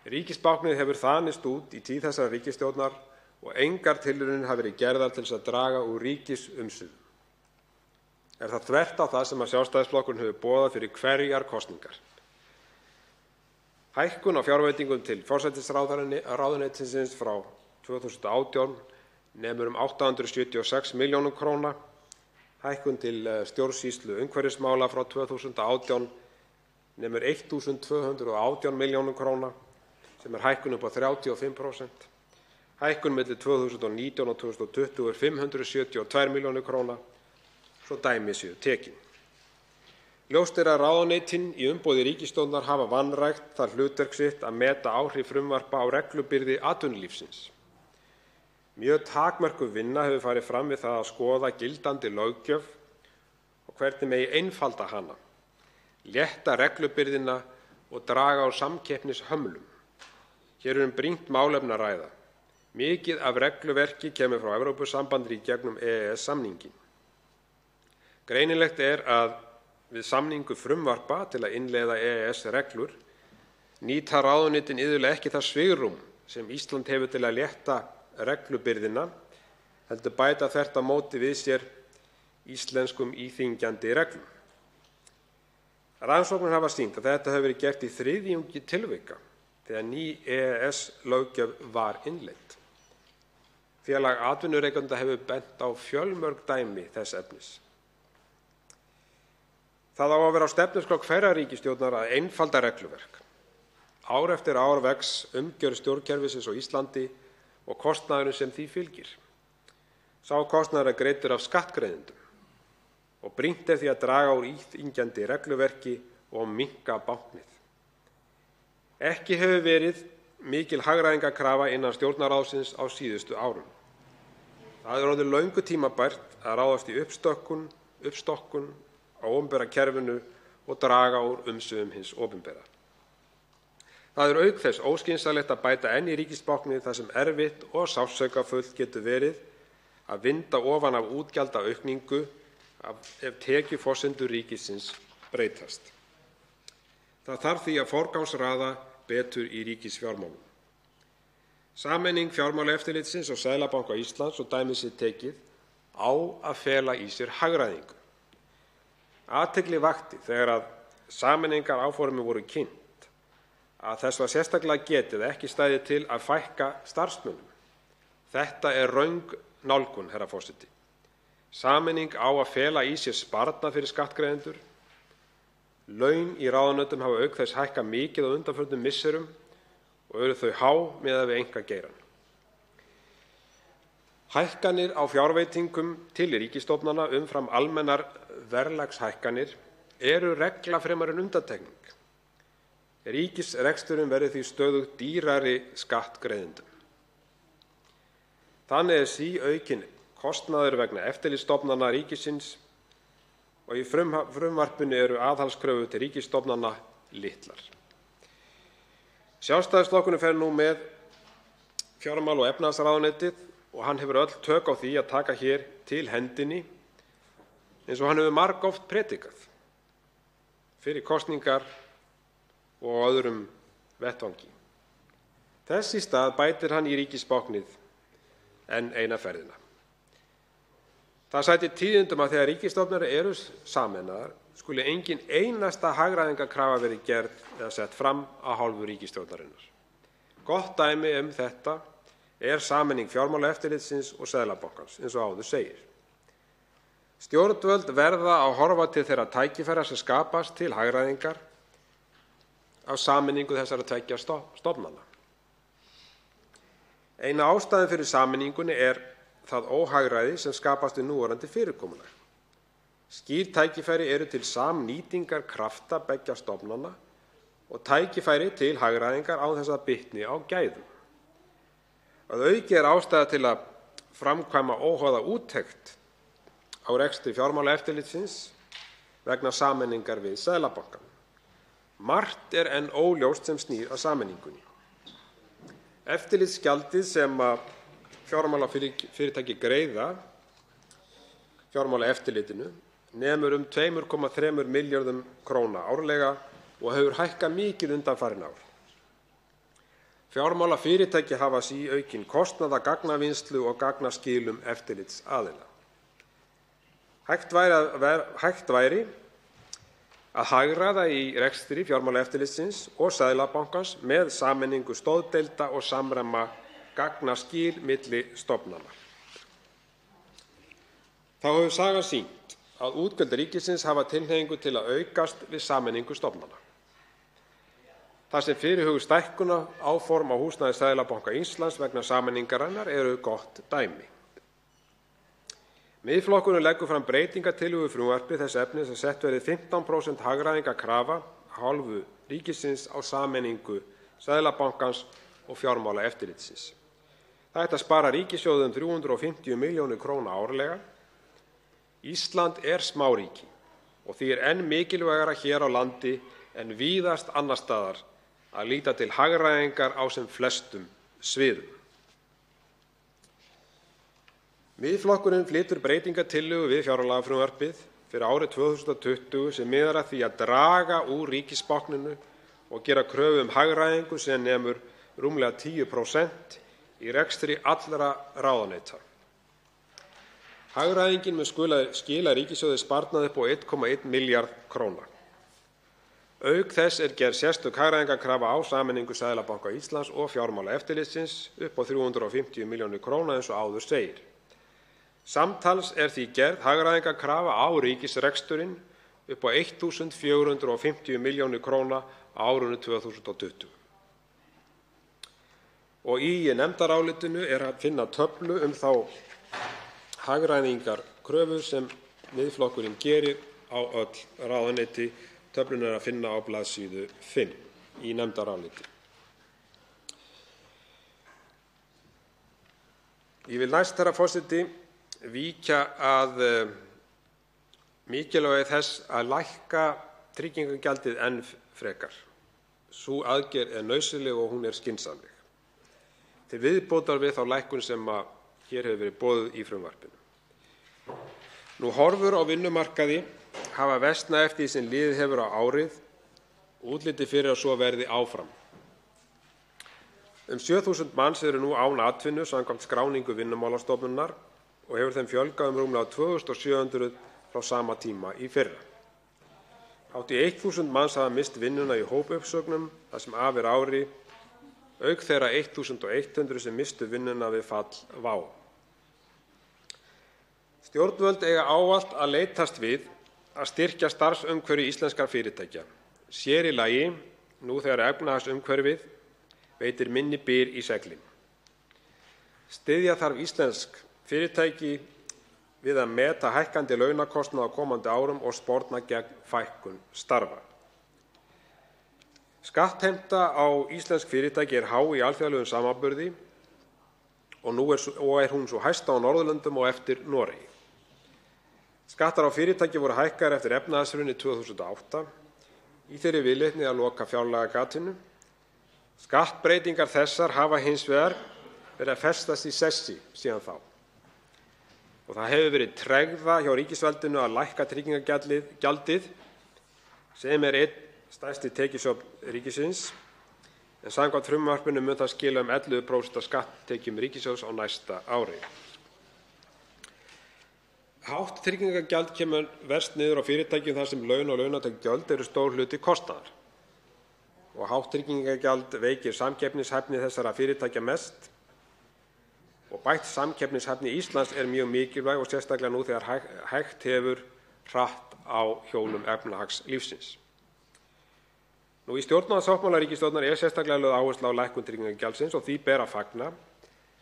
Ríkisbáknið hefur þanist út í tíð þessarar ríkisstjórnar og engar tilraunir hafa verið gerðar til að draga úr ríkisumsvifum. Það þvert á það sem Sjálfstæðisflokkurinn hefur boðað fyrir hverjar kosningar. Hækkun á fjárveitingum til forsætisráðuneytisins frá 2018 nemur 876 milljónum króna. Hækkun til stjórnsýslu umhverfismála frá 2018 nemur 1.218 milljónum króna, sem hækkun upp á 35%. Hækkun milli 2019 og 2020 572 milljónir króna, svo dæmi séu tekin. Ljóst að ráðuneytin í umboði ríkisstjórnar hafa vanrækt það hlutverk sitt að meta áhrif frumvarpa á reglubyrði atvinnulífsins. Mjög takmörkuð vinna hefur farið fram við það að skoða gildandi löggjöf og hvernig megi einfalda hana, létta reglubyrðina og draga úr samkeppnishömlum. Hér brýnt málefni að ræða. Mikið af regluverki kemur frá Evrópusambandinu í gegnum EES-samninginn. Greinilegt að við samningu frumvarpa til að innleiða EES-reglur nýta ráðuneytin iðulega ekki það svigrúm sem Ísland hefur til að létta reglubyrðina, heldur bæta þvert á móti við sér íslenskum íþyngjandi reglum. Rannsóknir hafa sýnt að þetta hefur verið gert í þriðjungi tilvika þegar ný EES-löggjöf var innleidd. Félag atvinnurekenda hefur bent á fjölmörg dæmi þess efnis. Það á að vera á stefnuskrá hverrar ríkisstjórnar að einfalda regluverk. Ár eftir ár vex umgjörð stjórnkerfisins á Íslandi og kostnaðurinn sem því fylgir. Sá kostnaður greiddur af skattgreiðendum og brýnt því að draga úr íþyngjandi regluverki og minnka báknið. Ekki hefur verið mikil hagræðingarkrafa innan Stjórnarráðsins á síðustu árum. Það orðið löngu tímabært að ráðast í uppstokkun á opinbera kerfinu og draga úr umsvifum hins opinbera. Það auk þess óskynsamlegt að bæta enn í ríkisbáknið þar sem erfitt og sársaukafullt getur verið að vinda ofan af útgjaldaaukningu ef tekjuforsendur ríkisins breytast. Það þarf því að forgangsraða betur í ríkisfjármálum. Sameining Fjármálaeftirlitsins og Seðlabanka Íslands, svo dæmi sé tekið, á að fela í sér hagræðingu. Athygli vakti þegar að sameiningaráformin voru kynnt að þess var sérstaklega getið að ekki stæði til að fækka starfsmönnum. Þetta er röng nálgun, herra forseti. Sameining á að fela í sér sparnað fyrir skattgreiðendur. Laun í ráðuneytum hafa auk þess hækkað mikið á undanförnum misserum og eru þau há miðað við einkageirann. Hækkanir á fjárveitingum til ríkisstofnana umfram almennar verðlagshækkanir eru regla fremur en undantekning. Ríkisreksturinn verður því stöðugt dýrari skattgreiðendum. Þannig er síaukinn kostnaður vegna eftirlitsstofnana ríkisins og í frumvarpinu eru aðhaldskröfur til ríkisstofnana litlar. Sjálfstæðisflokkurinn fer nú með fjármála- og efnahagsráðuneytið og hann hefur öll tök á því að taka hér til hendinni eins og hann hefur margoft predikað fyrir kosningar og á öðrum vettvangi. Þess í stað bætir hann í ríkisbáknið enn eina ferðina. Það sætir tíðindum að þegar ríkisstofnanir eru sameinaðar skuli engin einasta hagræðingarkrafa verið gerð eða sett fram af hálfu ríkisstjórnarinnar. Gott dæmi þetta er sameining Fjármálaeftirlitsins og Seðlabankans, eins og áður segir. Stjórnvöld verða að horfa til þeirra tækifæra sem skapast til hagræðingar af sameiningu þessara tveggja stofnana. Eina ástæðan fyrir sameiningunni er það óhagræði sem skapast við núverandi fyrirkomulag. Skýr tækifæri eru til samnýtingar krafta beggja stofnana og tækifæri til hagræðingar án þess að bitni á gæðum. Að auki er ástæða til að framkvæma óháða úttekt á rekstri Fjármálaeftirlitsins vegna sameiningar við Seðlabankann. Margt er enn óljóst sem snýr að sameiningunni. Eftirlitsgjaldið sem fjármálafyrirtæki greiða Fjármálaeftirlitinu nemur 2,3 milljörðum króna árlega og hefur hækkað mikið undanfarin ár. Fjármálafyrirtæki hafa síaukinn kostnað af gagnavinnslu og gagnaskilum eftirlitsaðila. Hægt væri að hagræða í rekstri Fjármálaeftirlitsins og Seðlabankans með sameiningu stoðdeilda og samræma gagnaskil milli stofnana. Þá hefur sagan sýnt að útgjöld ríkisins hafa tilhneigingu til að aukast við sameiningu stofnana. Þar sem fyrirhuguð stækkunaráform á húsnæði Seðlabanka Íslands vegna sameiningarinnar eru gott dæmi. Miðflokkurinn leggur fram breytingartillögu við frumvarpið þess efnis að sett verði 15% hagræðingarkrafa af hálfu ríkisins á sameiningu Seðlabankans og Fjármálaeftirlitsins. Það ætti að spara ríkissjóði 350 milljónir króna árlega. Ísland er smáríki og því er enn mikilvægara hér á landi en víðast annars staðar að líta til hagræðingar á sem flestum sviðum. Miðflokkurinn flytur breytingartillögu við fjárlagafrumvarpið fyrir árið 2020 sem miðar að því að draga úr ríkisbákninu og gera kröfu hagræðingu sem nemur rúmlega 10% í rekstri allra ráðuneyta. Hagræðingin mun skila ríkissjóði sparnað upp á 1,1 milljarð króna. Auk þess er gerð sérstök hagræðingarkrafa á sameiningu Seðlabanka Íslands og Fjármálaeftirlitsins upp á 350 milljónir króna eins og áður segir. Samtals er því gerð hagræðingarkrafa á ríkisreksturinn upp á 1.450 milljónir króna á árinu 2020. Og í nefndarálitinu er að finna töflu þá hagræðingarkröfu sem Miðflokkurinn gerir á öll ráðuneyti. Töfluna er að finna á blaðsíðu 5 í nefndaráliti. Ég vil næst, herra forseti, víkja að mikilvægi þess að lækka tryggingagjaldið enn frekar. Sú aðgerð er nauðsynleg og hún er skynsamleg. Til viðbótar við þá lækkun sem hér hefur verið boðuð í frumvarpinu. Nú horfur á vinnumarkaði hafa versnað eftir því sem liðið hefur á árið Útlit er fyrir að svo verði áfram. 7.000 manns eru nú án atvinnu samkvæmt skráningu Vinnumálastofnunar og hefur þeim fjölgað rúmlega 2.700 frá sama tíma í fyrra. Hátt í 1.000 manns hafa misst vinnuna í hópuppsögnum það sem af ári, auk þeirra 1.100 sem misstu vinnuna við fall WOW. Stjórnvöld eiga ávallt að leitast við að styrkja starfsumhverfi íslenskra fyrirtækja, sér í lagi nú þegar efnahagsumhverfið veitir minni byr í seglin. Styðja þarf íslensk fyrirtæki við að meta hækkandi launakostnað á komandi árum og sporna gegn fækkun starfa. Skattheimta á íslensk fyrirtæki er há í alþjóðlegum samanburði og er hún sú hæsta á Norðurlöndum og eftir Noregi. Skattar á fyrirtæki voru hækkaðir eftir efnahagshrunið 2008 í þeirri viðleitni að loka fjárlagagatinu. Skattbreytingar þessar hafa hins vegar verið að festast í sessi síðan þá. Og það hefur verið tregða hjá ríkisvaldinu að lækka tryggingagjaldið sem er einn stærsti tekjusöfn ríkisins, en samkvæmt frumvarpinu mun það skila 11% af skatttekjum ríkissjóðs á næsta ári. Hátt tryggingagjald kemur verst niður á fyrirtækjum þar sem laun og launatengd gjöld eru stór hluti kostnaðar. Og hátt tryggingagjald veikir samkeppnishæfni þessara fyrirtækja mest. Og bætt samkeppnishæfni Íslands er mjög mikilvæg og sérstaklega nú þegar hægt hefur hratt á hjólum efnahagslífsins. Í stjórnarsáttmála ríkisstjórnar er sérstaklega lögð áhersla á lækkun tryggingagjaldsins og því ber að fagna,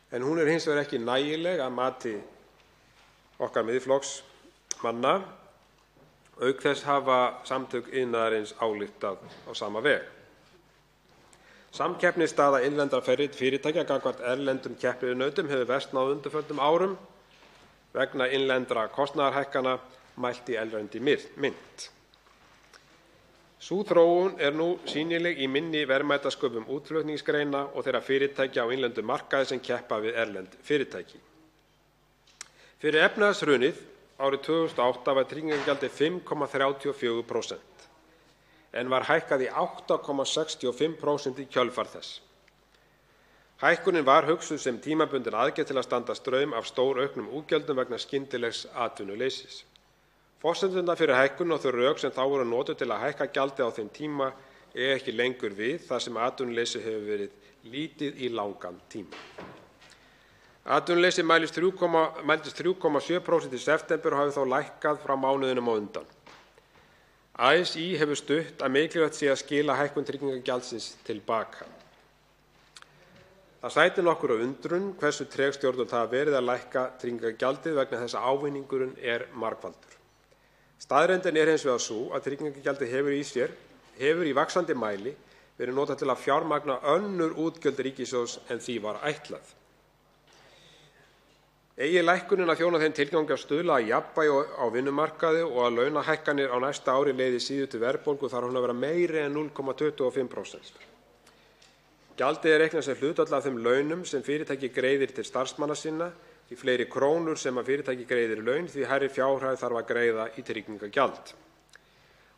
en hún er hins vegar ekki nægileg að mati okkar Miðflokksmanna. Auk þess hafa samtök iðnaðarins ályktað á sama veg. Samkeppnisstaða innlendra fyrirtækja gagnvart erlendum keppinautum hefur versnað á undanförnum árum vegna innlendra kostnaðarhækkana mælt í erlendri mynt. Sú þróun er nú sýnileg í minni verðmætasköpun útflutningsgreina og þeirra fyrirtækja á innlendum markaði sem keppa við erlend fyrirtæki. Fyrir efnahagshrunið árið 2008 var tryggingagjaldið 5,34% en var hækkað í 8,65% í kjölfar þess. Hækkunin var hugsuð sem tímabundin aðgerð til að standa straum af stórauknum útgjöldum vegna skyndilegs atvinnuleysis. Forsendurnar fyrir hækkun og þau rök sem þá voru notuð til að hækka gjaldið á þeim tíma er ekki lengur við þar sem atvinnuleysi hefur verið lítið í langan tíma. Atvinnuleysi mældist 3,7% í september og hafi þá lækkað frá mánuðinum á undan. ASÍ hefur stutt að mikilvægt sé að skila hækkun tryggingagjaldsins til baka. Það sætir nokkur á undrun hversu treg stjórnvöld hafa verið að lækka tryggingagjaldið vegna þess að ávinningurinn er margfaldur. Staðreyndin er hins vegar sú að tryggingagjaldið hefur í vaxandi mæli verið notað til að fjármagna önnur útgjöld ríkissjóðs en því var ætlað. Eigi lækkunin að þjóna þeim tilgangi að stuðla að jafnvægi á vinnumarkaði og að launahækkanir á næsta ári leiði síður til verðbólgu þarf hún að vera meiri en 0,25%. Gjaldið er reiknað sem hlutfall af þeim launum sem fyrirtæki greiðir til starfsmanna sinna. Því fleiri krónur sem að fyrirtæki greiðir í laun, því hærri fjárhæð þarf að greiða í tryggingagjald.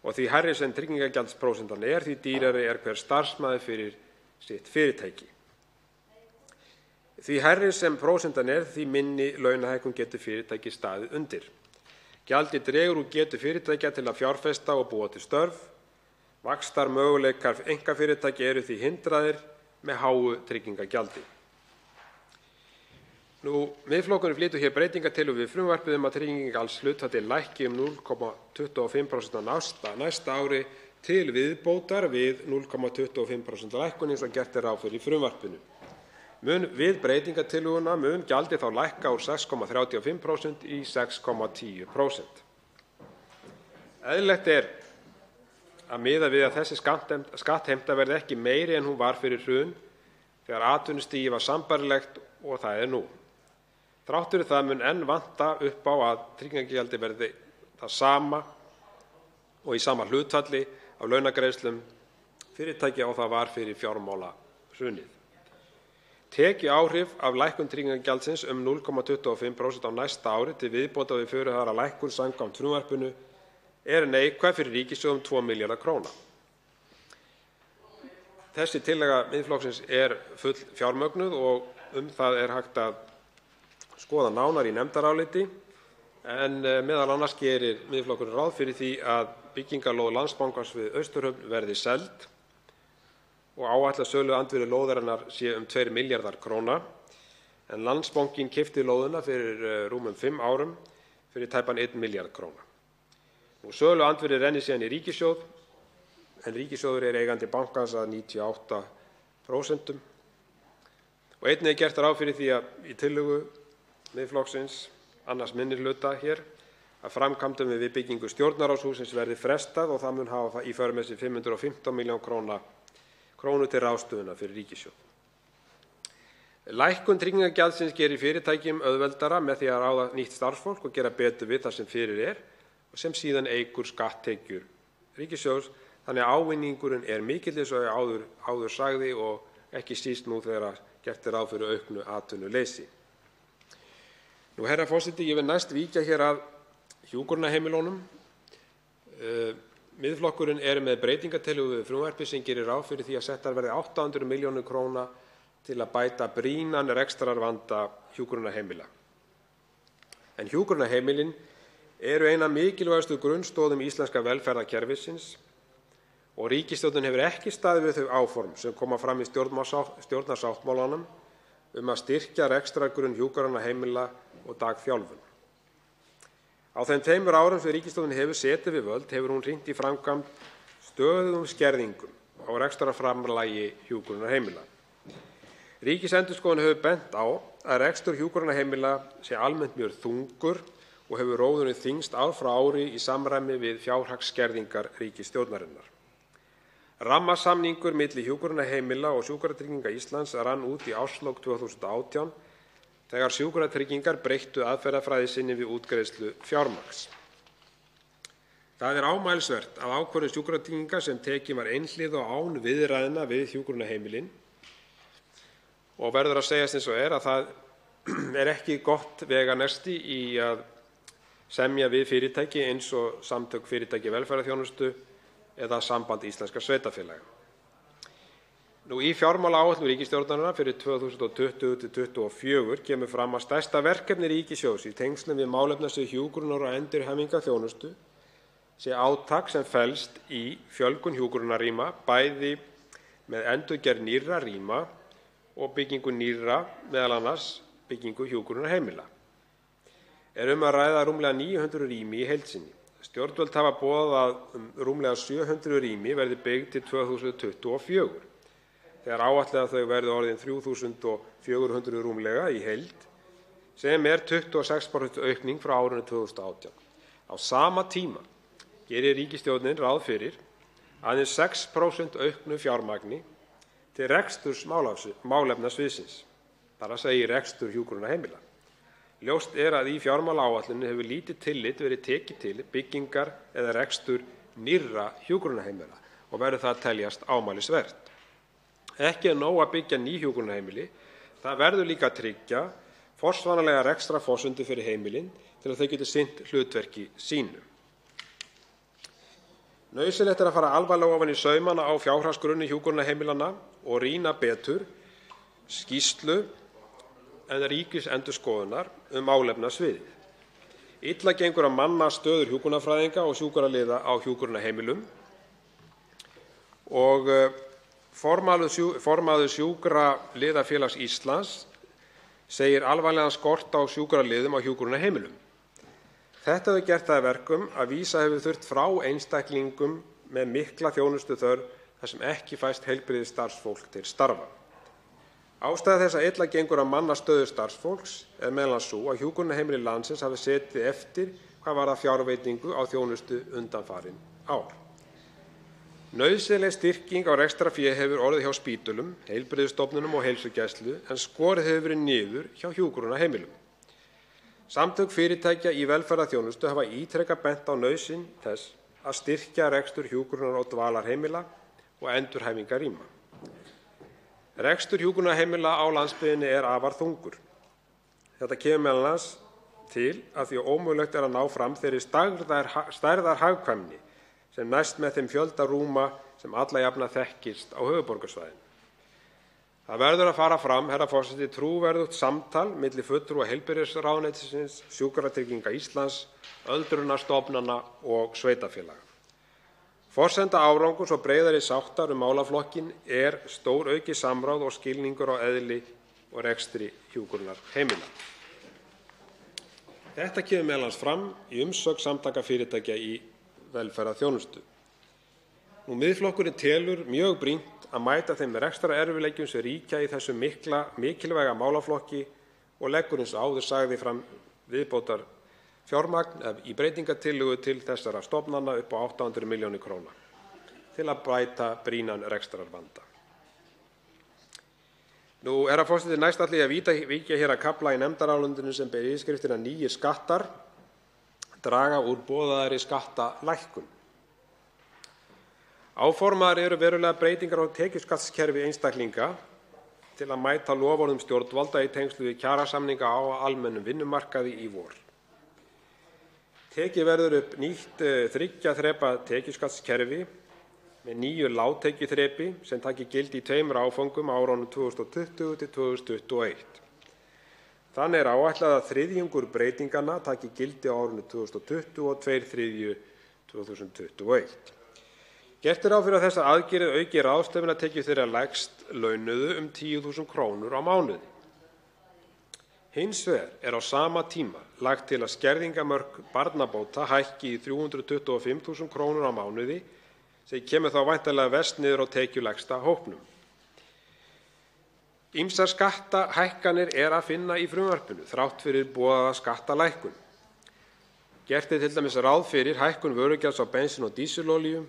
Og því hærri sem tryggingagjaldsprósentan er, því dýrari er hver starfsmaður fyrir sitt fyrirtæki. Því hærri sem prósentan er, því minni launahækkun getur fyrirtæki staðið undir. Gjaldið dregur úr getu fyrirtækja til að fjárfesta og búa til störf. Vaxtarmöguleikar einkafyrirtækja eru því hindraðir með háu tryggingagjaldi. Miðflokkurinn flytur hér breytingartillögu við frumvarpið að tryggingagjaldshlutfallið lækki 0,25% á næsta ári til viðbótar við 0,25% lækkun eins og gert er ráð fyrir í frumvarpinu. Við breytingartillöguna mun gjaldið þá lækka úr 6,35% í 6,10%. Eðlilegt er að miða við að þessi skattheimta verði ekki meiri en hún var fyrir hrun þegar atvinnustigi var sambærilegt og það er nú. Þrátt fyrir það mun enn vanta upp á að tryggingagjaldið verði það sama og í sama hlutfalli af launagreiðslum fyrirtækja og það var fyrir fjármálahrunið. Tekjuáhrif af lækkun tryggingagjaldsins 0,25% á næsta ári til viðbótar við fyrirhugaða lækkun samkvæmt frumvarpinu er neikvæð fyrir ríkissjóð 2 milljarða króna. Þessi tillaga Miðflokksins er fullfjármögnuð og það er hægt að skoða nánar í nefndaráliti en m.a. gerir Miðflokkurinn ráð fyrir því að byggingarlóð Landsbankans við Austurhöfn verði seld og áætlað söluandvirði lóðarinnar sé 2 milljarðar kr. en Landsbankinn keypti lóðina fyrir rúmum 5 árum fyrir tæpan 1 milljarð kr. Söluandvirðið rennur síðan í ríkissjóð en ríkissjóður er eigandi bankans að 98% og einnig gert ráð fyrir því að í tillögu Miðflokksins, annars minnihluta hér, að framkvæmdum við byggingu Stjórnarráðshússins verði frestað og það mun hafa í för með sér 515 milljónir króna til ráðstöfunar fyrir ríkissjóð. Lækkun tryggingagjaldsins gerir fyrirtækjum auðveldara með því að ráða nýtt starfsfólk og gera betur við það sem fyrir er og sem síðan eykur skatttekjur ríkissjóðs, þannig að ávinningurinn er mikill eins og áður sagði og ekki síst nú þegar gert er ráð fyrir auknu atvinnuleysi. Herra forseti, ég vil næst víkja hér að hjúkrunarheimilunum. Miðflokkurinn er með breytingartillögu við frumvarpið sem gerir ráð fyrir því að settar verði 800 milljónir króna til að bæta brýnan rekstrarvanda hjúkrunarheimila. En hjúkrunarheimilin eru ein af mikilvægustu grunnstoðum íslenska velferðarkerfisins og ríkisstjórnin hefur ekki staðið við þau áform sem koma fram í stjórnarsáttmálanum að styrkja rekstrargrunn hjúkrunarheimila og dagþjálfun. Á þeim 2 árum sem ríkisstjórnin hefur setið við völd hefur hún hrint í framkvæmd stöðugum skerðingum á rekstrarframlagi hjúkrunarheimila. Ríkisendurskoðun hefur bent á að rekstur hjúkrunarheimila sé almennt mjög þungur og hefur róðunni þyngst ár frá ári í samræmi við fjárhagsskerðingar ríkisstjórnarinnar. Rammasamningur milli hjúkrunarheimila og Sjúkratrygginga Íslands rann út í árslok 2018 þegar Sjúkratryggingar breyttu aðferðafræði sinni við útgreiðslu fjármagns. Það er ámælisvert að ákvörðun Sjúkratrygginga sem tekin var einhliða og án viðræðna við hjúkrunarheimilin og verður að segjast eins og að það er ekki gott veganesti í að semja við fyrirtæki eins og Samtök fyrirtækja í velferðarþjónustu eða Samband íslenskra sveitarfélaga. Í fjármálaáætlun ríkisstjórnarinnar fyrir 2020–2024 kemur fram að stærsta verkefni ríkissjóðs í tengslum við málefnasvið hjúkrunar- og endurhæfingarþjónustu sé átak sem felst í fjölgun hjúkrunarrýma, bæði með endurgerð nýrra rýma og byggingu nýrra, meðal annars byggingu hjúkrunarheimila. Er að ræða rúmlega 900 rými í heild sinni. Stjórnvöld hafa boðað að rúmlega 700 rými verði byggð til 2024. Þegar áætlað að þau verði orðin 3.400 rúmlega í heild, sem er 26% aukning frá árinu 2018. Á sama tíma gerir ríkisstjórnin ráð fyrir aðeins 6% auknu fjármagni til reksturs málefnasviðsins, þar að segja rekstur hjúkrunarheimila. Ljóst er að í fjármálaáætluninni hefur lítið tillit verið tekið til byggingar eða rekstur nýrra hjúkrunarheimila og verður það að teljast ámælisvert. Ekki nóg að byggja ný hjúkrunarheimili, það verður líka að tryggja forsvaranlega rekstrarforsendur fyrir heimilin til að þau geti sinnt hlutverki sínu. Nauðsynlegt er að fara alvarlega ofan í saumana á fjárhagsgrunni hjúkrunarheimilanna og rýna betur skýrslu Ríkisendurskoðunar málefnasviðið. Illa gengur að manna stöður hjúkrunarfræðinga og sjúkraliða á hjúkrunarheimilum og formaður Sjúkraliðafélags Íslands segir alvarlegan skort á sjúkraliðum á hjúkrunarheimilum. Þetta hefur gert það að verkum að vísa hefur þurft frá einstaklingum með mikla þjónustuþörf þar sem ekki fæst heilbrigðisstarfsfólk til starfa. Ástæða þess að illa gengur að manna stöður starfsfólks er meðal annars sú að hjúkrunarheimili landsins hafi setið eftir hvað varðar fjárveitingu á þjónustu undanfarin ár. Nauðsynleg styrking á rekstrarfé hefur orðið hjá spítölum, heilbrigðisstofnunum og heilsugæslu en skorið hefur verið niður hjá hjúkrunarheimilum. Samtök fyrirtækja í velferðarþjónustu hafa ítrekað bent á nauðsyn þess að styrkja rekstur hjúkrunar- og dvalarheimila og endurhæfingarrýma. Rekstur hjúkrunarheimila á landsbyggðinni er afar þungur. Þetta kemur meðal annars til að því ómögulegt er að ná fram þeirri stærðarhagkvæmni sem næst með þeim fjölda rúma sem alla jafna þekkist á höfuðborgarsvæðinu. Það verður að fara fram, herra forseti, trúverðugt samtal milli fulltrúa heilbrigðisráðuneytisins, Sjúkratrygginga Íslands, öldrunarstofnana og sveitarfélaga. Forsenda árangurs og breiðari sáttar málaflokkinn stóraukið samráð og skilningur á eðli og rekstri hjúkrunarheimila. Þetta kemur meðal annars fram í umsögn Samtaka fyrirtækja í velferðarþjónustu. Miðflokkurinn telur mjög brýnt að mæta þeim rekstrarerfiðleikum sem ríkja í þessum mikilvæga málaflokki og leggur eins og áður sagði fram viðbótarfjármagn í breytingartillögu til þessara stofnana upp á 800 milljónir króna til að bæta brýnan rekstrarvanda. Herra forseti, næst ætla ég að víkja hér að kafla í nefndarálitinu sem ber yfirskriftina Nýir skattar draga úr boðaðri skattalækkun. Áformaðar eru verulegar breytingar á tekjuskattskerfi einstaklinga til að mæta loforðum stjórnvalda í tengslum við kjarasamninga á almennum vinnumarkaði í vor. Tekið verður upp nýtt 3 þrepa tekjuskattskerfi með nýju lágtekjuþrepi sem taki gildi í 2 áföngum á árunum 2020 til 2021. Þannig áætlað að þriðjungur breytinganna taki gildi á árinu 2020 og 2/3 2021. Gert ráð fyrir að þessar aðgerðir auki ráðstöfunartekjur þeirra lægst launuðu 10.000 krónur á mánuði. Hins vegar á sama tíma lagt til að skerðingarmörk barnabóta hækki í 325.000 krónur á mánuði sem kemur þá væntanlega verst niður á tekjulægsta hópnum. Ýmsar skattahækkanir að finna í frumvarpinu þrátt fyrir boðaða skattalækkun. Gert til dæmis ráð fyrir hækkun vörugjalds á bensín og dísilolíu,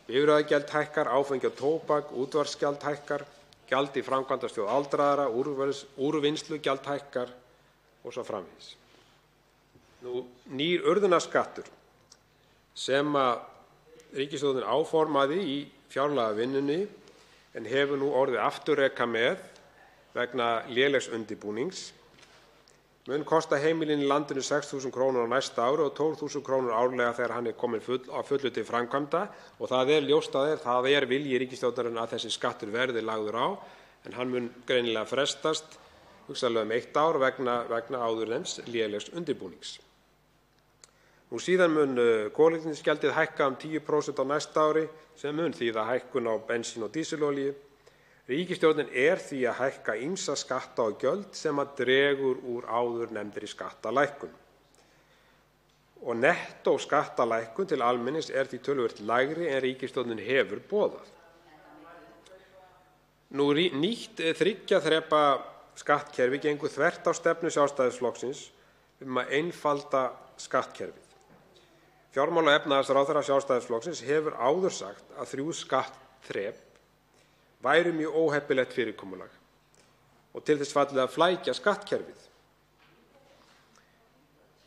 bifreiðagjald hækkar, áfengi og tóbak, útvarpsgjald hækkar, gjald í framkvæmdasjóð aldraðra, úrvinnslugjald hækkar og svo framvegis. Nýr urðunarskattur sem ríkisstjórnin áformaði í fjárlagavinnunni en hefur nú orðið afturreka með vegna lélegs undirbúnings mun kosta heimilin í landinu 6.000 krónur á næsta ári og 12.000 krónur árlega þegar hann kominn á fullu til framkvæmda og það ljóst að það vilji ríkisstjórnarinnar að þessi skattur verði lagður á en hann mun greinilega frestast hugsanlega 1 ár vegna áðurnefnds lélegs undirbúnings. Síðan mun kolefnisgjaldið hækka 10% á næsta ári sem mun þýða hækkun á bensín og dísilolíu. Ríkisstjórnin því að hækka ýmsa skatta og gjöld sem dregur úr áðurnefndri skattalækkun. Og nettó skattalækkun til almennings því töluvert lægri en ríkisstjórnin hefur boðað. Nýtt 3 þrepa skattkerfi gengur þvert á stefnu Sjálfstæðisflokksins að einfalda skattkerfið. Fjármála- og efnahagsráðherra Sjálfstæðisflokksins hefur áður sagt að 3 skattþrep væri mjög óheppilegt fyrirkomulag og til þess fallið að flækja skattkerfið.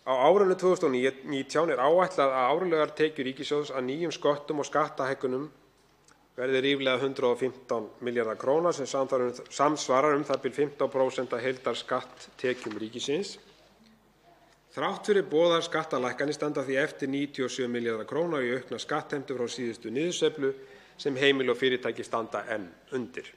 Á árinu 2019 áætlað að árlegar tekjur ríkissjóðs af nýjum sköttum og skattahækkunum verði ríflega 115 milljarðar króna sem samsvarar það bil 15% af heildarskatttekjum ríkisins. Þrátt fyrir boðaðar skattalækkanir standa því eftir 97 milljarðar króna í aukna skattheimtu frá síðustu niðursveiflu sem heimili og fyrirtæki standa enn undir.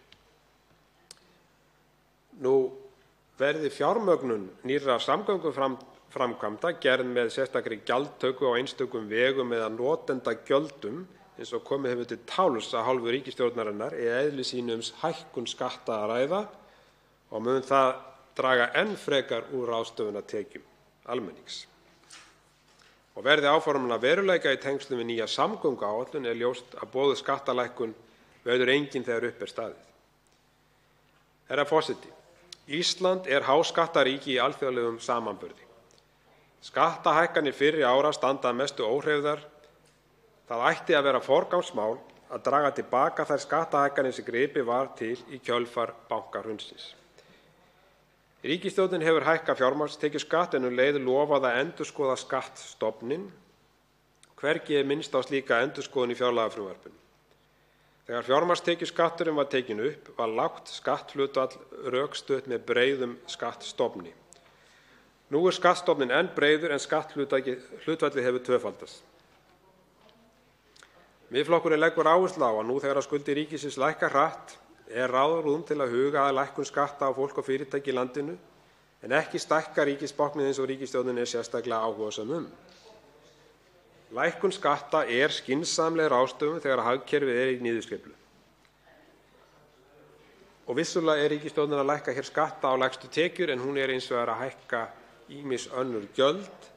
Verði fjármögnun nýrra samgönguframkvæmda gerð með sérstakri gjaldtöku á einstökum vegum eða notendagjöldum eins og komið hefur til táls af hálfu ríkisstjórnarinnar eðli sínu hækkun skatta að ræða og mun það draga enn frekar úr ráðstöfunartekjum almennings. Og verði áformin að veruleika í tengslum við nýja samgönguáætlun ljóst að boðuð skattalækkun verður engin þegar upp staðið. Herra forseti, Ísland háskattaríki í alþjóðlegum samanburði. Skattahækkanir fyrri ára standa að mestu óhreyfðar. Það ætti að vera forgangsmál að draga til baka þær skattahækkanir sem gripið var til í kjölfar bankahrunsins. Ríkisstjórnin hefur hækkað fjármagnstekjuskatt en leið lofað að endurskoða skattstofninn. Hvergi minnst á slíka endurskoðun í fjárlagafrumvarpinu. Þegar fjármagnstekjuskatturinn var tekinn upp var lágt skatthlutfall rökstutt með breiðum skattstofni. Nú skattstofninn enn breiður en skatthlutfallið hefur tvöfaldast. Miðflokkurinn leggur áherslu á að nú þegar skuldir ríkisins lækka hratt ráðrúm til að huga að lækkun skatta á fólk og fyrirtæki í landinu en ekki stækka ríkisbáknið eins og ríkisstjórnin sérstaklega áhugasöm Lækkun skatta skynsamleg ráðstöfun þegar hagkerfið í niðursveiflu. Og vissulega ríkisstjórnin að lækka hér skatta á lægstu tekjur en hún hins vegar að hækka ýmis önnur gjöld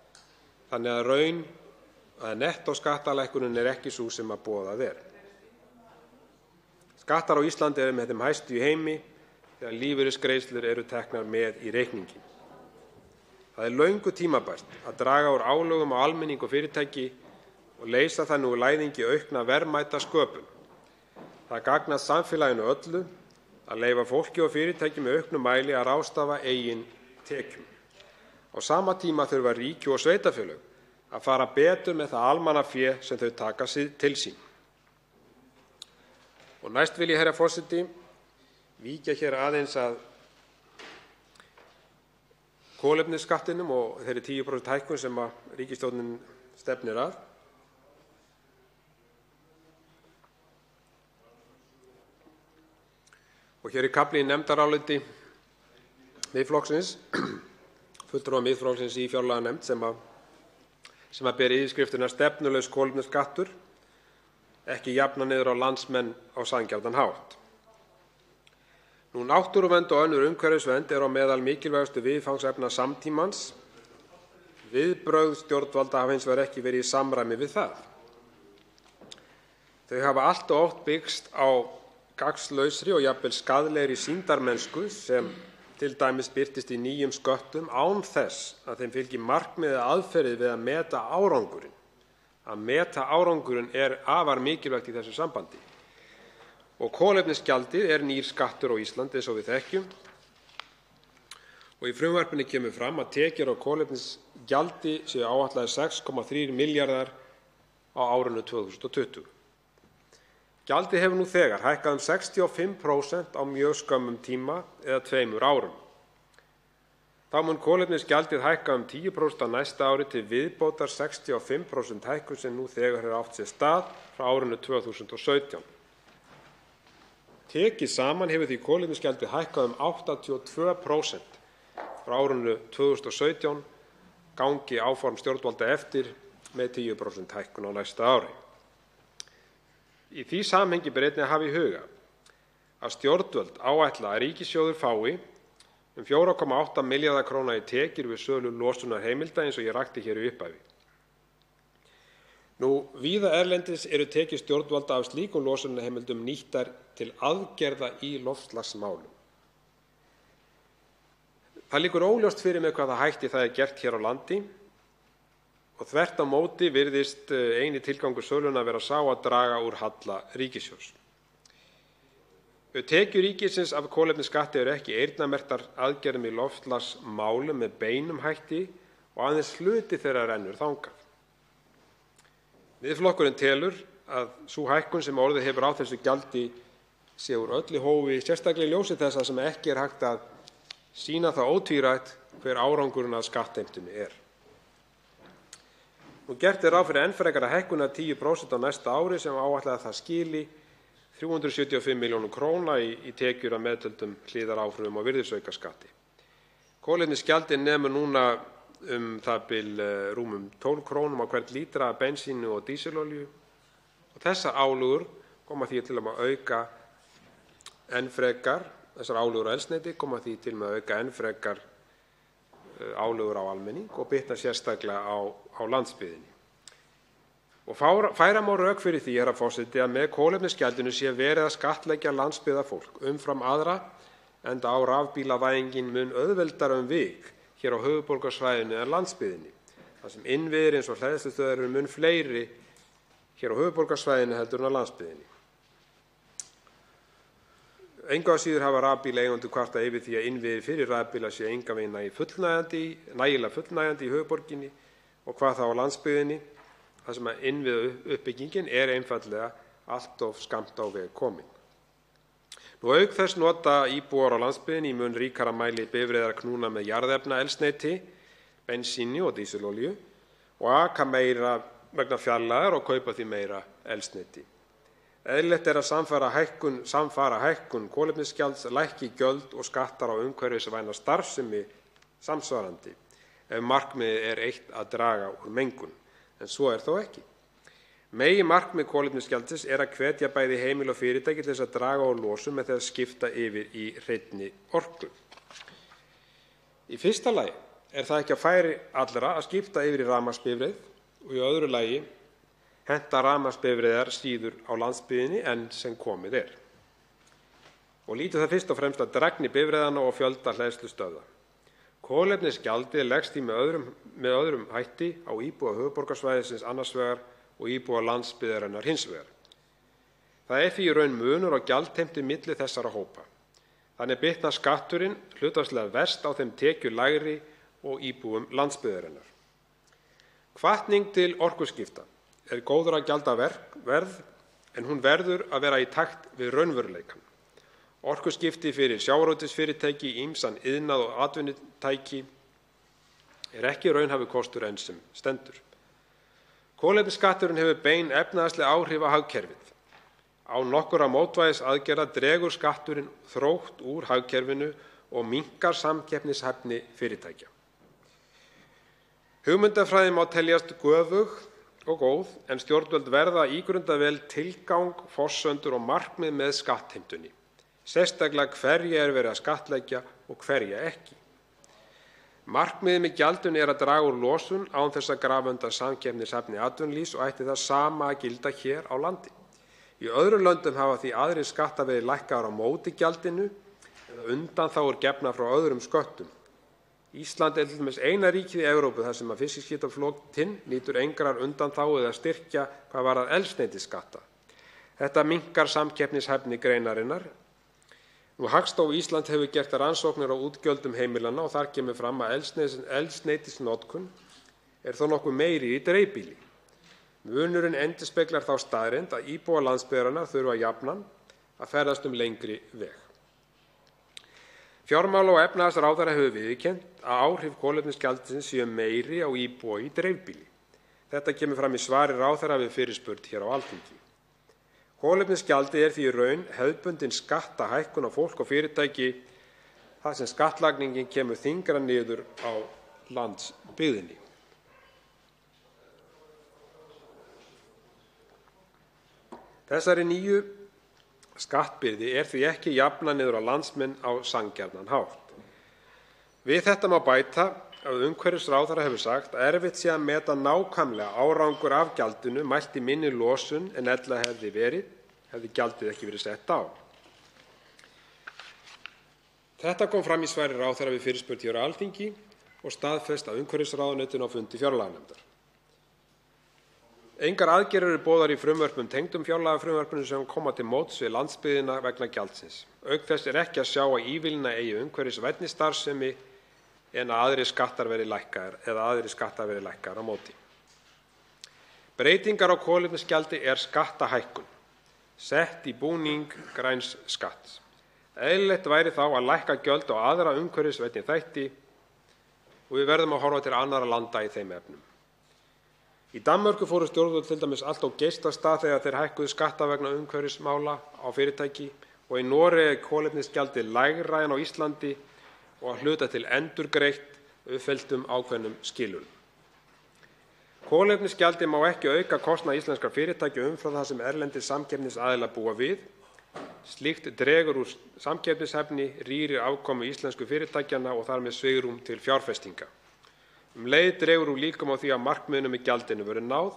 þannig að nettóskattalækkunin ekki sú sem að boðað Skattar á Íslandi eru með þeim hæstu í heimi þegar lífeyrisgreiðslur eru teknar með í reikninginn. Það löngu tímabært að draga úr álögum á almenning og fyrirtæki og leysa þannig úr læðingi aukna verðmætasköpun. Það gagnast samfélaginu öllu að leyfa fólki og fyrirtækjum í auknum mæli að ráðstafa eigin tekjum. Á sama tíma þurfa ríki og sveitarfélög að fara betur með það almannafé sem þau taka til sín. Og næst vil ég, herra forseti, víkja hér aðeins að kolefnisskattinum og þeirri 10% hækkun sem ríkisstjórnin stefnir að. Og hér kafli í nefndaráliti Miðflokksins, fulltrúa Miðflokksins í fjárlaganefnd sem ber yfirskriftina stefnulaus kolefnisskattur, ekki jafna niður á landsmenn á sanngjarnan hátt. Náttúruvernd og önnur umhverfisvernd á meðal mikilvægustu viðfangsefna samtímans. Viðbrögð stjórnvalda hafa hins vegar ekki verið í samræmi við það. Þau hafa allt og oft byggst á gagnslausri og jafnvel skaðlegri sýndarmennsku sem til dæmis birtist í nýjum sköttum án þess að þeim fylgi markmið eða aðferðir við að meta árangurinn. Að meta árangurinn afar mikilvægt í þessu sambandi. Og kolefnisgjaldið nýr skattur á Íslandi eins og við þekkjum. Og í frumvarpinu kemur fram að tekjur á kolefnisgjaldi séu áætlaðar 6,3 milljarðar á árinu 2020. Gjaldið hefur nú þegar hækkað 65% á mjög skömmum tíma eða 2 árum. Þá mun kolefnisgjaldið hækka 10% á næsta ári til viðbótar 65% hækkun sem nú þegar hefur átt sér stað frá árinu 2017. Tekið saman hefur því kolefnisgjaldið hækkað 82% frá árinu 2017 gangi áform stjórnvalda eftir með 10% hækkun á næsta ári. Í því samhengi ber einnig að hafa í huga að stjórnvöld áætla að ríkissjóður fái 4,8 milljarða króna í tekjur við sölu losunarheimilda eins og ég rakti hér í upphafi. Víða erlendis tekjur stjórnvalda af slíkum losunarheimildum nýttar til aðgerða í loftslagsmálum. Það liggur óljóst fyrir með hvaða hætti það gert hér á landi og þvert á móti virðist eini tilgangur sölunnar vera sá að draga úr halla ríkissjóðs. Tekjur ríkisins af kolefnisskatti ekki eyrnamerktar aðgerðum í loftslagsmálum með beinum hætti og aðeins hluti þeirra rennur þangað. Miðflokkurinn telur að sú hækkun sem orðið hefur á þessu gjaldi sé úr öllu hófi, sérstaklega í ljósi þess sem ekki hægt að sýna það ótvírætt hver árangurinn af skattheimtunni Gert ráð fyrir enn frekari hækkun 10% á næsta ári sem áætlað að það skili 375 milljónum króna í tekjur að meðtöldum hliðaráhrifum og virðisaukaskatti. Kolefnisgjaldið nemur núna það bil rúmum 12 krónum á hvern lítra af bensíni og dísilolíu og þessar álögur koma því til að auka enn frekar, þessar álögur á eldsneyti koma því til að auka enn frekar álögur á almenning og bitna sérstaklega á landsbyggðinni. Og færa má rök fyrir því, herra forseti, að með kolefnisgjaldinu sé verið að skattleggja landsbyggðarfólk umfram aðra enda á rafbílavæðingin mun auðveldara vik hér á höfuðborgarsvæðinu en landsbyggðinni, þar sem innviðir eins og hleðslustöðvar eru mun fleiri hér á höfuðborgarsvæðinu heldur en á landsbyggðinni. Engu að síður hafa rafbílaeigendur kvartað yfir því að innviðir fyrir rafbíla séu engan veginn nægilega fullnægjandi í höfuðborginni og hvað þá á landsbyggðinni, þar sem að innviðauppbyggingin einfaldlega allt of skammt á veg komin. Auk þess nota íbúar á landsbyggðinni í mun ríkara mæli bifreiðar knúnar með jarðefnaeldsneyti, bensíni og dísilolíu og aka meira vegna fjarlægðar og kaupa því meira eldsneyti. Eðlilegt er að samfara hækkun kolefnisgjalds lækki gjöld og skattar á umhverfisvæna starfsemi samsvarandi ef markmiðið er eitt að draga úr mengun, en svo er þó ekki. Meginmarkmið kolefnisgjaldsins er að hvetja bæði heimili og fyrirtæki til þess að draga úr losun með því að skipta yfir í hreinni orku. Í fyrsta lagi er það ekki á færi allra að skipta yfir í rafmagnsbifreið og í öðru lagi henta rafmagnsbifreiðar síður á landsbyggðinni en sem komið er. Og lýtur það fyrst og fremst að drægni bifreiðanna og fjölda hleðslustöðva. Kolefnisgjaldið leggst því með öðrum hætti á íbúa höfuðborgarsvæðisins annars vegar og íbúa landsbyggðarinnar hins vegar. Það er því í raun munur á gjaldheimtu milli þessara hópa. Þannig bitnar skatturinn hlutfallslega verst á þeim tekjulægri og íbúum landsbyggðarinnar. Hvatning til orkuskipta er góður að gjalda verð en hún verður að vera í takt við raunveruleikann. Orkuskipti fyrir sjávarútvegsfyrirtæki, ýmsan iðnað og atvinnutæki er ekki raunhæfur kostur enn sem stendur. Kolefnisskatturinn hefur bein efnahagsleg áhrif á hagkerfið. Án nokkurra mótvægisaðgerða dregur skatturinn þrótt úr hagkerfinu og minnkar samkeppnishæfni fyrirtækja. Hugmyndafræðin má teljast göfug og góð en stjórnvöld verða að ígrunda vel tilgang, forsendur og markmið með skattheimtunni. Sérstaklega hverja er verið að skattleggja og hverja ekki. Markmiðið með gjaldinu er að draga úr losun án þess að grafa undan samkeppnishæfni atvinnulífs og ætti það sama að gilda hér á landi. Í öðrum löndum hafa því aðrir skattar verið lækkaðir á móti gjaldinu eða undanþágur gefnar frá öðrum sköttum. Ísland er til dæmis eina ríkið í Evrópu þar sem að fiskiskipaflotinn nýtur engrar undanþágu eða styrkja hvað varðar eldsneytisskatta. Þetta minnkar samkeppnishæfni greinarinnar. Hagstofa Íslands hefur gert rannsóknir á útgjöldum heimilanna og þar kemur fram að eldsneytisnotkun er þó nokkuð meiri í dreifbýli. Munurinn endurspeglar þá staðreynd að íbúar landsbyggðarinnar þurfa jafnan að ferðast lengri veg. Fjármála- og efnahagsráðherra hefur viðurkennt að áhrif kolefnisgjaldsins séu meiri á íbúa í dreifbýli. Þetta kemur fram í svari ráðherra við fyrirspurn hér á Alþingi. Kolefnisgjaldið er því í raun hefðbundin skattahækkun á fólk og fyrirtæki þar sem skattlagningin kemur þyngra niður á landsbyggðinni. Þessari nýju skattbyrði er því ekki jafnað niður á landsmenn á sanngjarnan hátt. Við þetta má bæta að umhverfisráðherra hefur sagt að erfitt sé að meta nákvæmlega árangur af gjaldinu mælt í minni losun en ella hefði gjaldið ekki verið sett á. Þetta kom fram í svari ráðherra við fyrirspurn hér á Alþingi og staðfest af umhverfisráðuneytinu á fundi fjárlaganefndar. Engar aðgerðir eru boðaðar í frumvörpum tengdum fjárlagafrumvarpinu sem koma til móts við landsbyggðina vegna gjaldsins. Auk þess er ekki að sjá að ívilna eigi umhverfisvænni starfsemi en að aðrir skattar verði lækkaðir á móti. Breytingar á kolefnisgjaldi er skattahækkun, sett í búning græns skatts. Eðlilegt væri þá að lækka gjöld á aðra umhverfisvænni þætti og við verðum að horfa til annarra landa í þeim efnum. Í Danmörku fóru stjórnvöld til dæmis allt á geislastað þegar þeir hækkuðu skatta vegna umhverfismála á fyrirtæki og í Noregi er kolefnisgjaldið lægra en á Íslandi og að hluta til endurgreitt uppfylltum ákveðnum skilyrðum. Kolefnisgjaldið má ekki auka kostnað íslenskra fyrirtækja umfram það sem erlendir samkeppnisaðilar búa við. Slíkt dregur úr samkeppnishæfni, rýrir afkomu íslensku fyrirtækjanna og þar með svigrúm til fjárfestinga. Leið dregur úr líkum á því að markmiðunum með gjaldinu verði náð.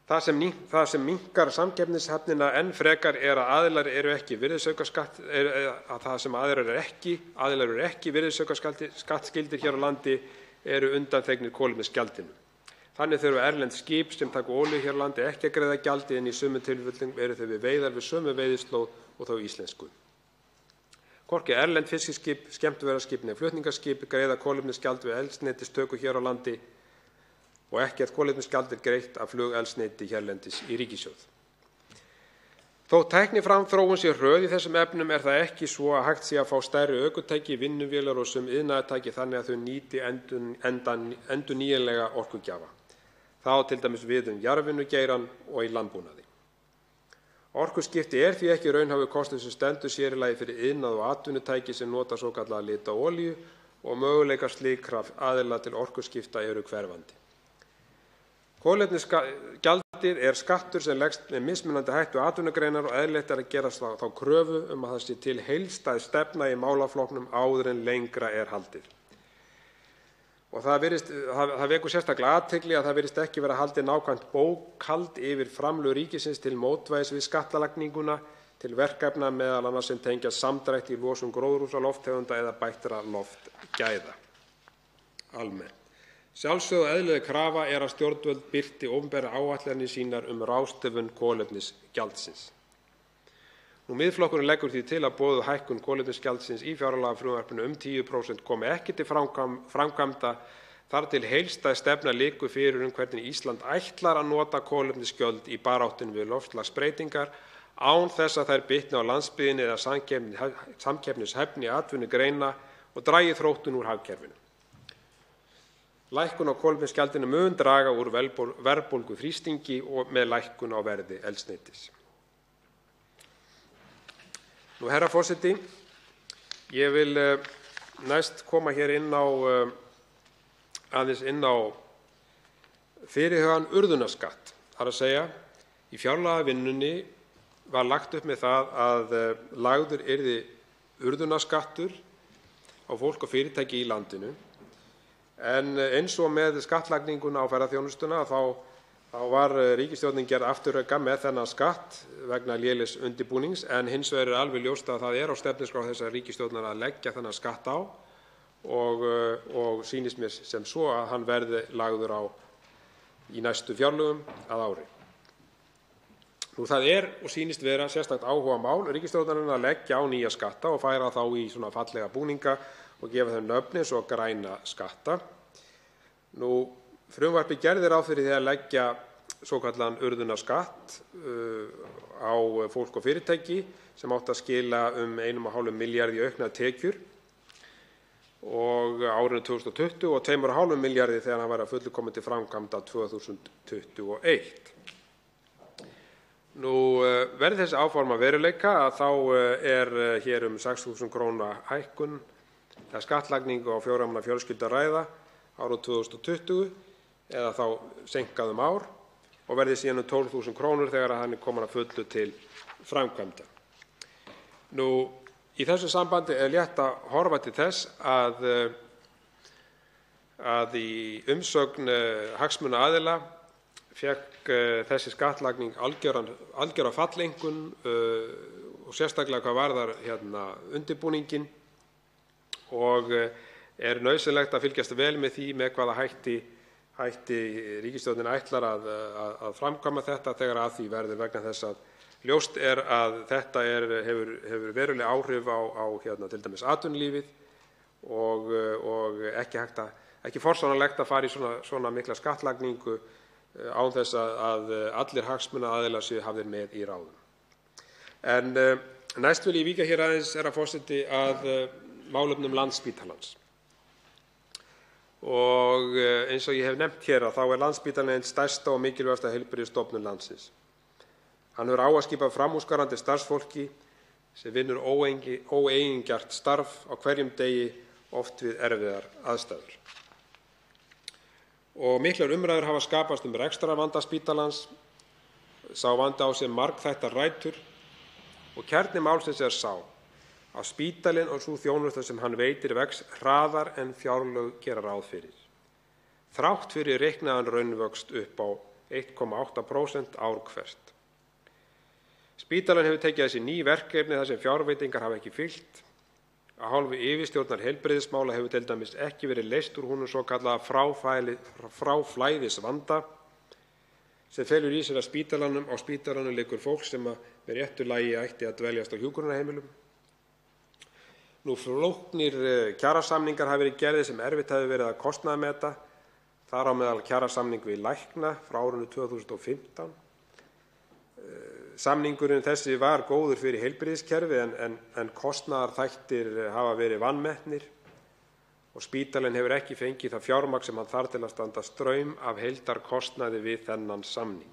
Það sem minnkar samkeppnishæfnina enn frekar er að aðilar eru ekki virðisaukaskattsskyldir hér á landi eru undanþegnir kolefnisgjaldinu. Þannig þurfa erlend skip sem taka olíu hér á landi ekki að greiða gjaldið en í sumum tilfellum eru þau við veiðar við sömu veiðislóð og þau íslensku. Hvorki erlend fiskiskip, skemmtiferðaskip né flutningaskip greiða kolefnisgjald við eldsneytistöku hér á landi og ekkert kolefnisgjald er greitt af flugeldsneyti hérlendis í ríkissjóð. Þótt tækniframþróun sé hröð í þessum efnum er það ekki svo að hægt sé að fá stærri ökutæki, vinnuvélar og sum iðnaðartæki þannig að þau nýti endurnýjanlega orkugjafa. Það á t.d. við jarðvinnugeirann og í landbúnaði. Orkuskipti því ekki raunhæfur kostur sem stendur sér í lagi fyrir iðnað og atvinnutæki sem nota svokallaða litaolíu og möguleikar slíkra aðila til orkuskipta eru hverfandi. Kolefnisgjaldið skattur sem leggst með mismunandi hætti á atvinnugreinar og eðlilegt að gera þá kröfu að það sé til heildstæð stefna í málaflokknum áður en lengra haldið. Og það vekur sérstaklega athygli að það virðist ekki vera haldið nákvæmt bókhald yfir framlög ríkisins til mótvægis við skattlagninguna til verkefna meðal annars sem tengjast samdrætti í losun gróðurhúsalofttegunda eða bættra loftgæða almennt. Sjálfsögð og eðlileg krafa að stjórnvöld birti opinberar áætlanir sínar ráðstöfun kolefnisgjaldsins. Miðflokkurinn leggur því til að boðuð hækkun kolefnisgjaldsins í fjárlagafrumvarpinu 10% komi ekki til framkvæmda þar til heildstæð stefna liggur fyrir hvernig Ísland ætlar að nota kolefnisgjöld í baráttunni við loftslagsbreytingar án þess að þær bitni á landsbyggðinni eða samkeppnishæfni atvinnugreina og dragi þróttun úr hagkerfinu. Lækkun á kolefnisgjaldinu mun draga úr verðbólguþrýstingi og með lækkun á verði eldsneytis. Herra forseti, ég vil næst koma hér aðeins inn á fyrirhugaðan urðunarskatt. Það er að segja, í fjárlagavinnunni var lagt upp með það að lagður yrði urðunarskattur á fólk og fyrirtæki í landinu. En eins og með skattlagninguna á ferðaþjónustuna þá var ríkisstjórnin gerð afturreka með þennan skatt vegna lélegs undirbúnings en hins vegar alveg ljóst að það á stefnuskrá þessarar ríkisstjórnar að leggja þennan skatt á og sýnist mér sem svo að hann verði lagður á í næstu fjárlögum að ári. Það og sýnist vera sérstakt áhugamál ríkisstjórnarinnar að leggja á nýja skatta og færa þá í svona fallega búninga og gefa þeim nöfn eins og græna skatta. Frumvarpið gerði ráð fyrir því að leggja svokallaðan urðunarskatt á fólk og fyrirtæki sem átti að skila 1,5 milljarði í auknar tekjur og árinu 2020 og 2,5 milljarði þegar hann var að fullu kominn til framkvæmda 2021. Verði þessi áform að veruleika þá hér 6.000 kr. hækkun eða skattlagningu á 4 manna fjölskyldu að ræða árið 2020 eða þá seinkað ár og verði síðan 12.000 kr. þegar hann kominn að fullu til framkvæmda. Í þessu sambandi létt að horfa til þess að í umsögn hagsmunaaðila fékk þessi skattlagning algjöra falleinkunn og sérstaklega hvað varðar undirbúninginn og nauðsynlegt að fylgjast vel með því með hvaða hætti ríkisstjórnin ætlar að framkvæma þetta þegar að því verður vegna þess að ljóst að þetta hefur veruleg áhrif á til dæmis atvinnulífið og ekki forsvaranlegt að fara í svona mikla skattlagningu án þess að allir hagsmunaaðilar séu hafðir með í ráðum. En næst vil ég víkja hér aðeins, herra forseti, að málefnum Landspítalans. Og eins og ég hef nefnt hér þá Landspítalinn ein stærsta og mikilvægasta heilbrigðisstofnun landsins. Hann hefur á að skipa framúrskarandi starfsfólki sem vinnur óeigingjarnt starf á hverjum degi, oft við erfiðar aðstæður. Og miklar umræður hafa skapast rekstrarvanda spítalans. Sá vandi á sér margþættar rætur og kjarni málsins sá að spítalinn og sú þjónusta sem hann veitir vex hraðar en fjárlög gera ráð fyrir. Þrátt fyrir reiknaðan raunvöxt upp á 1,8% ár hvert. Spítalinn hefur tekið þessi ný verkefni þar sem fjárveitingar hafa ekki fylgt. Af hálfu yfirstjórnar heilbrigðismála hefur til dæmis ekki verið leyst úr honum svokallaða fráflæðisvanda sem felur í sér að á spítalanum liggur fólk sem með réttu lagi ætti að dveljast á hjúkrunarheimilum. Flóknir kjarasamningar hafa verið gerðir sem erfitt hefur verið að kostnaðarmeta, þar á meðal kjarasamning við lækna frá árinu 2015. Samningurinn þessi var góður fyrir heilbrigðiskerfið en kostnaðarþættir hafa verið vanmetnir og spítalinn hefur ekki fengið það fjármagn sem hann þarf til að standa straum af heildarkostnaði við þennan samning.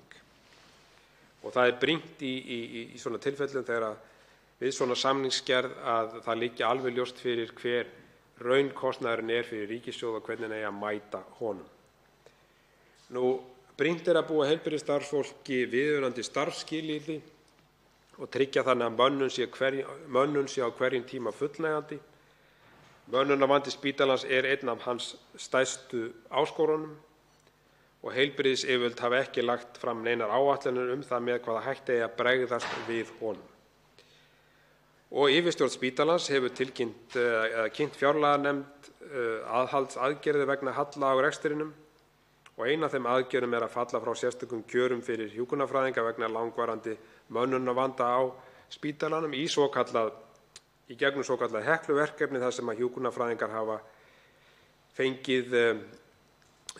Það er brýnt í svona tilfellum þegar við svona samningsgerð að það liggi alveg ljóst fyrir hver raunkostnaðurinn er fyrir ríkissjóð og hvernig eigi að mæta honum. Brýnt er að búa heilbrigðisstarfsfólki viðunandi starfsskilyrði og tryggja þannig að mönnun sé á hverjum tíma fullnægjandi. Mönnunarvandi spítalans er einn af hans stærstu áskorunum og heilbrigðisyfirvöld hafa ekki lagt fram neinar áætlanir það með hvaða hætti eigi að bregðast við honum. Og yfirstjórn spítalans hefur kynnt fjárlaganefnd aðhaldsaðgerðir vegna halla á rekstrinum og ein af þeim aðgerðum er að falla frá sérstökum kjörum fyrir hjúkrunarfræðinga vegna langvarandi mönnunarvanda á spítalanum í gegnum svokallað Hekluverkefni þar sem að hjúkrunarfræðingar hafa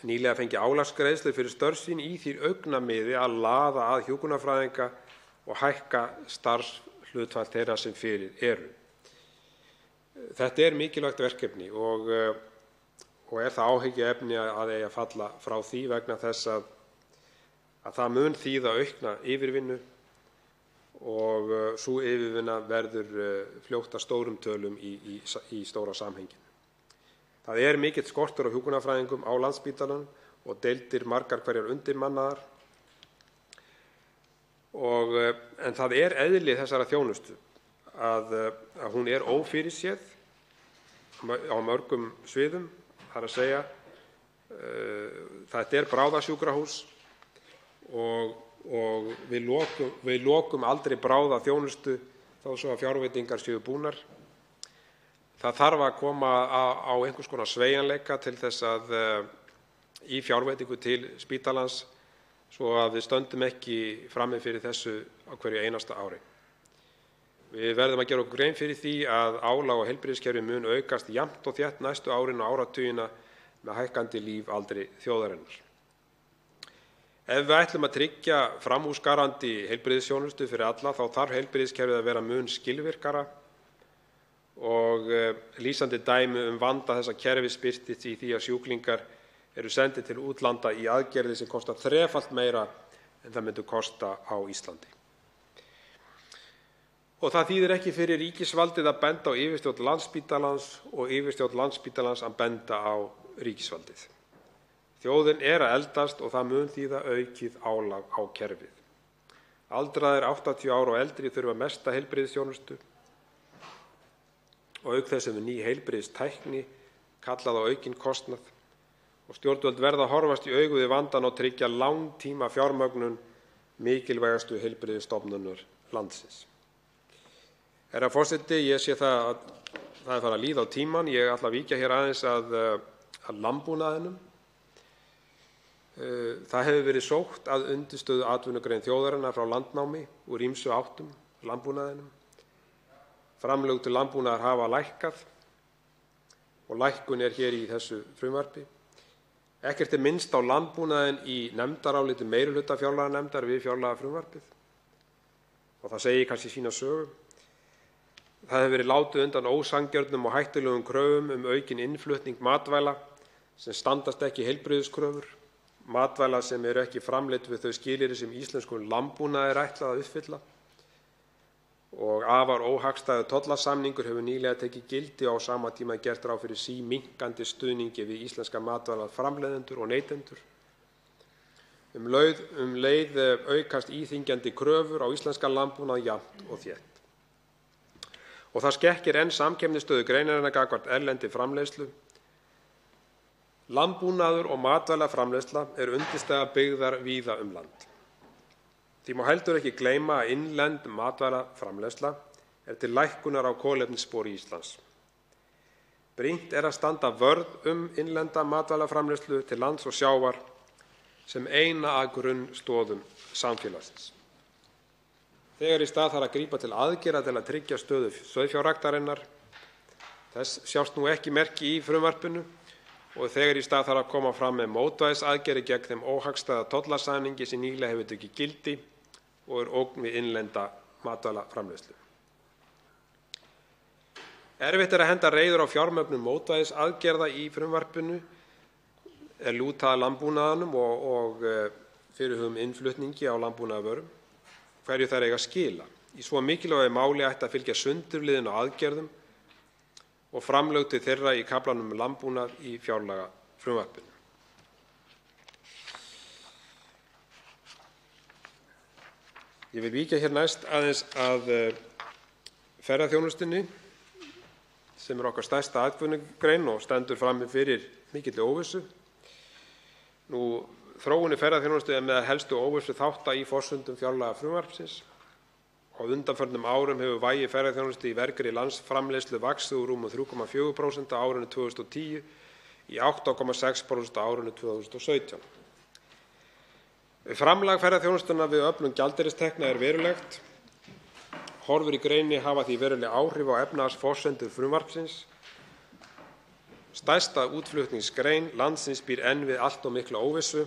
nýlega fengið álagsgreiðslur fyrir störf sín í því augnamiði að laða að hjúkrunarfræðinga og hækka starfshlutfall þeirra sem fyrir eru. Þetta er mikilvægt verkefni og er það áhyggjuefni að eigi að falla frá því vegna þess að það mun þýða aukna yfirvinnu og sú yfirvinna verður fljótt að stórum tölum í stóra samhenginu. Það er mikill skortur á hjúkrunarfræðingum á Landspítalanum og deildir margar hverjar undirmannaðar en það er eðli þessara þjónustu að hún er ófyrirséð á mörgum sviðum. Það er að segja, þetta er bráðasjúkrahús og við lokum aldrei bráðaþjónustu þó svo að fjárveitingar séu búnar. Það þarf að koma á einhvers konar sveigjanleika til þess að í fjárveitingu til spítalans svo að við stöndum ekki frammi fyrir þessu á hverju einasta ári. Við verðum að gera okkur grein fyrir því að álag á heilbrigðiskerfi mun aukast jafnt og þétt næstu árin og áratugina með hækkandi lífaldri þjóðarinnar. Ef við ætlum að tryggja framúrskarandi heilbrigðisþjónustu fyrir alla þá þarf heilbrigðiskerfið að vera mun skilvirkara og lýsandi dæmi vanda þessa kerfis birtist í því að sjúklingar eru sendir til útlanda í aðgerðir sem kosta þrefalt meira en það myndu kosta á Íslandi. Og það þýðir ekki fyrir ríkisvaldið að benda á yfirstjórn Landspítalans og yfirstjórn Landspítalans að benda á ríkisvaldið. Þjóðin er að eldast og það mun þýða aukið álag á kerfið. Aldraðir 80 ára og eldri þurfa mesta heilbrigðisþjónustu og auk þess ný heilbrigðistækni kallað á aukinn kostnað og stjórnvöld verða að horfast í augu við vandann og tryggja langtíma fjármögnun mikilvægustu heilbrigðisstofnunar landsins. Herra forseti, ég sé það að það er farið að líða á tímann. Ég ætla að víkja hér aðeins að landbúnaðinum. Það hefur verið sótt að undirstöðu atvinnugrein þjóðarinnar frá landnámi úr ýmsu áttum, landbúnaðinum. Framlög til landbúnaðar hafa lækkað og lækkun er hér í þessu frumvarpi. Ekkert er minnst á landbúnaðinn í nefndaráliti meirihluta fjárlaganefndar við fjárlagafrumvarpið og það segir kannski sína sögu. Það hefur verið látið undan ósanngjörnum og hættulegum kröfum aukinn innflutning matvæla sem standast ekki heilbrigðiskröfur, matvæla sem eru ekki framleidd við þau skilyrði sem íslenskum landbúnaði er ætlað að uppfylla. Og afar óhagstæður tollasamningur hefur nýlega tekið gildi og á sama tíma gert ráð fyrir síminnkandi stuðningi við íslenska matvælaframleiðendur og neytendur. Leið aukast íþyngjandi kröfur á íslenskan landbúnað jafnt og þétt. Og það skekkir enn samkeppnisstöðu greinarinnar gagnvart erlendri framleiðslu. Landbúnaður og matvælaframleiðsla er undirstaða byggðar víða land. Því má heldur ekki gleyma að innlend matvælaframleiðsla er til lækkunar á kolefnisspori Íslands. Brýnt er að standa vörð innlenda matvælaframleiðslu til lands og sjávar sem eina af grunnstoðum samfélagsins. Þegar í stað þarf að grípa til aðgerða til að tryggja stöðu sauðfjárræktarinnar. Þess sjást nú ekki merki í frumvarpinu og þegar í stað þarf að koma fram með mótvægisaðgerðir gegn þeim óhagstæða tollasamningi sem nýlega hefur tekið gildi og er ógn við innlenda matvælaframleiðslu. Erfitt er að henda reiður á fjármögnun mótvægisaðgerða í frumvarpinu er lúta að landbúnaðinum og fyrirhuguðum innflutningi á landbúnaðarvörum, hverju þær eiga að skila. Í svo mikilvægu máli ætti að fylgja sundurliðun á aðgerðum og framlög til þeirra í kaflanum um landbúnað í fjárlagafrumvarpinu. Ég vil víkja hér næst aðeins að ferðaþjónustunni sem er okkar stærsta atvinnugrein og stendur frammi fyrir mikilli óvissu. Þróun í ferðaþjónustu er meðal helstu óvissuþátta í forsendum fjárlagafrumvarpsins. Á undanförnum árum hefur vægi ferðaþjónustu í vergri landsframleiðslu vaxið úr rúmum 3,4% á árinu 2010 í 8,6% á árinu 2017. Framlag ferðaþjónustunnar við öflun gjaldeyristekna er verulegt. Horfur í greininni hafa því veruleg áhrif á efnahagsforsendur frumvarpsins. Stærsta útflutningsgrein landsins býr enn við allt of mikla óvissu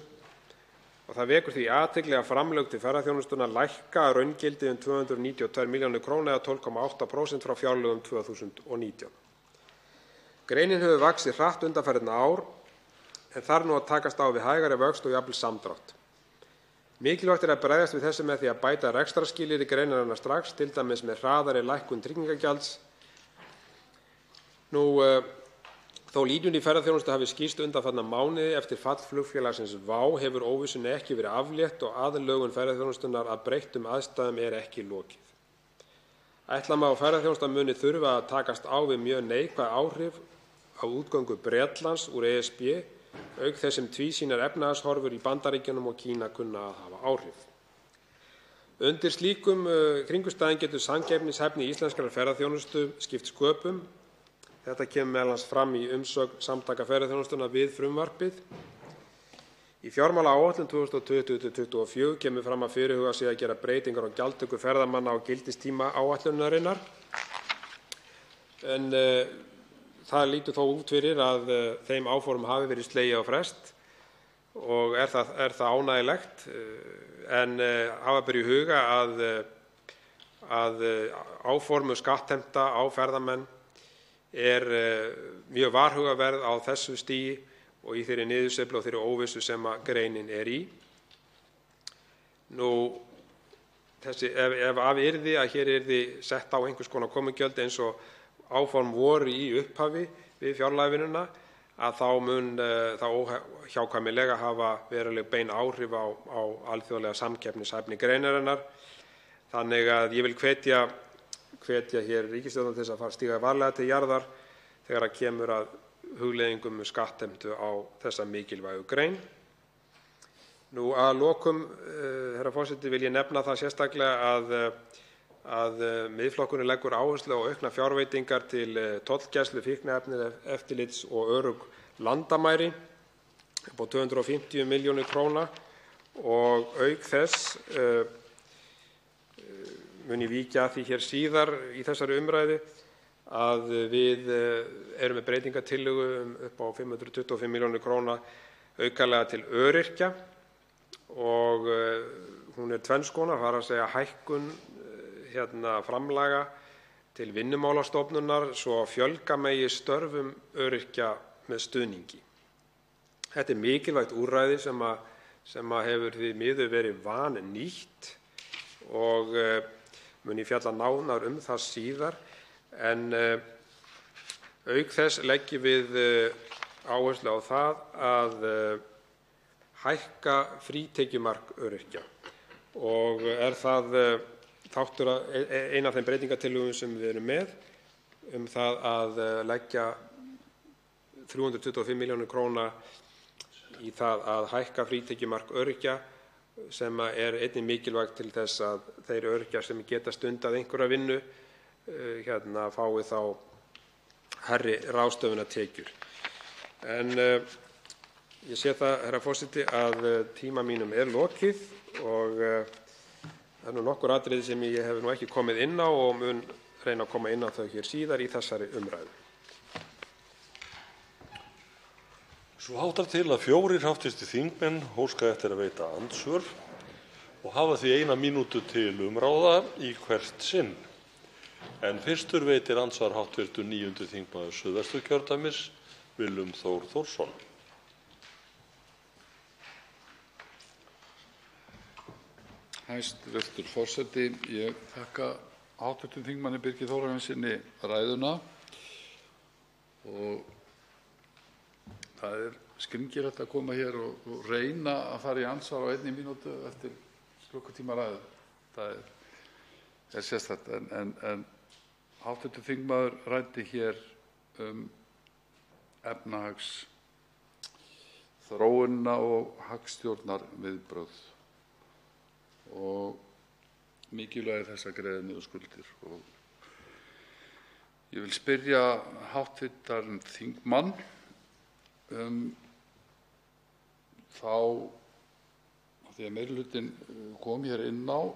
og það vekur því athygli að framlög til ferðaþjónustunnar lækka að raungildi 292 milljónir króna eða 12,8% frá fjárlögum 2019. Greinin hefur vaxið hratt undanfarin ár en þarf nú að takast á við hægari vöxt og jafnvel samdrátt. Mikilvægt er að bregðast við þessu með því að bæta rekstrarskilyrði greinarinnar strax, til dæmis með hraðari lækkun tryggingagjalds. Þó línur í ferðaþjónustu hafi skýrst undanfarna mánuði eftir fall flugfélagsins WOW hefur óvissunni ekki verið aflétt og aðlögun ferðaþjónustunnar að breyttum aðstæðum er ekki lokið. Ætla má að ferðaþjónustan muni þurfa að takast á við mjög neikvæð áhrif á útgöngu Bretlands úr ESB, auk þess sem tvísýnar efnahagshorfur í Bandaríkjunum og Kína kunna að hafa áhrif. Undir slíkum kringumstæðum getur samkeppnishæfni íslenskrar ferðaþjónustu skipt sköpum. Þetta kemur m.a. fram í umsögn Samtaka ferðaþjónustunnar við frumvarpið. Í fjármálaáætlun 2020–2024 kemur fram að fyrirhugað sé að gera breytingar á gjaldtöku ferðamanna á gildistíma áætlunarinnar. En það lítur þó út fyrir að þeim áformum hafi verið slegið á frest og er það ánægjulegt, en hafa ber í huga að áform um skattheimta á ferðamenn er mjög varhugaverð á þessu stigi og í þeirri niðursveiflu og þeirri óvissu sem greinin er í. Ef af yrði að hér yrði sett á einhvers konar komugjöld eins og áform voru í upphafi við fjárlagavinnuna, að þá mun það óhjákvæmilega hafa veruleg bein áhrif á alþjóðlega samkeppnishæfni greinarinnar. Þannig að ég vil hvetja hér ríkisstjórnina til þess að stíga varlega til jarðar þegar kemur að hugleiðingum um skattheimtu á þessa mikilvægu grein. Að lokum, herra forseti, vil ég nefna það sérstaklega að Miðflokkurinn leggur áherslu á auknar fjárveitingar til tollgæslu, fíkniefnaeftirlits og örugg landamæri upp á 250 milljónir króna og auk þess mun ég víkja að því hér síðar í þessari umræðu að við erum með breytingartillögu upp á 525 milljónir króna aukalega til öryrkja og hún er tvenns konar, það er að segja hækkun framlaga til Vinnumálastofnunar svo fjölga megi störfum öryrkja með stuðningi. Þetta er mikilvægt úrræði sem hefur því miður verið vannýtt og mun ég fjalla nánar það síðar, en auk þess leggjum við áherslu á það að hækka frítekjumark öryrkja og er það þáttur ein af þeim breytingartillögum sem við erum með það að leggja 325 milljónir króna í það að hækka frítekjumark öryrkja sem er einnig mikilvægt til þess að þeir öryrkjar sem geta stundað einhverja vinnu fái þá hærri ráðstöfunartekjur. En ég sé það, herra forseti, að tíma mínum er lokið og það er nokkur atriði sem ég hef ekki komið inn á og mun reyna að koma inn á þau hér síðar í þessari umræðu. Svo háttar til að 4 hv. þingmenn óska eftir að veita andsvör og hafa því 1 mínútu til umráða í hvert sinn. En fyrstur veitir andsvar hv. 9. þingmaður Suðvesturkjördæmis, Willum Þór Þórsson. Hæstv. forseti. Ég þakka hv. þingmanni Birgi Þórarinssyni ræðuna og það er skringilegt að koma hér og reyna að fara í andsvar á 1 mínútu eftir klukkutíma ræðu. Það er sérstakt en hv. þingmaður ræddi hér efnahagsþróunina og hagstjórnarviðbrögð og mikilvægi þess að greiða niður skuldir. Ég vil spyrja hv. þingmann þá, því að meirihlutinn kom hér inn á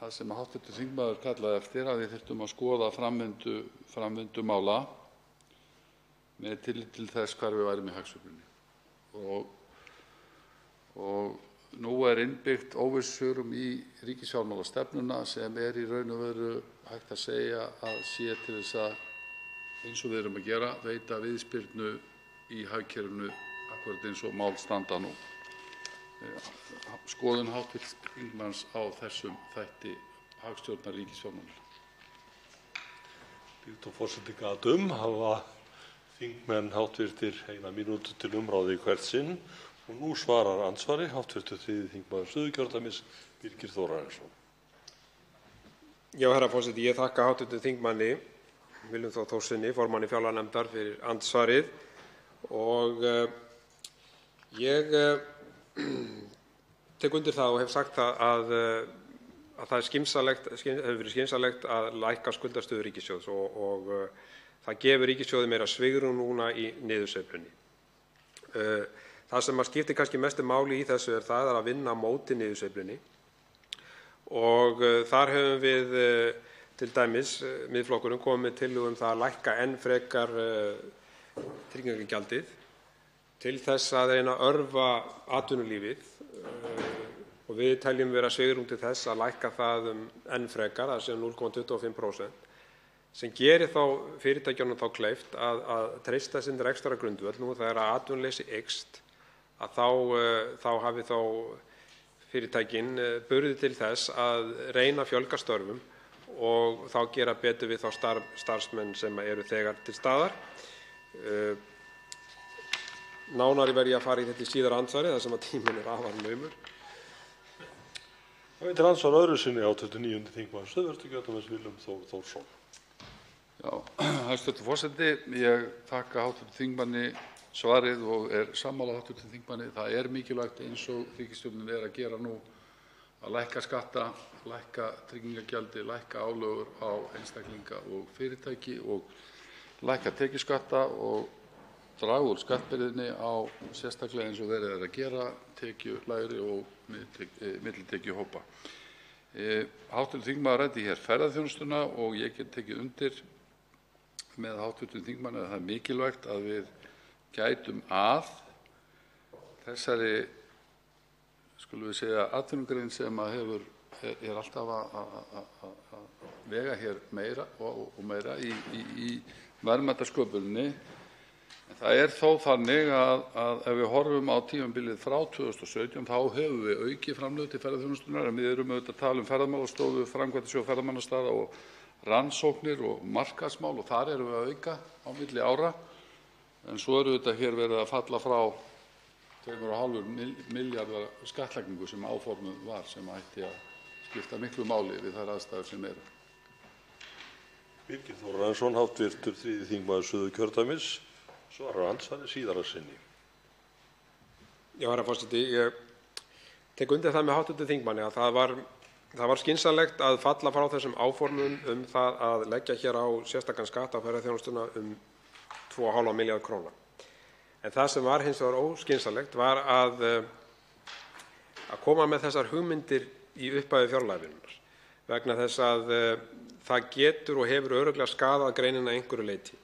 það sem hv. þingmaður kallaði eftir, að við þyrftum að skoða framvindu mála með tilliti til þess hvar við værum í hagsveiflunni. Og nú er innbyggt óvissusvigrúm í ríkisfjármálastefnuna sem er í raun og veru hægt að segja að sé til þess að, eins og við erum að gera, veita viðspyrnu í hagkerfinu akkúrat eins og mál standa nú. Skoðun hv. þingmanns á þessum þætti hagstjórnar ríkisfjármála. Líkt og forseti gat hafa þingmenn hv. 1 mínútu til umráða í hvert sinn og nú svarar andsvari hv. 3. þingmaður Suðurkjördæmis, Birgir Þórarinsson. Já, herra forseti, ég þakka hv. þingmanni Willum Þór Þórssyni, formanni fjárlaganefndar, fyrir andsvarið og ég tek undir það og hef sagt það að það hefur verið skynsamlegt að lækka skuldastöðu ríkissjóðs og það gefur ríkissjóði meira svigrúm núna í niðursveiflunni. Það sem skiptir kannski mestu máli í þessu er það að vinna á móti niðursveiflunni og þar höfum við til dæmis Miðflokkurinn komið með tillögu það að lækka enn frekar tryggingagjaldið til þess að reyna að örva atvinnulífið og við teljum vera svigrúm til þess að lækka það enn frekar, það sé 0,25%, sem gerir þá fyrirtækjunum þá kleift að treysta sinn rekstrargrundvöll nú þegar atvinnuleysi eykst, að þá hafi þá fyrirtækin burði til þess að reyna að fjölga störfum og þá gera betur við þá starfsmenn sem eru þegar til staðar. Nánari verð ég að fara í þetta í síðara andsvari þar sem að tíminn er afar naumur. Það veitir andsvar öðru sinni hv. 9. þingmaður Suðvesturkjördæmis, Willum Þór Þórsson. Já, hæstv. forseti, ég þakka hv. þingmanni svarið og er sammála hv. þingmanni. Það er mikilvægt eins og ríkisstjórnin er að gera nú að lækka skatta, lækka tryggingagjaldi, lækka álögur á einstaklinga og fyrirtæki og lækka tekjuskatta og draga úr skattbyrðinni á sérstaklega eins og verið er að gera tekjulægri og millitekjuhópa. Hv. þingmaður ræddi hér ferðaþjónustuna og ég get tekið undir með hv. þingmanni að það er mikilvægt að við gætum að þessari, skulum við segja, atvinnugrein sem er alltaf að vega hér meira og meira í verðmætasköpuninni. Það er þó þannig að ef við horfum á tímabilið frá 2017 þá höfum við aukið framlög til ferðaþjónustunnar en við erum auðvitað að tala Ferðamálastofu, Framkvæmdasjóð ferðamannastaða og rannsóknir og markaðsmál og þar erum við að auka á milli ára. En svo er auðvitað hér verið að falla frá 2,5 milljarða skattlagningu sem áformuð var sem ætti að skipta miklu máli við þær aðstæður sem eru. Birgir Þórarinsson, hv. 3. þingmaður Suðurkjördæmis, svarar andsvari síðara sinni. Já, herra forseti, ég tek undir það með hv. þingmanni að það var skynsamlegt að falla frá þessum áformum það að leggja hér á sérstakan skatt á ferðaþjónustuna 2,5 milljarða króna. En það sem var hins vegar óskynsamlegt var að koma með þessar hugmyndir í upphafi fjárlagavinnunnar vegna þess að það getur og hefur örugglega skaðað greinina að einhverju leyti.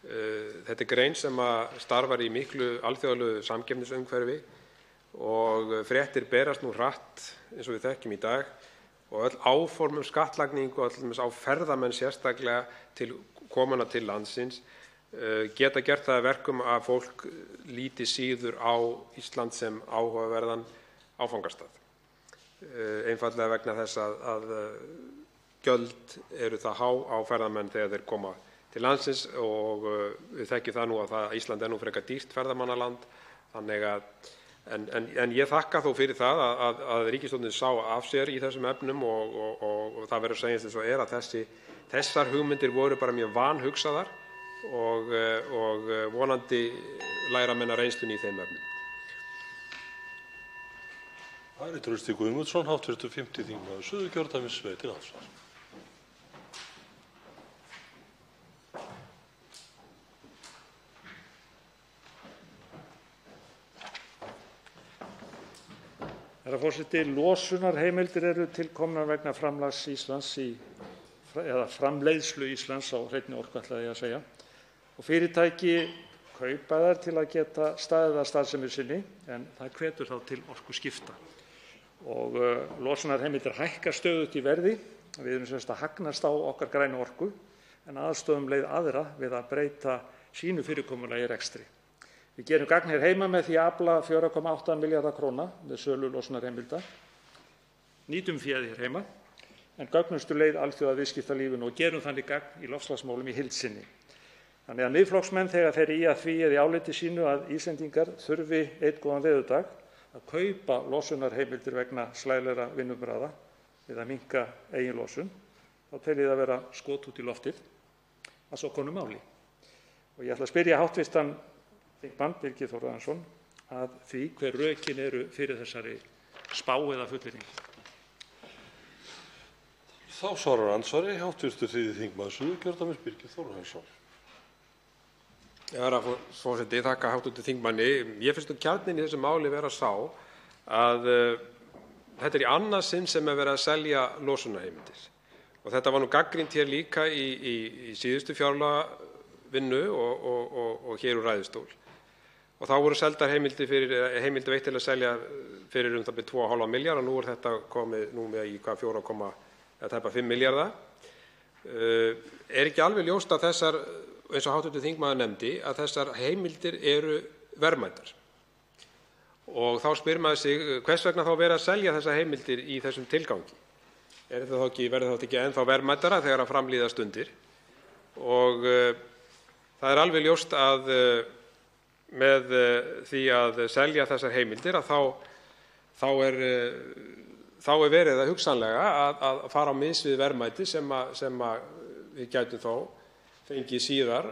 Þetta er grein sem starfar í miklu alþjóðlegu samkeppnisumhverfi og fréttir berast nú hratt eins og við þekkjum í dag og öll áform skattlagningu á ferðamenn sérstaklega til kominna til landsins geta gert það að verkum að fólk líti síður á Ísland sem áhugaverðan áfangastað. Einfaldlega vegna þess að gjöld eru það há á ferðamenn þegar þeir koma til landsins og við þekkjum það nú að Ísland nú frekar dýrt ferðamannaland. Þannig að En ég þakka þó fyrir það að ríkisstjórnin sá af sér í þessum efnum og það verður að segjast eins og að þessar hugmyndir voru bara mjög vanhugsaðar og vonandi læra menn af reynslunni í þeim efnum. Ari Trausti Guðmundsson, hv. 5. þingmaður Suðurkjördæmis, til andsvars. Herra forseti, losunarheimildir eru tilkomnar vegna framlags Íslands eða framleiðslu Íslands á hreinni orku, ætla ég að segja, og fyrirtæki kaupa þær til að geta staðið að starfsemi sinni, en það hvetur þá til orkuskipta. Og losunarheimildir hækka stöðugt í verði. Við erum semst að hagnast á okkar grænu orku, en aðstoðum leið aðra við að breyta sínu fyrirkomulagi í rekstri. Við gerum gagn hér heima með því að afla 4,8 milljarða króna með sölu losunarheimilda. Nýtum féð hér heima, en gögnustu leið alþjóðaviðskiptalífinu og gerum þannig gagn í loftslagsmálum í heild sinni. Þannig að Miðflokksmenn, þegar þeir ýja að því eða í áliti sínu að Íslendingar þurfi einn góðan veðurdag að kaupa losunarheimildir vegna slælegra vinnubragða við að minnka eigin losun, þá tel ég það vera skot út í loftið að svo komnu máli. Og ég ætla að spyrja hv. þingmann Birgi Þórðarson að því hver rökin eru fyrir þessari spá eða fullyrðingu. Þá svarar andsvari hv. 3. þingmaður Suðurkjördæmis, Birgir Þórðarson. Herra forseti, þakka hv. þingmanni. Ég finnst kjarninn í þessu máli vera sá að þetta í annað sinn sem verið að selja losunarheimildir. Og þetta var nú gagnrýnt hér líka í síðustu fjárlagavinnu og hér úr ræðustól. Og þá voru seldar heimildir veitt til að selja fyrir það 2,5 milljarða. Nú þetta komið með í 4,5 milljarða. Ekki alveg ljóst að þessar, eins og hv. þingmaður nefndi, að þessar heimildir eru verðmætar. Og þá spyr maður sig, hvers vegna þá verið að selja þessar heimildir í þessum tilgangi? Verður það ekki ennþá verðmætara þegar að framlíða stundir? Og það er alveg ljóst að með því að selja þessar heimildir að þá er verið að hugsanlega að fara á mis við verðmæti sem við gætum þó fengið síðar.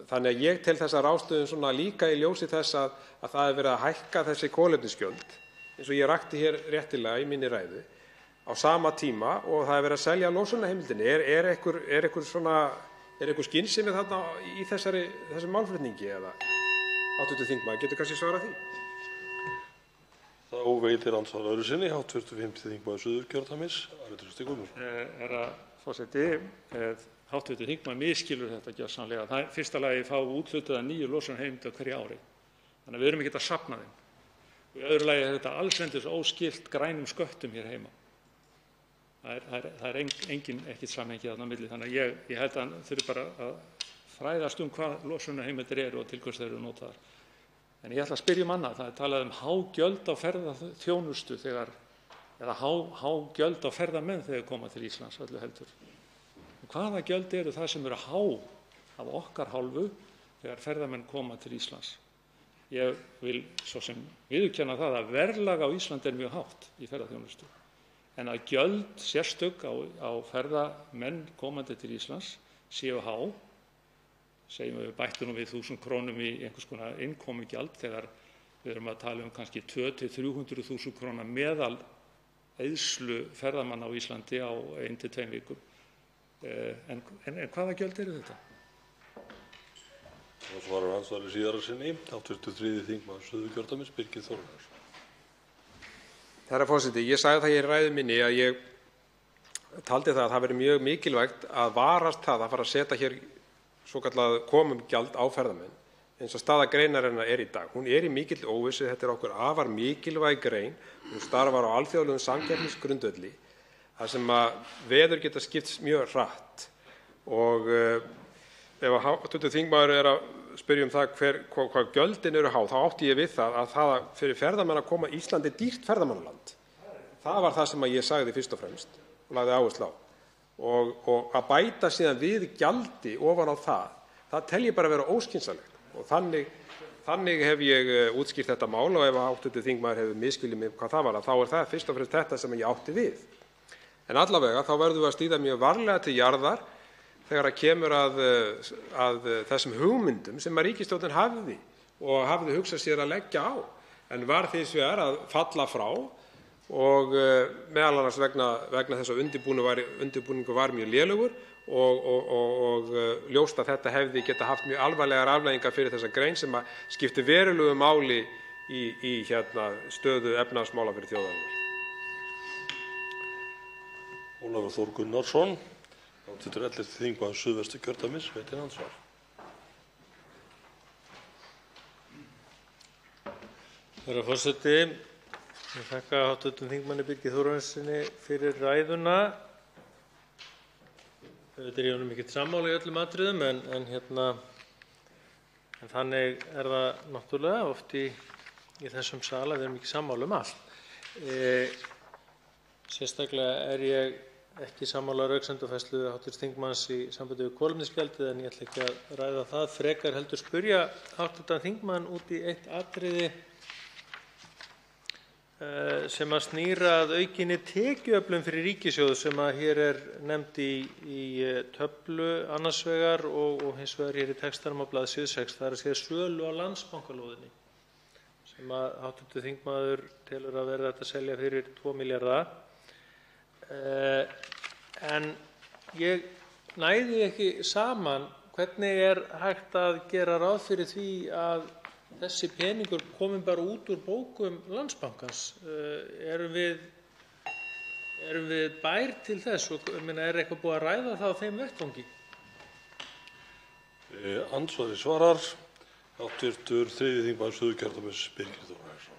Þannig að ég tel þessa ráðstöfun líka í ljósi þess að það er verið að hækka þessi kolefnisgjöld, eins og ég rakti hér réttilega í minni ræðu, á sama tíma og það er verið að selja losunarheimildinni. Er einhver skynsemi þarna í þessum málflutningi eða? Hv. þingmaður getur kannski svarað því. Þá veitir andsvar öðru sinni hv. 5. þingmaður Suðurkjördæmis, Ari Trausti Guðmundsson. Herra forseti, hv. þingmaður misskilur þetta gjörsamlega. Það er fyrsta lagi fá úthlutaða 9 losunarheimildir á hverju ári. Þannig að við erum ekki að safna þeim. Og í öðru lagi er þetta allsendis óskylt grænum sköttum hér heima. Það er ekkert samhengi þarna á milli. Þannig að ég held að hann þurfi bara að fræðast hvað losunarheimildir eru og til hvers þeir eru notaðar. En ég ætla að spyrja annað. Það er talað há gjöld á ferðaþjónustu eða há gjöld á ferðamenn þegar koma til Íslands öllu heldur. Hvaða gjöld eru það sem eru há af okkar hálfu þegar ferðamenn koma til Íslands? Ég vil svo sem viðurkenna það að verðlag á Íslandi er mjög hátt í ferðaþjónustu. En að gjöld sérstök á ferðamenn komandi til Íslands séu há, segjum við bættum við 1.000 krónum í einhvers konar innkomugjald þegar við erum að tala kannski 200–300.000 króna meðal eyðslu ferðamanna á Íslandi á 1 til 2 vikum. En hvaða gjöld eru þetta? Þá svarar andsvari síðara sinni hv. 3. þingmaður Suðurkjördæmis, Birgir Þórðarson. Herra forseti, ég sagði það hér í ræðu minni að ég taldi það að það veri mjög mikilvægt að varast það að fara að setja hér svokallað komumgjald á ferðamenn eins og staða greinarinnar er í dag. Hún er í mikilli óvissu. Þetta er okkur afar mikilvæg grein. Hún starfar á alþjóðlegum samkeppnisgrundvelli. þar sem veður geta skipst mjög hratt. Og ef hv. þingmaður er að spyrja um það hvað gjöldin eru há, þá átti ég við það að það fyrir ferðamenn að koma Íslandi dýrt ferðamannaland. Það var það sem ég sagði fyrst og fremst og lagði áherslu á. Og að bæta síðan við gjaldi ofan á það tel ég bara vera óskynsamlegt. Og þannig hef ég útskýrt þetta mál, og ef hv. þingmaður hefur misskilið mig hvað það var, þá er það fyrst og fremst þetta sem ég átti við. En allavega þá verðum við að stíga mjög varlega til jarðar þegar kemur að þessum hugmyndum sem ríkisstjórnin hafði hugsað sér að leggja á, en varð hins vegar að falla frá, og meðal annars vegna þess að undirbúningur var mjög lélegur og ljóst að þetta hefði getað haft mjög alvarlegar afleiðingar fyrir þessa grein sem skiptir verulegu máli í stöðu efnahagsmála fyrir þjóðarinnar. Ólafur Þór Gunnarsson, 11. þingmaður Suðvesturkjördæmis, veitir andsvar. Herra forseti, ég þakka hv. þingmanni Birgi Þórarinssyni fyrir ræðuna. Auðvitað er ég honum ekkert sammála í öllum atriðum, en þannig er það náttúrulega oft í þessum sal að við erum ekki sammála um allt. Sérstaklega er ég ekki sammála röksemdafærslu hv. þingmanns í sambandi við kolefnisgjaldið, en ég ætla ekki að ræða það frekar, heldur spyrja hv. þingmann út í eitt atriði sem snýr að aukinni tekjuöflun fyrir ríkissjóð, sem hér er nefnd í töflu annars vegar og hins vegar hér í textanum á blaðsíðu 6, það er að segja sölu á Landsbankalóðinni, sem hv. þingmaður telur að verða að selja fyrir 2 milljarða. En ég næði ekki saman hvernig er hægt að gera ráð fyrir því að þessi peningur komi bara út úr bókum Landsbankans. Erum við bær til þess, og er eitthvað búið að ræða það á þeim vettvangi? Andsvari svarar hv. 3. þingmaður Suðurkjördæmis, Birgir Þórarinsson.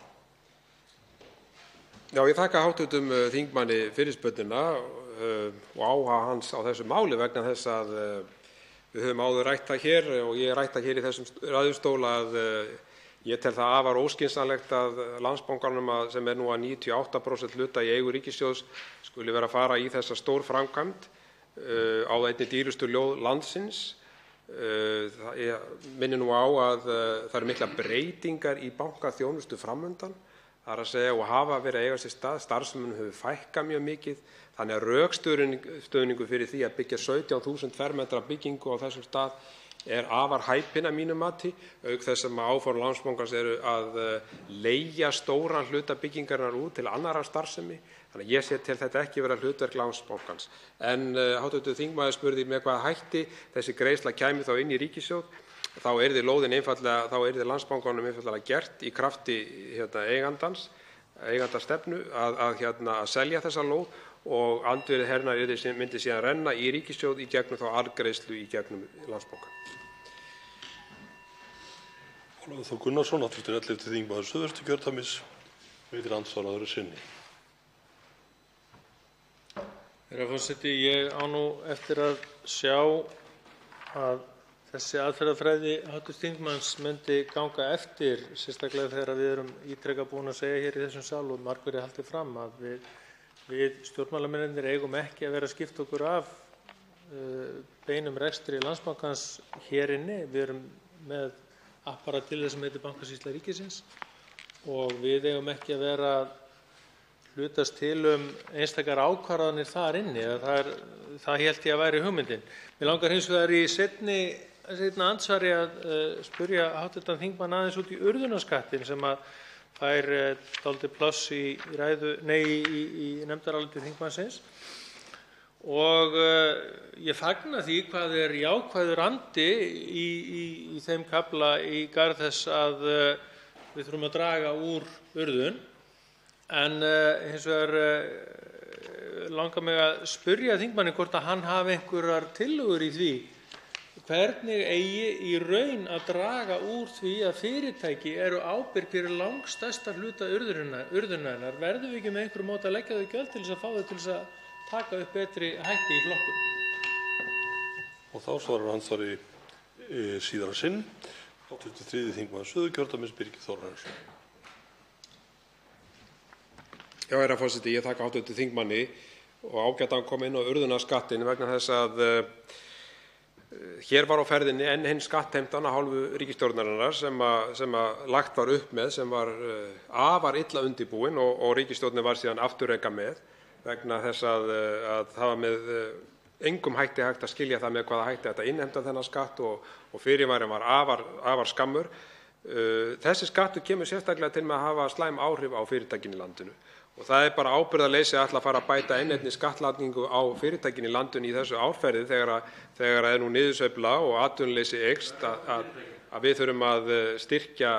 Já, ég þakka hv. þingmanni fyrirspurnina og áhuga hans á þessu máli, vegna þess að við höfum áður rætt það hér og ég rætt það hér í þessum ræðustól að ég tel það afar óskynsamlegt að Landsbankanum, sem er nú að 98% hluta í eigu ríkissjóðs, skuli vera að fara í þessa stórframkvæmd á einni dýrustu lóð landsins. Ég minni nú á að það eru miklar breytingar í bankaþjónustu fram undan, það er að segja, og hafa verið að eiga sér stað. Starfsemönnum hefur fækkað mjög mikið, þannig að rökstuðningur fyrir því að byggja 17.000 fermetra byggingu á þessum stað er afar hæpinn að mínu mati, auk þess sem áform Landsbankans eru að leigja stóran hluta byggingarinnar út til annarrar starfsemi. Þannig að ég tel þetta ekki vera hlutverk Landsbankans. En hv. þingmaður spurði með hvaða hætti þessi greiðsla kæmi þá inn í ríkissjóð. Þá yrði Landsbankanum einfaldlega gert í krafti eigandastefnu að selja þessa lóð, og andvirði hennar myndi síðan renna í ríkissjóð í gegnum þá arðgreiðslu í gegnum Landsbankann. Ólafur Þór Gunnarsson, 11. þingmaður Suðvesturkjördæmis, veitir andsvar öðru sinni. Herra forseti, ég á nú eftir að sjá að þessi aðferðafræði hv. þingmanns myndi ganga eftir, sérstaklega þegar við erum ítrekað búin að segja hér í þessum sal og margverið haldið fram að við stjórnmálamennirnir eigum ekki að vera að skipta okkur af beinum rekstri Landsbankans hér inni. Við erum með apparat til þess sem heitir Bankasýsla ríkisins og við eigum ekki að vera að hlutast til einstakar ákvarðanir þar inni. Það hélt ég að væri hugmyndin. Mér langar hins vegar í seinna andsvari að spyrja hv. þingmann aðeins út í urðunarskattinn sem fær dálítið pláss í nefndaráliti þingmannsins, og ég fagna því hvað er jákvæður andi í þeim kafla í garð þess að við þurfum að draga úr urðun. En hins vegar langar mig að spyrja þingmanninn hvort að hann hafi einhverjar tillögur í því hvernig eigi í raun að draga úr því að fyrirtæki eru ábyrg fyrir langstærsta hluta urðunarinnar. Verðum við ekki með einhverju móti að leggja þau gjöld til þess að fá þau til þess að taka upp betri hætti í flokkun. Og þá svarar andsvari síðara sinn hv. 3. þingmaður Suðurkjördæmis, Birgir Þórarinsson. Já, herra forseti, ég þakka hv. þingmanni og ágætt að hann kom inn á urðunarskattinn vegna þess að hér var á ferðinni enn hinn skattheimtan af hálfu ríkisstjórnarinnar sem lagt var upp með, sem var afar illa undirbúin og ríkisstjórnin var síðan afturreka með vegna þess að það var með engum hætti hægt að skilja það með hvaða hætti þetta innheimta þennan skatt og fyrirvarinn var afar skammur. Þessi skattur kemur sérstaklega til með að hafa slæm áhrif á fyrirtækin í landinu. Og það er bara ábyrgðarleysi að ætla að fara að bæta enn einni skattlagningu á fyrirtækin í landinu í þessu árferði þegar er nú niðursveifla og atvinnuleysi eykst að við þurfum að styrkja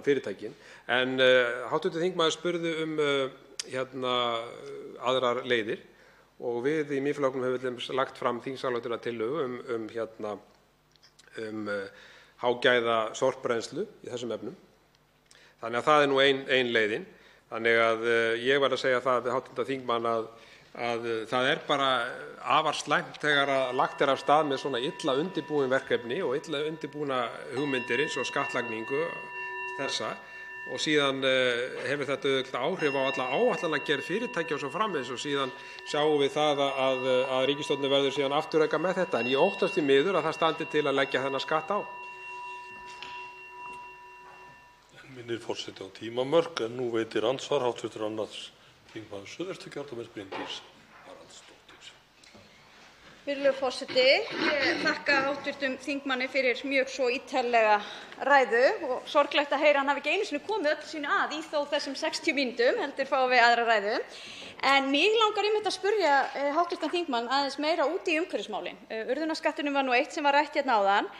fyrirtækin. En hv. þingmaður spurði aðrar leiðir og við í Miðflokknum höfum lagt fram þingsályktunartillögu um hágæða sorpbrennslu í þessum efnum. Þannig að það er nú ein leiðin. Þannig að ég verð að segja það við hv. þingmann að það er bara afar slæmt þegar lagt er af stað með svona illa undirbúin verkefni og illa undirbúna hugmyndir eins og skattlagningu þessa og síðan hefur þetta auðvitað áhrif á alla áætlanagerð fyrirtækja og svo framvegis og síðan sjáum við það að ríkisstjórnin verður síðan afturreka með þetta. En ég óttast því miður að það standi til að leggja þennan skatt á. Minnir forseti á tímamörk en nú veitir andsvar hv. 2. þingmaður Suðvesturkjördæmis, Bryndís Haraldsdóttir. Virðulegur forseti, ég þakka hv. þingmanni fyrir mjög svo ítarlega ræðu og sorglegt að heyra hann hafi ekki einu sinni komið öllu sínu að í þó þessum 60 mínútum, heldur fáum við aðra ræðu. En mig langar einmitt að spyrja hv. þingmann aðeins meira út í umhverfismálin. Urðunarskatturinn var nú eitt sem var rætt hérna áðan.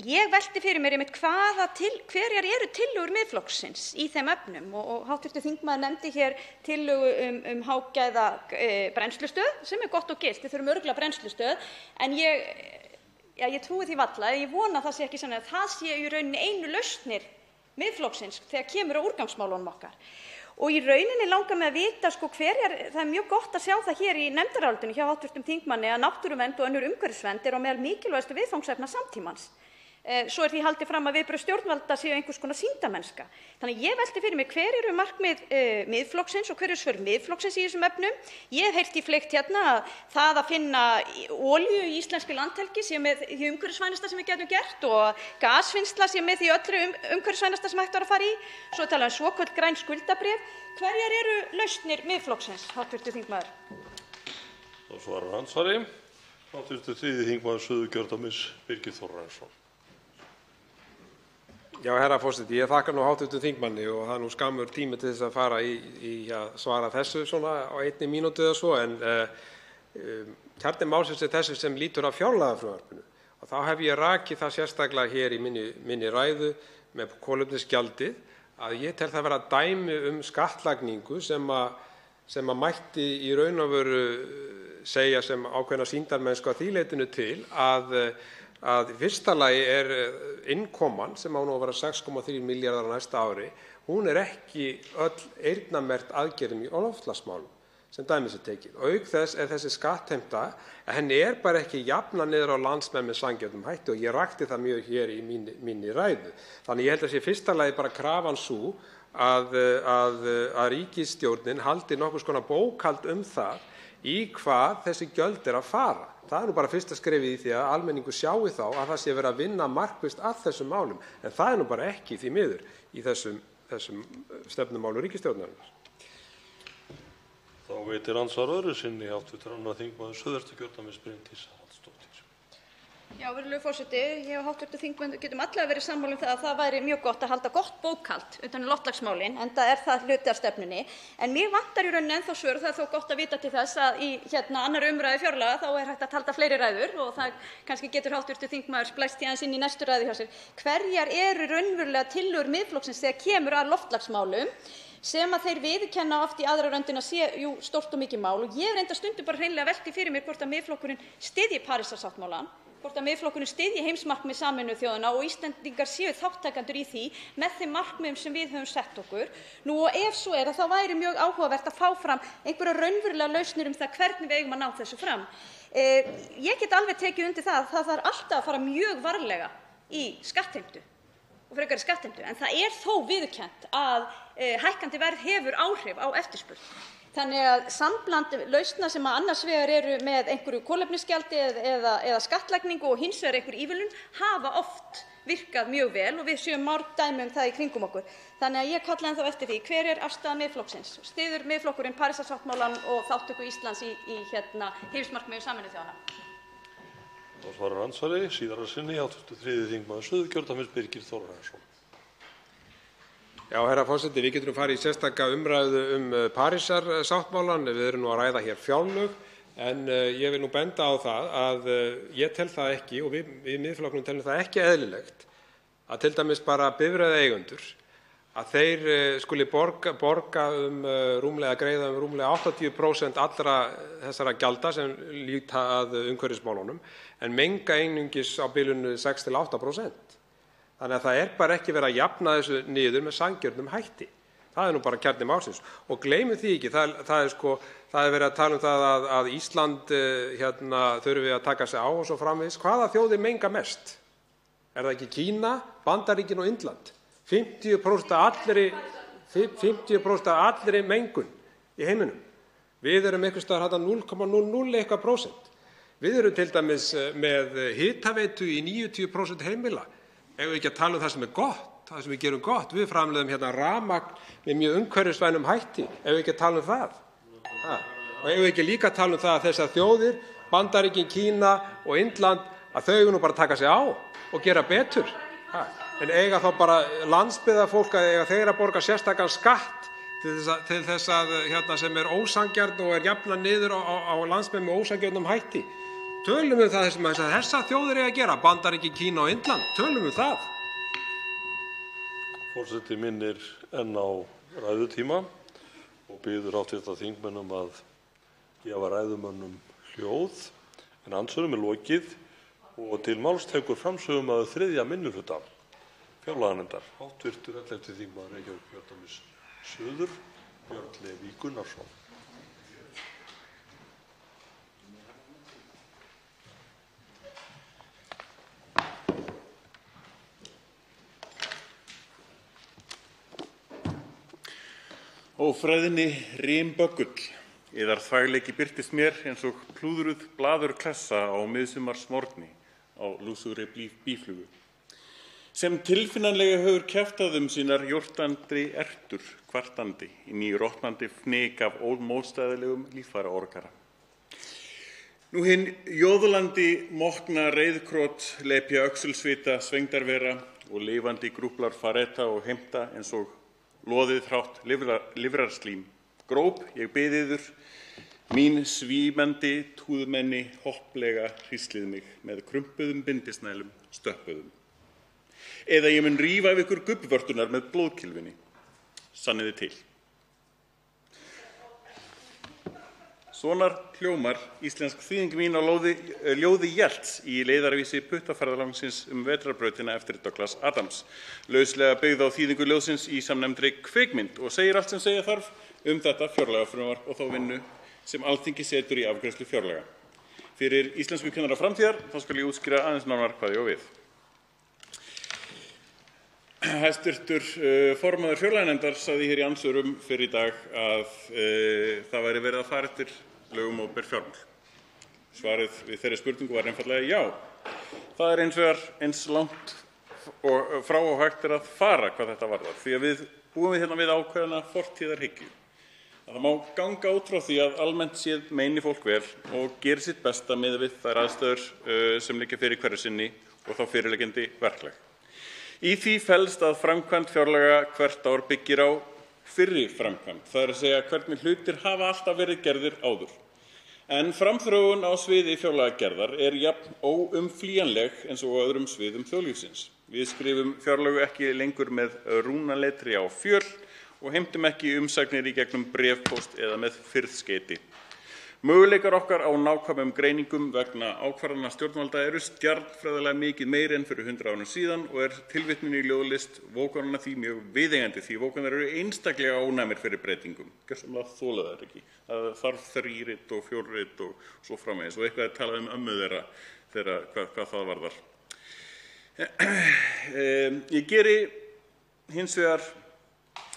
Ég velti fyrir mér einmitt hverjar eru tillögur Miðflokksins í þeim efnum og hv. þingmaður nefndi hér tillögu hágæða brennslustöð sem er gott og gilt, við þurfum örugglega brennslustöð en ég trúi því varla, ég vona að það sé ekki þannig að það sé í rauninni einu lausnir Miðflokksins þegar kemur á úrgangsmálunum okkar. Og í rauninni langar mig að vita það er mjög gott að sjá það hér í nefndarálitinu hjá hv. þingmanni að náttúruvernd og önnur umhverfisvernd eru á meðal mikilvægustu viðfangsefna samtímans. Svo er því haldið fram að viðbrögð stjórnvalda séu einhvers konar sýndarmennska. Þannig að ég velti fyrir mér hver eru markmið Miðflokksins og hver eru svör Miðflokksins í þessum efnum. Ég hef heyrt í fleygt hérna að það að finna olíu í íslenskri landhelgi sé með því umhverfisvænasta sem við getum gert og gasvinnsla sé með því öllu umhverfisvænasta sem hægt var að fara í. Svo er talað svokölluð græn skuldabréf. Hverjar eru lausnir Miðflokksins, hv. þingmaður? Þá svarar andsvari hv. 3. þingmaður Suðurkjördæmis, Birgir Þórarinsson. Já, herra forseti, ég þakka nú hv. þingmanni og það er nú skammur tími til þess að fara í að svara þessu svona á 1 mínútu eða svo en kjarni málsins er þessi sem lýtur að fjárlagafrumvarpinu og þá hef ég rakið það sérstaklega hér í minni ræðu með kolefnisgjaldið að ég tel það vera dæmi skattlagningu sem mætti í raun og veru segja sem ákveðna sýndarmennsku að því leytinu til að í fyrsta lagi er innkoman sem á nú að vera 6,3 milljarðar á næsta ári, hún er ekki öll eyrnamerkt aðgerðum í loftslagsmálum sem dæmi sé tekið. Auk þess er þessi skattheimta að henni er bara ekki jafnað niður á landsmenn með sanngjörnum hætti og ég rakti það mjög hér í minni ræðu. Þannig ég held að sé í fyrsta lagi bara krafan sú að ríkisstjórnin haldi nokkurs konar bókhald það í hvað þessi gjöld er að fara. Það er nú bara fyrsta skrefið í því að almenningur sjái þá að það sé verið að vinna markvisst að þessum málum. En það er nú bara ekki því miður í þessum stefnumálum ríkisstjórnarinnar. Þá veitir andsvar öðru sinni hv. 2. þingmaður Suðvesturkjördæmis, Bryndís Haraldsdóttir. Já, virðulegur forseti, ég og hv. þingmenn getum allavega verið sammála um það væri mjög gott að halda gott bókhald utan loftslagsmálin, enda er það hluti af stefnunni. En mig vantar í rauninni ennþá svör og það er þó gott að vita til þess að í 2. umræðu fjárlaga þá er hægt að halda fleiri ræður og það kannski getur hv. þingmaður splæst því aðeins inn í næstu ræðu hjá sér. Hverjar eru raunverulega tillögur Miðflokksins þegar kemur að loftslagsmálum sem að þeir viðurkenna oft í aðra röndina sé stórt og mikið mál og ég hef reyndar stundum bara hreinlega velt því fyrir mér hvort að Miðflokkurinn styðji Parísarsáttmálann hvort að Miðflokkurinn styðji heimsmarkmið Sameinuðu þjóðanna og Íslendingar séu þátttakendur í því með þeim markmiðum sem við höfum sett okkur. Nú og ef svo er þá væri mjög áhugavert að fá fram einhverjar raunverulegar lausnir það hvernig við eigum að ná þessu fram. Ég get alveg tekið undir það að það þarf alltaf að fara mjög varlega í skattheimtu og frekari skattheimtu, en það er þó viðurkennt að hækkandi verð hefur áhrif á eftirspurn. Þannig að sambland lausna sem annars vegar eru með einhverju kolefnisgjaldi eða skattlagningu og hins vegar einhver ívilnun hafa oft virkað mjög vel og við séum mörg dæmi það í kringum okkur. Þannig að ég kalla ennþá eftir því, hver er afstaða Miðflokksins? Styður Miðflokkurinn Parísarsáttmálann og þátttöku Íslands í heimsmarkmiðum Sameinuðu þjóðanna? Þá svarar andsvari síðara sinni hv. 3. þingmaður Suðurkjördæmis Birgir Þórarinsson. Já, herra forseti, við getum farið í sérstaka umræðu Parísarsáttmálann. Við erum nú að ræða hér fjárlög, en ég vil nú benda á það að ég tel það ekki, og við Miðflokknum teljum það ekki eðlilegt, að til dæmis bara bifreiðaeigendur, að þeir skuli greiða rúmlega 80% allra þessara gjalda sem lýta að umhverfismálunum, en menga einungis á bilinu 6–8%. Þannig að það er bara ekki verið að jafna þessu niður með sanngjörnum hætti. Það er nú bara kjarni málsins. Og gleymum því ekki, það er verið að tala um það að Ísland þurfi að taka sig á og svo framvegis. Hvaða þjóðir menga mest? Er það ekki Kína, Bandaríkin og Indland? 50% af allri mengun í heiminum. Við erum einhvers staðar 0,00 eitthvað prósent. Við erum til dæmis með hitaveitu í 90% heimila. Ef við ekki að tala um það sem er gott, það sem við gerum gott, við framleiðum rafmagn með mjög umhverfisvænum hætti, ef við ekki að tala um það. Og ef við ekki líka að tala um það að þessar þjóðir, Bandaríkin, Kína og Indland, að þau nú bara taka sig á og gera betur. En eiga þá bara landsbyggðarfólk að eiga þeir að borga sérstakan skatt til þess að sem er ósanngjarn og er jafnað niður á landsmenn með ósanngjarnum hætti. Tölum við það sem þessar þjóðir eiga að gera, Bandaríkin, Kína og Indland, tölum við það. Forseti minnir enn á ræðutíma og biður hv. þingmenn að gefa ræðumönnum hljóð, en andsvörum er lokið og til máls tekur framsögumaður 3. minnihluta fjárlaganefndar, hv. 11. þingmaður Reykjavíkurkjördæmis suður, Björn Leví Gunnarsson. Ófræðinni rimböggull, yðar þvagleiki birtist mér eins og plúðruð blaður klessa á miðsumarsmorgni á lúsugri býflugu, sem tilfinnanlega hefur kjaftað sínar jórtandri ertur kvartandi í nýrotnandi fnyk af ómótstæðilegum líffæraorgara. Nú hinn jóðlandi mokna reiðkrot lepja öxulsvita svengdarvera og lifandi grúplar fareta og heimta eins og loðið þrátt lifrarslím. Gróp, ég bið yður, mín svímandi túðmenni hopplega hríslið mig með krumpuðum bindisnælum stöppuðum. Eða ég mun rífa af ykkur gubbvörtunar með blóðkylfinni. Sanniði til. Svonar hljómar íslensk þýðing mín á ljóði Hjelts í leiðarvísi puttaferðalangsins vetrarbrautina eftir Douglas Adams, lauslega byggð á þýðingu ljóðsins í samnefndri kvikmynd og segir allt sem segja þarf þetta fjárlagafrumvarp og þá vinnu sem Alþingi setur í afgreiðslu fjárlaga. Fyrir íslenskukennara framtíðar þá skal ég útskýra aðeins nánar hvað ég á við. Hæstvirtur formaður fjárlaganefndar sagði hér í andsvörum fyrr í dag að það væri verið að fara eftir lögum og opinber fjármál. Svarið við þeirri spurningu var einfaldlega já. Það er hins vegar eins langt frá og hægt að fara hvað þetta varðar, því að við búum við ákveðna fortíðarhyggju. Það má ganga út frá því að almennt séð meini fólk vel og geri sitt besta miðað við þær aðstæður sem liggja fyrir hverju sinni og þá fyrirliggjandi verklag. Í því felst að framkvæmd fjárlaga hvert ár byggir á fyrri framkvæmd, það er að segja hvernig hlutir hafa alltaf verið gerðir áður. En framþróun á sviði fjárlagagerðar er jafn óumflýjanleg eins og á öðrum sviðum þjóðlífsins. Við skrifum fjárlögu ekki lengur með rúnaletri á fjöl og heimtum ekki umsagnir í gegnum bréfpóst eða með firðskeyti. Möguleikar okkar á nákvæmum greiningum vegna ákvarðana stjórnvalda eru stjarnfræðilega mikið meiri en fyrir 100 árum síðan og tilvitnun í ljóðlist Vågananna því mjög viðeigandi því Våganar eru einstaklega ónæmir fyrir breytingum. Gjörsamlega þola þær ekki. Það þarf 3 rit og 4 rit og svo framvegis og eitthvað talað ömmu þeirra hvað það varðar.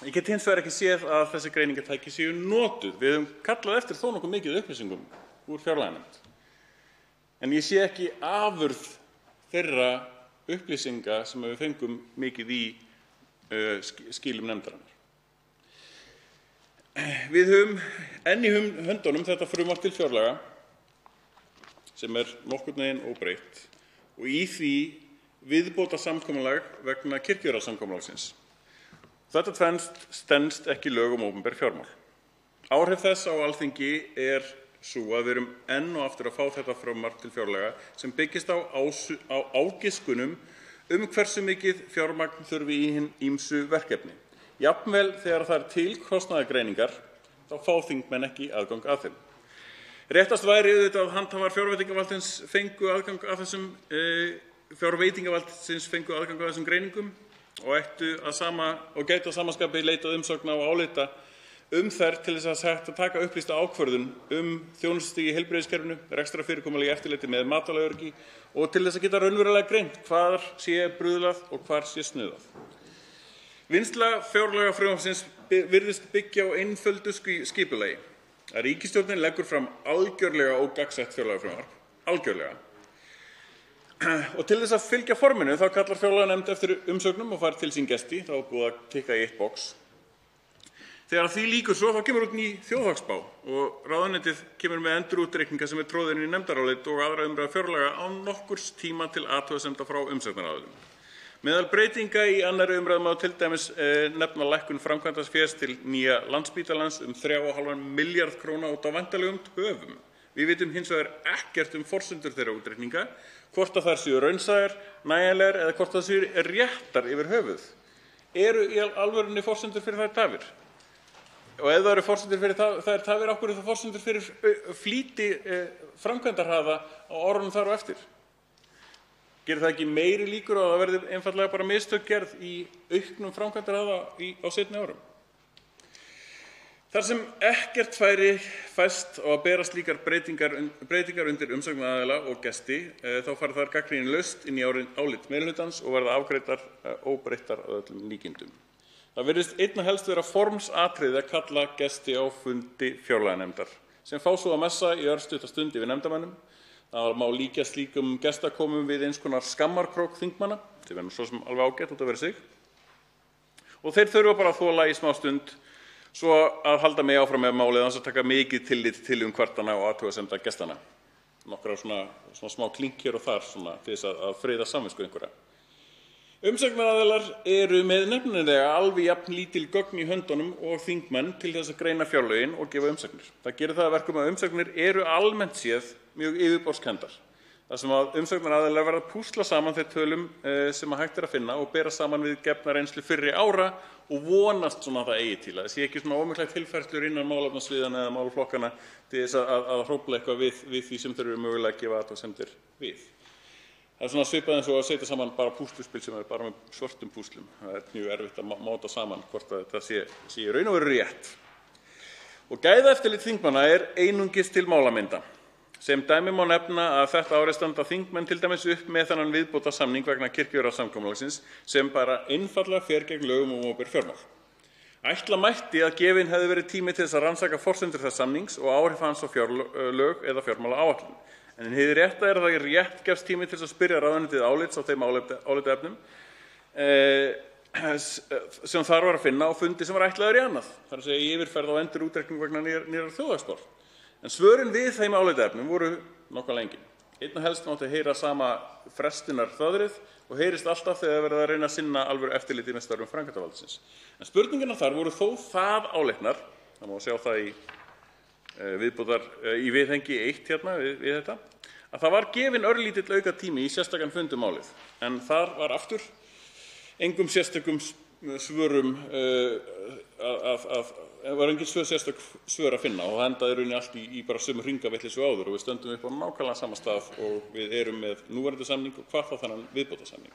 Ég get hins vegar ekki séð að þessi greiningatæki séu notuð. Við höfum kallað eftir þó nokkuð mikið upplýsingum úr fjárlaganefnd. En ég sé ekki afurð þeirra upplýsinga sem við fengum mikið í skilum nefndarinnar. Við höfum enn í höndunum þetta frumvarp til fjárlaga sem nokkurn veginn óbreytt og í því viðbótarsamkomulag vegna kirkjujarðasamkomulagsins. Þetta tvennt stenst ekki lög opinber fjármál. Áhrif þess á Alþingi sú að við erum enn og aftur að fá þetta frumvarp til fjárlaga sem byggist á ágiskunum hversu mikið fjármagn þurfi í hin ýmsu verkefni. Jafnvel þegar það til kostnaðargreiningar þá fá þingmenn ekki aðgang að þeim. Réttast væri auðvitað að handhafar fjárveitingavaldsins fengu aðgang að þessum greiningum og gætu að sama skapi leitað umsagna og álita þær til þess að hægt að taka upplýsta ákvörðun þjónustustig í heilbrigðiskerfinu, rekstrarfyrirkomulagi í eftirliti með matvælaöryggi og til þess að geta raunverulega greint hvar sé bruðlað og hvar sé snuðað. Vinnsla fjárlagafrumvarpsins virðist byggja á einföldu skipulagi. Að ríkisstjórnin leggur fram algjörlega ógagnsætt fjárlagafrumvarp, algjörlega. Og til þess að fylgja forminu þá kallar fjárlaganefnd eftir umsögnum og fær til sín gesti, þá búið að tikka í eitt box. Þegar því lýkur svo þá kemur út ný þjóðhagsspá og ráðuneytið kemur með endurútreikninga sem troðin í nefndarálit og aðra umræða fjárlaga án nokkurs tíma til athugasemda frá umsagnaraðilum. Meðal breytinga í annarri umræðu má til dæmis nefna lækkun framkvæmdafés til nýja Landspítalans 3,5 milljarð króna út af væntanlegum töfum. Við vitum hins vegar ekkert forsendur þeirra útreikninga, hvort að þær séu raunsæjar, nægjanlegar eða hvort það séu réttar yfir höfuð. Eru í alvörunni forsendur fyrir þær tafir? Og ef það eru forsendur fyrir þær tafir, af hverju eru það forsendur fyrir flýti framkvæmdahraða á árunum þar á eftir? Gerir það ekki meiri líkur á að það verði einfaldlega bara mistök gerð í auknum framkvæmdahraða á seinni árum? Þar sem ekkert færi fæst á að bera slíkar breytingar undir umsagnaraðila og gesti, þá fara þær gagnrýnislaust inn í álit meirihlutans og verða afgreiddar óbreyttar að öllum líkindum. Það virðist einna helst vera formsatriði að kalla gesti á fundi fjárlaganefndar, sem fá svo að messa í örstutta stund yfir nefndarmönnum. Það má líkja slíkum gestakomum við eins konar skammarkrók þingmanna, sem nú svo sem alveg ágætt út af verið sig. Og þeir þurfa bara að þola í smá stund svo að halda mig áfram með málið án þess að taka mikið tillit til kvartana og athugasemda gestanna. Nokkrar svona smá klink hér og þar til þess að friða samvisku einhverja. Umsagnaraðilar eru með nefnilega alveg jafn lítil gögn í höndunum og þingmenn til þess að greina fjárlögin og gefa umsagnir. Það gerir það að verkum að umsagnir eru almennt séð mjög yfirborðskenndar. Það sem að umsagnaraðilar verða að púsla saman þeim tölum sem hægt að finna og bera saman við gefna reynslu fyrri ára og vonast að það eigi til. Það sé ekki ómiklar tilfærslur innan málefnasviðanna eða málaflokkana til þess að hrófla eitthvað við því sem þeir eru mögulega að gefa athugasemdir við. Það er svipað eins og að setja saman bara púsluspil sem bara með svörtum púslum. Það mjög erfitt að máta saman hvort að þetta sé í raun og veru rétt. Og gæðaeftirlit þingmanna einungis til málamynda. Sem dæmi má nefna að þetta árið standa þingmenn til dæmis upp með þennan viðbótarsamning vegna kirkjujarðasamkomulagsins sem bara einfaldlega fer gegn lögum opinber fjármál. Ætla mætti að gefinn hefði verið tími til þess að rannsaka forsendur þess samnings og áhrif hans á fjárlög eða fjármálaáætlun. En hið rétta að það rétt gefst tími til að spyrja ráðuneytið álits á þeim álitaefnum sem þar var að finna á fundi sem var ætlaður í annað. Það að segja yfirferð á endurútreikning vegna nýrrar þjóðhagsspár. En svörin við þeim álitaefnum voru nokkuð lengi. Einna helst mátti heyra sama frestunarþöðrið og heyrist alltaf þegar verið að reyna að sinna alvöru eftirliti með störfum framkvæmdarvaldsins. En spurningarnar þar voru þó það áleitnar, það má sjá það í viðhengi 1 hérna við þetta, að það var gefinn örlítill aukatími í sérstakan fund um málið, en þar var aftur engum sérstökum svörum var engin sérstök svör að finna og það endaði í rauninni allt í bara sömu hringavitleysu áður og við stöndum upp á nákvæmlega sama stað og við erum með núverandi samning og hvað þá þennan viðbótarsamning.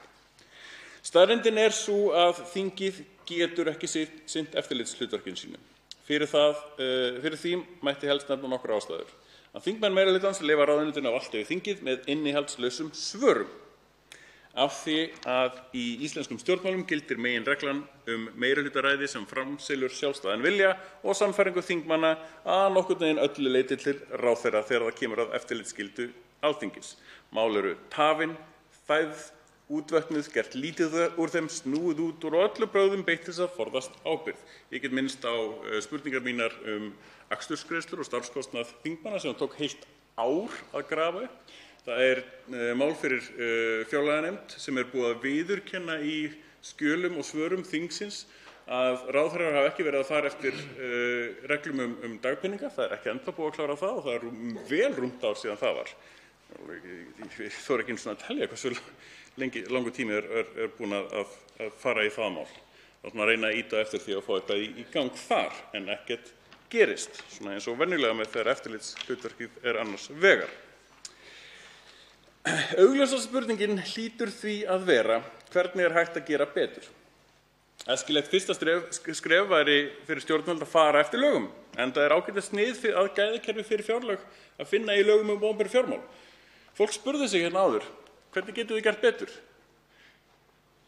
Staðreyndin er sú að þingið getur ekki sinnt eftirlitshlutverkum sínum. Fyrir því mætti helst nefna nokkrar ástæður. Að þingmenn meirihlutans leyfa ráðuneytinu á allt yfir þingið með innihaldslausum svörum. Af því að í íslenskum stjórnmálum gildir meginreglan meirihlutaræði sem framselur sjálfstæðan vilja og sannfæringu þingmanna að nokkurn veginn öllu leyti til ráðherra þegar það kemur að eftirlitsskyldu Alþingis. Mál eru tafin, þæfð, útvötnuð, gert lítið úr þeim, snúið út úr og öllu brögðum beitt til þess að forðast ábyrgð. Ég get minnst á spurningar mínar akstursgreiðslur og starfskostnað þingmanna sem tók heilt ár að grafa upp. Það er mál fyrir fjárlaganefnd sem er búið að viðurkenna í skjölum og svörum þingsins að ráðherrar hafa ekki verið að fara eftir reglum dagpeninga. Það er ekki ennþá búið að klára það og það er vel rúmt ár síðan það var. Ég þori ekki einu svona að telja hversu langur tími er búin að fara í það mál. Það er að reyna að ýta eftir því að fá eitthvað í gang þar en ekkert gerist, svona eins og venjulega með þegar eftirlitshlutverkið er annars vegar. Augljósa spurningin hlýtur því að vera hvernig er hægt að gera betur. Æskilegt fyrsta skref væri fyrir stjórnvöld að fara eftir lögum, enda er ágætis snið að gæðakerfi fyrir fjárlög að finna í lögum opinber fjármál. Fólk spurði sig hérna áður, hvernig getum við gert betur?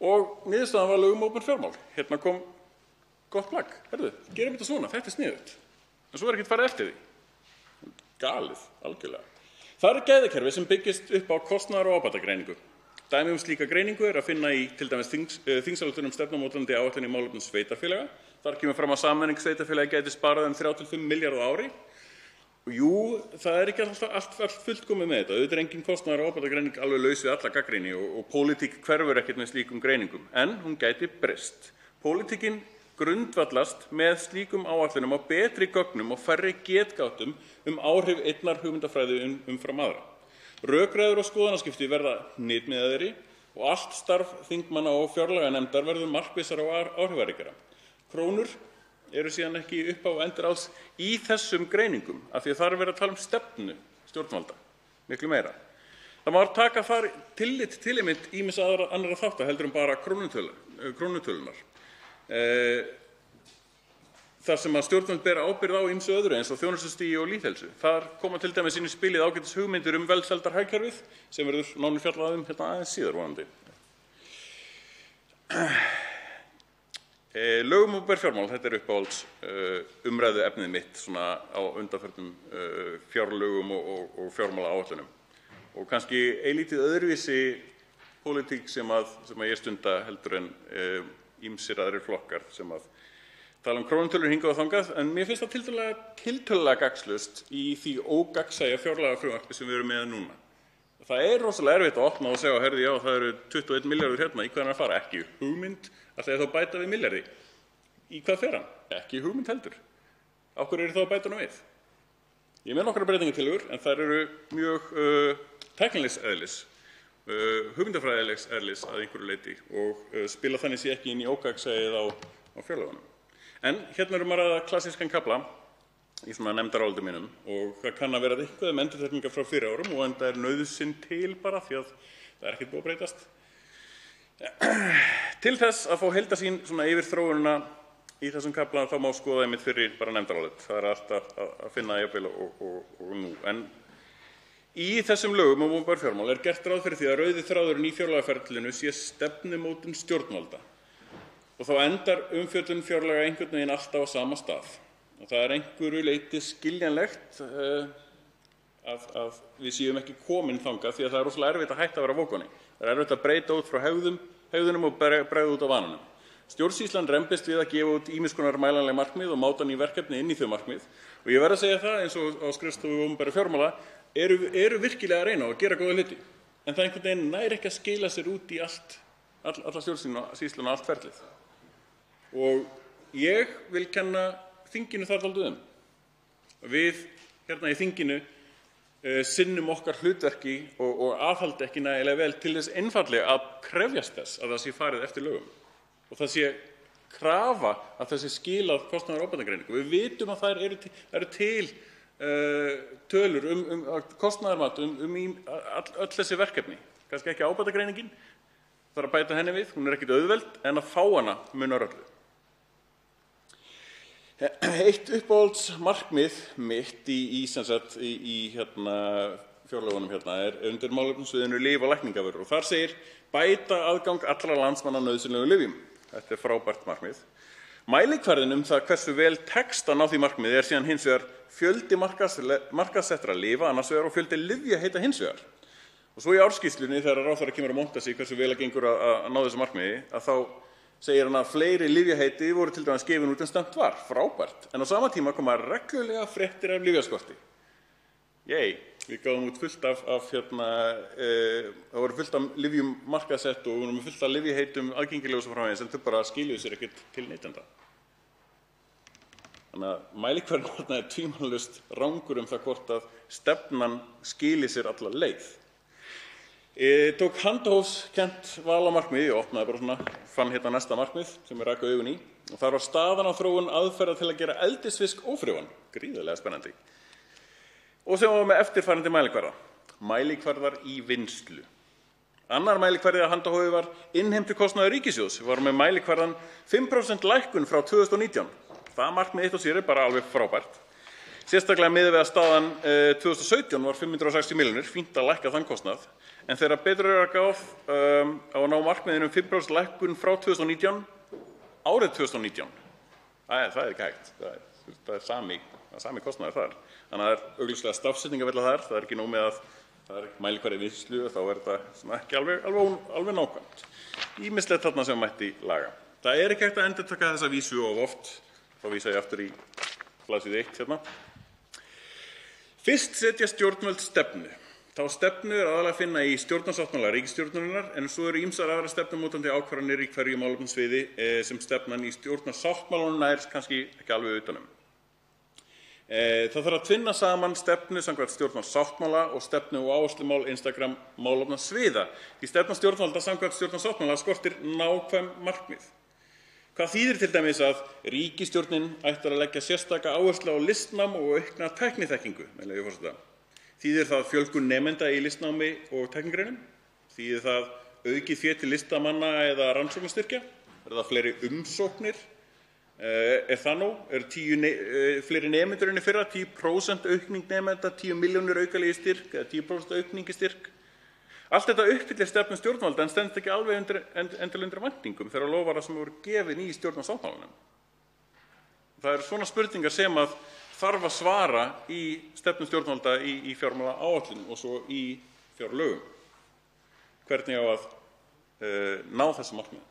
Og niðurstaðan var lögum opinber fjármál. Hérna kom gott plagg, gerum þetta svona, þetta er sniðugt. En svo er ekkert farið eftir því. Galið, algjörlega. Það er gæðakerfi sem byggist upp á kostnaðar- og ábatagreiningu. Dæmi slíka greiningu er að finna í til dæmis þingsályktun stefnumótandi áætlun í málefnum sveitarfélaga. Þar kemur fram að sameining sveitarfélaga gæti sparað 3 til 5 milljarða á ári. Og jú, það er ekki allt fullkomið með þetta. Auðvitað er engin kostnaðar- og ábatagreining alveg laus við alla gagnrýni og pólitík hverfur ekkert með slíkum greiningum. En hún gæti breyst. Pólitíkin grundvallast með slíkum áætlunum á betri gögnum og færri getgátum áhrif einnar hugmyndafræði umfram aðra. Rökræður og skoðanaskipti verða hnitmiðaðri og allt starf þingmanna og fjárlaganefndar verður markvissara og áhrifaríkara. Krónur eru síðan ekki upp á enduráls í þessum greiningum af því að þar er verið að tala stefnu stjórnvalda, miklu meira. Það má taka þar tillit til ýmissa annarra þátta heldur bara krónutölunar. Þar sem að stjórnvöld bera ábyrgð á ýmsu öðru eins og þjónustustigi og lýðheilsu. Þar koma til dæmis inn í spilið ágætis hugmyndir velsældarhagkerfið sem verður nánar fjallað hérna aðeins síðar vonandi. Lögum opinber fjármál, þetta er uppáhalds umræðu efnið mitt svona á undanförnum fjárlögum og fjármálaáætlunum. Og kannski eilítið öðruvísi pólitík sem ég stunda heldur en ýmsir aðrir flokkar sem að tala krónutölur hingað og þangað, en mér finnst það tiltölulega gagnslaust í því ógagnsæja fjárlagafrumvarpi sem við erum með núna. Það er rosalega erfitt að opna og segja, herði, já, það eru 21 milljarður hérna, í hvað er að fara? Ekki hugmynd, ætlaði þá að bæta við milljarði. Í hvað fer hann? Ekki hugmynd heldur. Af hverju eru þá að bæta hann við? Ég með nokkrar breytingartillögur, en þær eru mjög tæknilegs eðlis, hugmyndafræðilegs eðlis að einhverju leyti og spila þannig sé ekki inn í ógagnsæið á fjárlaganum. En hérna erum við að klassískan kafla í svona nefndaráliti mínum og það kann að vera eitthvað endurtekningar frá fyrri árum og enda er nauðsyn til bara því að það er ekkert búið að breytast. Til þess að fá heildarsýn svona yfir þróunina í þessum kafla þá má skoða einmitt fyrir bara nefndarálit. Það er allt að finna jafnvel og nú. En í þessum lögum opinber fjármál er gert ráð fyrir því að rauði þráðurinn í fjárlagaferlinu sé stefnumótun stjórnvalda. Og þá endar umfjöllun fjárlaga einhvern veginn alltaf á sama stað. Og það er einhverju leyti skiljanlegt að við séum ekki komin þangað því að það er rosalega erfitt að hætta að vera vókunni. Það er erfitt að breyta út frá hegðunum og bregða út á vananum. Stjórnsýslan rembist við að gefa út ýmiss konar mælanleg markmið og máta ný verkefni inn í þau markmið. Og ég verð að segja það eins og á skrifstofu opinberra fjármála eru virkilega að reyna og gera góða hluti. En það einhvern veginn nær ekki að skila sér út í alla stjórnsýsluna og allt ferlið. Og ég vil kenna þinginu þar dálítið Við hérna í þinginu sinnum okkar hlutverki og aðhaldi ekki nægilega vel til þess einfaldlega að krefjast þess að það sé farið eftir lögum og það sé krafa að þessi skilað kostnaðar- og ábatagreiningu. Við vitum að það eru til tölur kostnaðarmat öll þessi verkefni. Kannski ekki ábatagreiningin, þarf að bæta henni við, hún er ekkert auðveld, en að fá hana munar öllu. Eitt uppáhaldsmarkmið mitt í fjárlögunum er undir málefnasviðinu lyf- og lækningavörur og þar segir bæta aðgang allra landsmanna að nauðsynlegum lyfjum. Þetta er frábært markmið. Mælikvarðinn það hversu vel tekst að ná því markmiði er síðan hins vegar fjöldi markaðssettra lyfa annars vegar og fjöldi lyfjaheita hins vegar. Og svo í árskýrslunni þegar ráðherra kemur að monta sig hversu vel gengur að ná þessu markmiði, að þá segir hann að fleiri lyfjaheiti voru til dæmis gefin út en stefnt var. Frábært. En á sama tíma koma reglulega fréttir af lyfjaskorti. Við gáðum út fullt það voru fullt af lyfjum markaðsett og við vorum fullt af lyfjaheitum aðgengilegum og svo framvegis en þau bara skiluðu sér ekkert til neytenda. Þannig að mælikvarðinn er tvímælalaust rangur það hvort að stefnan skili sér alla leið. Ég tók handahófskennt val á markmið, ég opnaði bara svona, fann næsta markmið sem ég rak augun í og þar var staðan á þróun aðferða til að gera eldisfisk ófrjóan, gríðarlega spennandi. Og sem var með eftirfarandi mælikvarða, mælikvarðar í vinnslu. Annar mælikvarði að handahófi var innheimtukostnaður ríkissjóðs, var með mælikvarðan 5% lækkun frá 2019. Það markmið eitt og sér bara alveg frábært. Sérstaklega miðað við að staðan 2017 var 560 milljónir, fínt að lækka þann kostnað, en þegar betur er að gáð á að ná markmiðinu 5% lækkun frá 2019, árið 2019, það er ekki hægt, það er sami kostnaður þar. Þannig að það er augljóslega stafsetningavella þar, það er ekki nóg með að það er mælikvarði vinnslu og þá er þetta ekki alveg nákvæmt. Ýmislegt þarna sem mætti laga. Það er ekki hægt að endurtaka þessa vísu of oft, þá vísa ég aftur í blaðsíðu 1 hérna. Fyrst setja stjórnvöld stefnu. Þá stefnu er aðalega að finna í stjórnarsáttmála ríkisstjórnarinnar en svo eru ýmsar aðrar stefnumótandi ákvarðanir í hverju málefnasviði sem stefnan í stjórnarsáttmálanum nær kannski ekki alveg utanum. Það þarf að tvinna saman stefnu samkvæmt stjórnarsáttmála og stefnu og áherslumál einstakra málefnasviða. Því stefna stjórnvalda samkvæmt stjórnarsáttmála skortir nákvæm markmið. Hvað þýðir til dæmis að ríkisstjórnin ætlar að leggja sérstaka áherslu á listnám og aukna tækniþekkingu, með leyfi forseta. Þýðir það fjölgun nemenda í listnámi og tæknigreinum? Þýðir það aukið fé til listamanna eða rannsóknarstyrkja? Er það fleiri umsóknir? Er það nóg? Fleiri nemendur en í fyrra, 10% aukning nemenda, 10 milljónir aukalegi styrk eða 10% aukning í styrk? Allt þetta uppfyllir stefnu stjórnvalda en stendur ekki alveg endilega undir væntingum þeirra loforða sem voru gefin í stjórnarsáttmálanum. Það eru svona spurningar sem að þarf að svara í stefnu stjórnvalda í fjármálaáætlun og svo í fjárlögum. Hvernig á að ná þessu markmiði?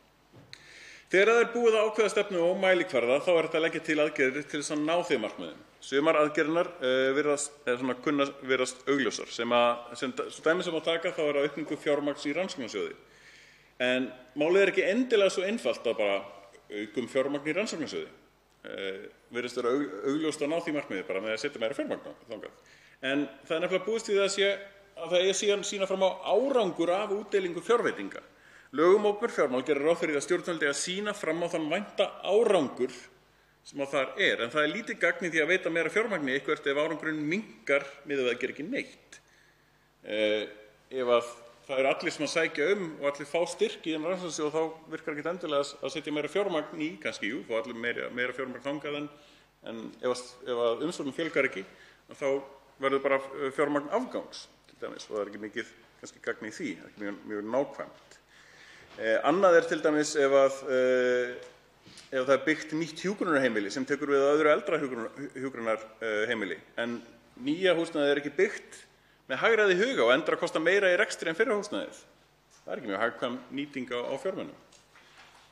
Þegar það er búið að ákveða stefnu og mælikvarða þá er þetta að leggja til aðgerðir til þess að ná þeim markmiðum. Sumar aðgerðirnar kunna virðast augljósar sem dæmi sem að taka þá er að aukningu fjármagns í rannsóknarsjóði. En málið er ekki endilega svo einfalt að bara aukum fjármagn í rannsóknarsjóði. Virðist vera augljóst að ná því markmiði bara með að setja meira fjármagn þangað. En það er nefnilega búist við að það eigi síðan sýna fram á árangur af útdeilingu fjárveitinga. Lög um opinber fjármál gerir ráð fyrir að stjórnvöld eigi að sýna fram á þann vænta árangur sem að þar er, en það er lítið gagn í því að veita meira fjármagni eitthvert ef árangurinn minnkar miðað við að gera ekki neitt. Ef að það eru allir sem að sækja og allir fá styrk í þennan rannsóknarsjóð þá virkar ekki endilega að setja meira fjármagn í, kannski fá allir meira fjármagn þangað en ef að umsóknum fjölgar ekki þá verður bara fjármagn afgangs til dæmis og það er ekki mikið kannski gagn í því, ekki mjög nákvæmt. Annað er til dæmis ef það er byggt nýtt hjúkrunarheimili sem tekur við öðru eldra hjúkrunarheimili en nýja húsnæðið er ekki byggt með hagræði í huga og endur að kosta meira í rekstri en fyrra húsnæðið. Það er ekki mjög hagkvæm nýting á fjármunum.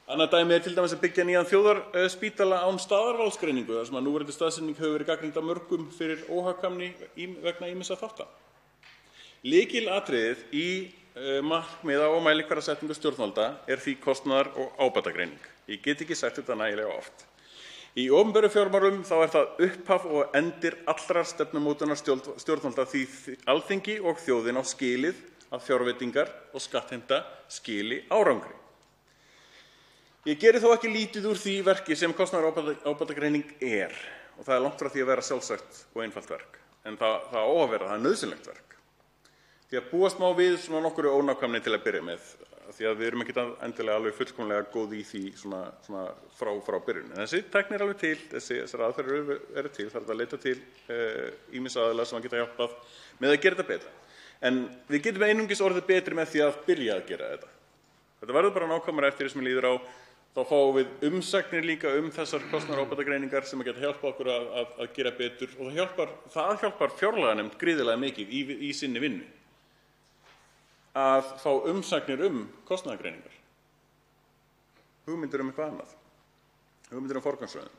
Annað dæmi er til dæmis að byggja nýjan þjóðarspítala án staðarvalsgreiningu þar sem að núverandi staðsetning hefur verið gagnrýnd af mörgum fyrir óhagkvæmni vegna ýmissa þátta. Lykilatriðið í markmiða og mælikvarðasetningu stjórnvalda er því kostnaðar- og ábatagreining. Ég get ekki sagt þetta nægilega oft. Í opinberu fjármálum þá er það upphaf og endir allrar stefnumótunar stjórnvalda því Alþingi og þjóðin á skilið að fjárveitingar og skattheimta skili árangri. Ég geri þó ekki lítið úr því verki sem kostnaðarábatagreining er og það er langt frá því að vera sjálfsagt og einfalt verk. En það á að vera, það er nauðsynlegt verk. Því að búast má við svona nokkru ónákvæmni til að byrja með, því að við erum ekki endilega alveg fullkomlega góð í því svona frá byrjun. En þessi tækni er alveg til, þessar aðferðir eru til, það er að leita til ýmissa aðila sem geta hjálpað með að gera þetta betra. En við getum einungis orðið betri með því að byrja að gera þetta. Þetta verður bara nákvæmara eftir því sem líður á. Þá fáum við umsagnir líka þessar kostnaðarábatagreiningar sem geta hjálpa okkur að gera betur og það hjálpar fjárlaganefnd gríðarlega mikið í sinni vinnu. Að fá umsagnir kostnaðargreiningar. Hugmyndir eitthvað annað. Hugmyndir forgangsröðun.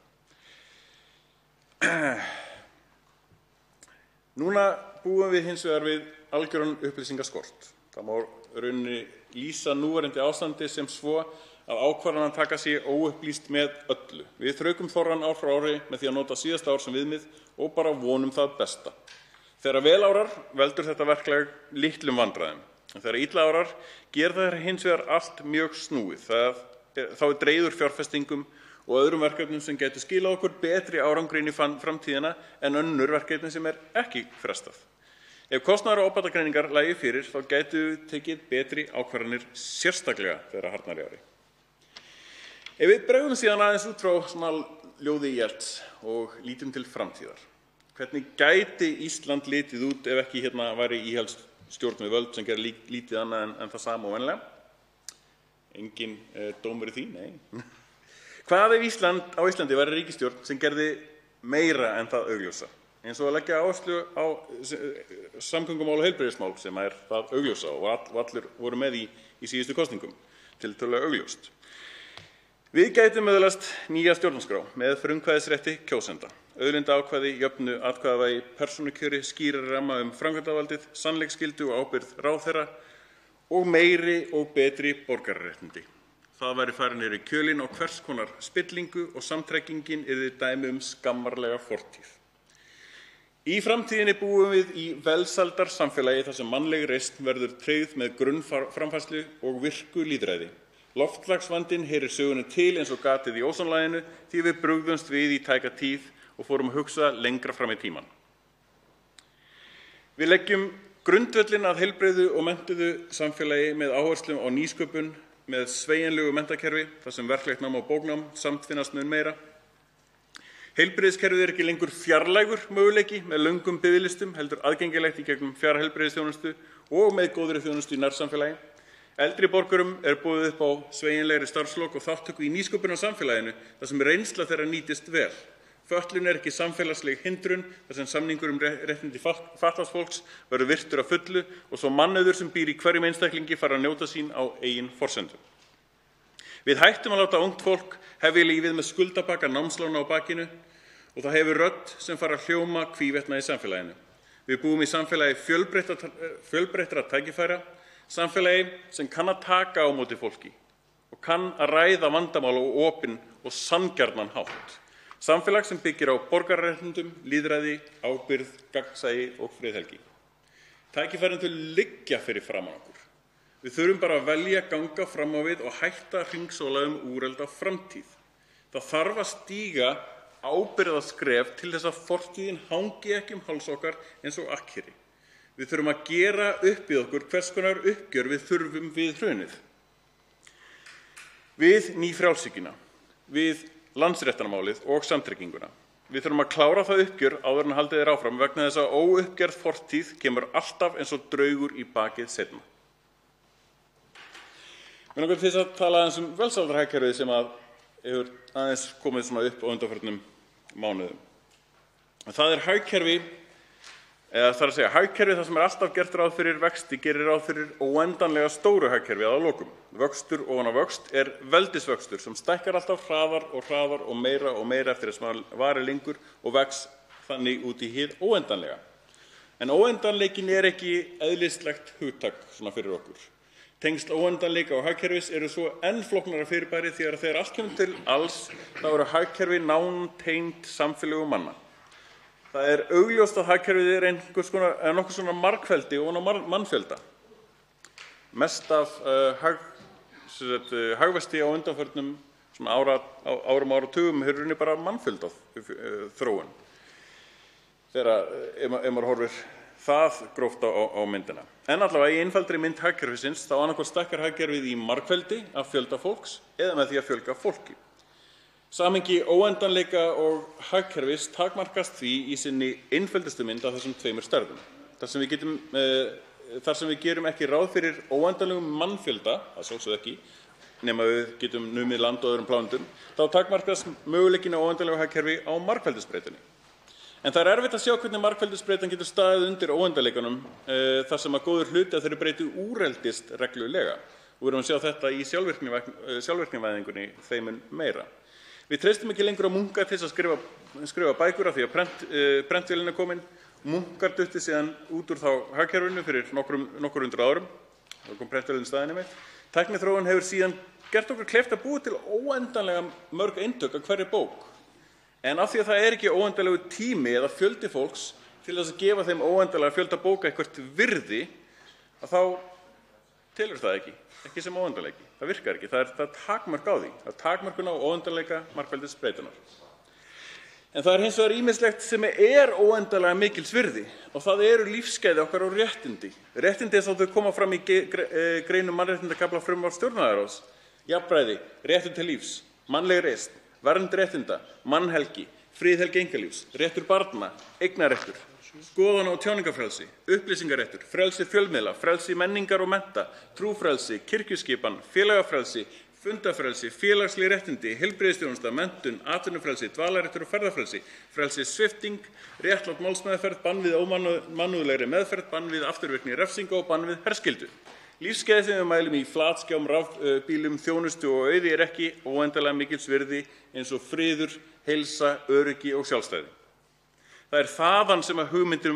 Núna búum við hins vegar við algjöran upplýsingaskort. Það má rauninni lýsa núverandi ástandi sem svo að ákvarðanan taka sig óupplýst með öllu. Við þraukum þorrann ár frá ári með því að nota síðasta ár sem viðmið og bara vonum það besta. Þegar vel árar veldur þetta verklag litlum vandræðum. En þegar illa árar gera það hins vegar allt mjög snúið. Þá er dreiður fjárfestingum og öðrum verkefnum sem getur skilað okkur betri árangri inn í framtíðina en önnur verkefni sem ekki frestað. Ef kostnaðarábatagreiningar lægi fyrir þá gætu við tekið betri ákvarðanir sérstaklega þegar harðnar í ári. Ef við bregðum síðan aðeins út frá svona ljóði Jelts og lítum til framtíðar. Hvernig gæti Ísland litið út ef ekki væri íhaldsstjórn við völd sem gerir lítið annað en það sama og venjulega? Engin dómur í því, nei. Hvað ef á Íslandi væri ríkisstjórn sem gerði meira en það augljósa? Eins og að leggja áherslu á samgöngumál og heilbrigðismál sem það augljósa og allir voru með í síðustu kosningum, tiltölulega augljóst. Við gætum öðlast nýja stjórnarskrá með frumkvæðisrétti kjósenda, auðlindaákvæði, jöfnu atkvæðavægi, persónukjöri, skýrari ramma framkvæmdarvaldið, sannleiksskyldu og ábyrgð ráðherra og meiri og betri borgararéttindi. Það væri farið niður í kjölinn á hvers konar spillingu og samtrekkingin yrði dæmi skammarlega fortíð. Í framtíðinni búum við í velsældar samfélagi þar sem mannleg reisn verður tryggð með grunnframfærslu og virku lýðræði. Loftslagsvandinn heyrir sögunni til eins og gatið í ósonlaginu því við brugðumst við í tæka tíð og fórum að hugsa lengra fram í tímann. Við leggjum grundvöllinn að heilbrigðu og menntuðu samfélagi með áherslum á nýsköpun, með sveigjanlegu menntakerfi þar sem verklegt nám og bóknám samtvinnast mun meira. Heilbrigðiskerfið er ekki lengur fjarlægur möguleiki með löngum biðlistum, heldur aðgengilegt í gegnum fjarheilbrigðisþjónustu og með góðri þjónustu í nærsamfélagi. Eldri borgurum er boðið upp á sveigjanlegri starfslok og þátttöku í nýsköpunarsamfélaginu þar sem reynsla þeirra nýtist vel. Fötlun er ekki samfélagsleg hindrun þar sem samningur réttindi fatlaðs fólks verður virtur að fullu og svo mannauður sem býr í hverjum einstaklingi fara að njóta sín á eigin forsendum. Við hættum að láta ungt fólk hefja lífið með skuldabaka námslána á bakinu og það hefur rödd sem fara að hljóma hvívetna í samfélaginu. Við búum í samfélagi fjölbreyttra tækifæra, samfélagi sem kann að taka á móti fólki og kann að ræða vandamál á opinn og sanngjarnan hátt. Samfélag sem byggir á borgararéttindum, lýðræði, ábyrgð, gagnsæi og friðhelgi. Tækifærin þau liggja fyrir framan okkur. Við þurfum bara að velja ganga fram á við og hætta hringsóla úrelda framtíð. Það þarf að stíga ábyrgðarskref til þess að fortíðin hangi ekki háls okkar eins og akkeri. Við þurfum að gera upp við okkur hvers konar uppgjör við þurfum við hrunið. Við nýfrjálshyggjuna, við landsréttarmálið og samtrygginguna. Við þurfum að klára það uppgjör áður en haldið áfram vegna þess að óuppgerð fortíð kemur alltaf eins og draugur í bakið seinna. Mér langar til þess að tala aðeins velsældarhagkerfið sem hefur aðeins komið svona upp á undanförnum mánuðum. Það er hagkerfi, hagkerfi þar sem alltaf gert ráð fyrir vexti gerir ráð fyrir óendanlega stóru hagkerfi að lokum. Vöxtur ofan á vöxt er veldisvöxtur sem stækkar alltaf hraðar og meira eftir þess að varir lengur og vex þannig út í hið óendanlega. En óendanleikin er ekki eðlislegt hugtak svona fyrir okkur. Tengsl óendanleika og hagkerfis eru svo enn flóknara fyrirbæri þegar allt kemur til alls þá eru hagkerfi nátengd samfélögum manna. Það er augljóst að hagkerfið er nokkuð svona margfeldi ofan á mannfjölda. Mest af hagvexti á undanförnum árum og áratugum hefur rauninni bara mannfjöldað þróun. Ef maður horfir það gróft á myndina. En allavega í einfaldri mynd hagkerfisins þá annaðhvort stækkar hagkerfið í margfeldi af fjölda fólks eða með því að fjölga fólki. Samhengi óendanleika og hagkerfis takmarkast því í sinni einföldustu mynd af þessum tveimur stærðum. Þar sem við gerum ekki ráð fyrir óendanlegum mannfjölda, það sjálfsögðu ekki, nema við getum numið land og öðrum plánundum, þá takmarkast möguleikinn á óendanlegu hagkerfi á margfeldisbreytunni. En það erfitt að sjá hvernig margfeldisbreytan getur staðið undir óendanleikanum þar sem að góður hluti af þeirri breytu úreldist reglulega. Og við erum að sjá þetta í sjálfvirknivæðingunni þeim mun meira. Við treystum ekki lengur á munka til að skrifa bækur af því að prentvélin er komin. Munkar duttu síðan út úr þá hagkerfinu fyrir nokkur hundruð árum. Þá kom prentvélin staðinni með. Tækniþróun hefur síðan gert okkur kleift að búa til óendanlega mörg eintök af hverri bók. En af því að það er ekki óendanlegu tími eða fjöldi fólks til þess að gefa þeim óendanlega fjölda bóka eitthvert virði, að þá telur það ekki sem óendanleiki. Það virkar ekki, það er takmörk á því. Það er takmörkun á óendanleika margfeldisbreytunar. En það er hins vegar ýmislegt sem er óendanlega mikils virði og það eru lífsgæði okkar og réttindi. Réttindi eins og þau koma fram í greinum mannréttindakafla frumvarps Stjórnlagaráðs. Jafnræði, réttur til lífs, mannleg reisn, vernd réttinda, mannhelgi, friðhelgi einkalífs, réttur barna, eignarréttur, skoðana- og tjáningafrelsi, upplýsingaréttur, frelsi fjölmiðla, frelsi menningar og mennta, trúfrelsi, kirkjuskipan, félagafrelsi, fundafrelsi, félagsleg réttindi, heilbrigðisþjónusta, menntun, atvinnufrelsi, dvalarréttur og ferðafrelsi, frelsi svipting, réttlát málsmeðferð, bann við ómannúðlegri meðferð, bann við afturvirkni refsinga og bann við herskyldu. Lífsgæði sem við mælum í flatskjám, rafbílum, þjónustu og auði er ekki óendanlega mikils virði eins og friður, heilsa, öryggi og sjálfstæði. Það er þaðan sem að hugmyndir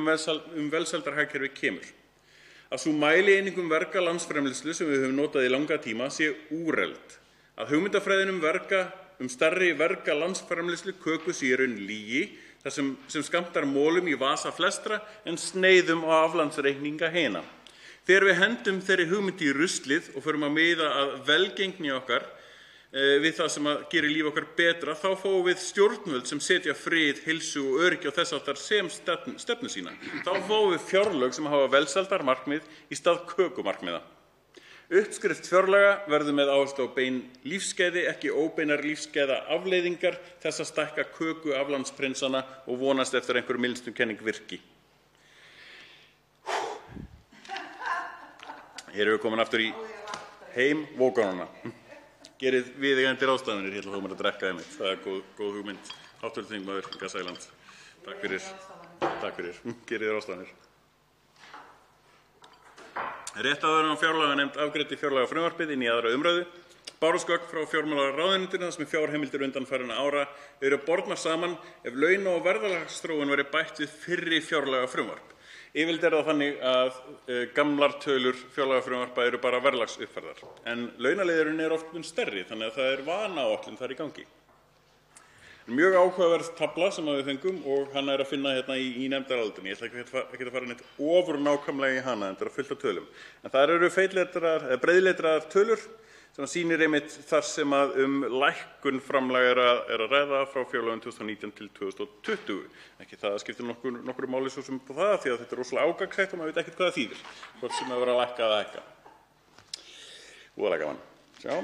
velsældarhagkerfi kemur. Að sú mælieiningum verga landsframleiðslu sem við höfum notað í langa tíma sé úrelt. Að hugmyndafræðinum stærri verga landsframleiðslu köku sé í raun lygi, þar sem skammtar mólum í vasa flestra en sneiðum á aflandsreikninga hina. Þegar við hendum þeirri hugmyndi í ruslið og förum að miða að velgengni okkar við það sem gerir líf okkar betra, þá fáum við stjórnvöld sem setja frið, heilsu og öryggi og þess háttar sem stefnu sína. Þá fáum við fjárlög sem hafa velsældarmarkmið í stað kökumarkmiða. Uppskrift fjárlaga verður með áherslu á bein lífsgæði, ekki óbeinar lífsgæða afleiðingar þess að stækka köku aflandsprinsana og vonast eftir einhver mildstum kenning virki. Hér erum við komin aftur í heim vókanana. Gerið viðeigandi ráðstafanir, ég ætla að fá mér að drekka þeim. Það er góð hugmynd. Hv. þingmaður Inga Sæland. Takk fyrir. Gerið ráðstafanir. Rétt áður en fjárlaganefnd afgreiddi fjárlagafrumvarpið inn í aðra umræðu. Bárust gögn frá fjármálaráðuneytinu þar sem fjárheimildir undanfarinna ára eru bornar saman ef launa- og verðlagsþróun væri bætt við fyrri fjárlagafrumvarp. Yfirleitt er það þannig að gamlar tölur fjárlagafrumvarpa eru bara verðlagsuppfærðar, en launaliðurinn er oft mun stærri, þannig að það er vanaáætlun þar í gangi. Mjög áhugaverð tafla sem við fengum og hana er að finna hérna í nefndarálitinu. Ég ætla ekki að fara neitt ofur nákvæmlega í hana, en það er fullt af tölum. En þar eru breiðleitraðar tölur sem sýnir einmitt þar sem að lækkun framlaga er að ræða frá fjárlögum 2019 til 2020. Ekki það skiptir nokkru máli svo sem på það, því að þetta er rosalega ágagnsætt og maður veit ekkert hvað það þýðir, hvort sem að vera að lækka eða hækka. Voðalega gaman. Sjá.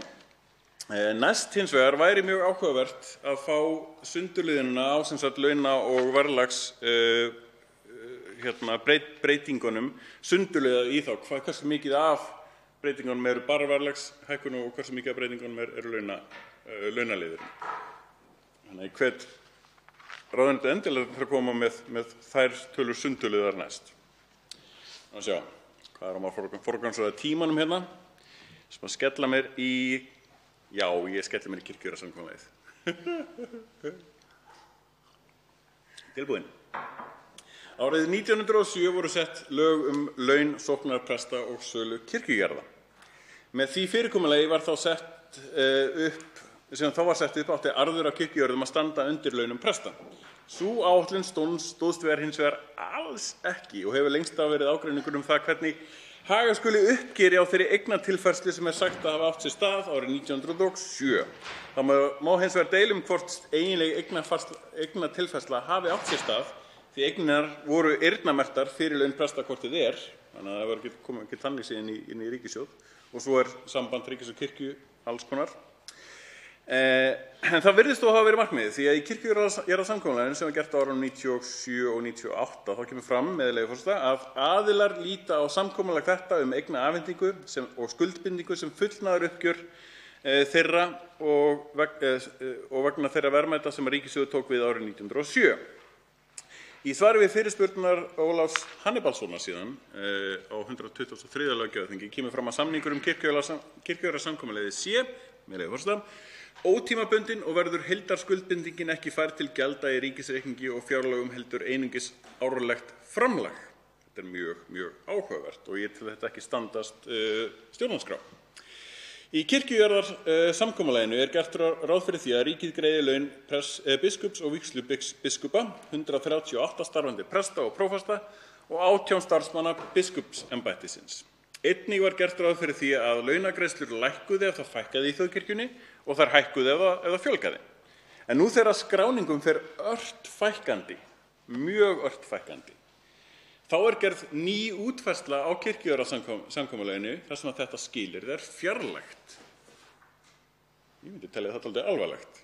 Næst hins vegar væri mjög áhugavert að fá sundurliðunina á sem sagt launa- og verðlags breytingunum sundurliða í þá, hversu mikið af breytingunum eru bara verðlagshækkun og hversu mikið af breytingunum eru launaliðurinn. Þannig að hvet ráðuneytið endilega til að koma með þær tölur sundurliðar næst. Að sjá, hvað er maður forgangsraða tímanum hérna? Sem að skella mér í, já, ég skelli mér í kirkjujarðarsamkomulagið. Tilbúin. Árið 1907 voru sett lög laun sóknarpresta og sölu kirkjujarða. Með því fyrirkomulagi var þá sett upp átti arður af kirkjujörðum að standa undir launum presta. Sú áætlun stóðst hins vegar alls ekki og hefur lengst af verið ágreiningur það hvernig Haga skuli uppgjöri á þeirri eignatilfærslu sem sagt að hafa átt sér stað árið 1907. Það má hins vegar deila hvort eiginleg eignatilfærsla hafi átt sér stað því eignirnar voru eyrnamerktar fyrir laun presta hvort þið þannig að það var ekki þannig séð inn í ríkissjóð og svo samband ríkis og kirkju alls konar. En það virðist þó hafa verið markmiðið því að í kirkjujarðasamkomulaginu sem var gert á árunum 97 og 98 þá kemur fram með leyfi forseta að aðilar líta á samkomulag þetta eignaafhendingu og skuldbindingu sem fullnaðar uppgjör þeirra og vegna þeirra verðmæta sem ríkissjóður tók við árið 1907. Í svari við fyrirspurnar Ólafs Hannibalssonar síðan á 123. löggjafarþingi kemur fram að samningur kirkjujarðasamkomulagið sé, með leyfi forseta, ótímabundin og verður heildarskuldbindingin ekki færð til gjalda í ríkisreikningi og fjárlögum heldur einungis árlegt framlag. Þetta mjög áhugavert og ég til þetta ekki standast stjórnarskrá. Í kirkjujarðarsamkomulaginu gert ráð fyrir því að ríkið greiði laun biskups og vígslubiskupa, 138 starfandi presta og prófasta og 18 starfsmanna biskupsembættisins. Einnig var gert ráð fyrir því að launagreiðslur lækkuðu ef það fækkaði í þjóðkirkjunni og þær hækkuðu ef það fjölgaði. En nú þegar skráningum fer ört fækkandi, mjög ört fækkandi, þá gerð ný útfærsla á kirkjujarðasamkomulaginu þar sem að þetta skilyrði fjarlægt. Ég myndi telja þetta alveg alvarlegt.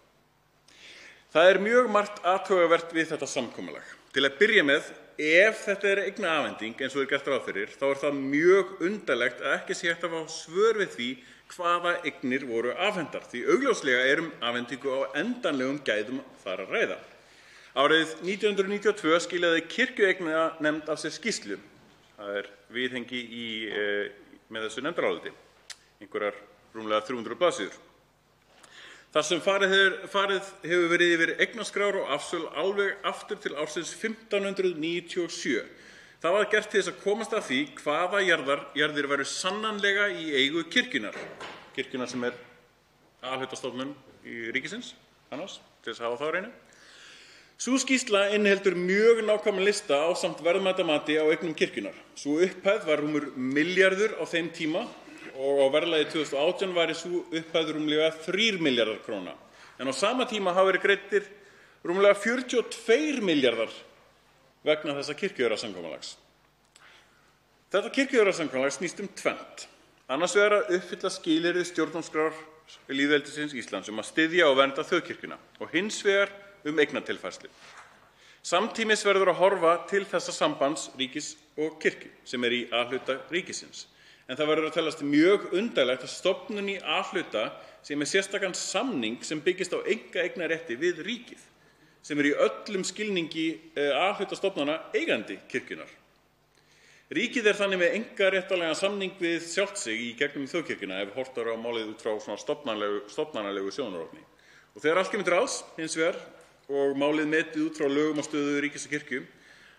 Það mjög margt athugavert við þetta samkomulag. Til að byrja með, ef þetta eignaafhending eins og gert ráð fyrir, þá það mjög undarlegt að ekki sé hægt að fá svör við því hvaða eignir voru afhendar, því augljóslega afhendingu á endanlegum gæðum þar að ræða. Árið 1992 skilaði kirkjueignanefnd af sér skýrslu. Það viðhengi með þessu nefndaráliti, einhverjar rúmlega 300 blaðsíður. Þar sem farið hefur verið yfir eignaskrár og afsöl alveg aftur til ársins 1597. Það var gert til þess að komast að því hvaða jarðir væru sannanlega í eigu kirkjunnar sem alhlutasstofnun í ríkisins, annars, til þess að hafa það á hreinu. Sú skýrsla inniheldur mjög nákvæman lista ásamt verðmætamati á eignum kirkjunnar. Sú upphæð var rúmur milljarður á þeim tíma og á verðlagi 2018 væri sú upphæð rúmlega 3 milljarðar króna. En á sama tíma hafa verið greiddir rúmlega 42 milljarðar vegna þessa kirkjujarðasamkomulags. Þetta kirkjujarðasamkomulag snýst tvennt. Annars vegar að uppfylla skilyrði stjórnarskrár lýðveldisins Íslands að styðja og vernda þjóðkirkjuna og hins vegar eignatilfærslu. Samtímis verður að horfa til þessa sambands ríkis og kirkju sem í A-hluta ríkisins. En það verður að teljast mjög undarlegt að stofnun í A-hluta sem sérstakan samning sem byggist á einkaeignarrétti við ríkið, sem í öllum skilningi A-hluta stofnana eigandi kirkjunnar. Ríkið þannig með einkaréttarlegan samning við sjálft sig í gegnum þjóðkirkjuna ef horft á málið út frá stofnanalegu sjónarhorni. Og þegar allt kemur til alls, hins vegar, og málið metið út frá lögum og stöðu ríkis og kirkju,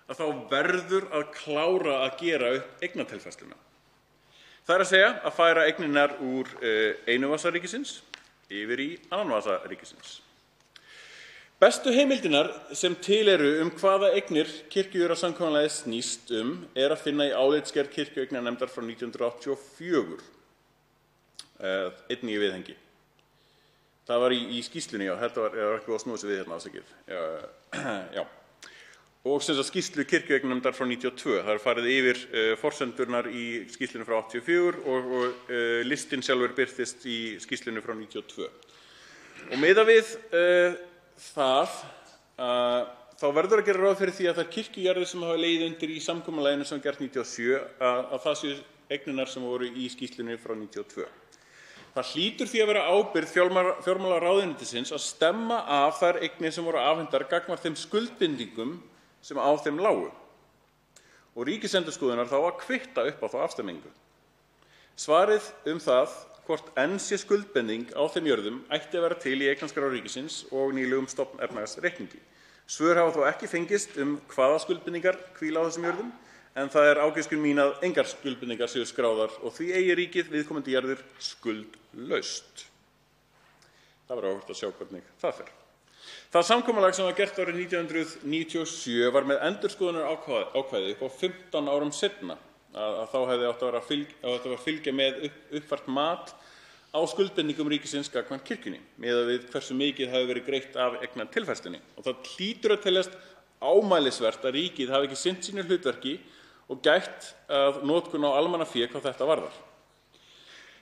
að þá verður að klára að gera upp eignatilfærsluna. Það að segja að færa eignirnar úr einu vasa ríkisins yfir í annan vasa ríkisins. Bestu heimildirnar sem til hvaða eignir kirkjujarðasamkomulagið snýst að finna í álitsgerð kirkjueignanefndar frá 1984. Einnig í viðhengi. Það var í skýrslunni, já, þetta var ekki að snúa sig við hérna afsakið. Já. Og sem sagt skýrslu kirkjueignanefndar frá 92. Það farið yfir forsendurnar í skýrslunni frá 84 og listinn sjálfur birtist í skýrslunni frá 92. Og miðað við það þá verður að gera ráð fyrir því að þær kirkjujarðir sem hafa legið undir í samkomulaginu sem gert 97 að það séu eignirnar sem voru í skýrslunni frá 92. Það hlýtur því að vera ábyrgð fjármálaráðuneytisins að stemma af þær eignir sem voru afhendar gagnvart þeim skuldbindingum sem á þeim lágu og Ríkisendurskoðunar þá að kvitta upp á þá afstemmingu. Svarið það hvort enn sé skuldbinding á þeim jörðum ætti að vera til í eignaskrá ríkisins og nýlegum stofnefnahagsreikningi. Svör hafa þó ekki fengist hvaða skuldbindingar hvíla á þessum jörðum en það ágiskun mín að engar skuldbindingar séu skráðar og því eigi ríkið viðkomandi jarðir skuldlaust. Það verður áhugavert að sjá hvernig það fer. Það samkomulag sem var gert árið 1997 var með endurskoðunarákvæði upp á 15 árum seinna að þá hefði átt að fylgja með uppfært mat á skuldbindingum ríkisins gagnvart kirkjunni, miðað við hversu mikið hafi verið greitt af eignatilfærslunni. Og það hlýtur að teljast ámælisvert að ríkið hafi ekki sinnt sínu hlutverki og gætt að notkun á almannafé hvað þetta varðar.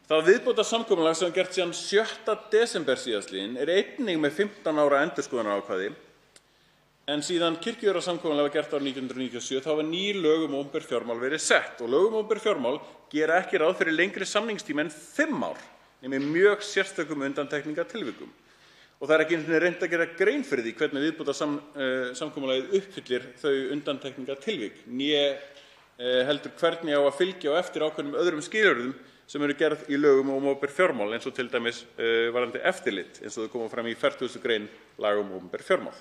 Það viðbótarsamkomulag sem gert síðan 6. desember síðastliðinn einnig með 15 ára endurskoðunarákvæði, en síðan kirkjujarðasamkomulag var gert árið 1997 þá var ný lög opinber fjármál verið sett og lög opinber fjármál gera ekki ráð fyrir lengri samningstíma en 5 ár nema í mjög sérstökum undantekningartilvikum. Og það er ekki einu sinni reynt að gera grein fyrir því hvernig viðbótarsamkomulagið uppfyllir þau undantekningartilvik, né heldur hvernig á að fylgja á eftir ákveðnum öðrum skilyrðum sem eru gerð í lögum opinber fjármál, eins og til dæmis varðandi eftirlit, eins og þau koma fram í 40. grein laga opinber fjármál.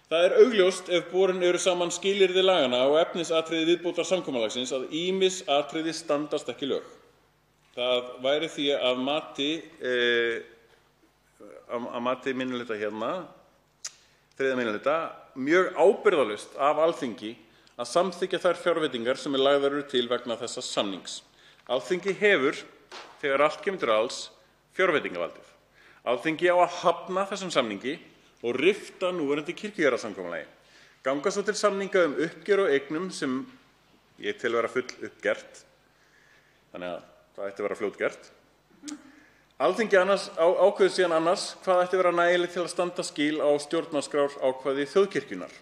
Það er augljóst ef borin eru saman skilyrði laganna og efnisatriði viðbótarsamkomulagsins að ýmis atriði standast ekki lög. Það væri því að mati minnihluta hérna, 3. minnihluta, mjög ábyrgðarlaust af Alþingi að samþykkja þær fjárveitingar sem lagðar eru til vegna þessa samnings. Alþingi hefur, þegar allt kemur til alls, fjárveitingavaldið. Alþingi á að hafna þessum samningi og rifta núverandi kirkjujarðasamkomulagi. Ganga svo til samninga uppgjör á eignum sem ég tel vera full uppgert, þannig að það ætti að vera fljótgert. Alþingi ákveður síðan annars hvað ætti að vera nægilegt til að standa skil á stjórnarskrárákvæði þjóðkirkjunnar.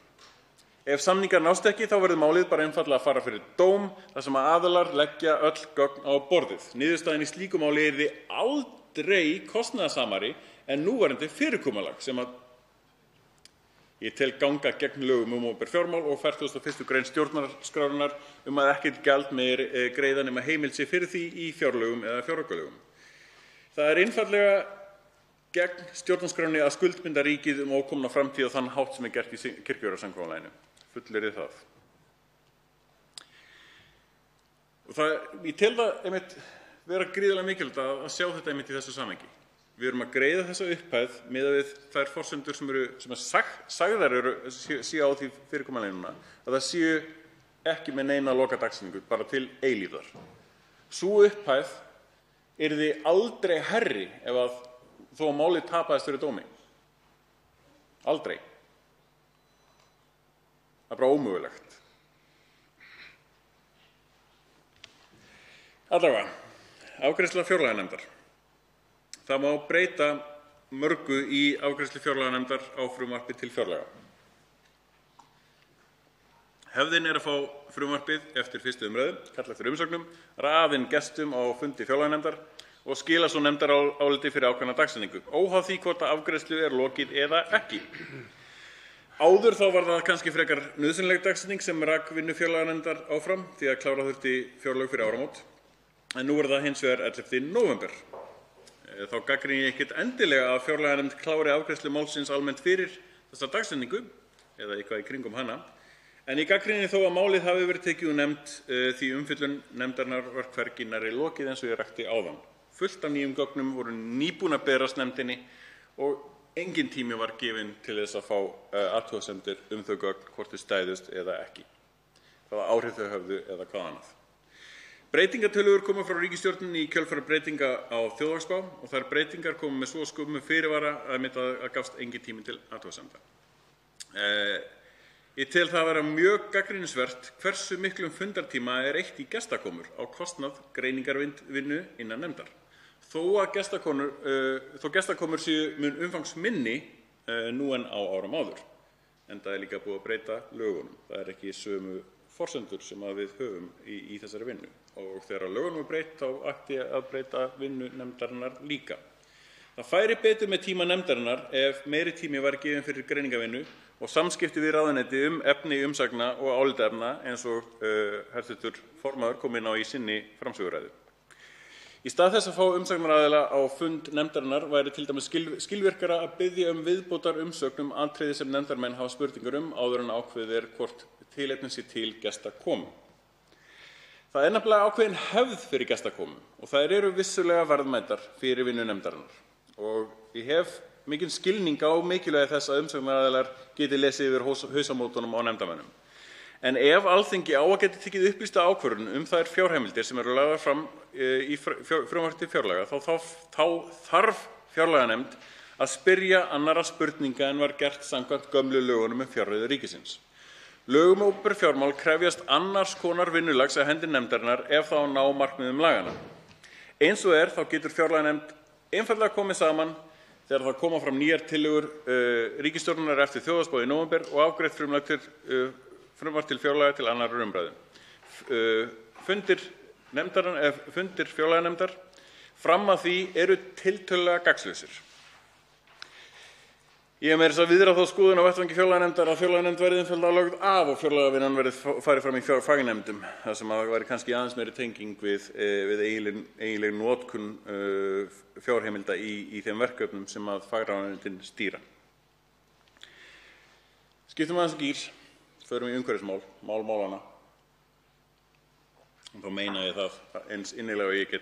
Ef samningar nást ekki þá verður málið bara einfaldlega að fara fyrir dóm þar sem aðilar leggja öll gögn á borðið. Niðurstaðan í slíku máli yrði aldrei kostnaðarsamari en núverandi fyrirkomulag sem að ég tel ganga gegn lögum opinber fjármál og 41. grein stjórnarskrárinnar að ekkert gjald megi greiða nema heimild sé fyrir því í fjárlögum eða fjáraukalögum. Það er einfaldlega gegn stjórnarskránni að skuldbinda ríkið ókomna framtíð á þann hátt sem gert í kirkjujarðasamkomulaginu. Fullyrði það. Og ég tel það einmitt vera gríðarlega mikilvægt að sjá þetta einmitt í þessu samhengi. Við erum að greiða þessa upphæð miðað við þær forsendur sem sagðar séu á því fyrirkomulaginu núna, að það séu ekki með neina lokadagsetningu, bara til eilífðar. Sú upphæð yrði aldrei hærri þó að málið tapaðist fyrir dómi. Aldrei. Það er bara ómögulegt. Allavega, afgreiðsla fjárlaganefndar. Það má breyta mörgu í afgreiðslu fjárlaganefndar á frumvarpi til fjárlaga. Hefðin er að fá frumvarpið eftir 1. umræðu, kalla eftir umsögnum, raða inn gestum á fundi fjárlaganefndar og skila svo nefndaráliti fyrir ákveðna dagsetningu, óháð því hvort afgreiðslu er lokið eða ekki. Áður þá var það kannski frekar nauðsynleg dagsetning sem rak vinnu fjárlaganefndar áfram því að klára þurfti fjárlög fyrir áramót, en nú er það hins vegar 11. nóvember. Þá gagnrýni ég ekkert endilega að fjárlaganefnd klári afgreiðslu málsins almennt fyrir þessa dagsetningu eða eitthvað í kringum hana, en ég gagnrýni þó að málið hafi verið tekið úr nefnd því umfjöllun nefndarinnar var hvergi nærri lokið eins og ég rakti áðan. Fullt af nýjum gögnum voru nýbúin að berast nefndinni og engin tími var gefinn til þess að fá athugasemdir þau gögn hvort þau stæðust eða ekki, hvaða áhrif þau höfðu eða hvað annað. Breytingatillögur koma frá ríkisstjórninni í kjölfar breytinga á þjóðhagsspá og þær breytingar komu með svo skömmu fyrirvara að gafst engin tími til athugasemda. Ég tel það að vera mjög gagnrýnisvert hversu miklum fundartíma er eytt í gestakomur á kostnað greiningarvinnu innan nefndar. Þó gestakomur séu mun umfangsminni nú en á árum áður, enda er líka búið að breyta lögunum. Það er ekki sömu forsendur sem við höfum í þessari vinnu og þegar lögunum er breytt þá ætti að breyta vinnu nefndarinnar líka. Það færi betur með tíma nefndarinnar ef meiri tími var gefinn fyrir greiningarvinnu og samskipti við ráðuneyti efni umsagna og álitaefna eins og hæstv. Formaður kom inn á í sinni framsöguræðu. Í stað þess að fá umsagnaraðila á fund nefndarinnar væri til dæmis skilvirkara að biðja viðbótar umsögn atriði sem nefndarmenn hafa spurningar áður en ákveðið er hvort tilefni sé til gestakomu. Það er nefnilega ákveðin hefð fyrir gestakomu og þær eru vissulega verðmætar fyrir vinnu nefndarinnar og ég hef mikinn skilning á mikilvægi þess að umsagnaraðilar geti lesið yfir hausamótunum á nefndarmönnum. En ef Alþingi á að geta tekið upplýsta ákvörðun þær fjárheimildir sem eru lagðar fram í frumvarpi til fjárlaga, þá þarf fjárlaganefnd að spyrja annarra spurninga en var gert samkvæmt gömlu lögunum fjárreiður ríkisins. Lög opinber fjármál krefjast annars konar vinnulags af hendi nefndarinnar ef þá ná markmiðum laganna. Eins og þá getur fjárlaganefnd einfaldlega komið saman þegar það koma fram nýjar tillögur ríkisstjórnarinnar eftir þjóðhagsspá í nóvember og afgreitt frumvarp til fjárlaga til 2. umræðu. Fundir fjárlaganefndar fram að því eru tiltölulega gagnslausir. Ég hef meira að segja viðrað þá skoðun á vettvangi fjárlaganefndar að fjárlaganefnd verði einfaldlega lögð af og fjárlagavinnan verði farið fram í fagnefndum, þar sem að væri kannski aðeins meiri tenging við eiginleg notkun fjárheimilda í þeim verkefnum sem að fagráðuneytin stýra. Skiptum aðeins gír, förum í umhverfismál, mál málanna. Og þá meina ég það eins innilega og ég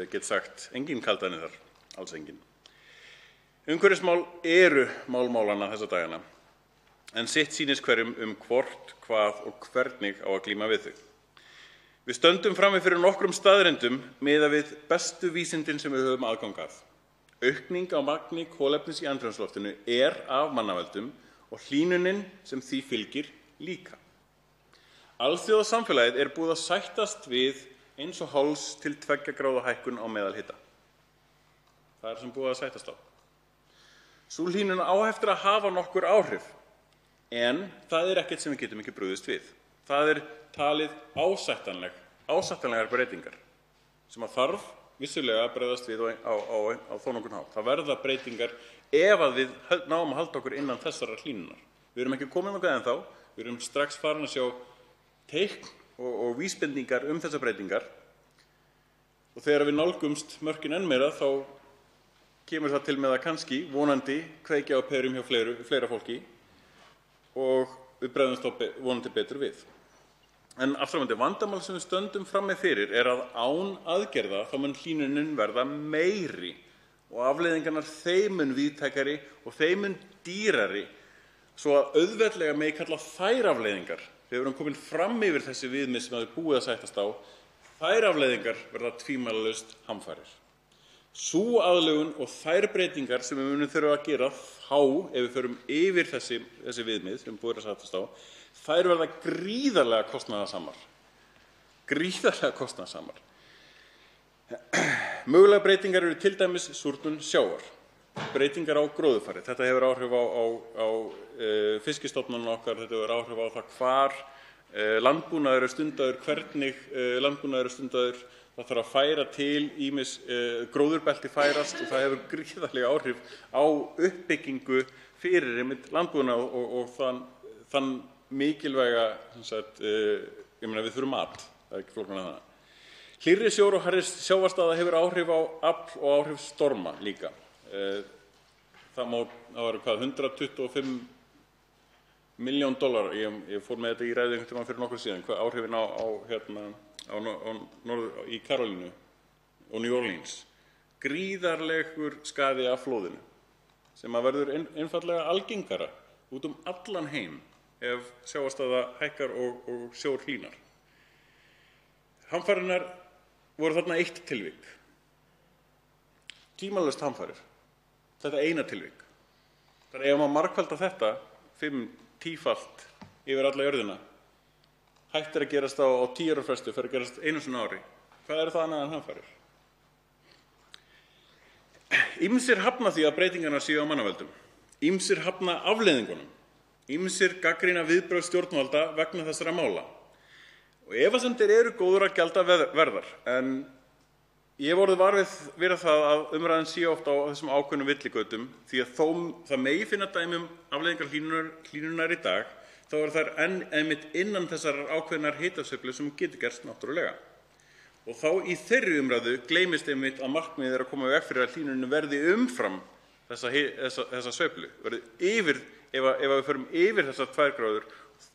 get sagt, engin kaldhæðni þar, alls engin. Umhverfismál eru mál málanna þessa dagana, en sitt sýnist hverjum hvort, hvað og hvernig á að glíma við þau. Við stöndum frammi fyrir nokkrum staðreyndum miðað við bestu vísindin sem við höfum aðgang að. Aukning á magni kolefnis í andrúmsloftinu af mannavöldum og hlýnunin sem því fylgir líka. Alþjóðasamfélagið búið að sættast við 1,5 til 2 gráða hækkun á meðalhita. Það sem búið að sættast á. Sú hlýnun á eftir að hafa nokkur áhrif, en það ekkert sem við getum ekki brugðist við. Það talið ásættanlegar breytingar sem að þarf vissulega að bregðast við á þó nokkurn hátt. Það verða breytingar ef að við náum að halda okkur innan þessarar hlýnunar. Við erum ekki komin þangað ennþá, við erum strax farin að sjá teikn og vísbendingar þessar breytingar og þegar við nálgumst mörkin enn meira þá kemur það til með að kannski, vonandi, kveikja á perum hjá fleira fólki og við bregðumst þá vonandi betur við. En aftur vandamál sem við stöndum frammi fyrir að án aðgerða þá mun hlýnunin verða meiri og afleiðingarnar þeim mun víðtækari og þeim mun dýrari svo að auðveldlega megi kalla þær afleiðingar, þegar við erum komin fram yfir þessi viðmið sem við búið að sættast á, þær afleiðingar verða tvímælalaust hamfarir. Sú aðlögun og þær breytingar sem við munum þurfa að gera þá ef við förum yfir þessi viðmið sem búið að sættast á, þær verða gríðarlega kostnaðarsamar. Mögulega breytingar eru til dæmis súrnun sjávar, breytingar á gróðurfari. Þetta hefur áhrif á fiskistofnana okkar, þetta hefur áhrif á það hvar landbúnaður stundaður, hvernig landbúnaður stundaður. Það þarf að færa til ýmis gróðurbelti færast og það hefur gríðarlega áhrif á uppbyggingu fyrir landbúnað og þann mikilvæga, ég meina við þurfum mat, það ekki flóknara en það. Hlýrri sjór og hærri sjávarstaða hefur áhrif á afl og áhrif storma líka. Það var $125 milljón, ég fór með þetta í ræðu einhvern tímann fyrir nokkuð síðan, hvað áhrifin í Karolínu og New Orleans. Gríðarlegur skaði af flóðinu sem að verður einfaldlega algengara út allan heim ef sjávarstaða hækkar og sjór hlýnar. Hamfarirnar voru þarna eitt tilvik. Tímalaust hamfarir. Þetta eina tilvik. Þannig ef maður margfaldar þetta 5-10-falt yfir alla jörðina, hægt að gerast á 10 ára fresti, fer að gerast einu sinni á ári. Hvað það annað en hamfarir? Ýmsir hafna því að breytingarnar séu á mannavöldum. Ýmsir hafna afleiðingunum. Ýmsir gagnrýna viðbrögð stjórnvalda vegna þessara mála. Og efasemdir eru góðar að gjalda verðar, en ég hef orðið var við það að umræðan sé oft á þessum ákveðnum villigötum, því að þó það megi finna dæmi afleiðingar hlýnunar í dag, þá þær einmitt innan þessar ákveðnar hitasveiflu sem getur gerst náttúrulega. Og þá í þeirri umræðu gleymist einmitt að markmiðið að koma í veg fyrir að hlýnunin verði umfram þessa sveiflu, verði yfir, ef við förum yfir þessar 2 gráður,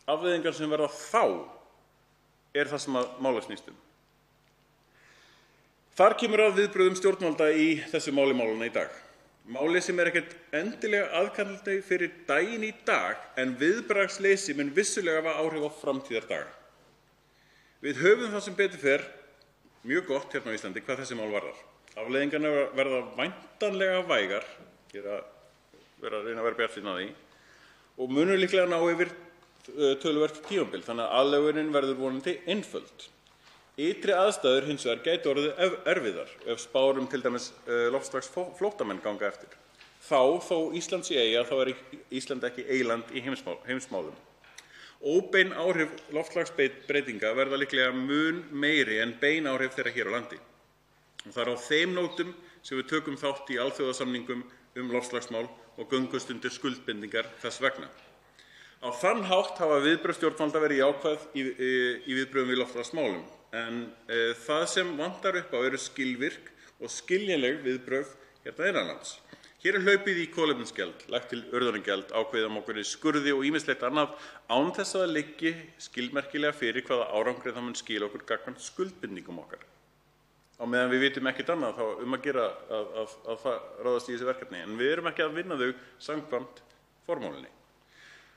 afleiðingar sem verða þá það sem að mála snýst um. Þar kemur að viðbrögðum stjórnvalda í þessu máli málanna í dag. Máli sem ekkert endilega aðkallandi fyrir daginn í dag en viðbragðsleysi mun vissulega hafa áhrif á framtíðardaga. Við höfum það sem betur fer mjög gott hérna á Íslandi hvað þessi mál varðar. Afleiðingarnar verða væntanlega vægar, ég er að reyna að vera bjartsýnn á því, og munur líklega ná yfir töluvert tímabil, þannig að aðlögunin verður vonandi einföld. Ytri aðstæður hins vegar gætu orðið erfiðar ef spár til dæmis loftslagsflóttamenn ganga eftir. Þó Ísland sé eyja, þá er Ísland ekki eyland í heimsmálum. Óbein áhrif loftslagsbreytinga verða líklega mun meiri en bein áhrif þeirra hér á landi. Og það er á þeim nótum sem við tökum þátt í alþjóðasamningum loftslagsmál og göngumst undir skuldbindingar þess vegna. Á þann hátt hafa viðbrögð stjórnvalda verið jákvæð í viðbrögðum við loftslagsmálum, en það sem vantar upp á eru skilvirk og skiljanleg viðbrögð hérna innanlands. Hér er hlaupið í kolefnisgjald, lagt til urðunargjald, ákveðið ákveðinni skurði og ýmislegt annað án þess að það liggi skilmerkilega fyrir hvaða árangri það mun skila okkur gagnvart skuldbindingum okkar. Á meðan við vitum ekkert annað þá að gera að það ráðast í þessi verkefni, en við erum ekki að vinna þau samkvæmt formúlunni.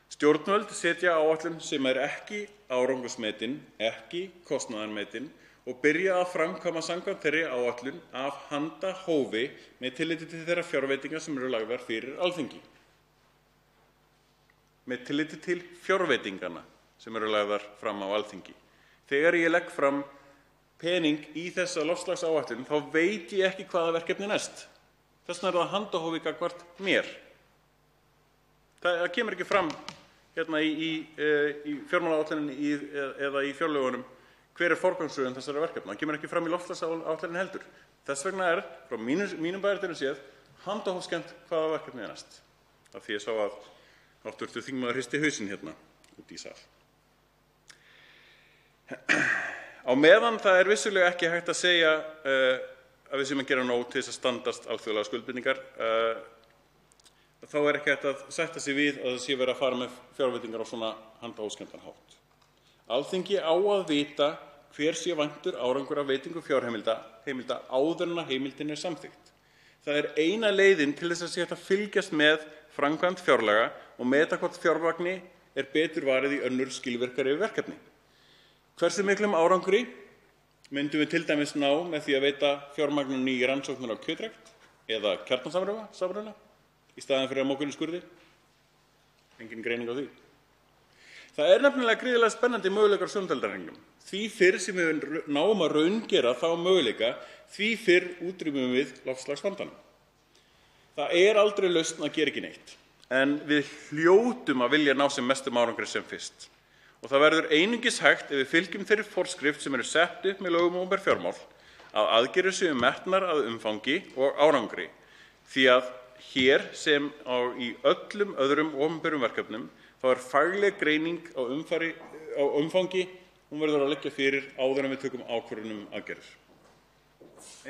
Stjórnvöld setja áætlun sem er ekki árangursmetin, ekki kostnaðarmetin og byrja að framkvæma samkvæmt þeirri áætlun af handa hófi með tilliti til þeirra fjárveitinga sem eru lagðar fyrir Alþingi. Með tilliti til fjárveitingana sem eru lagðar fram á Alþingi. Þegar ég legg fram pening í þessa loftslagsáætlun þá veit ég ekki hvaða verkefni næst. Þess vegna er það handahófi gagnvart mér. Það kemur ekki fram hérna í fjármálaáætluninni eða í fjárlögunum hver er forgangsröðun þessara verkefna. Það kemur ekki fram í loftslagsáætluninni heldur. Þess vegna er frá mínum bæjardyrum séð handahófskennt hvaða verkefni er næst. Af því ég sá að hv. þingmaður hristi hausinn hérna úti í sal. Á meðan það er vissulega ekki hægt að segja að við séum að gera nóg til þess að standast alþjóðlegar skuldbindingar, þá er ekki hægt að sætta sig við að það sé verið að fara með fjárveitingar á svona handahófskenndan hátt. Alþingi á að vita hver sé væntur árangur af veitingu fjárheimilda áður en að heimildin er samþykkt. Það er eina leiðin til þess að sé hægt að fylgjast með framkvæmd fjárlaga og meta hvort fjármagni er betur varið í önnur skilvirkari verkefni. Hversu miklum árangri myndum við til dæmis ná með því að veita fjármagninu í rannsóknir á kjötrækt eða kjarnasamruna í staðinn fyrir að móka inn í skurði? Engin greining á því. Það er nefnilega gríðarlega spennandi möguleikar á sjóndeildarhringnum. Því fyrr sem við náum að raungera þá möguleika, því fyrr útrýmum við loftslagsvandanum. Það er aldrei lausn að gera ekki neitt, en við hljótum að vilja ná sem mestum árangri sem fyrst. Og það verður einungis hægt ef við fylgjum þeirri forskrift sem eru sett upp með lögum um opinber fjármál að aðgerðir séu metnar að umfangi og árangri. Því að hér sem í öllum öðrum opinberum verkefnum þá er fagleg greining á umfangi, hún verður að liggja fyrir áður en við tökum ákvörðun aðgerðir.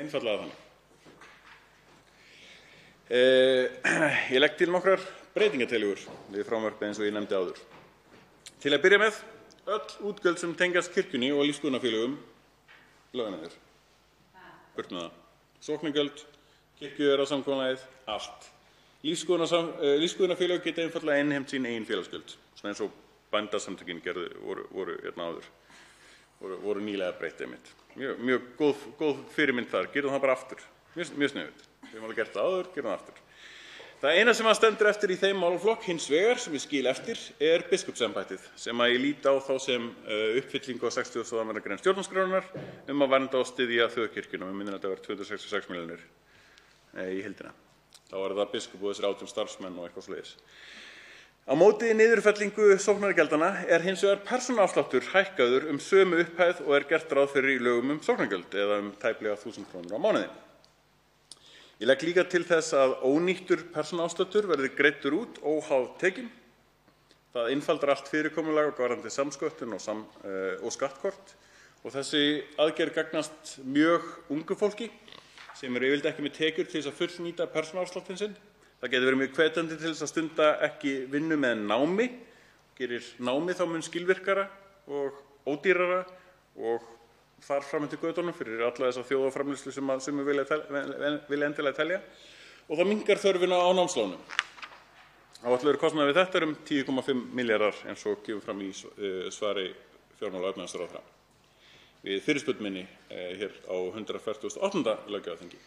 Einfaldlega þannig. Ég legg til nokkrar breytingartillögur við frumvarpið eins og ég nefndi áður. Til að byrja með, öll útgjöld sem tengjast kirkjunni og lífsskoðunarfélögum lögð niður. Burt með það. Sóknargjöld, kirkjusamkomulagið, allt. Lífsskoðunarfélög geta einfaldlega innheimt sín eigin félagsgjöld, svona eins og bændasamtökin voru hérna áður, voru nýlega breytt einmitt. Mjög góð fyrirmynd þar, gerum það bara aftur. Mjög sniðugt. Við höfum alveg gert það áður, gerum það aftur. Það eina sem stendur eftir í þeim málaflokk hins vegar sem ég skil eftir er biskupsembættið sem ég lít á þá sem uppfyllingu á 62. grein stjórnarskrárinnar að vernda og styðja þjóðkirkjuna. Mig minnir að þetta var 266 milljónir í heildina. Þá var það biskup og þessir 18 starfsmenn og eitthvað svoleiðis. Á móti niðurfellingu sóknargjaldanna er hins vegar persónuafsláttur hækkaður sömu upphæð og er gert ráð fyrir í lögum sóknargjöld eða tæplega 1.000 krónur á mánuði. Ég legg líka til þess að ónýttur persónuafsláttur verði greiddur út óháð tekjum. Það einfaldar allt fyrirkomulag varðandi samsköttun og skattkort og þessi aðgerð gagnast mjög ungu fólki sem yfirleitt ekki með tekjur til þess að fullnýta persónuafsláttinn sinn. Það getur verið mjög hvetjandi til þess að stunda ekki vinnu með námi, gerir námi þá mun skilvirkara og ódýrara og þar fram eftir götunum fyrir alla þessa þjóðarframleiðslu sem vilja endilega telja. og það minnkar þörfina á námslánum. Áætlaður kostnaður við þetta er 10,5 milljarðar eins og kemur fram í svari fjármála- og efnahagsráðherra við fyrirspurn minni hér á 148. löggjafarþingi.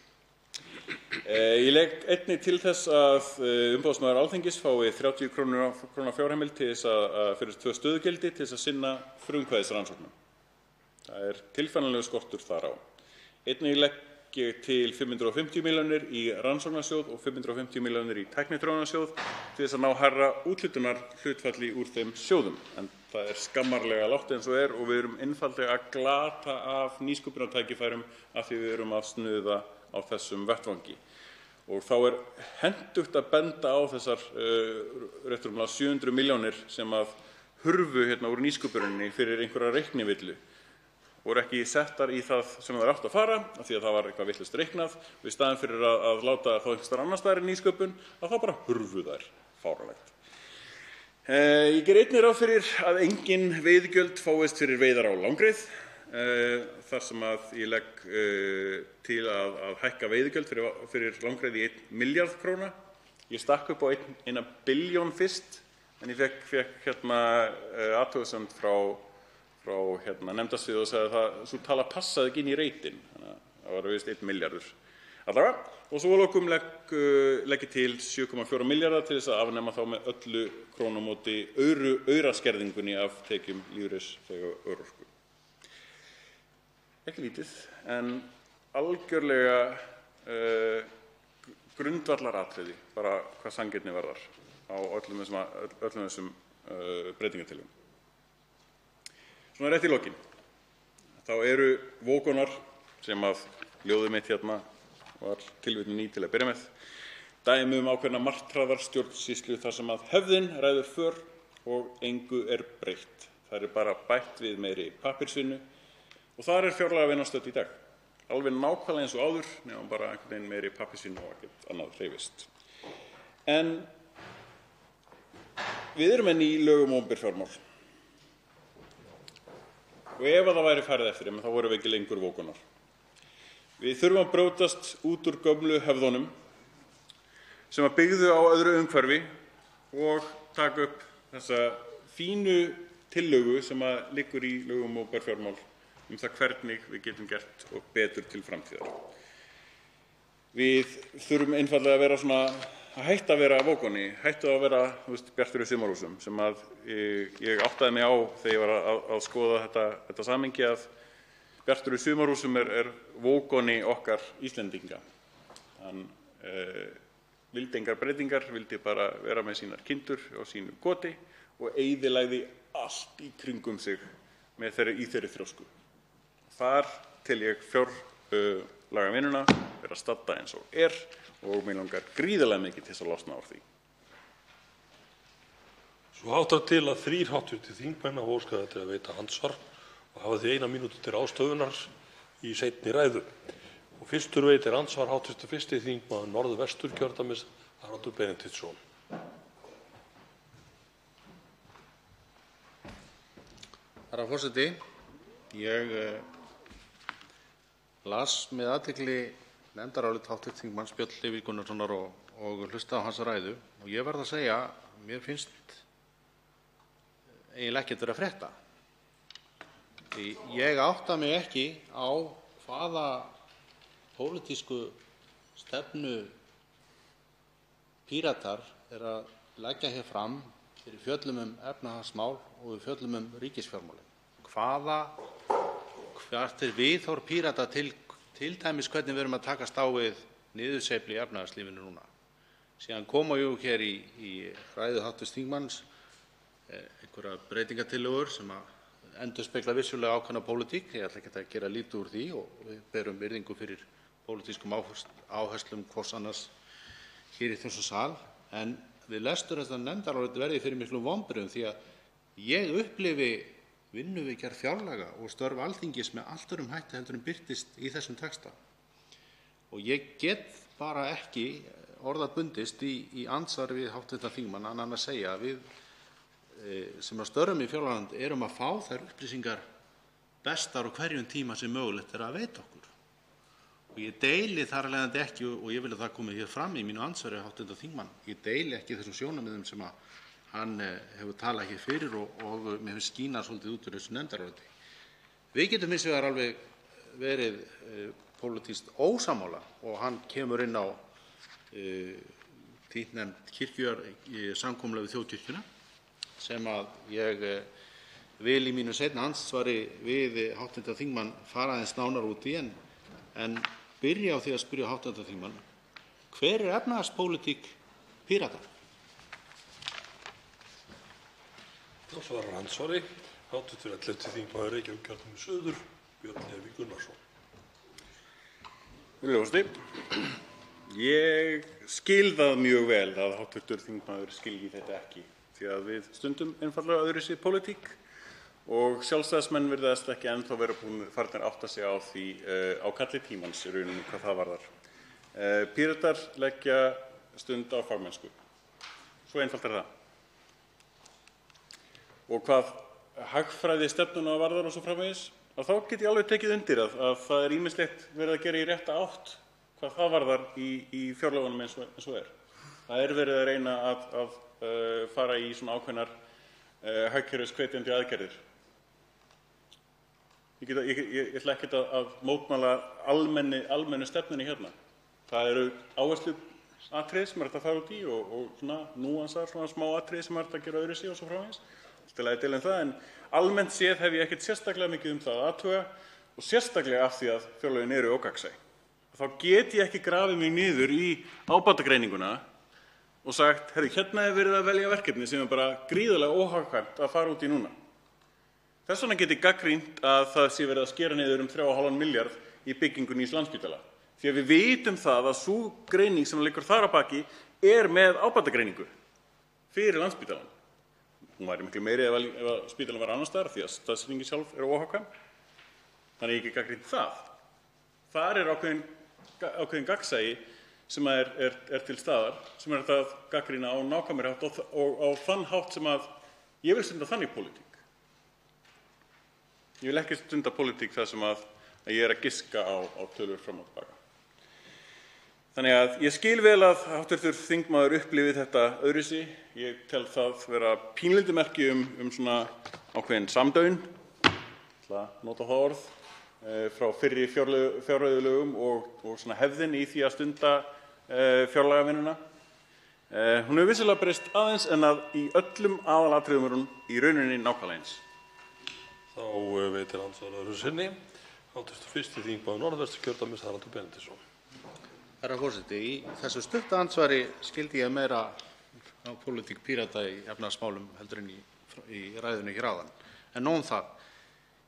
Ég legg einnig til þess að umboðsmaður Alþingis fái 30 króna fjárheimild til þess að fyrir 2 stöðugildi til þess að sinna frumkvæðisrannsóknum. Það er tilfinnanlegur skortur þar á. Einnig legg ég til 550 milljónir í rannsóknarsjóð og 550 milljónir í tækniþróunarsjóð til þess að ná hærra úthlutunarhlutfalli úr þeim sjóðum. En það er skammarlega lágt eins og er og við erum einfaldlega að glata af nýsköpunartækifærum af því við erum að snuða á þessum vettvangi. Og þá er hentugt að benda á þessar rétt rúmlega 700 milljónir sem að hurfu úr nýsköpuninni fyrir einhverja reiknivillu. Voru ekki settar í það sem það átt að fara af því að það var eitthvað vitlaust reiknað og í staðinn fyrir að láta þá einhvers staðar annars staðar í nýsköpun að þá bara hurfu þær. Fáránlegt. Ég geri einnig ráð fyrir að engin veiðigjöld fáist fyrir veiðar á langreyð, þar sem að ég legg til að hækka veiðigjöld fyrir langreyð í 1 milljarð króna. Ég stakk upp á 1 billjón fyrst, en ég fékk athugasemd frá nefndasvið og sagði að sú tala passaði ekki inn í reitinn, þannig að það var vist 1 milljarður. Allavega, og svo að lokum legg ég til 7,4 milljarða til þess að afnema þá með öllu krónumóti auraskerðingunni af tekjum lífeyrisþega örorku. Ekki lítið, en algjörlega grundvallaratriði, bara hvað sanngirni varðar á öllum þessum breytingartillögum. Svona rétt í lokin. Þá eru vókunar sem að ljóðið mitt var tilvitnun í til að byrja með. Dæmi ákveðna martraðar stjórnsýslu þar sem að hefðin ræður för og engu er breytt. Það er bara bætt við meiri pappírsvinnu og þar er fjárlagavinnan stödd í dag. Alveg nákvæmlega eins og áður, nema bara einhvern veginn meiri pappírsvinnu og ekkert annað hreyfist. En við erum enn í lögum um opinber fjármál. Og ef það væri farið eftir þeim, þá vorum við ekki lengur vókunar. Við þurfum að brjótast út úr gömlu hefðunum sem að byggðu á öðru umhverfi og taka upp þessa fínu tillögu sem að liggur í lögum um opinber fjármál það hvernig við getum gert og betur til framtíðar. Við þurfum einfaldlega að vera að hætta að vera vókunni, hætta að vera Bjartur í sumarhúsum sem að ég áttaði mig á þegar ég var að skoða þetta samhengi að Bjartur í sumarhúsum er vókunni okkar Íslendinga. Hann vildi engar breytingar, vildi bara vera með sínar kindur á sínu goti og eyðilagði allt í kringum sig í þeirri þrjósku. Þar tel ég fjárlagavinnuna vera stadda eins og og mig langar gríðarlega mikið til þess að losna úr því. Svo háttar til að 3 hv. þingmenn hafa óskað eftir að veita andsvar og hafa því 1 mínútu til ráðstöfunar í seinni ræðu. Og fyrstur veitir andsvar hv. 1. þingmaður Norðvesturkjördæmis, Haraldur Benediktsson. Herra forseti, ég las með athygli nefndarálit hv. þingmanns Björns Levís Gunnarssonar og hlustaði á hans ræðu og ég verð að segja, mér finnst eiginlega ekkert vera að frétta. Ég átta mig ekki á hvaða pólitísku stefnu Píratar að leggja hér fram þegar við fjöllum efnahagsmál og við fjöllum ríkisfjármálin. Hvert er viðhorf Pírata til dæmis hvernig við erum að takast á við niðursveiflu í efnahagslífinu núna. Síðan koma hér í ræðu hv. þingmanns einhverjar breytingartillögur sem endurspegla vissulega ákveðna pólitík. Ég ætla ekki að gera lítið úr því og við berum virðingu fyrir pólitískum áherslum hvors annars hér í þessum sal. En við lestur þessa nefndarálit verði fyrir miklum vonbrigðum því að ég upplifi vinnu við gerð fjárlaga og störf Alþingis með allt öðrum hætti heldur en birtist í þessum texta. Og ég get bara ekki orðabundist í andsvari við hv. þingmann annað en að segja að við sem störfum í fjárlaganefnd erum að fá þær upplýsingar bestar á hverjum tíma sem mögulegt er að veita okkur. Og ég deili þar af leiðandi ekki, og ég vil að það komi hér fram í mínu andsvari hv. þingmann, ég deili ekki þessum sjónarmiðum sem hann hefur talað hér fyrir og mér finnst skína svolítið út úr þessu nefndaráliti. Við getum hins vegar alveg verið pólitískt ósammála og hann kemur inn á títtnefnt samkomulag við þjóðkirkjuna sem að ég vil í mínu seinna andsvari við hv. þingmann fara aðeins nánar út í en byrja á því að spyrja hv. þingmann hver efnahagspólitík Pírata? Þá svarar andsvari hv. 11. þingmaður Reykjavíkurkjördæmis suður, Björn Leví Gunnarsson. Virðulegur forseti, ég skil það mjög vel að hv. þingmaður skilji þetta ekki því að við stundum einfaldlega öðruvísi pólitík og Sjálfstæðismenn virðast ekki ennþá vera farnir að átta sig á því á kalli tímans í rauninni hvað það varðar. Píratar leggja stund á fagmennsku. Svo einfalt er það. Og hvað hagfræðistefnuna varðar og svo framvegis, að þá get ég alveg tekið undir að það er ýmislegt verið að gera í rétta átt hvað það varðar í fjárlögunum eins og er. Það er verið að reyna að fara í svona ákveðnar hagkerfishvetjandi aðgerðir. Ég ætla ekkert að mótmæla almennu stefnunni hérna. Það eru áhersluatriði sem hægt að fara út í og svona núansar, svona smá atriði sem hægt að gera öðruvísi og svo framvegis. Til að deila það, en almennt séð hef ég ekkert sérstaklega mikið það að athuga og sérstaklega af því að fjárlögin eru ógagnsæ. Þá get ég ekki grafið mig niður í ábatagreininguna og sagt, hérna er verið að velja verkefni sem er bara gríðarlega óhagkvæmt að fara út í núna. Þess vegna get ég gagnrýnt að það sé verið að skera niður 3,5 milljarð í byggingu nýs Landspítala. Því að við vitum það að sú greining sem liggur þar að baki er með ábatagreiningu fyrir Landspítalann. Hún væri miklu meiri ef spítalinn var annars staðar því að staðsetningin sjálf er óhagkvæm. Þannig ég get gagnrýnt það. Þar er ákveðin gagnsæi sem er til staðar, sem er að gagnrýna á nákvæmari hátt og á þann hátt sem að ég vil stunda þannig pólitík. Ég vil ekki stunda pólitík þar sem að ég er að giska á tölur fram og tilbaka. Þannig að ég skil vel að hv. þingmaður upplifir þetta öðruvísi. Ég tel það vera pínlítið merki svona ákveðin samdaun, ég ætla að nota það orð, frá fyrri fjárreiðulögum og svona hefðin í því að stunda fjárlagavinnuna. Hún hefur vissulega breyst aðeins en að í öllum aðalatriðum er hún í rauninni nákvæmlega eins. Þá veitir andsvar öðru sinni hv. 1. þingmaður Norðvesturkjördæmis Haraldur Benediktsson. Herra forseti, í þessu stutta andsvari skildi ég meira á pólitík Pírata í efnahagsmálum heldur en í ræðunni hér áðan. En nóg um það.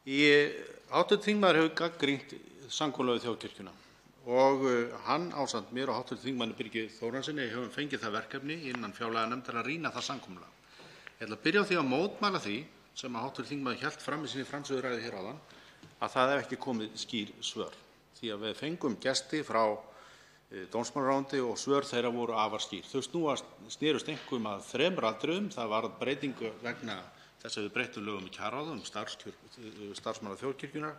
Hv. þingmaður hefur gagnrýnt samkomulag við þjóðkirkjuna og hann ásamt mér og hv. þingmanni Birgi Þórarinssyni höfum fengið það verkefni innan fjárlaganefndar að rýna það samkomulag. Ég ætla að byrja á því að mótmæla því sem hv. þingmaður hélt fram í sinni framsöguræðu hér áðan að það hef ekki komið skýr svör. Því að við fengum gesti frá dómsmálaráðuneyti og svör þeirra voru afar skýr. Þau snerust einkum að 3 atriðum. Það var breytingu vegna þess að við breyttum lögum í kjararáð starfsmanna þjóðkirkjunnar,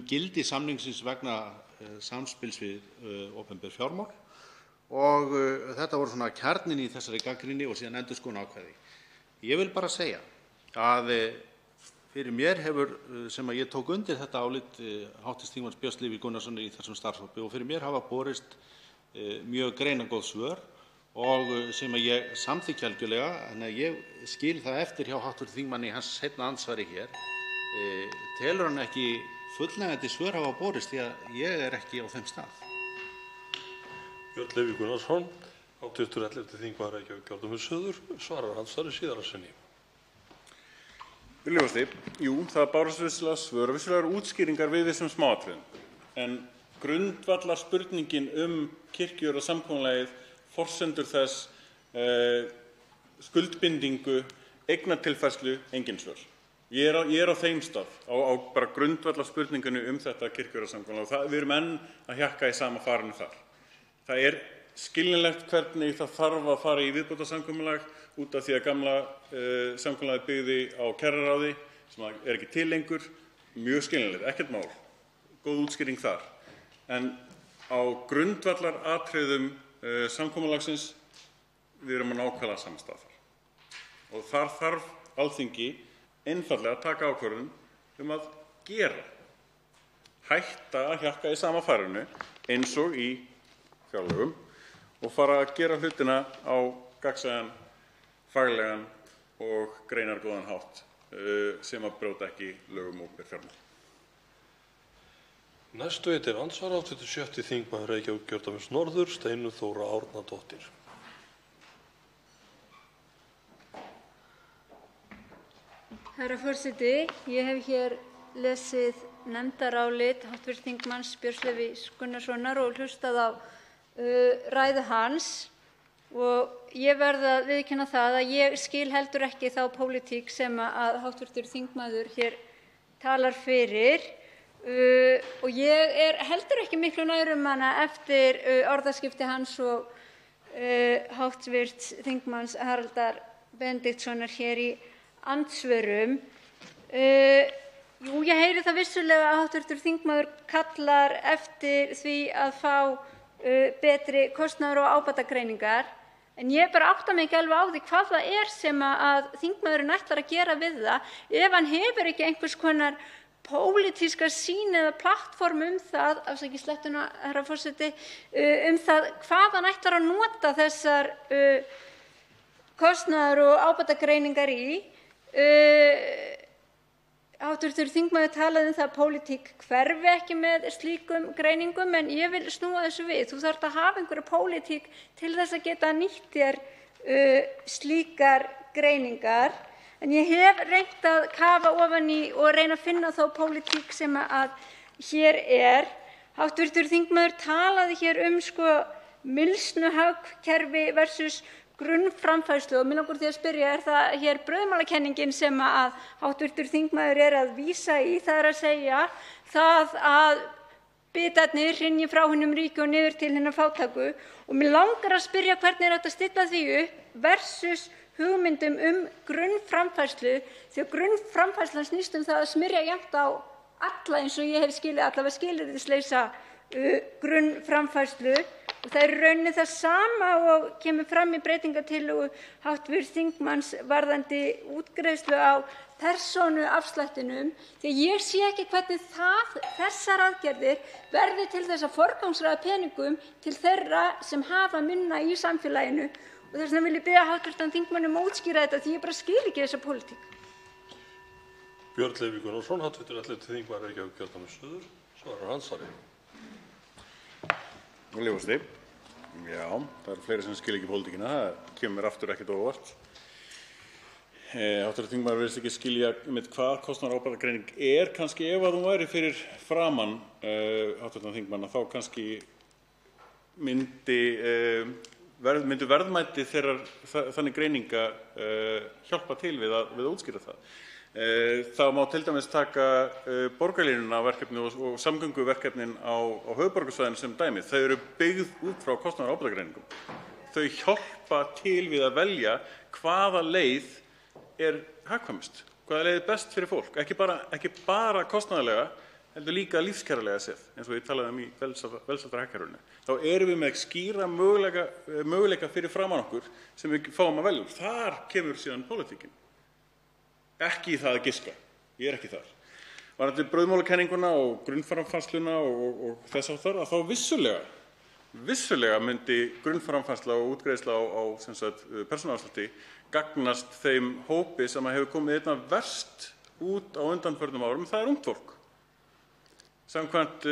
gildi samningsins vegna samspils við opinber fjármál og þetta voru svona kjarninn í þessari gagnrýni og síðan endurskoðun ákvæði. Ég vil bara segja að fyrir mér hefur, sem að ég tók undir þetta álit hv. þingmanns Björns Levís Gunnarssonar í þessum starfshópi og fyrir mér hafa borist mjög greinargóð svör og sem að ég samþykki algjörlega, en að ég skil það eftir hjá hv. þingmanni í hans seinna andsvari hér. Telur hann ekki fullnægjandi svör hafa borist því að ég er ekki á þeim stað? Björn Leví Gunnarsson, hv. 11. þingmaður Reykjavíkurkjördæmis suður, svarar andsvari síðar að sinni. Virðulegur forseti, jú, það bárust vissulega svör og vissulega útskýringar við þessum smáatriðum. En grundvallarspurningin kirkjur og samkomulagið, forsendur þess, skuldbindingu, eignatilfærslu, engin svör. Ég er á þeim stað, á bara grundvallarspurninginu þetta kirkjur og samkomulag og við erum enn að hjakka í sama farinu þar. Það er skiljanlegt hvernig það þarf að fara í viðbótarsamkomulag út af því að gamla samkomulagið byggði á kjararáði sem er ekki til lengur. Mjög skiljanlegt, ekkert mál, góð útskýring þar. En á grundvallaratriðum samkomulagsins við erum á nákvæmlega sama stað þar. Og þar þarf Alþingi einfaldlega að taka ákvörðun að gera. Hætta að hjakka í sama farinu eins og í fjárlögum og fara að gera hlutina á gagnsæjan, faglegan og greinargóðan hátt sem að brjóta ekki lög opinber fjármál. Næstu veitir andsvar hv. 6. þingmaður Reykjavíkurkjördæmis norður, Steinunn Þóra Árnadóttir. Herra forseti, ég hef hér lesið nefndarálit hv. þingmanns Björns Levís Gunnarssonar og hlustað á ræðu hans og ég verð að viðurkenna það að ég skil heldur ekki þá pólitík sem að hv. þingmaður hér talar fyrir og ég er heldur ekki miklu nær hana eftir orðaskipti hans og hv. þingmanns Haraldar Benediktssonar hér í andsvörum. Jú, ég heyri það vissulega að hv. þingmaður kallar eftir því að fá betri kostnaðar- og ábatagreiningar, en ég bara átta mig ekki alveg á því hvað það er sem að þingmaðurinn ætlar að gera við það ef hann hefur ekki einhvers konar pólitíska sýn eða plattform það, afsakið slettuna, herra forseti, það hvað hann ætlar að nota þessar kostnaðar- og ábatagreiningar í. Hv. þingmaður talaði það að pólitík hverfi ekki með slíkum greiningum, en ég vil snúa þessu við. Þú þarft að hafa einhverja pólitík til þess að geta nýtt þér slíkar greiningar, en ég hef reynt að kafa ofan í og reyna að finna þá pólitík sem að hér er. Hv. þingmaður talaði hér mylsnuhagkerfi versus grunnframfærslu og mig langar því að spyrja, er það hér brauðmálakenningin sem að hv. þingmaður að vísa í, það er að segja það að bitarnir hrynji frá hinum ríku og niður til hinna fátæku, og mig langar að spyrja hvernig er hægt að stilla því upp versus hugmyndum grunnframfærslu, því að grunnframfærslan snýst það að smyrja jafnt á alla, eins og ég hef skilið, allavega skilyrðislausa grunnframfærslu. Og það er í rauninni það sama og kemur fram í breytingartillögu hv. þingmanns varðandi útgreiðslu á persónuafslættinum, því að ég sé ekki hvernig þessar aðgerðir verði til þess að forgangsraða peningum til þeirra sem hafa minna í samfélaginu, og þess vegna vil ég biðja hv. þingmann að útskýra þetta, því ég bara skil ekki þessa pólitík. Björn Leví Gunnarsson, hv. 11. þingmaður Reykjavíkurkjördæmis suður, svarar andsvari. Já, það eru fleiri sem skil ekki pólitíkina, það kemur mér aftur ekkert á óvart. Hv. þingmaður virðist ekki skilja hvað kostnaðar- og ábatagreining er, kannski ef að hún væri fyrir framan hv. þingmann, þá kannski myndi verðmæti þannig greininga hjálpa til við að útskýra það. Það má til dæmis taka borgarlínuna verkefni og samgönguverkefnin á höfuðborgarsvæðinu sem dæmi. Þau eru byggð út frá kostnaðar- og ábatagreiningu. Þau hjálpa til við að velja hvaða leið er hagkvæmust, hvaða leið er best fyrir fólk, ekki bara kostnaðarlega, heldur líka lífskjaralega séð, eins og ég talaði í velsældarhagkerfinu. Þá erum við með skýra möguleika fyrir framan okkur sem við fáum að velja úr. Þar kemur síðan pólitíkin. Ekki í það að giska, ég er ekki þar. Varðandi brauðmálakenninguna og grunnframfærsluna og þess háttar, að þá vissulega myndi grunnframfærsla og útgreiðsla á persónuafslætti gagnast þeim hópi sem hefur komið einna verst út á undanförnum árum, það er ungt fólk. Samkvæmt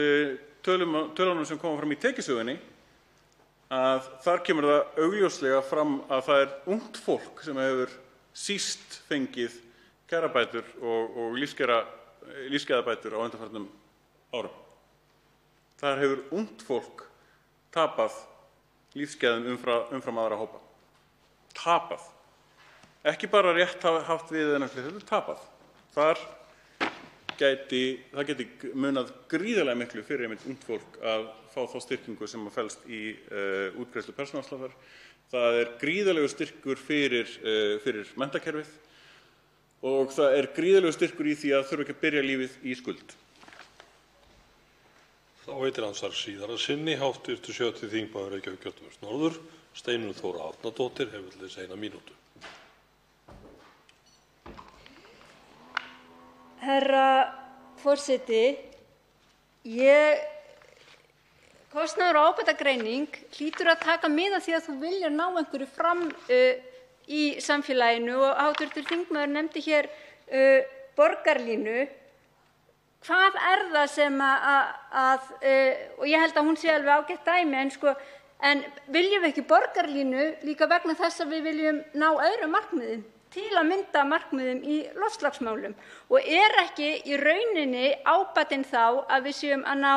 tölunum sem koma fram í tekjusögunni, að þar kemur það augljóslega fram að það er ungt fólk sem hefur síst fengið kjarabætur og lífsgæðabætur á undanförnum árum. Þar hefur ungt fólk tapað lífsgæðum umfram aðra hópa. Tapað. Ekki bara rétt haft við en heldur tapað. Það gæti munað gríðarlega miklu fyrir ungt fólk að fá þá styrkingu sem felst í útgreiðslu persónuafsláttar. Það er gríðarlegur styrkur fyrir menntakerfið og það er gríðarlegur styrkur í því að þurfa ekki að byrja lífið í skuld. veitir andsvar síðara sinni hv. 7. þingmaður Reykjavíkurkjördæmis norður, Steinunn Þóra Árnadóttir, hefur til þess 1 mínútu. Herra forseti, kostnaður og ábatagreining hlýtur að taka mið af því að þú viljir ná einhverju fram í samfélaginu og hv. þingmaður nefndi hér borgarlínu. Hvað það sem og ég held að hún sé alveg ágætt dæmi, en viljum við ekki borgarlínu líka vegna þess að við viljum ná öðrum markmiðum, til að mynda markmiðum í loftslagsmálum? Og ekki í rauninni ábatinn þá að við séum að ná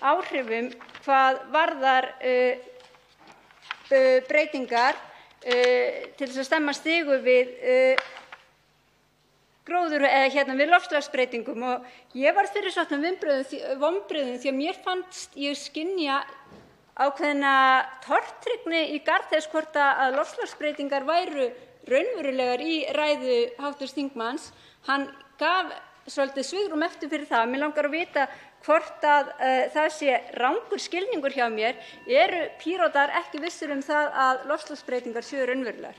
áhrifum hvað varðar breytingar til þess að stemma stigu við við loftslagsbreytingum? Og ég varð fyrir svona vonbrigðum því að mér fannst ég skynja ákveðna tortryggni í garð þess hvort að loftslagsbreytingar væru raunverulegar í ræðu hv. þingmanns. Hann gaf svolítið svigrúm eftir fyrir það. Mig langar að vita hvort það sé rangur skilningur hjá mér. Eru Píratar ekki vissir það að loftslagsbreytingar séu raunverulegar?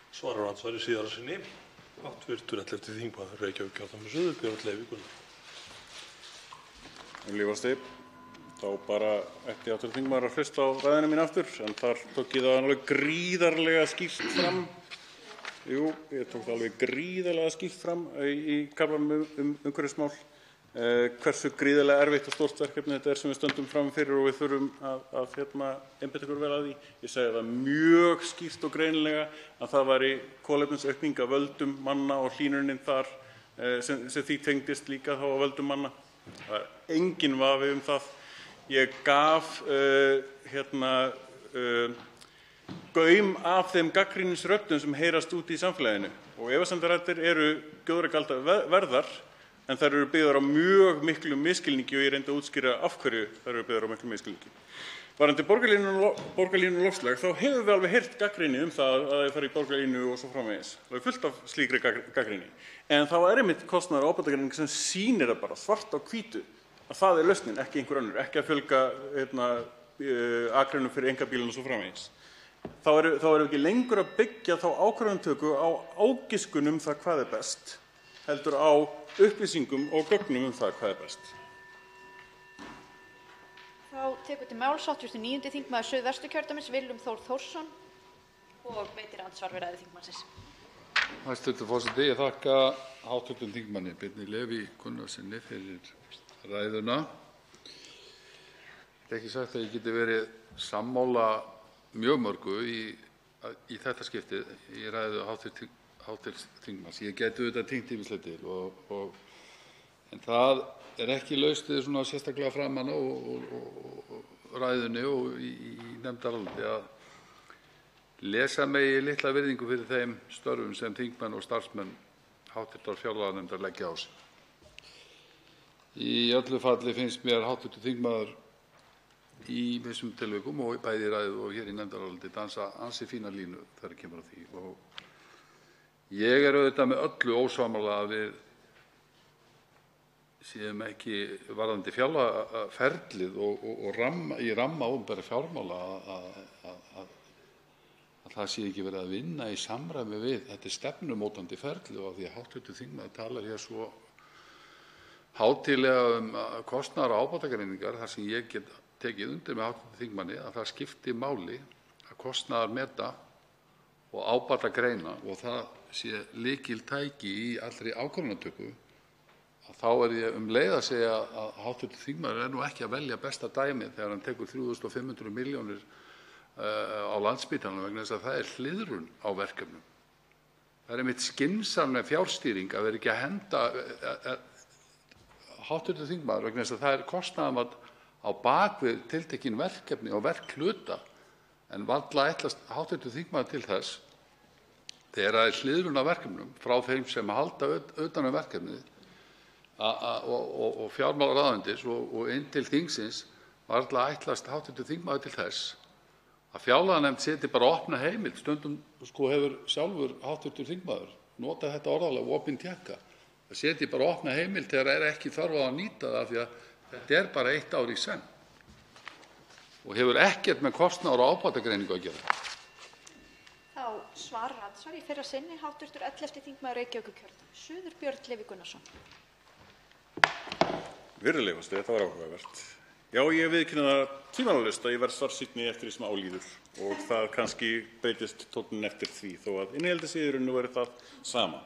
Svarar andsvari síðara sinni hv. 11. þingmaður Reykjavíkurkjördæmis suður, Björn Leví Gunnarsson. Þá bara ætti hv. þingmaður að hlusta á ræðuna mína aftur, en þar tók ég það alveg gríðarlega skýrt fram. Jú, ég tók það alveg gríðarlega skýrt fram í kaflanum umhverfismál, hversu gríðarlega erfitt og stórt verkefni þetta sem við stöndum frammi fyrir og við þurfum að einbeita okkur vel að því. Ég segi það mjög skýrt og greinilega að það væri kolefnisaukning af völdum manna og hlýnunin þar sem því tengdist líka þá af völdum manna. Það er enginn vafi það. Ég gaf gaum af þeim gagnrýnisröddum sem heyrast úti í samfélaginu og efasemdarraddir eru gjóðragalda verðar, en þær eru byggðar á mjög miklum misskilningi og ég reyndi að útskýra af hverju þær eru byggðar á miklum misskilningi. Varðandi borgarlínu og loftslag, þá hefur við alveg heyrt gagnrýni það að það fari í borgarlínu og svo framvegis. Það er fullt af slíkri gagnrýni. En þá er einmitt kostnaður og ábatagreining sem sýnir það bara svart á hvítu að það er lausnin, ekki einhver önnur, ekki að fjölga akreinum fyrir einkabílinn og svo framvegis. Þá erum við ekki lengur að byggja þá ákvarðanatöku á ágiskunum það hvað er best, heldur á upplýsingum og gögnum það hvað er best. Þá tekur til máls hv. 9. þingmaður Suðvesturkjördæmis, Willum Þór Þórsson, og veitir andsvar við ræðu þingmannsins. Hæstv. forseti, ég þakka hv. þingmanni Birni Leví Gunnarssyni fyrir ræðuna. Það er ekki sagt að ég geti verið sammála mjög mörgu í þetta skiptið í ræðu hv. þingmanns. Ég gæti auðvitað tengt ýmislegt til en það er ekki laust við svona sérstaklega framan á ræðunni og í nefndaráliti að lesa megi litla virðingu fyrir þeim störfum sem þingmenn og starfsmenn hv. fjárlaganefndar leggja á sig. Í öllu falli finnst mér hv. þingmaður í vissum tilvikum og bæði í ræðu og hér í nefndaráliti dansa ansi fína línu þegar kemur að því. Og ég er auðvitað með öllu ósammála að við séum ekki varðandi fjárlagaferlið og í ramma opinberra fjármála að það sé ekki verið að vinna í samræmi við þetta stefnumótandi ferli, og af því að hv. þingmaður talar hér svo hátíðlega kostnaðar og ábatagreiningar, þar sem ég get tekið undir með hv. þingmanni að það skipti máli að kostnaðarmeta og ábatagreina og það sé lykiltæki í allri ákvarðanatöku, þá er ég leið að segja að hv. þingmaður er nú ekki að velja besta dæmið þegar hann tekur 3.500 milljónir á Landspítalanum, vegna þess að það er hliðrun á verkefnum. Það er einmitt skynsamleg fjárstýring að vera ekki að henda hv. þingmaður, vegna þess að það er kostnaðarmat á bak við tiltekin verkefni og verkhluta, en varla ætlast hv. þingmaður til þess þegar það er hliðrun á verkefnum frá þeim sem halda utan um verkefnið og fjármálaráðuneytis og inn til þingsins, varla ætlast hv. þingmaður til þess að fjárlaganefnd setji bara opna heimild. Stundum hefur sjálfur hv. þingmaður notað þetta orðalag opin tékka, Það setji bara opna heimild þegar ekki þörf á að nýta það því að þetta bara 1 ár í senn og hefur ekkert með kostnaðar og ábatagreiningu að gera. Þá svarar andsvar í fyrra sinni hv. 11. þingmaður Reykjavíkurkjördæmis suður, Björn Leví Gunnarsson. Virðulegi forseti, þetta var áhugavert. Já, ég viðurkenni það tvímælalaust að ég verð svartsýnni eftir því sem á líður og það kannski breytist tónninn eftir því þó að innihaldið sé í rauninni verið það sama.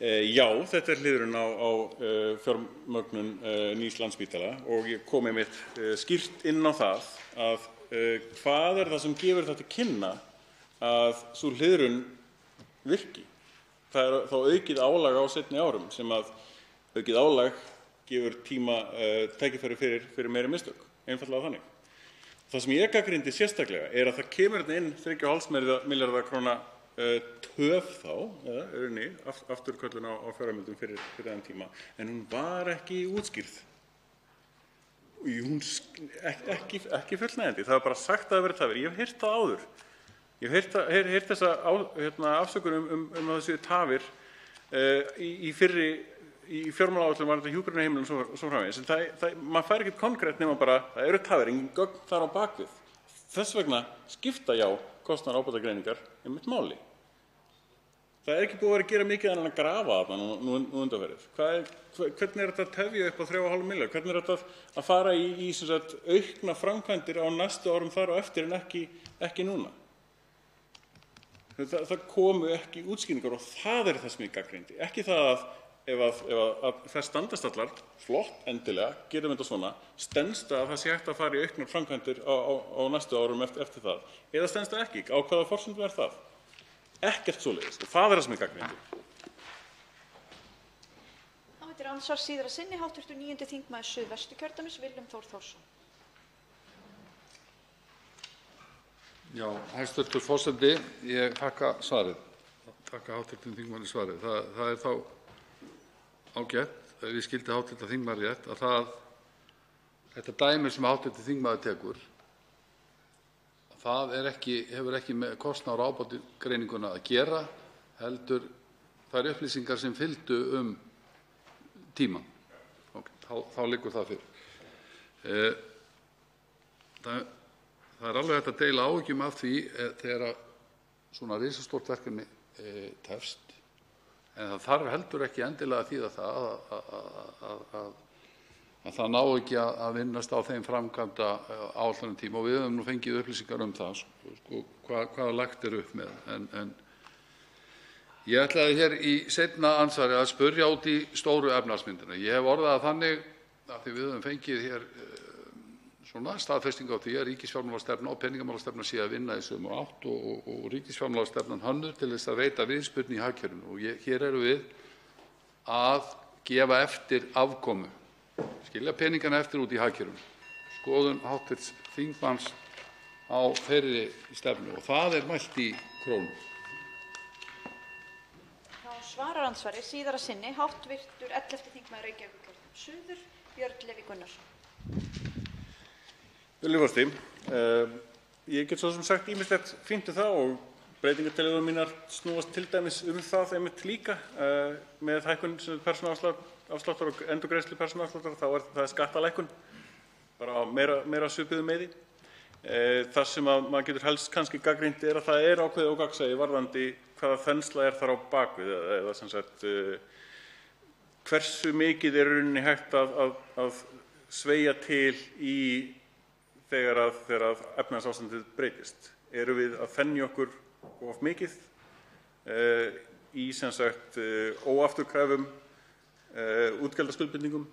Já, þetta hliðurinn á fjármögnun nýs Landspítala og ég kom einmitt skýrt inn á það að hvað það sem gefur það til kynna að sú hliðrun virki. Það þá aukið álag á seinni árum sem að aukið álag gefur tækifæri fyrir meiri mistök, einfaldlega þannig. Það sem ég gagnrýndi sérstaklega að það kemur inn 3,5 milljarða króna töf þá, eða afturköllun á fjárheimildum fyrir þennan tíma, en hún var ekki útskýrð. Hún ekki fullnægjandi. Það var bara sagt að það verið tafir. Ég hef heyrt það áður. Ég hef heyrt þessa afsökun að það séu tafir í fjármálaáætlun varðandi hjúkrunarheimilum og svo framvegis. En maður fær ekkert konkrétt nema bara það eru tafir, engin gögn þar á bakvið. Þess vegna skipta kostnaðar og ábatagreiningar einmitt máli. Það ekki búið að vera að gera mikið en að grafa þarna nú undanfarið. Hvernig þetta að tefja upp á 3,5 milljarða? Hvernig þetta að fara í sem sagt aukna framkvæmdir á næstu árum þar og eftir en ekki núna? Það komu ekki útskýringar og það það sem ég gagnrýndi. Ekki það að ef það standast allar, flott, endilega, gerum þetta svona, stenst að það sé hægt að fara í auknar framkvæmdir á næstu árum eftir það. Eða stenst það ekki, á hvaða forsendum það? Ekkert svoleiðis og það það sem ég gagnrýndi. Þá veitir andsvar síðara sinni hv. 9. þingmaður Suðvesturkjördæmis Willum Þór Þórsson. Já, hæstv. Forseti, ég þakka svarið. Þakka hv. þingmanni svarið. Það þá ágætt, ef ég skildi hv. þingmann rétt, að þetta dæmi sem hv. þingmaður tekur, það hefur ekki með kostnaðar og ábatagreininguna að gera, heldur þær upplýsingar sem fylgdu tímann. Þá liggur það fyrir. Það alveg hægt að deila áhyggjum af því þegar svona risastórt verkefni tefst, en það þarf heldur ekki endilega að þýða það að það ná ekki að vinnast á þeim framkvæmda áætlunartíma og við höfum nú fengið upplýsingar það hvað lagt upp með. En ég ætlaði hér í seinna andsvari að spyrja út í stóru efnahagsmyndina. Ég hef orðað það þannig að því við höfum fengið hér svona staðfestingu á því að ríkisfjármálastefna og peningamálastefna sé að vinna í sömu átt og ríkisfjármálastefnan hönnuð til þess að veita viðspyrnu í hagkerfinu. Og hér erum við að gefa eftir afkomu, skilja peningana eftir út í hagkerfinu. Skoðun hv. þingmanns á þeirri stefnu og það mælt í krónum. Þá svarar andsvari síðara sinni hv. 11. þingmaður Reykjavíkurkjördæmis suður, Björn Leví Gunnarsson. Virðulegur forseti, ég get svo sem sagt ýmislegt fínt það og breytingartillögur mínar snúast til dæmis það einmitt líka með hækkun persónuafsláttar og endurgreiðslu persónuafsláttar, það skattalækkun, bara meira svipuðu með því. Það sem að maður getur helst kannski gagnrýnt að það ákveðið ógagnsæi varðandi hvaða þensla þar á bakvið eða sem sagt hversu mikið rauninni hægt að sveigja til í þegar efnahagsástandið breytist. Erum við að þenja okkur of mikið í sem sagt óafturkræfum útgjaldaskuldbindingum?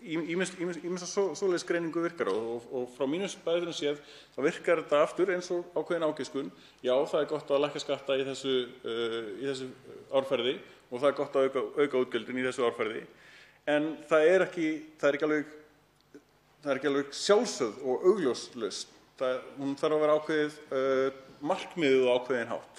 Ýmissa svoleiðis greiningu virkar og frá mínu bæðinu séð þá virkar þetta aftur eins og ákveðin ágiskun. Já, það gott að lækka skatta í þessu árferði og það gott að auka útgjöldin í þessu árferði, en það er ekki alveg sjálfsögð og augljóslaust. Hún þarf að vera ákveðið markmiðið og ákveðin hátt.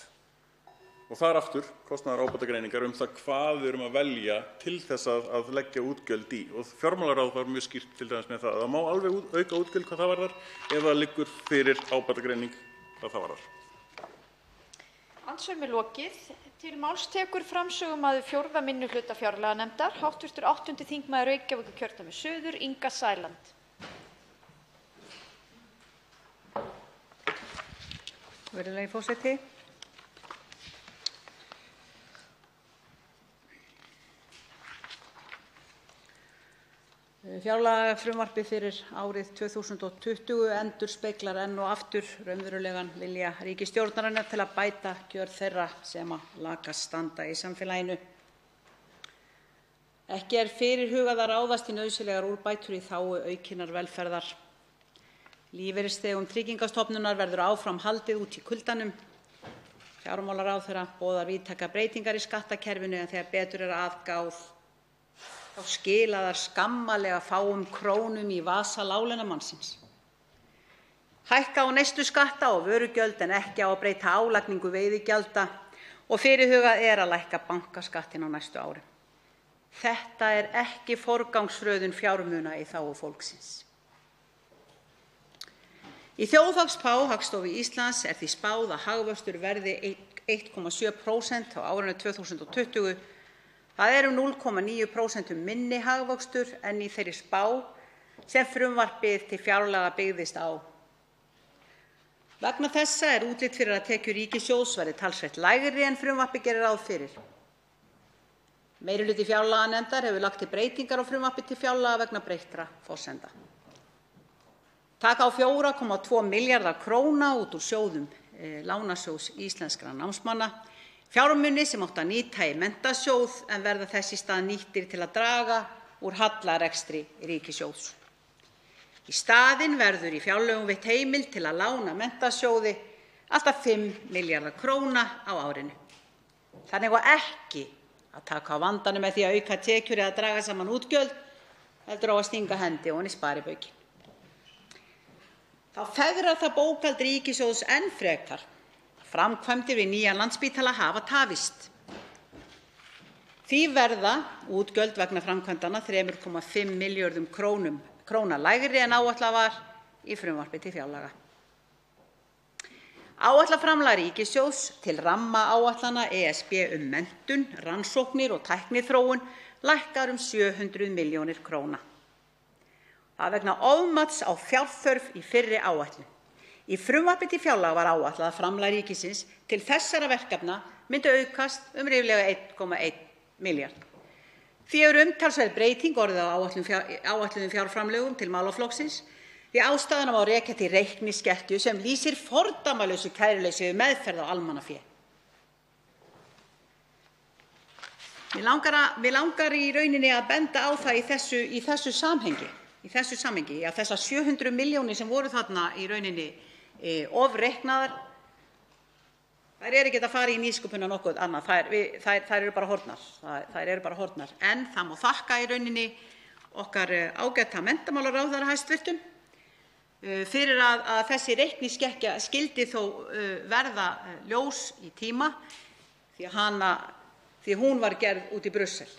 Og þar aftur kostnaðar og ábatagreiningar það hvað við erum að velja til þess að leggja útgjöld í. Og fjármálaráð var mjög skýrt til dæmis með það má alveg auka útgjöld hvað það varðar ef það liggur fyrir ábatagreining hvað það varðar. Andsvörum er lokið. Til máls tekur framsögumaður 4. minnihluta fjárlaganefndar, hv. 8. þingmaður Reykjavíkurkjördæmis suður, Inga Sæland. Virðulegi forseti. Fjárlagafrumvarpið fyrir árið 2020 endurspeglar enn og aftur raunverulegan vilja ríkisstjórnarinnar til að bæta kjör þeirra sem lakast standa í samfélaginu. Ekki er fyrirhugað að ráðast í nauðsynlegar úrbætur í þágu aukinnar velferðar. Lífeyrisþegum Tryggingastofnunar verður áfram haldið út í kuldanum. Fjármálaráðherra boðar víðtækar breytingar í skattakerfinu en þegar betur er að gáð þá skila þær skammarlega fáum krónum í vasa láglaunamannsins. Hækka á neysluskatta og vörugjöld en ekki á að breyta álagningu veiðigjalda og fyrirhugað er að lækka bankaskattinn á næstu árum. Þetta er ekki forgangsröðun fjármuna í þágu fólksins. Í þjóðhagsspá Hagstofu Íslands er því spáð að hagvöxtur verði 1,7% á árinu 2020. Það er 0,9% minni hagvöxtur en í þeirri spá sem frumvarpið til fjárlaga byggðist á. Vegna þessa er útlit fyrir að tekjur ríkissjóðs verði talsvert lægri en frumvarpið gerir ráð fyrir. Meirihluti fjárlaganefndar hefur lagt til breytingar á frumvarpi til fjárlaga vegna breyttra forsenda. Taka á 4,2 milljarða króna út úr sjóðum Lánasjóðs íslenskra námsmanna, fjármuni sem átti að nýta í Menntasjóð en verða þess í stað nýttir til að draga úr hallarekstri ríkissjóðs. Í staðinn verður í fjárlögum veitt heimild til að lána Menntasjóði allt að 5 milljarða króna á árinu. Þannig á ekki að taka á vandanum með því að auka tekjur eða draga saman útgjöld, heldur á að stinga hendi ofan í sparibaukinn. Þá fegrar það bókhald ríkissjóðs enn frekar. Framkvæmdir við nýjan Landspítala hafa tafist. Því verða útgjöld vegna framkvæmdanna 3,5 milljörðum króna lægri en áætlað var í frumvarpi til fjárlaga. Áætlað framlag ríkissjóðs til rammaáætlana ESB menntun, rannsóknir og tækniþróun lækkar 700 milljónir króna. Það er vegna ofmats á fjárþörf í fyrri áætlun. Í frumvarpi til fjárlaga var áætlað að framlag ríkisins til þessara verkefna myndi aukast ríflega 1,1 milljarð. Því er umtalsverð breyting orðið á áætluðum fjárframlögum til málaflokksins því ástæðuna má rekja til reikningsskekkju sem lýsir fordæmalausu kæruleysi við meðferð á almannafé. Mig langar í rauninni að benda á það í þessu samhengi að þessar 700 milljónir sem voru þarna í rauninni ofreiknaðar, þær eru ekki að fara í nýsköpun og nokkuð annað, þær eru bara horfnar. En það má þakka í rauninni okkar ágæta menntamálaráðherra hæstvirtum fyrir að þessi reikningsskekkja skyldi þó verða ljós í tíma því hún var gerð út í Brussel.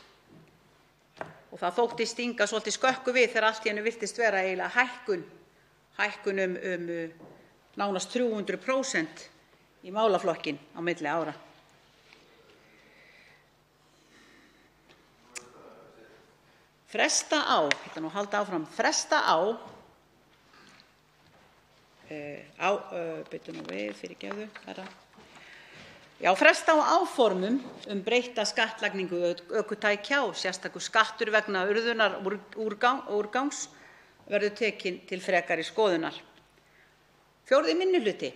Og það þótti stinga svolítið skökku við þegar allt í einu virtist vera eiginlega hækkun nánast 300% í málaflokkinn á milli ára. Fresta á áformum breytta skattlagningu ökutækja og sérstakur skattur vegna urðunarúrgangs verður tekinn til frekari skoðunar. 4. minnihluti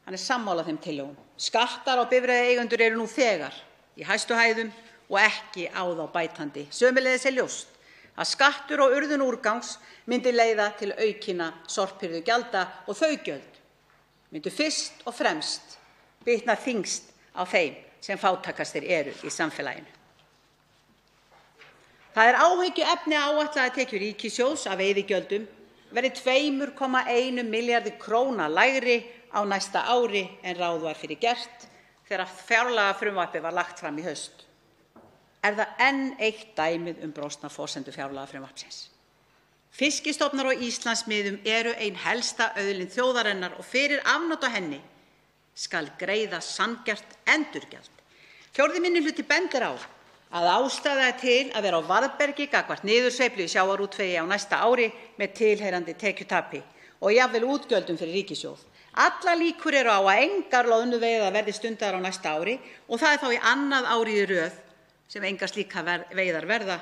er sammála þeim tillögum. Skattar á bifreiðaeigendur eru nú þegar í hæstu hæðum og ekki á þá bætandi. Sömuleiðis er ljóst að skattur á urðun úrgangs myndi leiða til aukinna sorphirðugjalda og þau gjöld myndu fyrst og fremst bitna þyngst á þeim sem fátækastir eru í samfélaginu. Það er áhyggjuefni að áætlaðar tekjur ríkissjóðs af veiðigjöldum verði 2,1 milljarði króna lægri á næsta ári en ráð var fyrir gert þegar fjárlagafrumvarpið var lagt fram í haust. Er það enn eitt dæmið brostnar forsendur fjárlagafrumvarpsins. Fiskistofnar á Íslandsmiðum eru ein helsta auðlind þjóðarinnar og fyrir afnot af henni skal greiða sanngjarnt endurgjald. 4. minni hluti bendir á að ástæða er til að vera á varðbergi gagnvart niðursveiflu í sjávarútvegi á næsta ári með tilheyrandi tekjutapi og jafnvel útgjöldum fyrir ríkissjóð. Allar líkur eru á að engar loðnuveiðar verði stundaðar á næsta ári og það er þá í annað árið í röð sem engar slíkar veiðar verða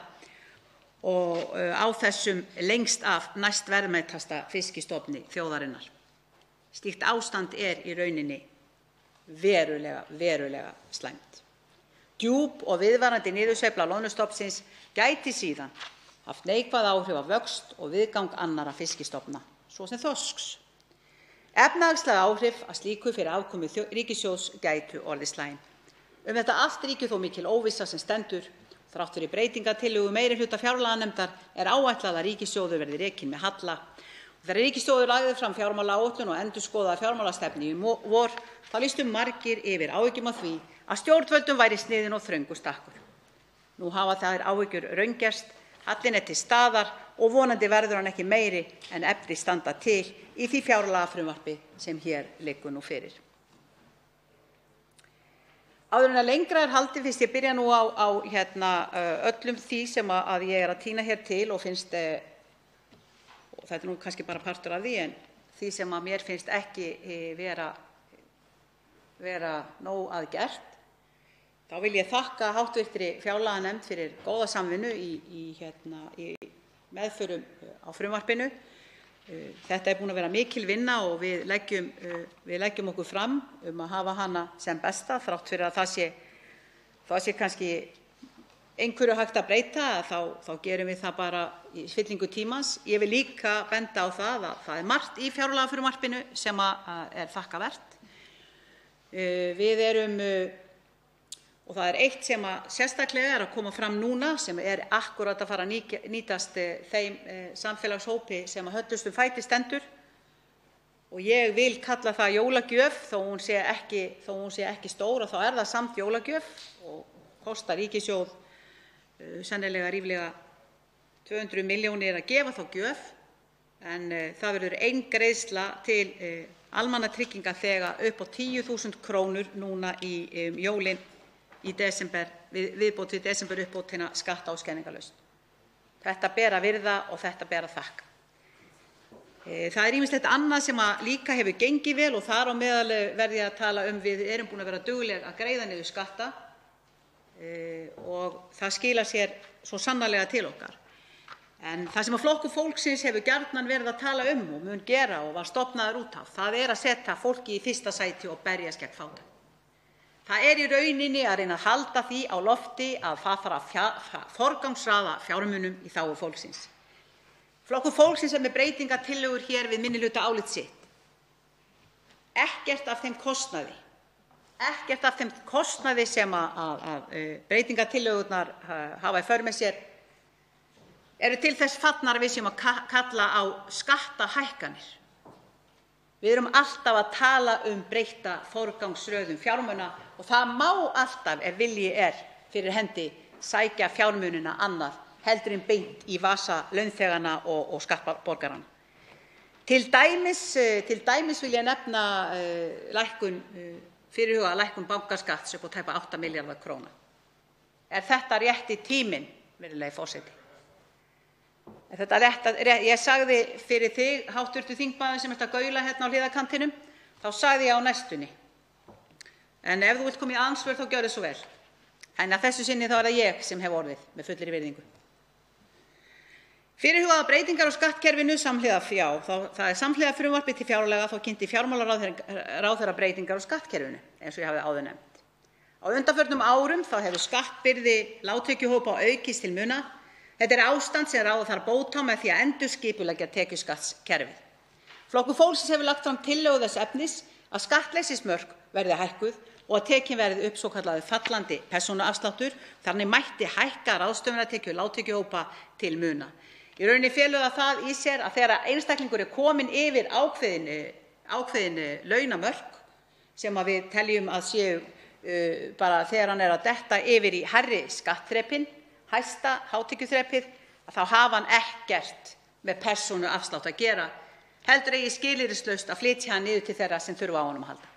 og á þessum lengst af næstverðmætasta fiskistofni þjóðarinnar. Slíkt ástand er í rauninni verulega slæmt. Djúp og viðvarandi niðursveifla loðnustofnsins gæti síðan haft neikvæð áhrif á vöxt og viðgang annarra fiskistofna, svo sem þorsks. Efnahagsleg áhrif af slíku fyrir afkomu ríkissjóðs gætu orðið slæm. Þetta allt ríkir þó mikil óvissa sem stendur. Þrátt fyrir breytingartillögu meirihluta fjárlaganefndar er áætlað að ríkissjóður verði rekinn með halla. Þegar ríkissjóður lagði fram fjármálaáætlun og endurskoðaði fjármálastefnu í vor, þá lýstu margir yfir áhyggjum af því að stjórnvöldum væri sniðinn of þröngur stakkur. Nú hafa þær áhyggjur raungerst, hallinn er til staðar og vonandi verður hann ekki meiri en efni standa til í því fjárlagafrumvarpi sem hér liggur nú fyrir. Áður en að lengra er haldið fyrst ég byrja nú á öllum því sem að ég er að tína hér til og finnst, og þetta er nú kannski bara partur af því, en því sem að mér finnst ekki vera nóg að gert, þá vil ég þakka hv. fjárlaganefnd fyrir góða samvinnu í meðförum á frumvarpinu. Þetta er búin að vera mikil vinna og við leggjum okkur fram að hafa hana sem besta þrátt fyrir að það sé kannski einhverju hægt að breyta, þá gerum við það bara í fyllingu tímans. Ég vil líka benda á það að það er margt í fjárlagafrumvarpinu sem er þakkavert. Við erum og það er eitt sem sérstaklega er að koma fram núna sem er akkúrat að fara að nýtast þeim samfélagshópi sem að höllustum fæti stendur og ég vil kalla það jólagjöf þó hún sé ekki stór, þá er það samt jólagjöf og kostar ríkissjóð sennilega ríflega 200 milljónir að gefa þá gjöf, en það verður eingreiðsla til almannatrygginga þegar upp á 10.000 krónur núna í jólin í desember, viðbót við desember uppbótina skatta- og skerðingarlaust. Þetta ber að virða og þetta ber að þakka. Það er ýmislegt annað sem líka hefur gengið vel og þar á meðal verð ég að tala við erum búin að vera dugleg að greiða niður skatta og það skilar sér svo sannarlega til okkar. En það sem að Flokkur fólksins hefur gjarnan verið að tala og mun gera og var stofnaður út af, það er að setja fólki í fyrsta sæti og berjast gegn fátækt. Það er í rauninni að reyna að halda því á lofti að það þarf að forgangsraða fjármunum í þágu fólksins. Flokkur fólksins er með breytingartillögur hér við minnihlutaálit sitt. Ekkert af þeim kostnaði sem að breytingartillögurnar hafa í för með sér eru til þess fallnar að við séum að kalla á skattahækkanir. Við erum alltaf að tala breytta forgangsröðun fjármuna og það má alltaf, ef vilji er fyrir hendi, sækja fjármunina annað heldur en beint í vasa launþeganna og skattborgaranna. Til dæmis vil ég nefna fyrirhugaða lækkun bankaskatts upp á tæpa 8 milljarða króna. Er þetta rétti tíminn, virðulegi forseti? Ég sagði fyrir þig, hv. þingmaður sem ert að gaula hérna á hliðarkantinum, þá sagði ég á næstunni. En ef þú vilt koma í andsvör þá gjörðu svo vel. En að þessu sinni þá er það ég sem hef orðið með fullri virðingu. Fyrirhugaðar breytingar á skattkerfinu samhliða samhliða frumvarpi til fjárlaga þá kynnti fjármálaráðherra breytingar á skattkerfinu eins og ég hafði áður nefnt. Á undanförnum árum þá hefur skattbyrði lágtekjuhópa aukist til muna. Þetta er ástand sem ráða þarf bót á með því að endurskipuleggja tekjuskattskerfið. Flokkur fólksins hefur lagt fram tillögu þess efnis að skattleysismörk verði hækkuð og að tekin verði upp svokallaður fallandi persónuafsláttur. Þannig mætti hækka ráðstöfunartekjur lágtekjuhópa til muna. Í rauninni felur það í sér að þegar einstaklingur er kominn yfir ákveðin launamörk sem að við teljum að séu bara þegar hann er að detta yfir í hærri skattþrepin, hæsta hátekjuþrepið, þá hafa hann ekkert með persónuafslátt að gera, heldur eigi skilyrðislaust að flytja hann niður til þeirra sem þurfa á honum að halda.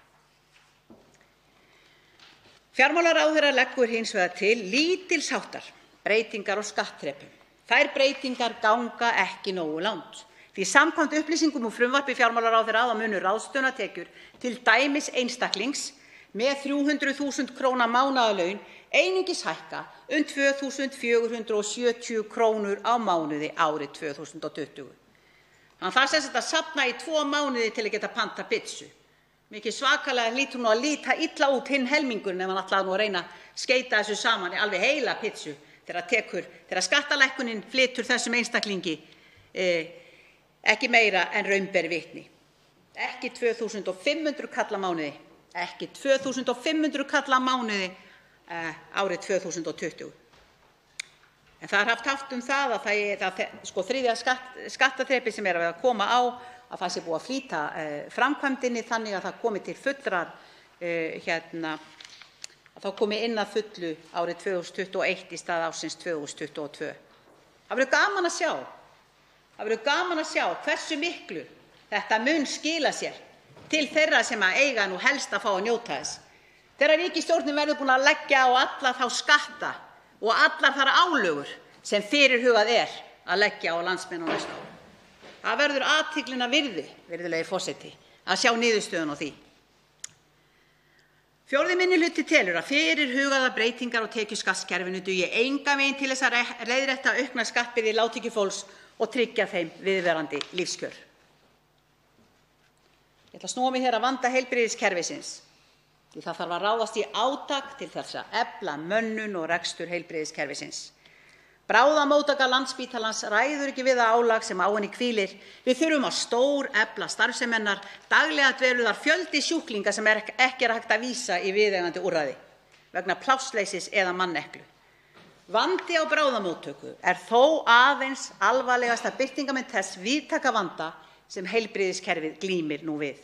Fjármálaráðherra leggur hins vegar til lítils háttar breytingar á skattþrepum. Þær breytingar ganga ekki nógu langt. Því samkvæmt upplýsingum úr frumvarpi fjármálaráðherra munu ráðstöfunartekjur til dæmis einstaklings með 300.000 kr. mánaðarlaun einungis hækka 2.470 kr. á mánuði árið 2020. Hann þarf sem sagt að safna í 2 mánuði til að geta panta pizzu. Mikið svakalega hlýtur nú að líta illa út hinn helmingurinn ef hann ætlaði nú að reyna að skeita þessu saman í alveg heila pizzu þegar skattalækkunin flytur þessum einstaklingi ekki meira en raun ber vitni. Ekki 2.500 kall á mánuði, ekki 2.500 kall á mánuði árið 2020. En það er haft það að þriðja skattaþrepið sem er að koma á, að það sé búið að flýta framkvæmdinni þannig að það komi til fullrar að þá komi inn að fullu árið 2021 í stað ársins 2022. Það verður gaman að sjá hversu miklu þetta mun skila sér til þeirra sem eiga nú helst að fá að njóta þess. Þegar ríkisstjórnin verður búin að leggja á alla þá skatta og allar þær álögur sem fyrirhugað er að leggja á landsmenn á næsta ári. Það verður athyglinnar virði, virðulegi forseti, að sjá niðurstöðuna á því. 4. minnihluti telur að fyrirhugaðar breytingar á tekjuskattskerfinu dugi engan veginn til þess að leiðrétta aukna skattbyrði lágtekjufólks og tryggja þeim viðvarandi lífskjör. Ég ætla að snúa mig hér að vanda heilbrigðiskerfisins. Því það þarf að ráðast í átak til þess að efla mönnun og rekstur heilbrigðiskerfisins. Bráðamóttaka Landspítalans ræður ekki við það álag sem á henni hvílir. Við þurfum að stórefla starfsemi hennar. Daglega dvelur þar fjöldi sjúklinga sem ekki er hægt að vísa í viðeigandi úrræði vegna plássleysis eða manneklu. Vandi á bráðamóttöku er þó aðeins alvarlegasta birtingarmynd þess víðtæka vanda sem heilbrigðiskerfið glímir nú við.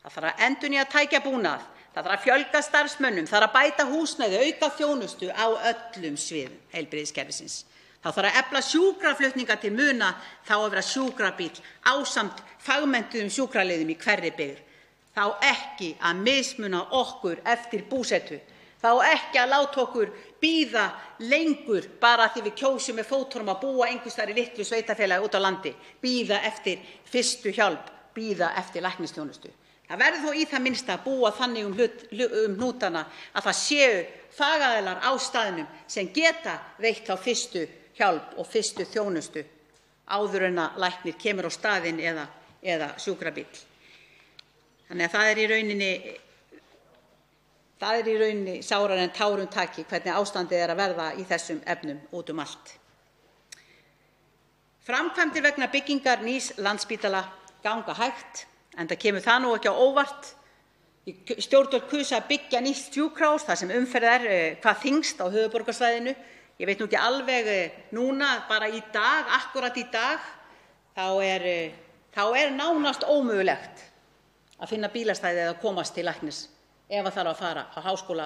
Það þarf að endurnýja tækjabúnað, það þarf að fjölga starfsmönnum, það þarf að bæta húsnæði, auka þjónustu á öllum sviðum heilbrigðiskerfisins. Það þarf að efla sjúkraflutninga til muna, þá að vera sjúkrabíll ásamt fagmenntuðum sjúkraliðum í hverri byggð. Þá ekki að mismuna okkur eftir búsetu. Þá ekki að láta okkur bíða lengur bara því við kjósum með fótunum að búa einhvers staðar í litlu sveitarfélagi út á landi, bíða eftir fyrstu hjálp, bíða eftir læknisþjónustu. Það verður þó í það minnsta að búa þannig hnútana að það séu fagaðilar á staðnum sem geta veitt þá fyrstu hjálp og fyrstu þjónustu áður en að læknir kemur á staðinn eða sjúkrabíll. Þannig að það er í rauninni sárara en tárum taki hvernig ástandið er að verða í þessum efnum út um allt. Framkvæmdir vegna byggingar nýs Landspítala ganga hægt, enda kemur það nú ekki á óvart. Stjórnvöld kusu að byggja nýtt sjúkrahús þar sem umferð er hvað þyngst á höfuðborgarsvæðinu. Ég veit nú ekki alveg núna, bara í dag, akkúrat í dag, þá er nánast ómögulegt að finna bílastæði eða komast til læknis ef það þarf að fara á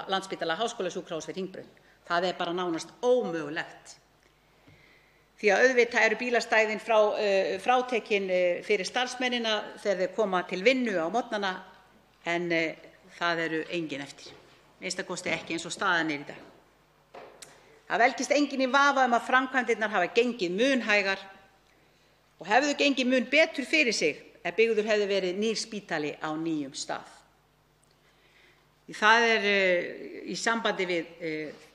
Landspítala háskólasjúkrahús við Hringbraut. Það er bara nánast ómögulegt. Því að auðvitað eru bílastæðin frátekin fyrir starfsmennina þegar þeir koma til vinnu á morgnana en það eru engin eftir. Minnsta kosti ekki eins og staðan er í dag. Það velkist enginn í vafa að framkvæmdirnar hafa gengið mun hægar og hefðu gengið mun betur fyrir sig ef byggður hefði verið nýr spítali á nýjum stað. Það er í sambandi við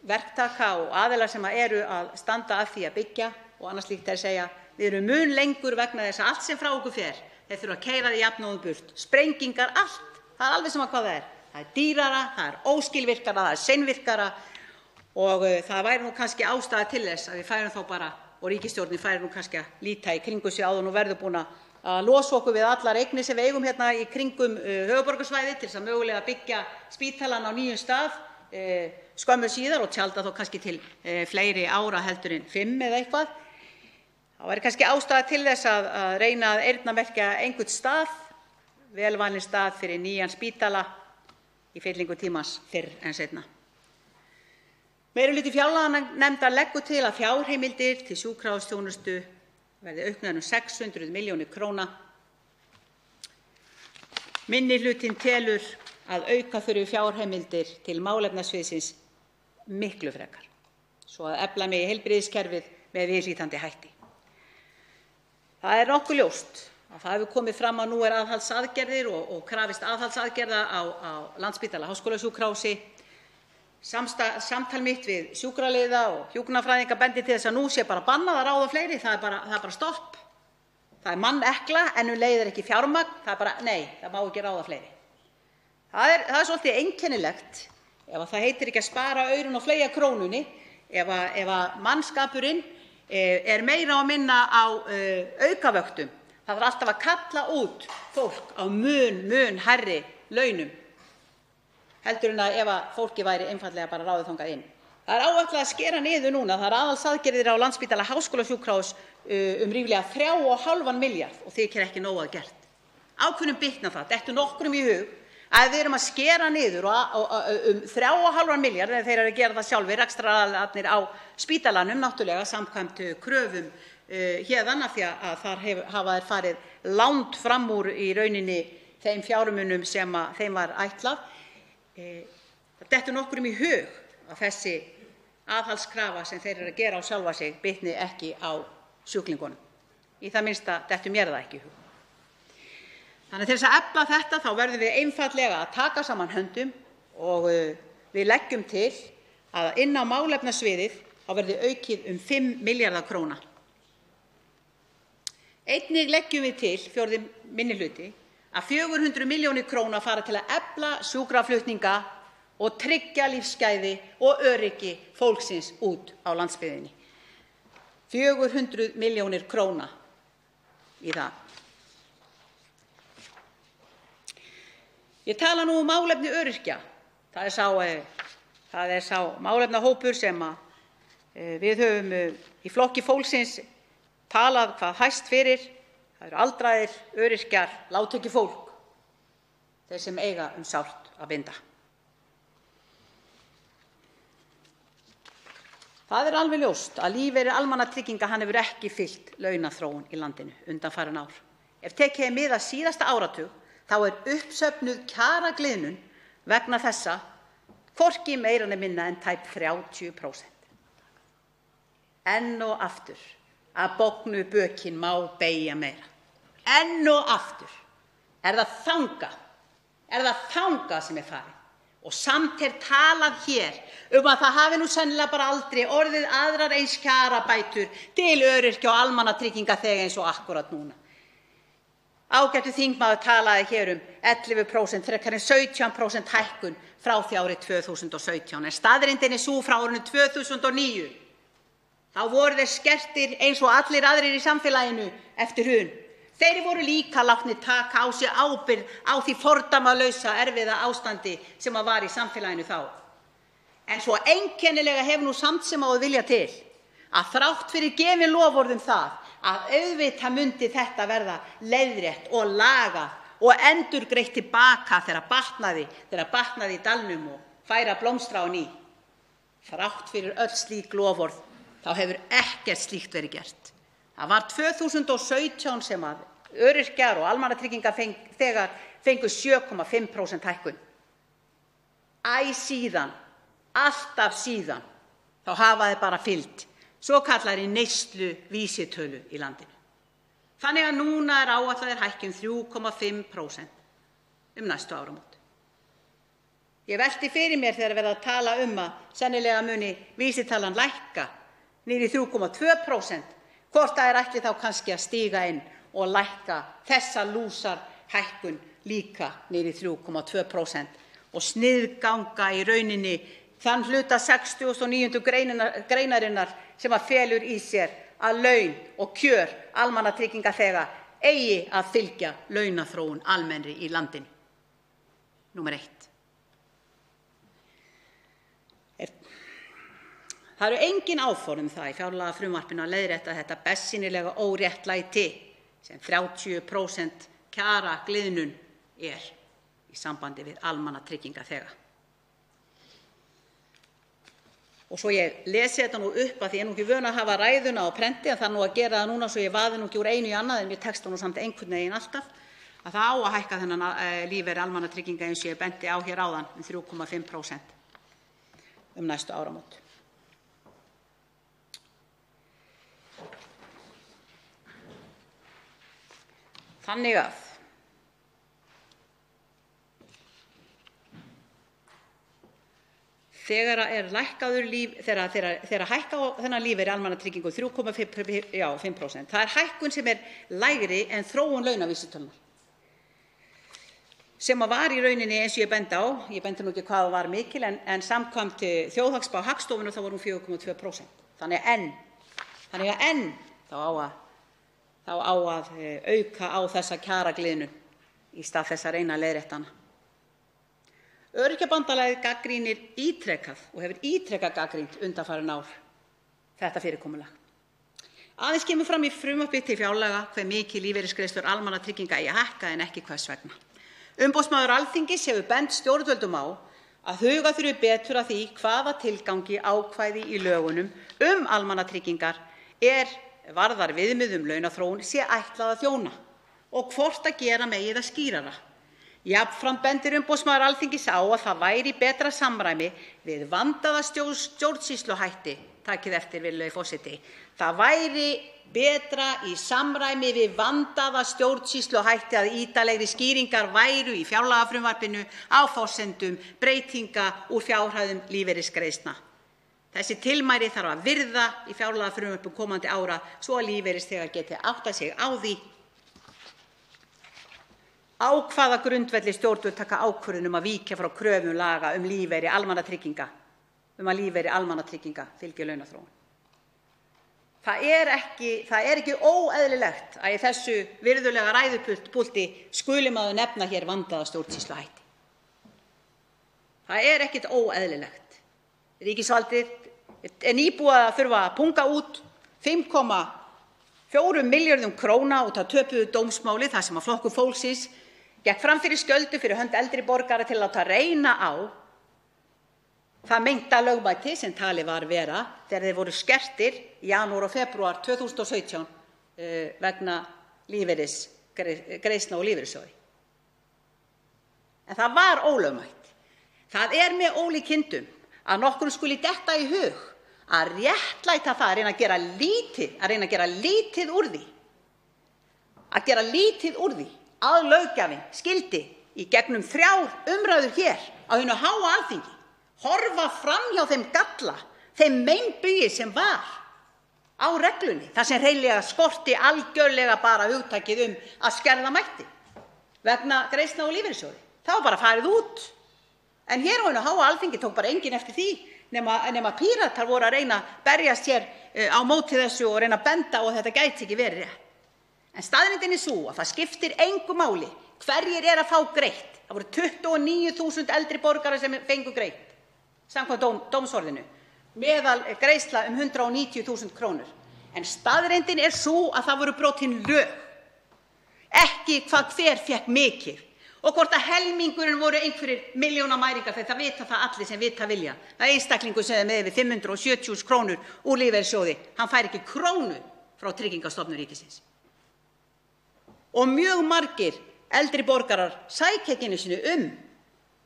verktaka og aðila sem eru að standa að því að byggja og annars líkt að segja, við erum mun lengur vegna þess að allt sem frá okkur fer, þeir þurfa að keyra því jafnóðum burt. Sprengingar, allt, það er alveg sama hvað það er. Það er dýrara, það er óskilvirkara, það er seinvirkara og það væri nú kannski ástæða til þess að við færum þá bara, og ríkisstjórnin færi nú kannski að líta í kringum sig áður nú verður búin að losa okkur við allar eignir sem við eigum hérna í kringum höfuðborgarsvæðið til þess að mögulega byggja spítalann á nýjum stað skömmu síðar og tjalda þó kannski til fleiri ára heldur en 5 eða eitthvað. Það væri kannski ástæða til þess að reyna að eyrnamerkja einhvern stað, velvalinn stað fyrir nýjan spítala í fyllingu tímans fyrr en seinna. Meirihluti fjárlaganefndar leggur til að fjárheimildir til sjúkrahúsþjónustu verði auknar 600 milljónir króna. Minnihlutinn telur að auka þurfi fjárheimildir til málefnasviðsins miklu frekar svo að efla megi heilbrigðiskerfið með viðhlítandi hætti. Það er nokkuð ljóst að það hefur komið fram að nú er aðhaldsaðgerðir og krafist aðhaldsaðgerða á Landspítala – háskólasjúkrahúsi. Samtal mitt við sjúkraliða og hjúkrunarfræðinga bendir til þess að nú sé bara bannað að ráða fleiri. Það er bara stopp. Það er mannekla en leið er ekki fjármagn. Það er bara nei, það má ekki ráða fleiri. Það er svolítið einkennilegt ef það heitir ekki að spara aurinn og fleygja krónunni, ef mannskapurinn er meira og minna á aukavöktum. Það þarf alltaf að kalla út fólk á mun hærri launum heldur en að ef fólki væri einfaldlega bara ráðið þangað inn. Það er áætlað að skera niður núna. Það er aðhaldsaðgerðir á Landspítala – háskólasjúkrahús ríflega 3,5 milljarð og þykir ekki nóg að gert. Á hverjum bitnar það? Dettur nokkrum í hug að við erum að skera niður 3,5 milljarð en þeir eru að gera það sjálfir, rekstraraðilarnir á spítalanum náttúrulega samkvæmt kröfum héðan af því að þar hafa þeir farið langt fram úr í rauninni þeim fjármunum sem þeim var ætlað. Það dettur nokkrum í hug að þessi aðhaldskrafa sem þeir eru að gera á sjálfa sig bitni ekki á sjúklingunum. Í það minnsta dettur mér það ekki í hug. Þannig til þess að efla þetta þá verðum við einfaldlega að taka saman höndum og við leggjum til að inn á málefnasviðið þá verði aukið 5 milljarða króna. Einnig leggjum við til, 4. minnihluti, að 400 milljónir króna fara til að efla sjúkraflutninga og tryggja lífsgæði og öryggi fólksins út á landsbyggðinni. 400 milljónir króna í það. Ég tala nú málefni öryrkja. Það er sá málefnahópur sem við höfum í Flokki fólksins talað hvað hæst fyrir. Það eru aldraðir, öryrkjar, lágtekjufólk, þeir sem eiga sárt að binda. Það er alveg ljóst að lífeyrir almannatrygginga hefur ekki fylgt launaþróun í landinu undanfarin ár. Ef tekið er mið af síðasta áratug þá er uppsöfnuð kjaragliðnun vegna þessa hvorki meira né minna en tæp 30%. Enn og aftur að bognu bökin má beygja meira. Enn og aftur er það þangað sem er farið. Og samt er talað hér að það hafi nú sennilega bara aldrei orðið aðrar eins kjarabætur til öryrkja og almannatryggingaþega eins og akkúrat núna. Ágætur þingmaður talaði hér 11% frekar en 17% hækkun frá því árið 2017. En staðreyndin er sú frá árinu 2009. Þá voru þeir skertir eins og allir aðrir í samfélaginu eftir hrun. Þeir voru líka látnir taka á sig ábyrgð á því fordæmalausa erfiða ástandi sem var í samfélaginu þá. En svo einkennilega hefur nú samt sem áður vilja til að þrátt fyrir gefin loforð það að auðvitað myndi þetta verða leiðrétt og lagað og endurgreitt tilbaka þegar batnaði í dalnum og færi að blómstra á ný. Þrátt fyrir öll slík loforð þá hefur ekkert slíkt verið gert. Það var 2017 sem að öryrkjar og almannatryggingaþegar fengu 7,5% hækkun. Síðan, alltaf síðan, þá hafa þeir bara fylgt svokallaðri neysluvísitölu í landinu. Þannig að núna er áætlaðir hækkun 3,5% næstu áramót. Ég velti fyrir mér þegar verið að tala að sennilega muni vísitalan lækka niður í 3,2%, hvort það er ætli þá kannski að stíga inn og lækka þessa lúsarhækkun líka niður í 3,2% og sniðganga í rauninni þann hluta 69. greinarinnar sem felur í sér að laun og kjör almannatryggingaþega eigi að fylgja launaþróun almennri í landinu. Númer 1. Það eru engin áform það í fjárlagafrumvarpinu að leiðrétta þetta bersýnilega óréttlæti sem 30% kjaragliðnun er í sambandi við almannatryggingaþega. Og svo ég lesi þetta nú upp að því ég er nú ekki vön að hafa ræðuna á prenti en það er nú að gera það núna svo ég vaði nú ekki úr einu í annað en mér tekst það nú samt einhvern veginn alltaf að það á að hækka þennan lífeyri almannatrygginga eins og ég benti á hér áðan 3,5% næstu áramót. Þannig að þegar hækka á þennan lífeyri almannatryggingu 3,5%, það hækkun sem lægri en þróun launavísitölunnar, sem var í rauninni eins og ég bendi nú ekki hvað var mikil, en samkvæmt þjóðhagsspá Hagstofunnar þá var hún 4,2%. Þannig að enn þá á að auka á þessa kjaragliðnun í stað þess að reyna að leiðrétta hana. Öryrkjabandalagið gagnrýnir ítrekað og hefur ítrekað gagnrýnt undanfarin ár þetta fyrirkomulag. Aðeins kemur fram í frumvarpi til fjárlaga hve mikið lífeyrisgreiðslur almannatrygginga eigi að hækka en ekki hvers vegna. Umboðsmaður Alþingis hefur bent stjórnvöldum á að huga þurfi betur að því hvaða tilgangi ákvæði í lögunum almannatryggingar varðar viðmið launaþróun sé ætlað að þjóna og hvort að gera megi það skýrara. Jafnframt bendir umboðsmaður Alþingis á að það væri betra samræmi við vandaða stjórnsýsluhætti. Takið eftir, virðulegi forseti. Það væri betra í samræmi við vandaða stjórnsýsluhætti að ítarlegri skýringar væru í fjárlagafrumvarpinu á forsendum breytinga úr fjárhæðum lífeyrisgreiðslna. Þessi tilmæli þarf að virða í fjárlagafrumvörpum komandi ára svo að lífeyrisþegar geti áttað sig á því á hvaða grundvelli stjórnvöld taka ákvörðun að víkja frá kröfum laga lífeyri almannatrygginga, að lífeyri almannatrygginga fylgi launaþróun. Það er ekki óeðlilegt að í þessu virðulega ræðupúlti skuli maður nefna hér vandaða stjórnsýsluhætti. Það er ekkert óeðlilegt. Ríkisvaldið nýbúið að þurfa að punga út 5,4 milljörðum króna út af töpuðu dómsmáli þar sem að Flokkur fólksins gekk fram fyrir skjöldu fyrir hönd eldri borgara til að láta reyna á það meinta lögmæti sem talið var vera þegar þeir voru skertir í janúar og febrúar 2017 vegna lífeyrisgreiðslna og lífeyrissjóði. En það var ólögmætt. Það er með ólíkindum að nokkrum skuli detta í hug að réttlæta það, að reyna að gera lítið úr því að löggjafinn skyldi í gegnum 3 umræður hér á hinu háa Alþingi horfa fram hjá þeim galla, þeim meinbugi sem var á reglunni, þar sem hreinlega skorti algjörlega bara hugtakið að skerða mætti vegna greiðslna og lífeyrissjóði. Það var bara farið út. En hér á hinu háa Alþingi tók bara enginn eftir því nema Píratar voru að reyna að berjast hér á móti þessu og reyna að benda á að þetta gæti ekki verið rétt. En staðreyndin er sú að það skiptir engu máli hverjir að fá greitt. Það voru 29.000 eldri borgarar sem fengu greitt samkvæmt dómsorðinu, meðal greiðsla 190.000 krónur. En staðreyndin er sú að það voru brotin lög, ekki hver fékk mikið og hvort að helmingurinn voru einhverjir milljónamæringar, þegar það vita það allir sem vita vilja. Það einstaklingur sem er með yfir 570.000 krónur úr lífeyrissjóði, hann fær ekki krónu frá Tryggingastofnun ríkisins. Og mjög margir eldri borgarar sækja ekki einu sinni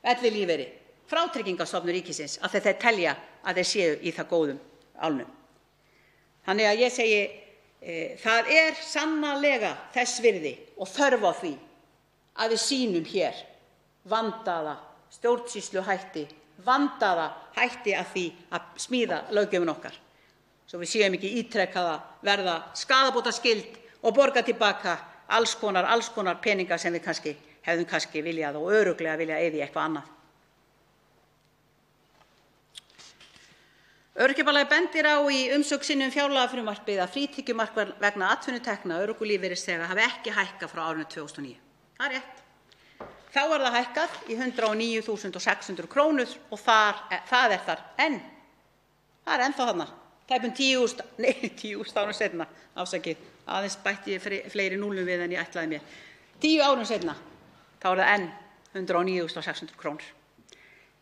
ellilífeyri frá Tryggingastofnun ríkisins af því þeir telja að þeir séu í það góðum álnum. Þannig að ég segi, það er sannarlega þess virði og þörf á því að við sýnum hér vandaða stjórnsýsluhætti, vandaða hætti að því að smíða löggjöfin okkar, svo við séum ekki ítrekað að verða skaðabótaskyld og borga tilbaka alls konar peninga sem við hefðum viljað og örugglega viljað eyða í eitthvað annað. Öryrkjabandalagið bendir á í umsögn sinni fjárlagafrumvarpið að frítekjumark vegna atvinnutekna örorkulífeyrisþega hafi ekki hækkað frá árinu 2009. Það er rétt. Þá var það hækkað í 109.600 krónur og það er þar enn. Það er ennþá þarna. Tæpum 10.000 árum seinna, afsakið, aðeins bætti ég fleiri núllum við en ég ætlaði mér. 10 árum seinna, þá er það enn 109.600 krónur.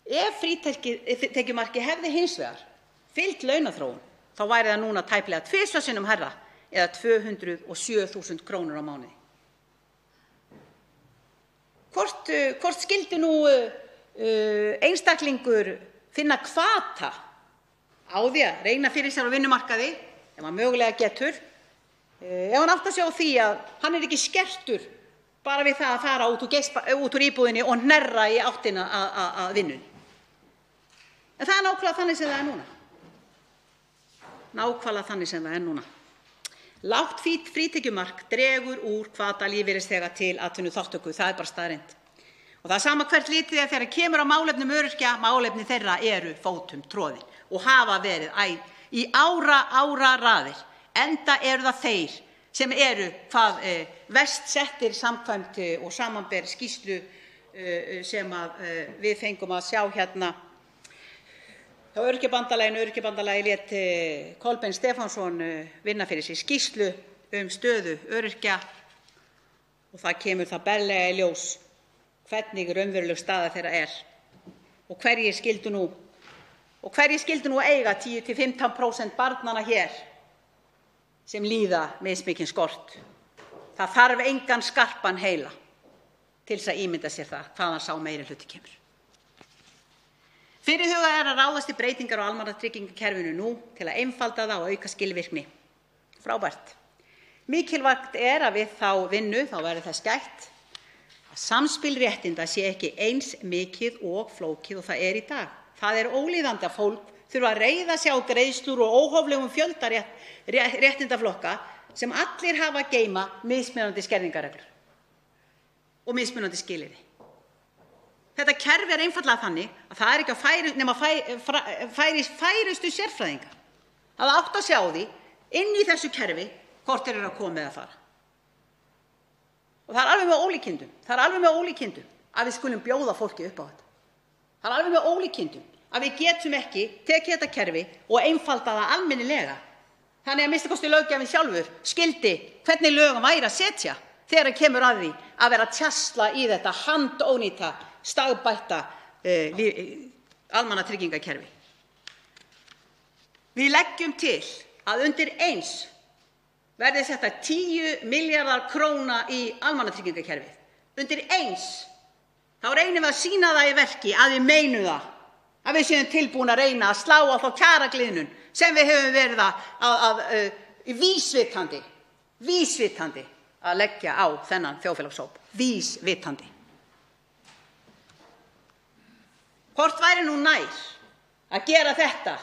Ef frítekjumarkið hefði hins vegar fylgt launaþróun, þá væri það núna tæplega 2 sinnum hærra eða 207.000 krónur á mánuði. Hvort skyldi nú einstaklingur finna hvata á því að reyna fyrir sér á vinnumarkaði, ef hann mögulega getur, ef hann áttar sig á því að hann ekki skertur bara við það að fara út úr íbúðinni og hnerra í áttina að vinnunni. En það nákvæmlega þannig sem það núna. Nákvæmlega þannig sem það núna. Lágt frítekjumark dregur úr hvata lífeyrisþega til atvinnuþátttöku. Það bara staðreynd. Og það sama hvert litið þegar kemur á málefnum öryrkja, málefni þeirra eru fótum troðin og hafa verið í áraraðir. Enda eru það þeir sem eru hvað verst settir samkvæmt og samanber skýrslu sem við fengum að sjá hérna hjá Öryrkjabandalaginu. Öryrkjabandalagið lét Kolbeinn Stefánsson vinna fyrir sig skýrslu stöðu öryrkja og það kemur það berlega í ljós hvernig raunveruleg staða þeirra og hverjir skyldu nú eiga 10–15% barnanna hér sem líða mismikinn skort. Það þarf engan skarpan heila til þess að ímynda sér það hvaðan sá meirihluti kemur. Fyrirhugað að ráðast í breytingar á almannatryggingakerfinu nú til að einfalda það og auka skilvirkni. Frábært. Mikilvægt að við þá vinnu þá verði þess gætt að samspil réttinda sé ekki eins mikið og flókið og það í dag. Það ólíðandi að fólk þurfa að reiða sig á greiðslur og óhóflegum fjölda réttindaflokka sem allir hafa að geyma mismunandi skerðingarreglur og mismunandi skilyrði. Þetta kerfi einfaldlega þannig að það ekki að nema færustu sérfræðingar að átta sig á því inn í þessu kerfi hvort þeir eru að koma eða fara. Og það alveg með ólíkindum að við skulum bjóða fólki upp á þetta. Það alveg með ólíkindum að við getum ekki tekið þetta kerfi og einfalda það almennilega. Þannig að minnsta kosti löggjafinn sjálfur skildi hvernig lögum væri að setja þegar kemur að því að vera að tjasla í þetta handónýta, stagbætta almannatryggingakerfi. Við leggjum til að undir eins verði setta 10 milljarðar króna í almannatryggingakerfið. Undir eins. Þá reynum við að sýna það í verki að við meinum það, að við séum tilbúin að reyna að slá á þá kjaragliðnun sem við höfum verið að vísvitandi að leggja á þennan þjóðfélagshóp. Vísvitandi. Hvort væri nú nær að gera þetta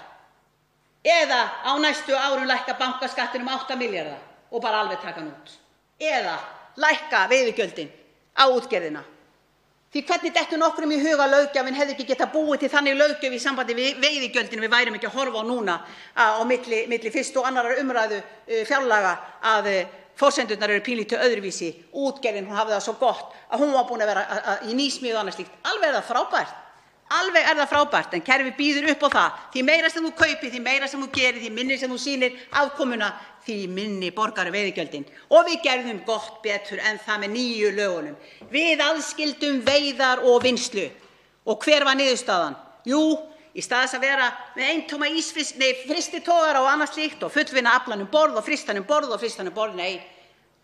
eða á næstu árum lækka bankaskattinn 8 milljarða og bara alveg taka hann út, eða lækka veiðigjöldin á útgerðina. Því hvernig dettur nokkrum í hug að löggjafinn hefði ekki getað búið til þannig löggjöf í sambandi við veiðigjöldin við værum ekki að horfa á núna á milli fyrstu og annarrar umræðu fjárlaga að forsendurnar eru pínlítið öðruvísi. Útgerðin, hún hafði það svo gott að hún var búin að vera í nýsmíði og annað slíkt. Alveg er það frábært, en kerfi býður upp á það. Því meira sem þú kaupir, því meira sem þú gerir, því minni sem þú sýnir afkomuna, því minni borgar veiðigjöldin. Og við gerðum gott betur en það með nýju lögunum. Við aðskildum veiðar og vinnslu. Og hver var niðurstaðan? Jú, í stað þess að vera með eintóma frystitogara og annað slíkt og fullvinna aflann borð og frystan borð og frystan borð, nei.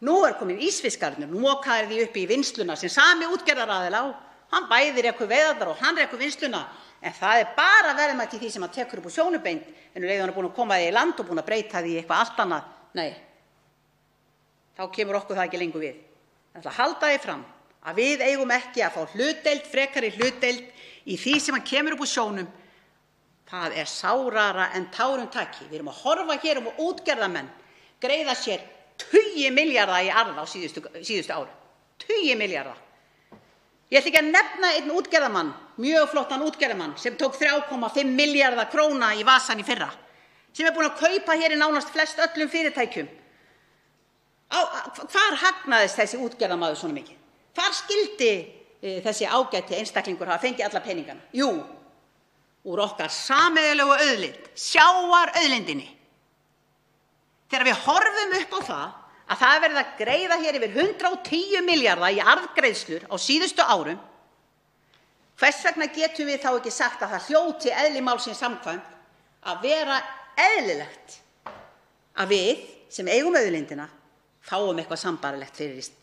Nú komin ísfiskarnir, nú mokaði því upp í vinnsluna sem sami útgerðaraðili á. Hann bæði rekur veiðarnar og hann rekur vinnsluna, en það bara verðmætt í því sem hann tekur upp úr sjónarbeint, en hann er búin að koma því í land og búin að breyta því í eitthvað allt annað. Nei, þá kemur okkur það ekki lengur við. Það ætla að halda því fram að við eigum ekki að fá hlutdeild, frekari hlutdeild í því sem hann kemur upp úr sjónum. Það sárara en tárum taki. Við erum að horfa hér og útgerðarmenn greiða sér 20 milljarða í arð á síðustu árum. 20 milljarða. Ég ætla ekki að nefna einn útgerðarmann, mjög flottan útgerðarmann, sem tók 3,5 milljarða króna í vasann í fyrra, sem búinn að kaupa hér í nánast flest öllum fyrirtækjum. Hvar hagnaðist þessi útgerðarmaður svona mikið? Hvar skyldi þessi ágæti einstaklingur hafa fengið alla peningana? Jú, úr okkar sameiginlegu auðlind, sjávarauðlindinni. Þegar við horfum upp á það að það verið að greiða hér yfir 110 milljarða í arðgreiðslur á síðustu árum, hvers vegna getum við þá ekki sagt að það hljóti eðli málsins samkvæmt að vera eðlilegt að við sem eigum auðlindina fáum eitthvað sambærilegt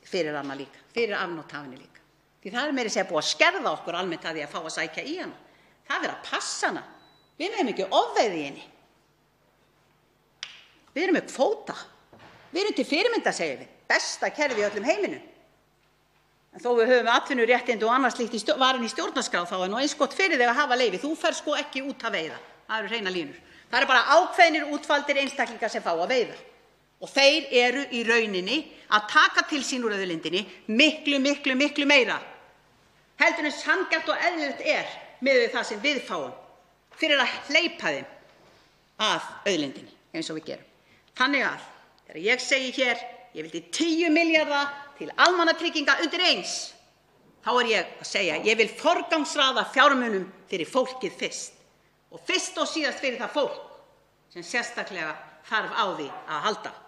fyrir hana líka, fyrir afnothafinni líka. Því það meira að segja búið að skerða okkur almennt að því að fá að sækja í hana. Það er verið að passa hana. Við megum ekki ofveiða í henni. Við erum með kvóta. Við erum til fyrirmyndar, segjum við. Besta kerfi í öllum heiminum. En þó við höfum atvinnuréttindi og annað slíkt varin í stjórnarskrá, þá er nú eins gott fyrir þig að hafa leyfi. Þú ferð sko ekki út að veiða. Það eru hreinar línur. Það eru bara ákveðnir útvaldir einstaklingar sem fá að veiða. Og þeir eru í rauninni að taka til sín úr auðlindinni miklu meira heldur en sanngjarnt og eðlilegt miðað við það sem við fáum fyrir að hleypa þeim að auðlindinni eins og við gerum. Þannig að þegar ég segi hér, ég vildi 10 milljarða til almannatrygginga undir eins, þá er ég að segja, ég vil forgangsraða fjármunum fyrir fólkið fyrst og fyrst og síðast fyrir það fólk sem sérstaklega þarf á því að halda.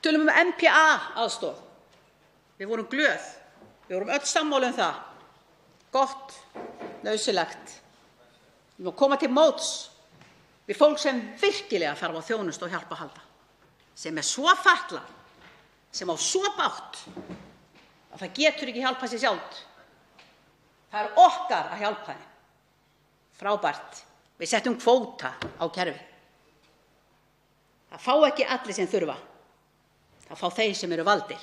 Tölum NPA-aðstoð. Við vorum glöð. Við vorum öll sammála það. Gott, nauðsynlegt. Við má koma til móts við fólk sem virkilega þarf á þjónustu og hjálp að halda. Sem svo fatlað, sem á svo bágt að það getur ekki hjálpað sér sjálft. Það er okkar að hjálpa þeim. Frábært. Við settum kvóta á kerfi. Það fá ekki allir sem þurfa. Það fá þeir sem eru valdir.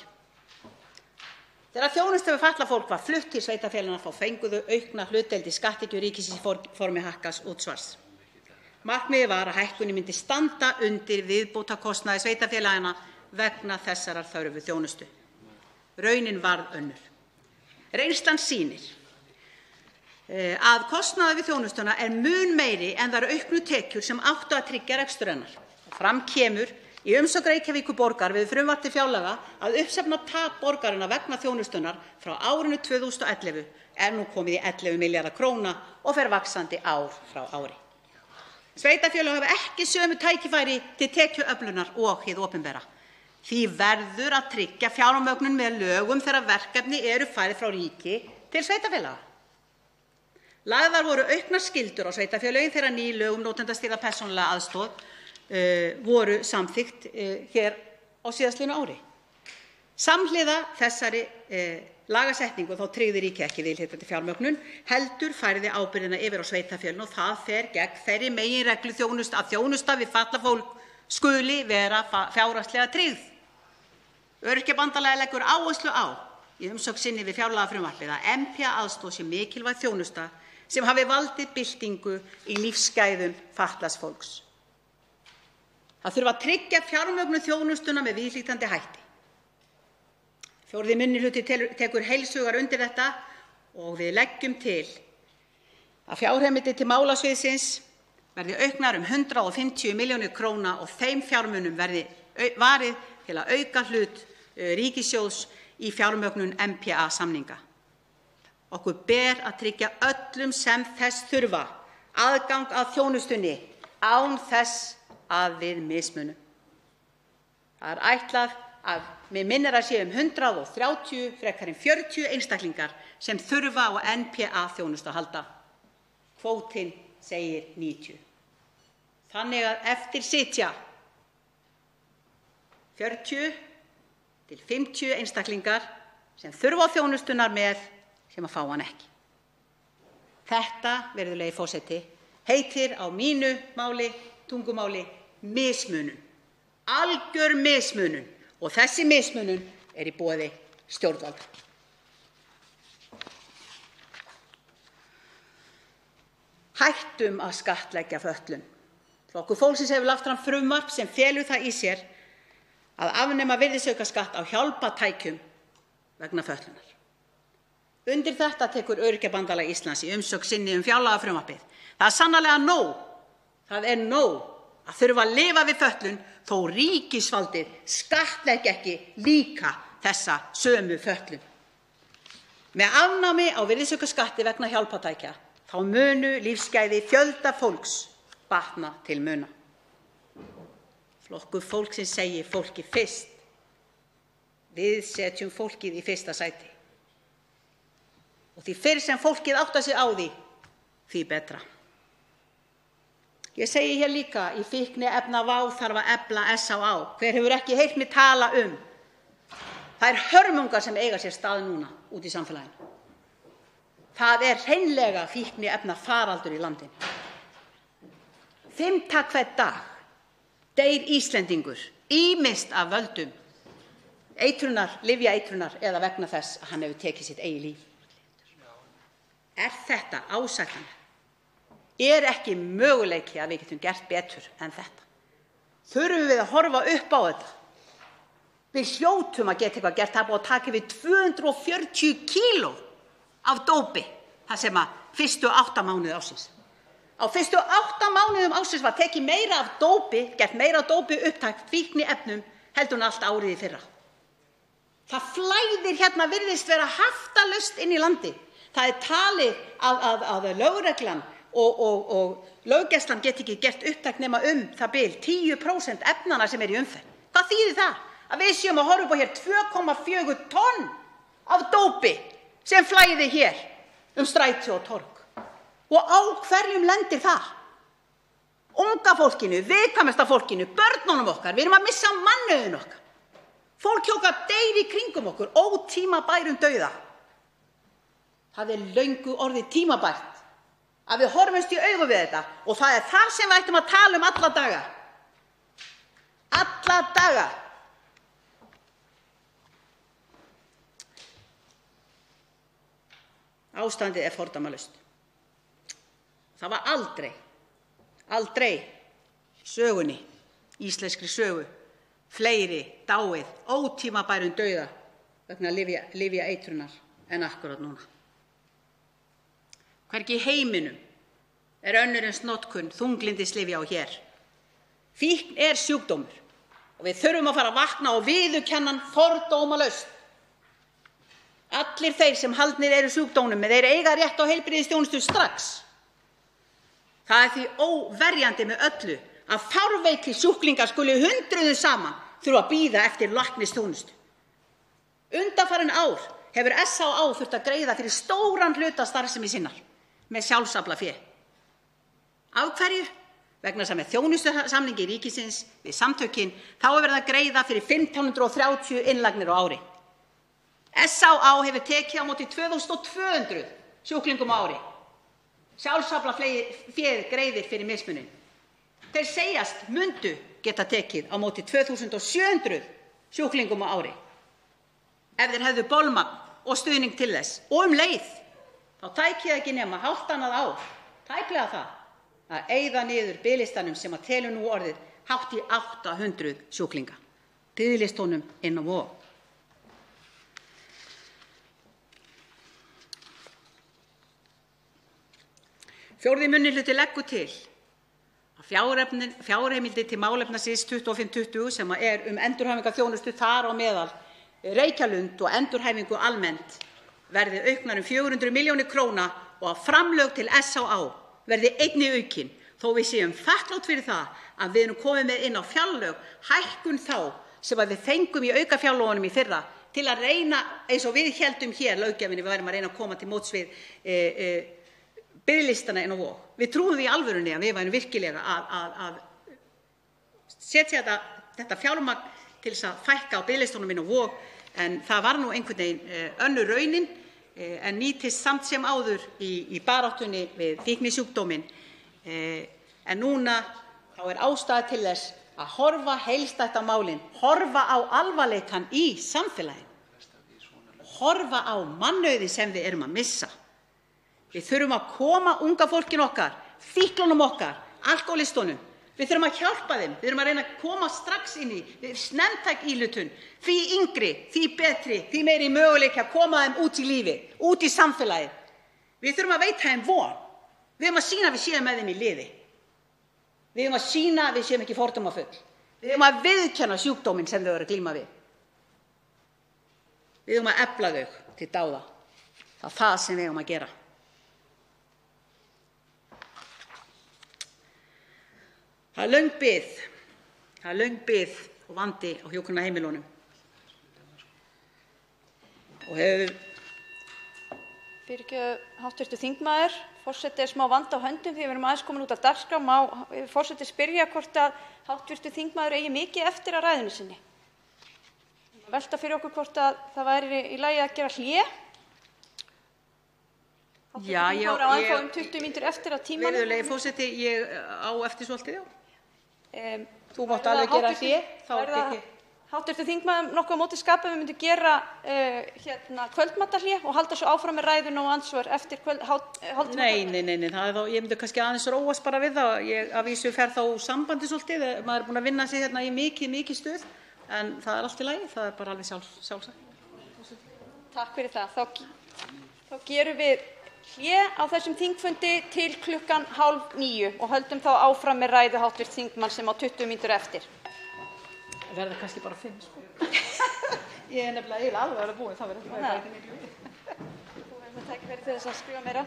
Þegar þjónusta við fatlað fólk var flutt til sveitarfélaganna þá fengu þau aukna hlutdeild í skatttekjum ríkisins í formi hækkaðs útsvars. Markmiðið var að hækkunin myndi standa undir viðbótarkostnaði sveitarfélaganna vegna þessarar þörfu þjónustu. Raunin varð önnur. Reynslan sýnir að kostnaður við þjónustuna er mun meiri en þær auknu tekjur sem áttu að tryggja rekstur hennar. Fram kemur í umsögn Reykjavíkurborgar við frumvarp til fjárlaga að uppsafnað tap borgarinnar vegna þjónustunnar frá árinu 2011 er nú komið í 11 milljarða króna og fer vaxandi ár frá ári. Sveitarfélög hafa ekki sömu tækifæri til tekjuöflunar og hið opinbera. Því verður að tryggja fjármögnun með lögum þegar verkefni eru færð frá ríki til sveitarfélaga. Lagðar voru auknar skyldur á sveitarfélögin þegar ný lög notendastýrða persónulega aðstoð voru samþykkt hér á síðastliðnu ári. Samhliða þessari lagasetningu þá tryggði ríkið ekki viðhlítandi fjármögnun, heldur færði ábyrgðina yfir á sveitarfélögin og það fer gegn þeirri meginreglu að þjónusta við fatlað fólk skuli vera fjárhagslega tryggð. Öryrkjabandalagið leggur áherslu á í umsögn sinni við fjárlagafrumvarpið að NPA-aðstoð sé mikilvæg þjónusta sem hafi valdið byltingu í lífsgæðum fatlaðs fólks. Það þurfi að tryggja fjármögnun þjónustuna með viðhlítandi hætti. Fjórði minnihluti tekur heils hugar undir þetta og við leggjum til að fjárheimildir til málasviðsins verði auknar 150 milljónir króna og þeim fjármunum verði varið til að auka hlut ríkissjóðs í fjármögnun NPA-samninga. Okkur ber að tryggja öllum sem þess þurfa aðgang að þjónustunni án þess að við mismunum. Það er ætlað að mig minnir að séu 130 frekar en 40 einstaklingar sem þurfa á NPA-þjónustu að halda. Kvótinn segir 90. Þannig að eftir sitja 40 til 50 einstaklingar sem þurfa á þjónustunar með sem að fá hann ekki. Þetta, virðulegi forseti, heitir á mínu máli, tungumáli, mismunun. Algjör mismunun. Og þessi mismunun er í boði stjórnvalda. Hættum að skattleggja fötlun. Flokkur fólksins hefur lagt fram frumvarp sem felur það í sér að afnema virðisaukaskatt á hjálpartækjum vegna fötlunar. Undir þetta tekur Öryrkjabandalag Íslands í umsögn sinni fjárlagafrumvarpið. Það er sannarlega nóg. Það er nóg að þurfa að lifa við fötlun þó ríkisvaldið skattleggi ekki líka þessa sömu fötlun. Með afnámi á virðisaukaskatti vegna hjálpartækja þá munu lífsgæði fjölda fólks batna til muna. Flokkur fólksins segir fólki fyrst. Við setjum fólkið í fyrsta sæti. Og því fyrr sem fólkið áttar sig á því betra. Ég segi hér líka, í fíkniefnavá þarf að efla SÁÁ. Hver hefur ekki heyrt mig tala um þær hörmungar sem eiga sér stað núna úti í samfélaginu? Það er hreinlega fíkniefnafaraldur í landinu. 5 hvern dag deyr Íslendingur ýmist af völdum lyfjaeitrunar eða vegna þess að hann hefur tekið sitt eigið líf. Er þetta ásættanlegt? Er ekki möguleiki að við getum gert betur en þetta? Þurfum við að horfa upp á þetta? Við hljótum að geta eitthvað gert. Það er búið að taka við 240 kíló af dópi það sem að fyrstu 8 mánuði ársins. Á fyrstu 8 mánuðum ársins var tekið meira af dópi, gert meira dópi upptæk fíkniefnum heldur en allt árið í fyrra. Það flæðir hérna, virðist vera haftalaust inn í landi. Það er talið að lögreglan og löggæslan geti ekki gert upptæk nema það bil 10% efnanna sem í umferð. Hvað þýðir það? Að við séum að horfa upp á hér 2,4 tonn af dópi sem flæðir hér stræti og torg. Og á hverjum lendir það? Unga fólkinu, viðkvæmasta fólkinu, börnunum okkar. Við erum að missa mannauðinn okkar. Fólk okkar deyr í kringum okkur, ótímabærum dauða. Það er löngu orðið tímabært að við horfumst í augu við þetta og það er það sem við ættum að tala um alla daga. Alla daga. Ástandið er fordæmalaust. Það var aldrei sögunni, íslenskri sögu, fleiri dáið ótímabærum dauða vegna lyfjaeitrunar en akkúrat núna. Hvergi í heiminum er önnur eins notkun þunglyndislyfja og hér. Fíkn er sjúkdómur og við þurfum að fara að vakna og viðurkenna hann fordómalaust. Allir þeir sem haldnir eru sjúkdómnum, þeir eiga rétt á heilbrigðisþjónustu strax. Það er því óverjandi með öllu að fárveikir sjúklingar skuli hundruðum saman þurfa að bíða eftir læknisþjónustu. Undanfarin ár hefur SÁÁ þurft að greiða fyrir stóran hluta starfsemi sinnar með sjálfsaflafé. Af hverju? Vegna þess að með þjónustusamningi ríkisins við samtökin þá er verið að greiða fyrir 1.530 innlagnir á ári. SÁÁ hefur tekið á móti 2.200 sjúklingum á ári. Sjálfsaflaféð greiðir fyrir mismuninn. Þeir segjast mundu geta tekið á móti 2.700 sjúklingum á ári. Ef þeir hefðu bolmagn og stuðning til þess og leið, þá tæki það ekki nema hálft annað ár, tæplega það, að eyða niður biðlistanum sem að telur nú orðið hátt í 800 sjúklinga. Biðlistunum inn á Vog. Fjórði minnihluti leggur til að fjárheimildir til málefnasviðs 2520 sem er endurhæfingarþjónustu þar á meðal Reykjalund og endurhæfingu almennt verði auknar 400 milljónir króna og að framlög til SÁÁ verði einnig aukin þó við séum þakklát fyrir það að við erum komið með inn á fjárlög hækkun þá sem við fengum í aukafjárlögunum í fyrra til að reyna, eins og við héldum hér löggjafinni, við værum að reyna að koma til móts við biðlistana inn á Vog. Við trúum því í alvörunni að við værum virkilega að setja þetta fjármagn til þess að fækka á biðlistunum inn á Vog, en það var nú einhvern veginn önnur raunin en nýtist samt sem áður í baráttunni við fíknisjúkdóminn. En núna þá er ástæða til þess að horfa heildstætt á málin, horfa á alvarleikann í samfélaginu, horfa á mannauðinn sem við erum að missa. Við þurfum að koma unga fólkinu okkar, fíklunum okkar, alkohólistunum. Við þurfum að hjálpa þeim. Við þurfum að reyna að koma strax inn í snemmtæk íhlutun. Því yngri, því betri, því meiri möguleiki að koma þeim út í lífið, út í samfélagið. Við þurfum að veita þeim von. Við þurfum að sýna að við séum með þeim í liði. Við þurfum að sýna að við séum ekki fordómafull. Við þurfum að viðurkenna sjúkdóminn sem þau eru að glíma við. Við þurfum að efla þau til dáða. Það er það sem við eigum að gera. Það er löng bið og vandi á hjúkrunarheimilunum og hefur Hv. þingmaður. Forseti er smá vandi á höndum því við erum aðeins komin út af dagskrá. Má forseti spyrja hvort að hv. þingmaður eigi mikið eftir af ræðunni sinni? Velta fyrir okkur hvort að það væri í lagi að gera hlé. Já, Hv. þingmaður á ennþá 20 mínútur eftir af tímanum. Virðulegi forseti, ég á eftir svolítið, já. Þú mátt Er alveg það gera hv. hlé, þá er það tek ég. hv. þingmaður nokkuð á móti skapa við myndum gera kvöldmatarhlé og halda svo áfram með ræðuna og andsvör eftir hálftíma? Nei, það er þá, ég myndi kannski aðeins róast bara við það. Ég að vísu fer þá úr sambandi svolítið, maður er búinn að vinna sig hérna í mikið stuð, en það er allt í lagi, það er bara alveg sjálfsagt. Takk fyrir það. Þá gerum við hlé á þessum þingfundi til 8:30 og höldum þá áfram með ræðu hv. þingmanns sem á 20 mínútur eftir. Verða kannski bara 5, sko. Ég er nefnilega eiginlega alveg að vera búin, það verður ekki miklu. Þú verður að tækifæri til þess að skrifa meira.